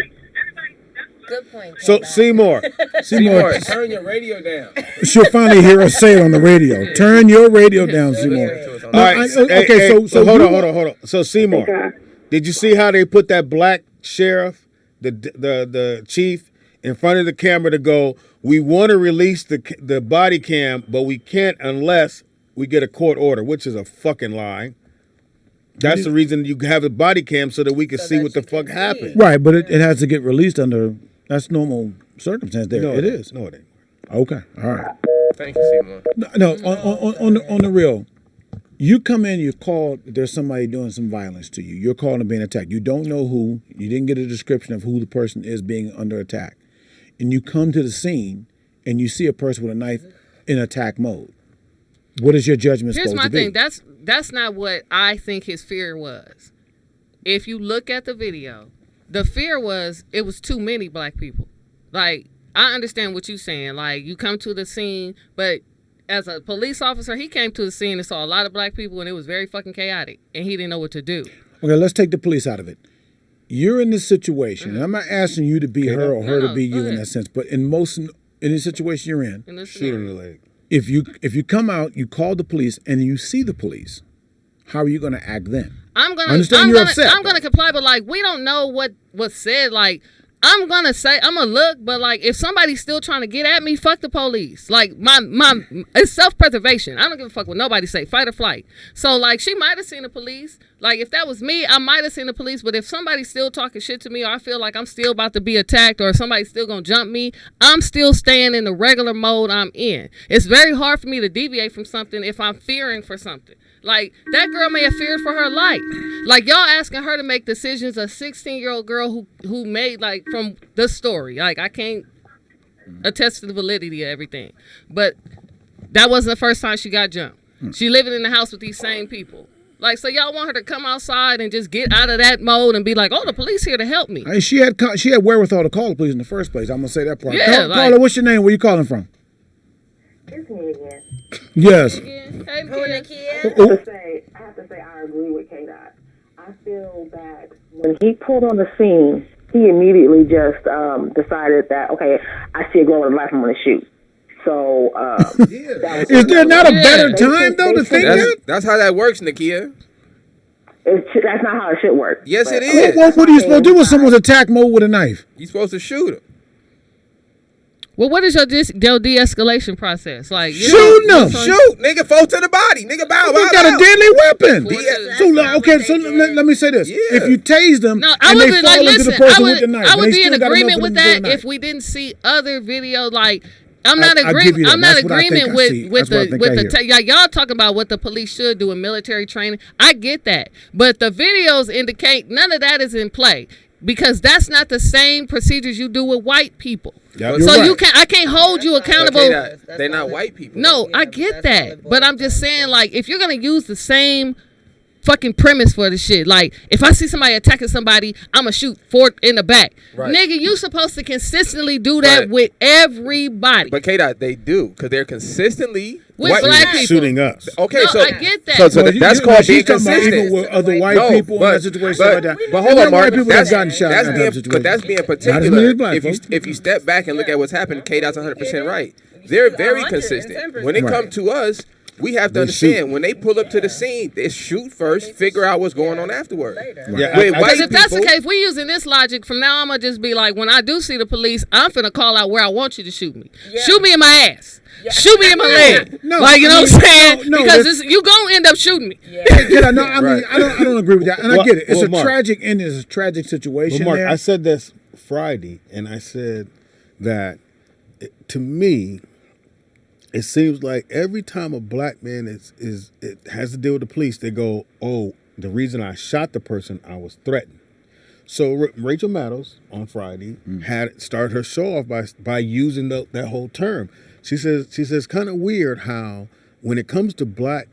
Good point. So Seymour. Seymour, Turn your radio down. she'll finally hear us say it on the radio. Turn your radio down, Seymour. All right. So hold on. So Seymour, did you see how they put that black sheriff, the chief, in front of the camera to go? We want to release the body cam, but we can't unless we get a court order, which is a fucking lie. That's the reason you have a body cam so that we can see what the fuck happened. Right, but it has to get released under that's normal circumstance. There, No, it is. No, it ain't. Okay, all right. Thank you, Seymour. No, on the real, you come in, you call. There's somebody doing some violence to you. You're calling and being attacked. You don't know who. You didn't get a description of who the person is being under attack, and you come to the scene and you see a person with a knife in attack mode. What is your judgment here's supposed my to be? thing. That's not what I think his fear was. If you look at the video, the fear was it was too many black people. Like, I understand what you're saying. Like, you come to the scene, but as a police officer, he came to the scene and saw a lot of black people, and it was very fucking chaotic, and he didn't know what to do. Okay, let's take the police out of it. You're in this situation, and I'm not asking you to be her or her to be you in that sense, but in any situation you're in, shoot in the leg. If you come out, you call the police, and you see the police, how are you going to act then? I'm gonna upset. I'm gonna comply, but like we don't know what was said. Like I'm gonna look, but like if somebody's still trying to get at me, fuck the police. Like my it's self-preservation. I don't give a fuck what nobody say. Fight or flight. So like she might have seen the police. Like if that was me, I might have seen the police. But if somebody's still talking shit to me, or I feel like I'm still about to be attacked, or somebody's still gonna jump me, I'm still staying in the regular mode I'm in. It's very hard for me to deviate from something if I'm fearing for something. Like, that girl may have feared for her life. Like, y'all asking her to make decisions, a 16-year-old girl who made, like, from the story. Like, I can't attest to the validity of everything. But that wasn't the first time she got jumped. She living in the house with these same people. Like, so y'all want her to come outside and just get out of that mode and be like, oh, the police here to help me. I mean, she had wherewithal to call the police in the first place. I'm gonna say that part. Yeah, Carla, what's your name? Where you calling from? It's me again. Yes. Hey, I have to say, I agree with K-Dot. I feel that when he pulled on the scene, he immediately just decided that, okay, I see a girl with a knife, I'm going to shoot. So, is there not a better time, though, to think that? That's how that works, Nakia. That's not how it should work. Yes, it is. What are you supposed to do when someone's attack mode with a knife? You're supposed to shoot him. Well, what is your de-escalation process? Like, shooting them. Shoot, nigga, fall to the body. Nigga, bow. They got a deadly weapon. So let me say this. If you tase them and they fall into the person with the knife, I would be in agreement with that if we didn't see other videos. Like, I'm not agreeing with the y'all talking about what the police should do in military training. I get that, but the videos indicate none of that is in play. Because that's not the same procedures you do with white people. Yep. So I can't hold you accountable. They're not white people. No, I get that. But I'm just saying, like, if you're going to use the same fucking premise for the shit, like, if I see somebody attacking somebody, I'm going to shoot in the back. Right. Nigga, you supposed to consistently do that with everybody. But K-Dot, they do, because they're consistently with black people shooting us. Okay, no, so I get that. So that's called being consistent. Even with other white people in that situation like that. But hold on, Mark. That's being particular. If you step back and look at what's happened, K-Dot's 100% right. They're very consistent. When it comes to us, we have to understand when they pull up to the scene, they shoot first, figure out what's going on afterward. Because if that's the case, we using this logic from now, I'm gonna just be like, when I do see the police, I'm finna call out where I want you to shoot me. Shoot me in my ass. Shoot me in my leg. Like, you know what I'm saying? Because you gonna end up shooting me. I don't agree with that, and I get it. It's a tragic ending. It's a tragic situation. Mark, I said this Friday, and I said that to me, it seems like every time a black man it has to deal with the police, they go, "Oh, the reason I shot the person, I was threatened." So Rachel Maddow on Friday had started her show off by using that whole term. She says kind of weird how when it comes to black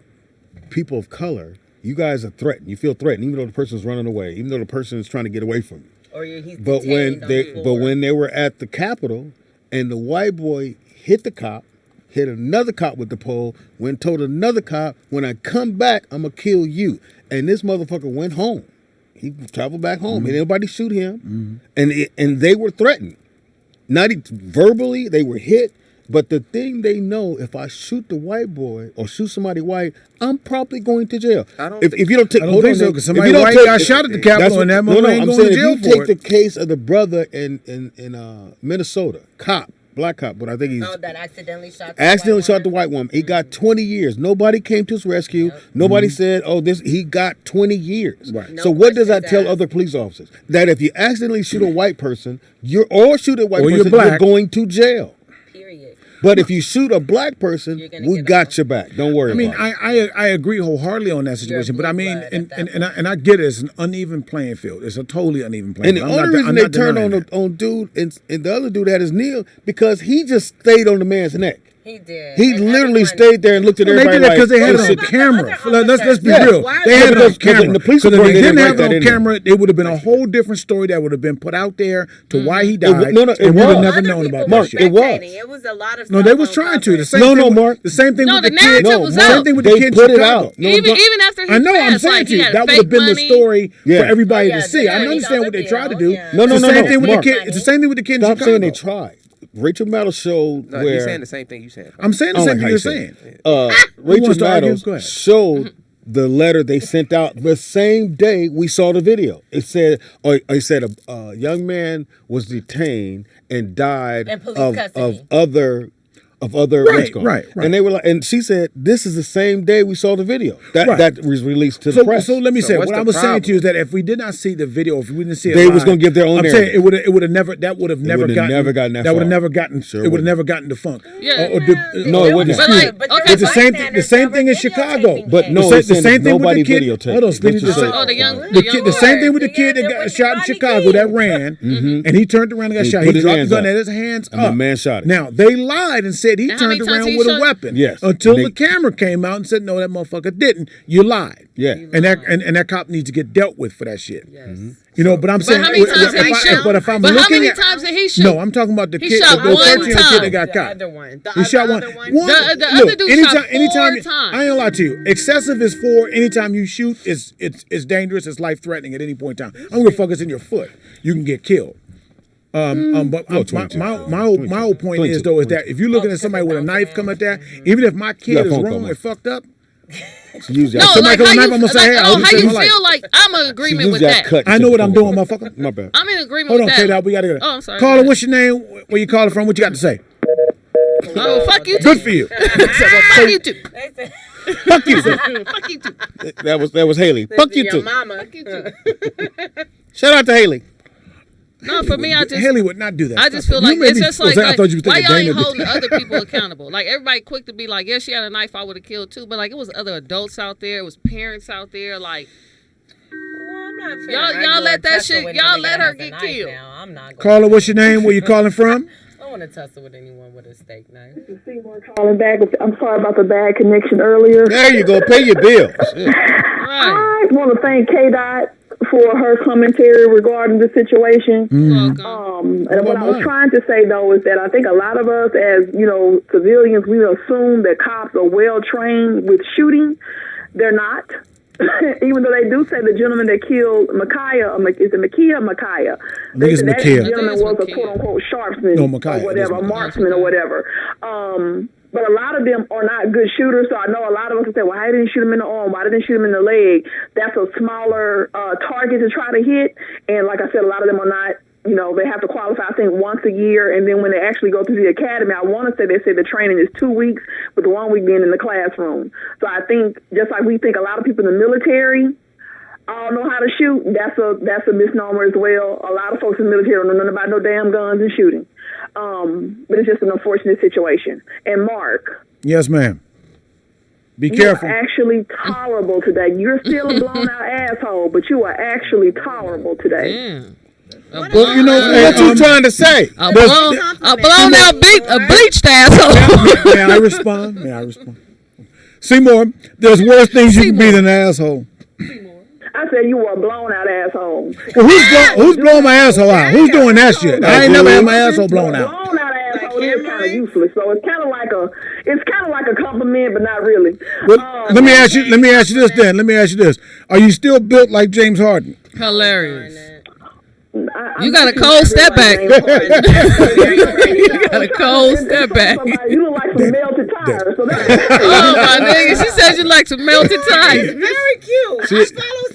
people of color, you guys are threatened. You feel threatened, even though the person's running away, even though the person is trying to get away from you. But when they were at the Capitol and the white boy hit the cop, hit another cop with the pole, told another cop, when I come back, I'm going to kill you. And this motherfucker went home. He traveled back home. And nobody shoot him. And they were threatened. Not verbally, they were hit. But the thing they know, if I shoot the white boy or shoot somebody white, I'm probably going to jail. If you don't take, I don't think so, because somebody white got shot at the Capitol and that mother ain't going to jail for it. If you take the case of the brother in Minnesota, black cop, but I think he's that accidentally shot the white woman. He got 20 years. Nobody came to his rescue. Nobody said, he got 20 years. Right. So what does that tell other police officers? That if you accidentally shoot a white person, you're going to jail. But if you shoot a black person, we got your back. Don't worry. I mean, I agree wholeheartedly on that situation. But I mean, and I get it. It's an uneven playing field. It's a totally uneven playing field. And the only reason they turned on dude and the other dude had his knee because he just stayed on the man's neck. He did. He literally stayed there and looked at everybody. They did that because they had it on camera. Let's be real. They had it on camera. Because if they didn't have it on camera, it would have been a whole different story that would have been put out there to why he died. And we would have never known about that shit. It was a lot of No, they was trying to. The same thing. Mark. The same thing with the kid. Same thing with the kid in Chicago. Even after he I know. I'm saying to you that would have been the story for everybody to see. I understand what they tried to do. No. It's the same thing with the kid. It's the same thing with the kid in Chicago. Stop saying they tried. Rachel Maddow showed where... You're saying the same thing you said. I'm saying the same thing you're saying. Rachel Maddow showed the letter they sent out the same day we saw the video. It said a young man was detained and died of of other right. And they were like, and she said, "This is the same day we saw the video that was released to the press." So let me say, what I was saying to you is that if we did not see the video, if we didn't see it, they live, was going to give their own. I'm saying it would have never gotten that would far. have never gotten it would have never gotten defunct. Yeah. No, it wouldn't. It's the same thing in Chicago. But no, the same thing with the kid. videotaped. Hold on, Speedy. The same thing with the kid that got shot in Chicago that ran, and he turned around and got shot. He dropped the gun at his hands up. And the man shot it. Now they lied and said he turned around with a weapon. Yes. Until the camera came out and said, no, that motherfucker didn't. You lied. Yeah. And that cop needs to get dealt with for that shit. Yes. You know, but I'm saying, how many times did he shoot? But if I'm But how looking many at, times did he shoot? No, I'm talking about the He kid, shot the one 13-year-old time. kid that got caught. The other one. He shot one. The Look, other dude shot anytime, 4 times. I ain't gonna lie to you. Excessive is 4. Anytime you shoot, it's dangerous. It's life threatening at any point in time. I don't give a fuck. It's in your foot. You can get killed. But my whole point is though is that if you're looking at somebody with a knife come at that, even if my kid is wrong and fucked up. No, like how you feel like I'm in agreement with that. I know what I'm doing, motherfucker. My bad. I'm in agreement Hold with on, that. K-Dot, we gotta go. Oh, I'm sorry. Caller, what's your name? Where you calling from? What you got to say? Oh, fuck you too. Good for you. Fuck you too. Fuck you. Fuck you too. That was Haley. Fuck you too. Fuck you too. Shout out to Haley. No, for me, I just Haley would not do that. I just feel like it's just like I thought you were why thinking y'all ain't Dana did. holding other people accountable? Like everybody quick to be like, yeah, she had a knife, I would have killed too. But like it was other adults out there, it was parents out there. Like y'all let that shit, y'all let her get killed. I'm not. Caller, what's your name? Where you calling from? I don't want to tussle with anyone with a steak knife. Calling back. I'm sorry about the bad connection earlier. There you go. Pay your bills. I want to thank K-Dot for her commentary regarding the situation. And what I was trying to say though is that I think a lot of us as, civilians, we assume that cops are well trained with shooting. They're not. Even though they do say the gentleman that killed Micaiah, is it Micaiah or Micaiah? I think it's that Micaiah. gentleman was a quote-unquote sharpsman or whatever, a marksman or whatever. But a lot of them are not good shooters, so I know a lot of us will say, well, why didn't you shoot him in the arm? Why didn't you shoot him in the leg? That's a smaller target to try to hit. And like I said, a lot of them are not, they have to qualify, I think, once a year. And then when they actually go through the academy, I want to say they said the training is 2 weeks with 1 week being in the classroom. So I think, just like we think a lot of people in the military all know how to shoot, that's a misnomer as well. A lot of folks in the military don't know nothing about no damn guns and shooting. But it's just an unfortunate situation. And Mark. Yes, ma'am. Be careful. You are actually tolerable today. You're still a blown out asshole, but you are actually tolerable today. Damn. Well, what you trying to say? A blown out bleached asshole. May I respond? Seymour, there's worse things you can be than an asshole. I said you were a blown out asshole. Well, who's blowing my asshole out? Who's doing that shit? I ain't never had my asshole blown out. Blown out asshole is kind of useless. So it's kind of like a compliment, but not really. Well, let me ask you this then. Let me ask you this: are you still built like James Harden? Hilarious. You got a cold step back. You got a cold step back. You look like some melted tires. So oh my nigga, she said you like some melted tires. Very cute. I follow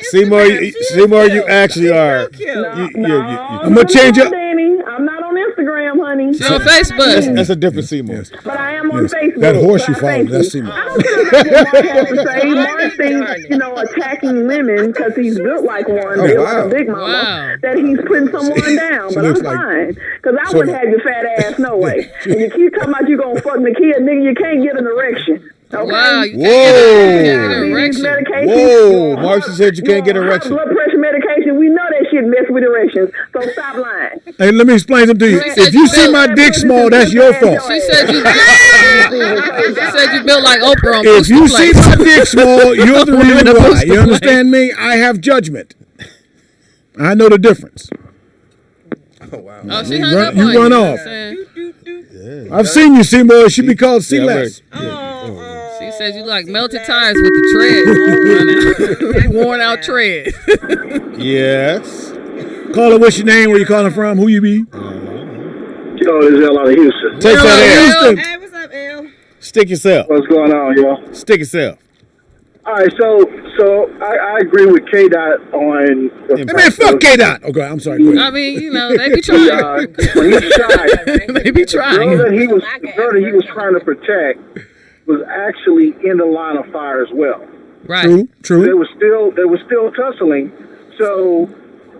Seymour on Instagram. Seymour, you actually are. I'm gonna change it. I'm not on Instagram, honey. She's on Facebook. That's a different Seymour. But I am on Facebook. That horse you follow, that's Seymour. I don't care what Mark has to say. Mark thinks, attacking women because he's built like one, like a big mama, that he's putting someone down. But I'm fine. Because I wouldn't have your fat ass no way. And you keep talking about you gonna fuck the kid, nigga, you can't get an erection. Okay? Wow, you can't get an erection. Whoa, Marcia said you can't get an erection. Blood pressure medication, we know that shit mess with erections. So stop lying. Hey, let me explain something to you. If you see my dick small, that's your fault. She said you built like Oprah on If you see my dick small, you're the reason why. You understand me? I have judgment. I know the difference. Oh, wow. Oh, she hung up on you run off. I've seen you, Seymour. It should be called C-Less. She said you like melted tires with the tread. Worn out tread. Yes. Caller, what's your name? Where you calling from? Who you be? Yo, this is L out of Houston. Take that L. Hey, what's up, L? Stick yourself. What's going on, yo? Stick yourself. All right, so I agree with K-Dot on. Hey, man, fuck K-Dot. Okay, I'm sorry. Go ahead. I mean, you know, they be trying. When he shot, they be trying. The girl that he was trying to protect was actually in the line of fire as well. Right. True. They were still tussling. So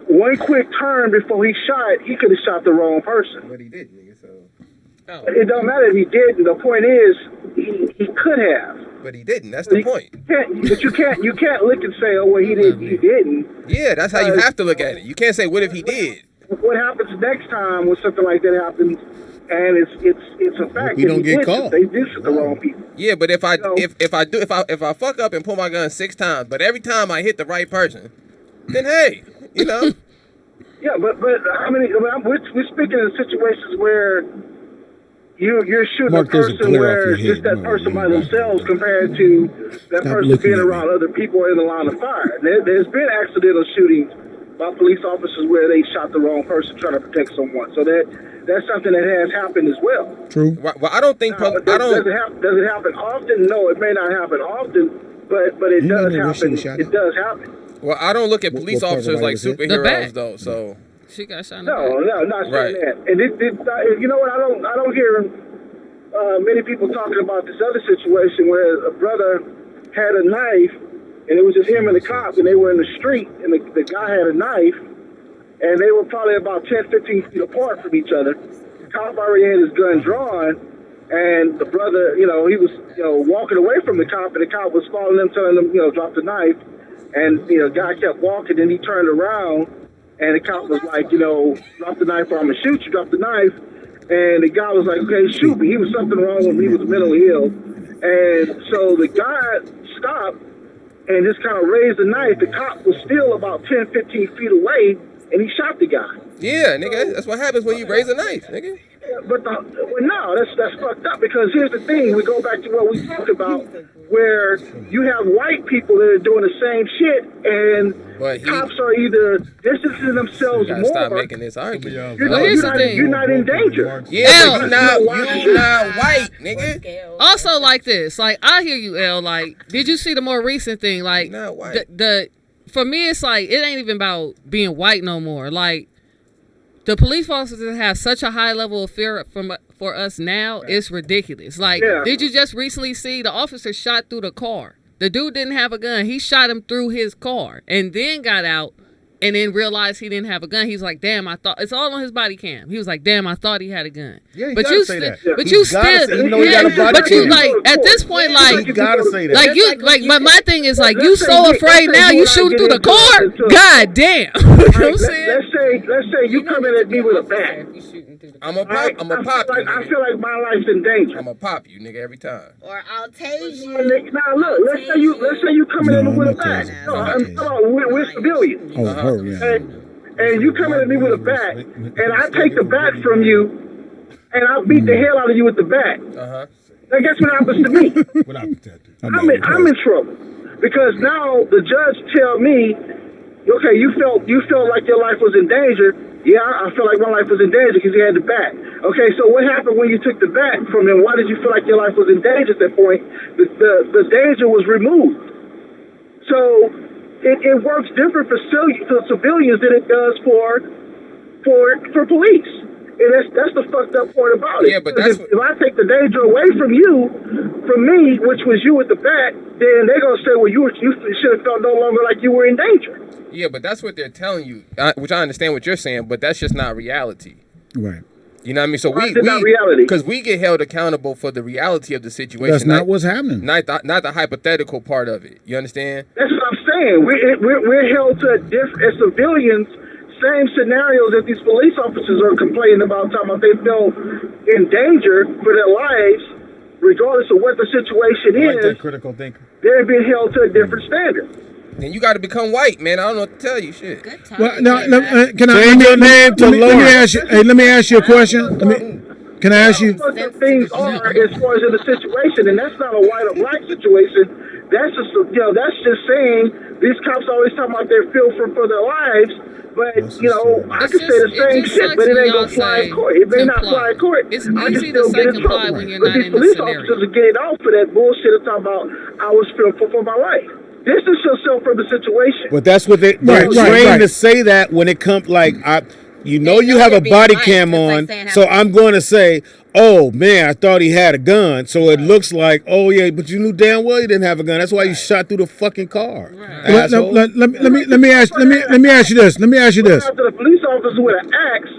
one quick turn before he shot, he could have shot the wrong person. But he didn't, nigga. So. Oh. It don't matter if he didn't. The point is, he could have. But he didn't. That's the point. You can't look and say, oh well, he didn't. Yeah, that's how you have to look at it. You can't say, what if he did? What happens next time when something like that happens? And it's a fact. We don't get caught. They did shoot the wrong people. Yeah, but if I fuck up and pull my gun 6 times, but every time I hit the right person, then hey, you know. Yeah, but I mean, we're speaking of situations where you're shooting Mark, a person where it's that person by themselves compared to that person being around other people in the line of fire. There's been accidental shootings by police officers where they shot the wrong person trying to protect someone. So that's something that has happened as well. True. Well, I don't think. Does it happen often? No, it may not happen often, but it does happen. It does happen. Well, I don't look at police officers like superheroes though. So she got shot. No, not saying that. And you know what? I don't hear many people talking about this other situation where a brother had a knife, and it was just him and the cop, and they were in the street, and the guy had a knife, and they were probably about 10, 15 feet apart from each other. The cop already had his gun drawn, and the brother, he was, walking away from the cop, and the cop was following him, telling him, drop the knife, and, the guy kept walking, then he turned around, and the cop was like, drop the knife or I'm gonna shoot you, drop the knife. And the guy was like, okay, shoot me. He was something wrong with him. He was mentally ill. And so the guy stopped and just kind of raised the knife. The cop was still about 10, 15 feet away, and he shot the guy. Yeah, nigga, that's what happens when you raise a knife, nigga. But no, that's fucked up, because here's the thing. We go back to what we talked about, where you have white people that are doing the same shit, and cops are either distancing themselves more. Stop making this argument. You're not in danger. Yeah, but you're not white, nigga. Also, like this, like I hear you, L. Like, did you see the more recent thing? Like, not white. For me, it's like it ain't even about being white no more. Like, the police officers have such a high level of fear for us now, it's ridiculous. Like, did you just recently see the officer shot through the car? The dude didn't have a gun. He shot him through his car and then got out and then realized he didn't have a gun. He's like, damn, I thought, it's all on his body cam. He was like, damn, I thought he had a gun. Yeah, but you say that. But you still, but you like, at this point, like, you gotta say that. Like, you, like, my thing is, like, you so afraid now, you shooting through the car? God damn. You know what I'm saying? Let's say you coming at me with a bat. I'm a pop you, nigga. I feel like my life's in danger. I'm a pop you, nigga, every time. Or I'll tase you. Now look, let's say you coming at me with a bat. No, I'm talking about we're civilians. And you coming at me with a bat, and I take the bat from you, and I beat the hell out of you with the bat. Now guess what happens to me? I'm in trouble, because now the judge tell me, okay, you felt like your life was in danger. Yeah, I felt like my life was in danger because he had the bat. Okay, so what happened when you took the bat from him? Why did you feel like your life was in danger at that point? The danger was removed. So it works different for civilians than it does for police. And that's the fucked up part about it. Yeah, but that's if I take the danger away from me, which was you with the bat, then they're gonna say, well, you should have felt no longer like you were in danger. Yeah, but that's what they're telling you, which I understand what you're saying, but that's just not reality. Right. You know what I mean? So not reality, because we get held accountable for the reality of the situation. That's not what's happening. Not the hypothetical part of it. You understand? That's what I'm saying. We're held to as civilians, same scenarios that these police officers are complaining about, talking about they feel in danger for their lives, regardless of what the situation is. That critical thinker. They're being held to a different standard. Then you got to become white, man. I don't know what to tell you, shit. Well, now, let me ask you a question. Can I ask you? Things are as far as in the situation, and that's not a white or black situation. That's just that's just saying these cops always talking about their fear for their lives, but I could say the same shit, but it ain't gonna fly in court. It may not fly in court. It's I can easy to still get in trouble. when you're But not these in the police scenario. officers are getting off for that bullshit of talking about I was fearful for my life. Distance yourself from the situation. But that's what they're trained to say that when it comes, like, you have a body cam on, so I'm going to say, oh, man, I thought he had a gun. So it looks like, oh, yeah, but you knew damn well he didn't have a gun. That's why you shot through the fucking car. Let me ask you this. After the police officer with an axe,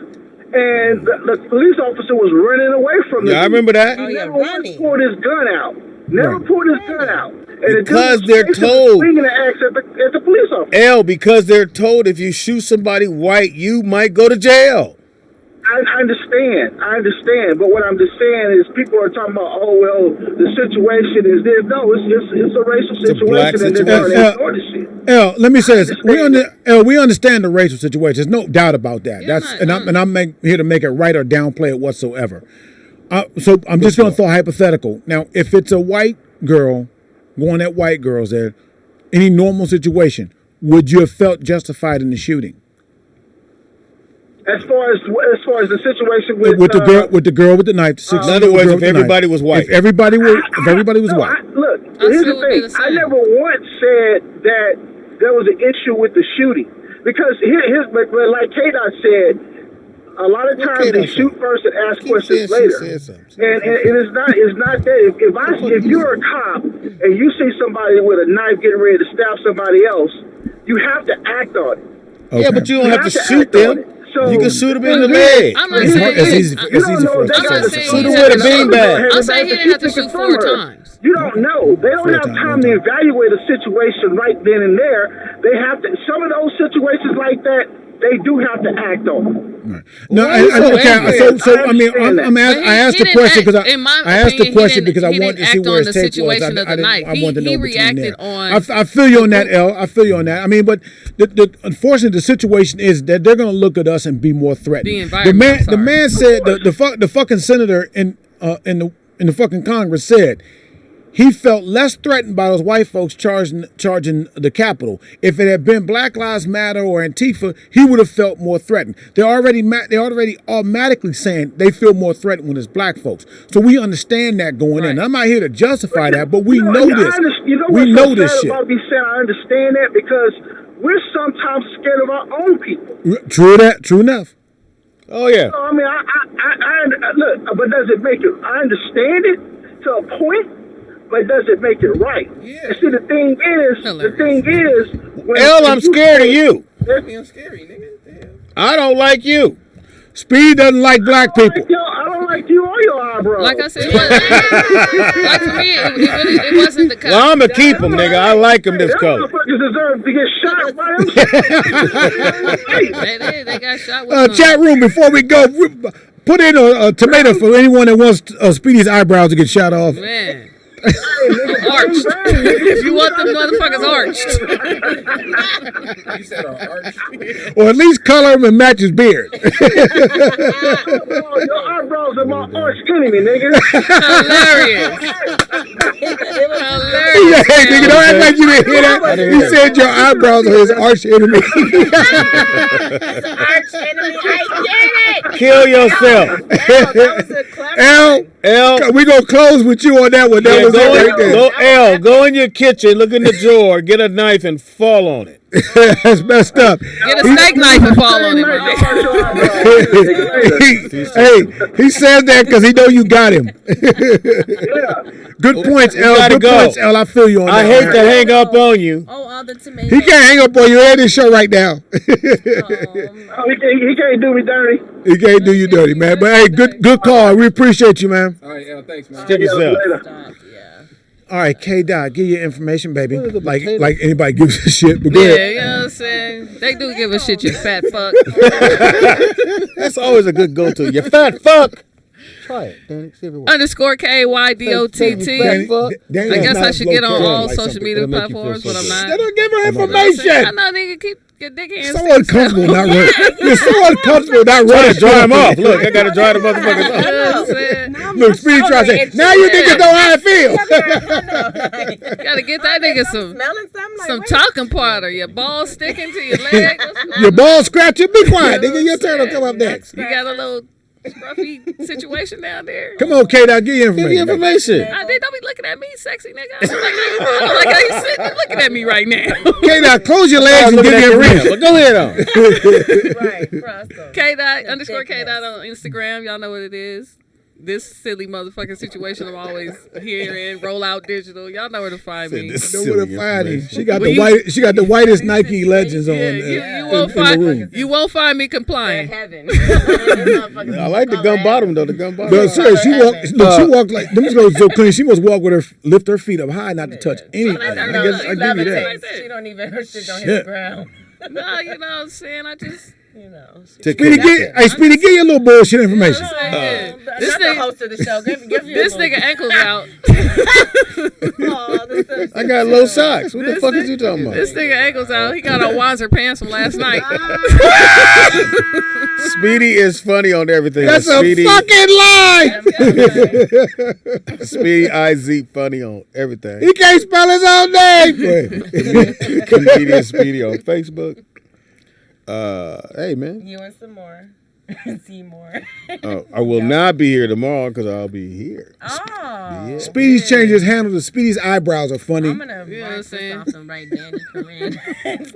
and the police officer was running away from the I remember that. He never once pulled his gun out. Never pulled his gun out. And because they're told. Swinging the axe at the police officer. Because they're told if you shoot somebody white, you might go to jail. I understand, but what I'm just saying is people are talking about, oh well, the situation is this. No, it's a racial situation, and they're ignore this shit. Let me say this: we understand the racial situation. There's no doubt about that. I'm here to make it right or downplay it whatsoever. So I'm just going to throw a hypothetical. Now, if it's a white girl going at white girls there, any normal situation, would you have felt justified in the shooting? As far as the situation with the girl with the knife. In other words, if everybody was white. If everybody was white. Look, here's the thing. I never once said that there was an issue with the shooting, because but like K-Dot said, a lot of times they shoot first and ask questions later. And it's not that if you're a cop and you see somebody with a knife getting ready to stab somebody else, you have to act on it. Okay. Yeah, but you don't have to shoot them. So you can shoot him in the leg. I'm not saying it's easy for us to say. Shoot him with a beanbag. I'm saying he didn't have to shoot 4 times. You don't know. They don't have time to evaluate a situation right then and there. They have to. Some of those situations like that, they do have to act on. Right. No, I asked the question because I asked the question because I wanted to see where his take was. I wanted to know between there. I feel you on that, L. I feel you on that. I mean, but unfortunately, the situation is that they're going to look at us and be more threatening. The man said the fucking senator in the fucking Congress said he felt less threatened by those white folks charging the Capitol. If it had been Black Lives Matter or Antifa, he would have felt more threatened. They're already automatically saying they feel more threatened when it's black folks. So we understand that going in. I'm not here to justify that, but we know this. We know this shit. About me saying I understand that because we're sometimes scared of our own people. True that. True enough. Oh yeah. So, I mean, I look, but does it make it? I understand it to a point. But does it make it right? Yeah. And see, the thing is, I'm scared of you. I'm scary, nigga. Damn. I don't like you. Speed doesn't like black people. I don't like you or your eyebrows. Like I said, like for me, it wasn't the color. Well, I'm going to keep them, nigga. I like them this color. Motherfuckers deserve to get shot by them. They got shot with chat room, before we go, put in a tomato for anyone that wants Speedy's eyebrows to get shot off. Man. Arched. If you want them motherfuckers arched. You said arched. Or at least color him and match his beard. Your eyebrows are my arch enemy, nigga. Hilarious. Yeah, hey, nigga, don't act like you didn't hear that. He said your eyebrows are his arch enemy. Arch enemy, I get it. Kill yourself. That was a clever L, we gonna close with you on that one. That was right there. Go in your kitchen, look in the drawer, get a knife and fall on it. That's messed up. Get a steak knife and fall on it. He says that because he know you got him. Good points, L. Good points, L. I feel you on that. I hate to hang up on you. Oh, all the tomatoes. He can't hang up on you. End this show right now. He can't do me dirty. He can't do you dirty, man. But hey, good call. We appreciate you, man. All right, L. Thanks, man. Stick yourself. All right, K-Dot, give your information, baby. Like anybody gives a shit. But yeah, you know what I'm saying? They do give a shit, you fat fuck. That's always a good go-to. You fat fuck. Try it, Danny. See if it works. _KYDOTT. I guess I should get on all social media platforms, but I'm not. They don't give her information. I know, nigga, keep your dick hands. So uncomfortable not running. You're so uncomfortable not running. Dry them off. Look, I got to dry the motherfuckers off. Look, Speedy tries to say, now you niggas know how I feel. Gotta get that nigga some talking powder. Your balls sticking to your leg. Your balls scratching. Be quiet, nigga. Your turn will come up next. You got a little scruffy situation down there. Come on, Kate, I'll give you information. Give you information. I did. Don't be looking at me, sexy nigga. I don't like how you sitting and looking at me right now. Kate, now close your legs and give me information. But go ahead on. Right, K._K. on Instagram. Y'all know what it is. This silly motherfucking situation I'm always hearing. Roll out digital. Y'all know where to find me. Know where to find him. She got the white. She got the whitest Nike Legends on. You won't find me complying. I like the gun bottom though. The gun bottom. But serious, she walked like them girls so clean. She must walk with her lift her feet up high, not to touch anything. I give you that. She don't even her shit don't hit the ground. No, you know what I'm saying. I just. Speedy, give you a little bullshit information. This nigga, the host of the show. This nigga ankles out. I got low socks. What the fuck is you talking about? This nigga ankles out. He got on Wanzer pants from last night. Speedy is funny on everything. That's Speedy, a fucking lie. Speedy IZ funny on everything. He can't spell his own name. Comedian Speedy on Facebook. Hey man. You and some more. See more. I will not be here tomorrow because I'll be here. Oh. Yeah. Speedy's changed his handle to Speedy's eyebrows are funny. I'm gonna write this off and write Danny Corinne.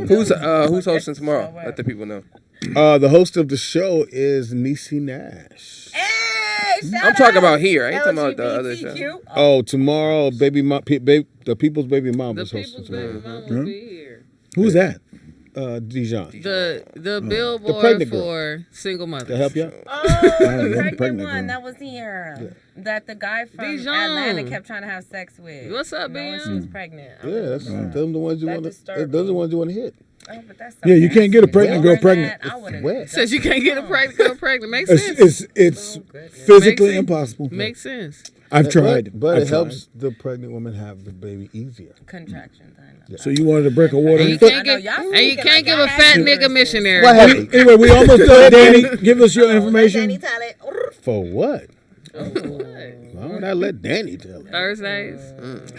Who's hosting tomorrow? Let the people know. The host of the show is Niecy Nash. Hey, I'm talking about here. I ain't talking about the other show. Oh, tomorrow, the People's Baby Mama is hosting tomorrow. Who's that? Dijon. The billboard for single mothers. To help you out? Oh, the pregnant one that was here. That the guy from Atlanta kept trying to have sex with. What's up, man? She was pregnant. Yeah, that's them the ones you want to. Those are the ones you want to hit. Oh, but that's yeah, you can't get a pregnant girl pregnant. Wet. Says you can't get a pregnant girl pregnant. Makes sense. It's physically impossible. Makes sense. I've tried. But it helps the pregnant woman have the baby easier. Contractions, I know. Yeah. So you wanted to break a water. And you can't give a fat nigga missionary. What happened? Anyway, we almost done. Danny, give us your information. For what? Why would I let Danny tell it? Thursdays.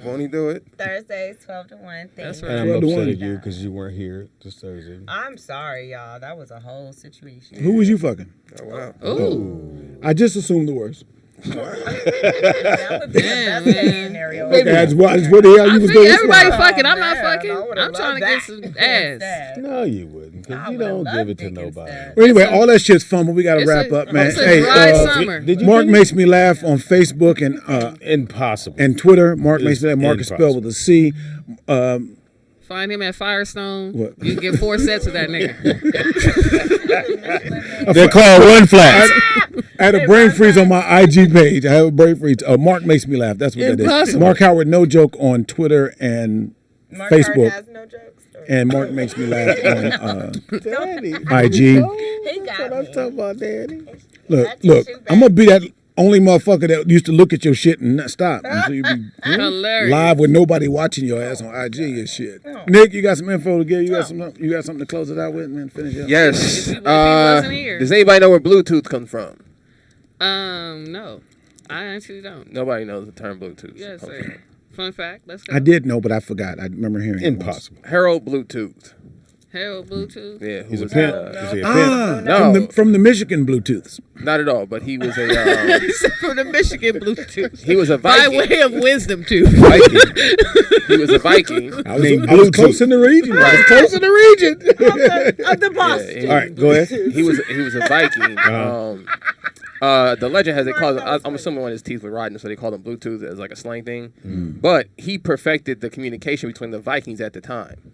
Won't he do it? Thursdays, 12 to 1. That's right. And I'm upset at you because you weren't here this Thursday. I'm sorry, y'all. That was a whole situation. Who was you fucking? Oh, wow. Ooh. I just assumed the worst. That would be the best case scenario. That's what the hell you was doing. Everybody fucking. I'm not fucking. I'm trying to get some ass. No, you wouldn't, because you don't give it to nobody. Well, anyway, all that shit's fun, but we got to wrap up, man. Hey, Mark makes me laugh on Facebook and impossible and Twitter. Mark makes me laugh. Mark is spelled with a C. Find him at Firestone. What? You get 4 sets of that nigga. They're called Run Flats. I had a brain freeze on my IG page. I have a brain freeze. Mark makes me laugh. That's what that is. Mark Howard, no joke on Twitter and Facebook. Has no jokes. And Mark makes me laugh on IG. He got me. I'm talking about Daddy. Look, I'm gonna be that only motherfucker that used to look at your shit and not stop until you be live with nobody watching your ass on IG and shit. Nick, you got some info to give? You got something to close it out with, man? Finish it up. Yes. Does anybody know where Bluetooth comes from? No. I actually don't. Nobody knows the term Bluetooth. Yes, sir. Fun fact. Let's go. I did know, but I forgot. I remember hearing it. Impossible. Harold Bluetooth. Harold Bluetooth? Yeah. He's a pimp. Is he a pimp? No. From the Michigan Bluetooths. Not at all, but he was a... from the Michigan Bluetooth. He was a Viking. By way of wisdom, too. Viking. He was a Viking. I was close in the region. I was close in the region. Of the Boston. All right, go ahead. He was a Viking. The legend has they call it. I'm assuming one of his teeth were rotten, so they called him Bluetooth as like a slang thing. But he perfected the communication between the Vikings at the time,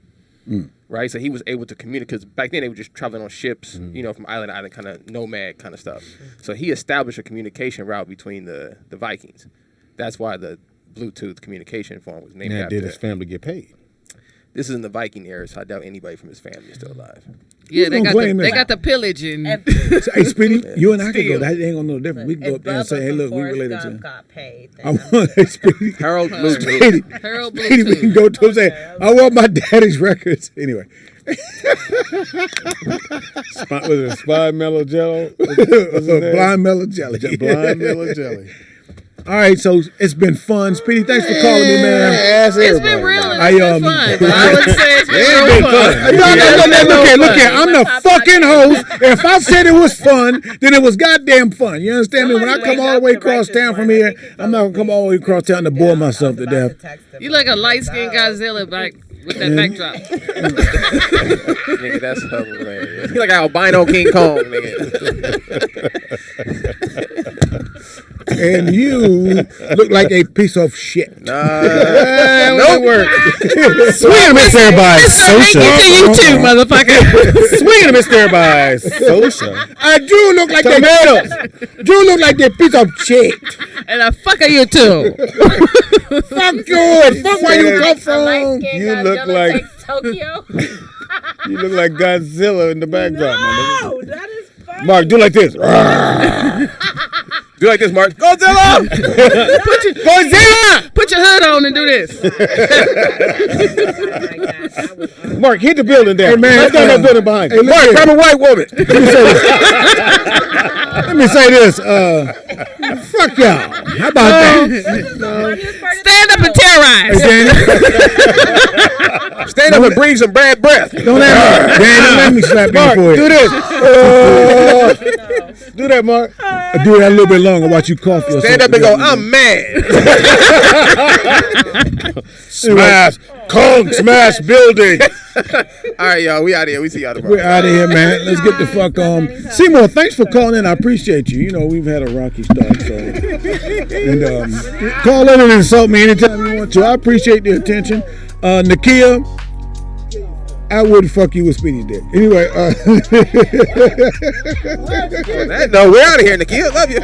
right? So he was able to communicate because back then they were just traveling on ships, you know, from island to island, kind of nomad kind of stuff. So he established a communication route between the Vikings. That's why the Bluetooth communication form was named after. Did his family get paid? This is in the Viking era, so I doubt anybody from his family is still alive. Yeah, they got the pillaging. So, hey, Speedy, you and I could go. That ain't gonna know the difference. We can go up there and say, "Hey, look, we related to." Got paid. I want Speedy. Harold Bluetooth. Harold Speedy, we can Bluetooth. go to him and say, "I want my daddy's records." Anyway. Was it Spy Mellow Jello? Blind Mellow Jelly. Blind Mellow Jelly. All right, so it's been fun. Speedy, thanks for calling me, man. It's been real and it's been fun. But I would say it's been real fun. Look here. I'm the fucking host. If I said it was fun, then it was goddamn fun. You understand me? When I come all the way across town from here, I'm not going to come all the way across town to bore myself to death. You like a light-skinned Godzilla back with that backdrop. Nigga, that's hilarious. You like albino King Kong, nigga. And you look like a piece of shit. No work. Swing and miss everybody. Social. To you too, motherfucker. Swing and miss everybody. Social. Drew look like that. Drew look like that piece of shit. And I fuck you too. Fuck you. Fuck where you come from. You look like Tokyo. you look like Godzilla in the backdrop, my nigga. No, that is funny. Mark, do like this. Do like this, Mark. Godzilla! Godzilla! Put your hood on and do this. Mark, hit the building there. Hey, man, Let's got that building behind you. Mark, grab a white woman. Let me say this. Fuck y'all. How about that? Stand up and terrorize. Danny, Stand up and breathe some bad breath. don't let me slap you Mark, for do it. this. Do that, Mark. Do that a little bit longer. Watch you cough yourself. Stand up and go, I'm mad. Smash. Kong smash building. All right, y'all. We out of here. We see y'all tomorrow. We're out of here, man. Let's get the fuck on. Seymour, thanks for calling in. I appreciate you. You know, we've had a rocky start, so. And call in and insult me anytime you want to. I appreciate the attention. Nakia, I wouldn't fuck you with Speedy dick. Anyway. No, we're out of here, Nakia. Love you.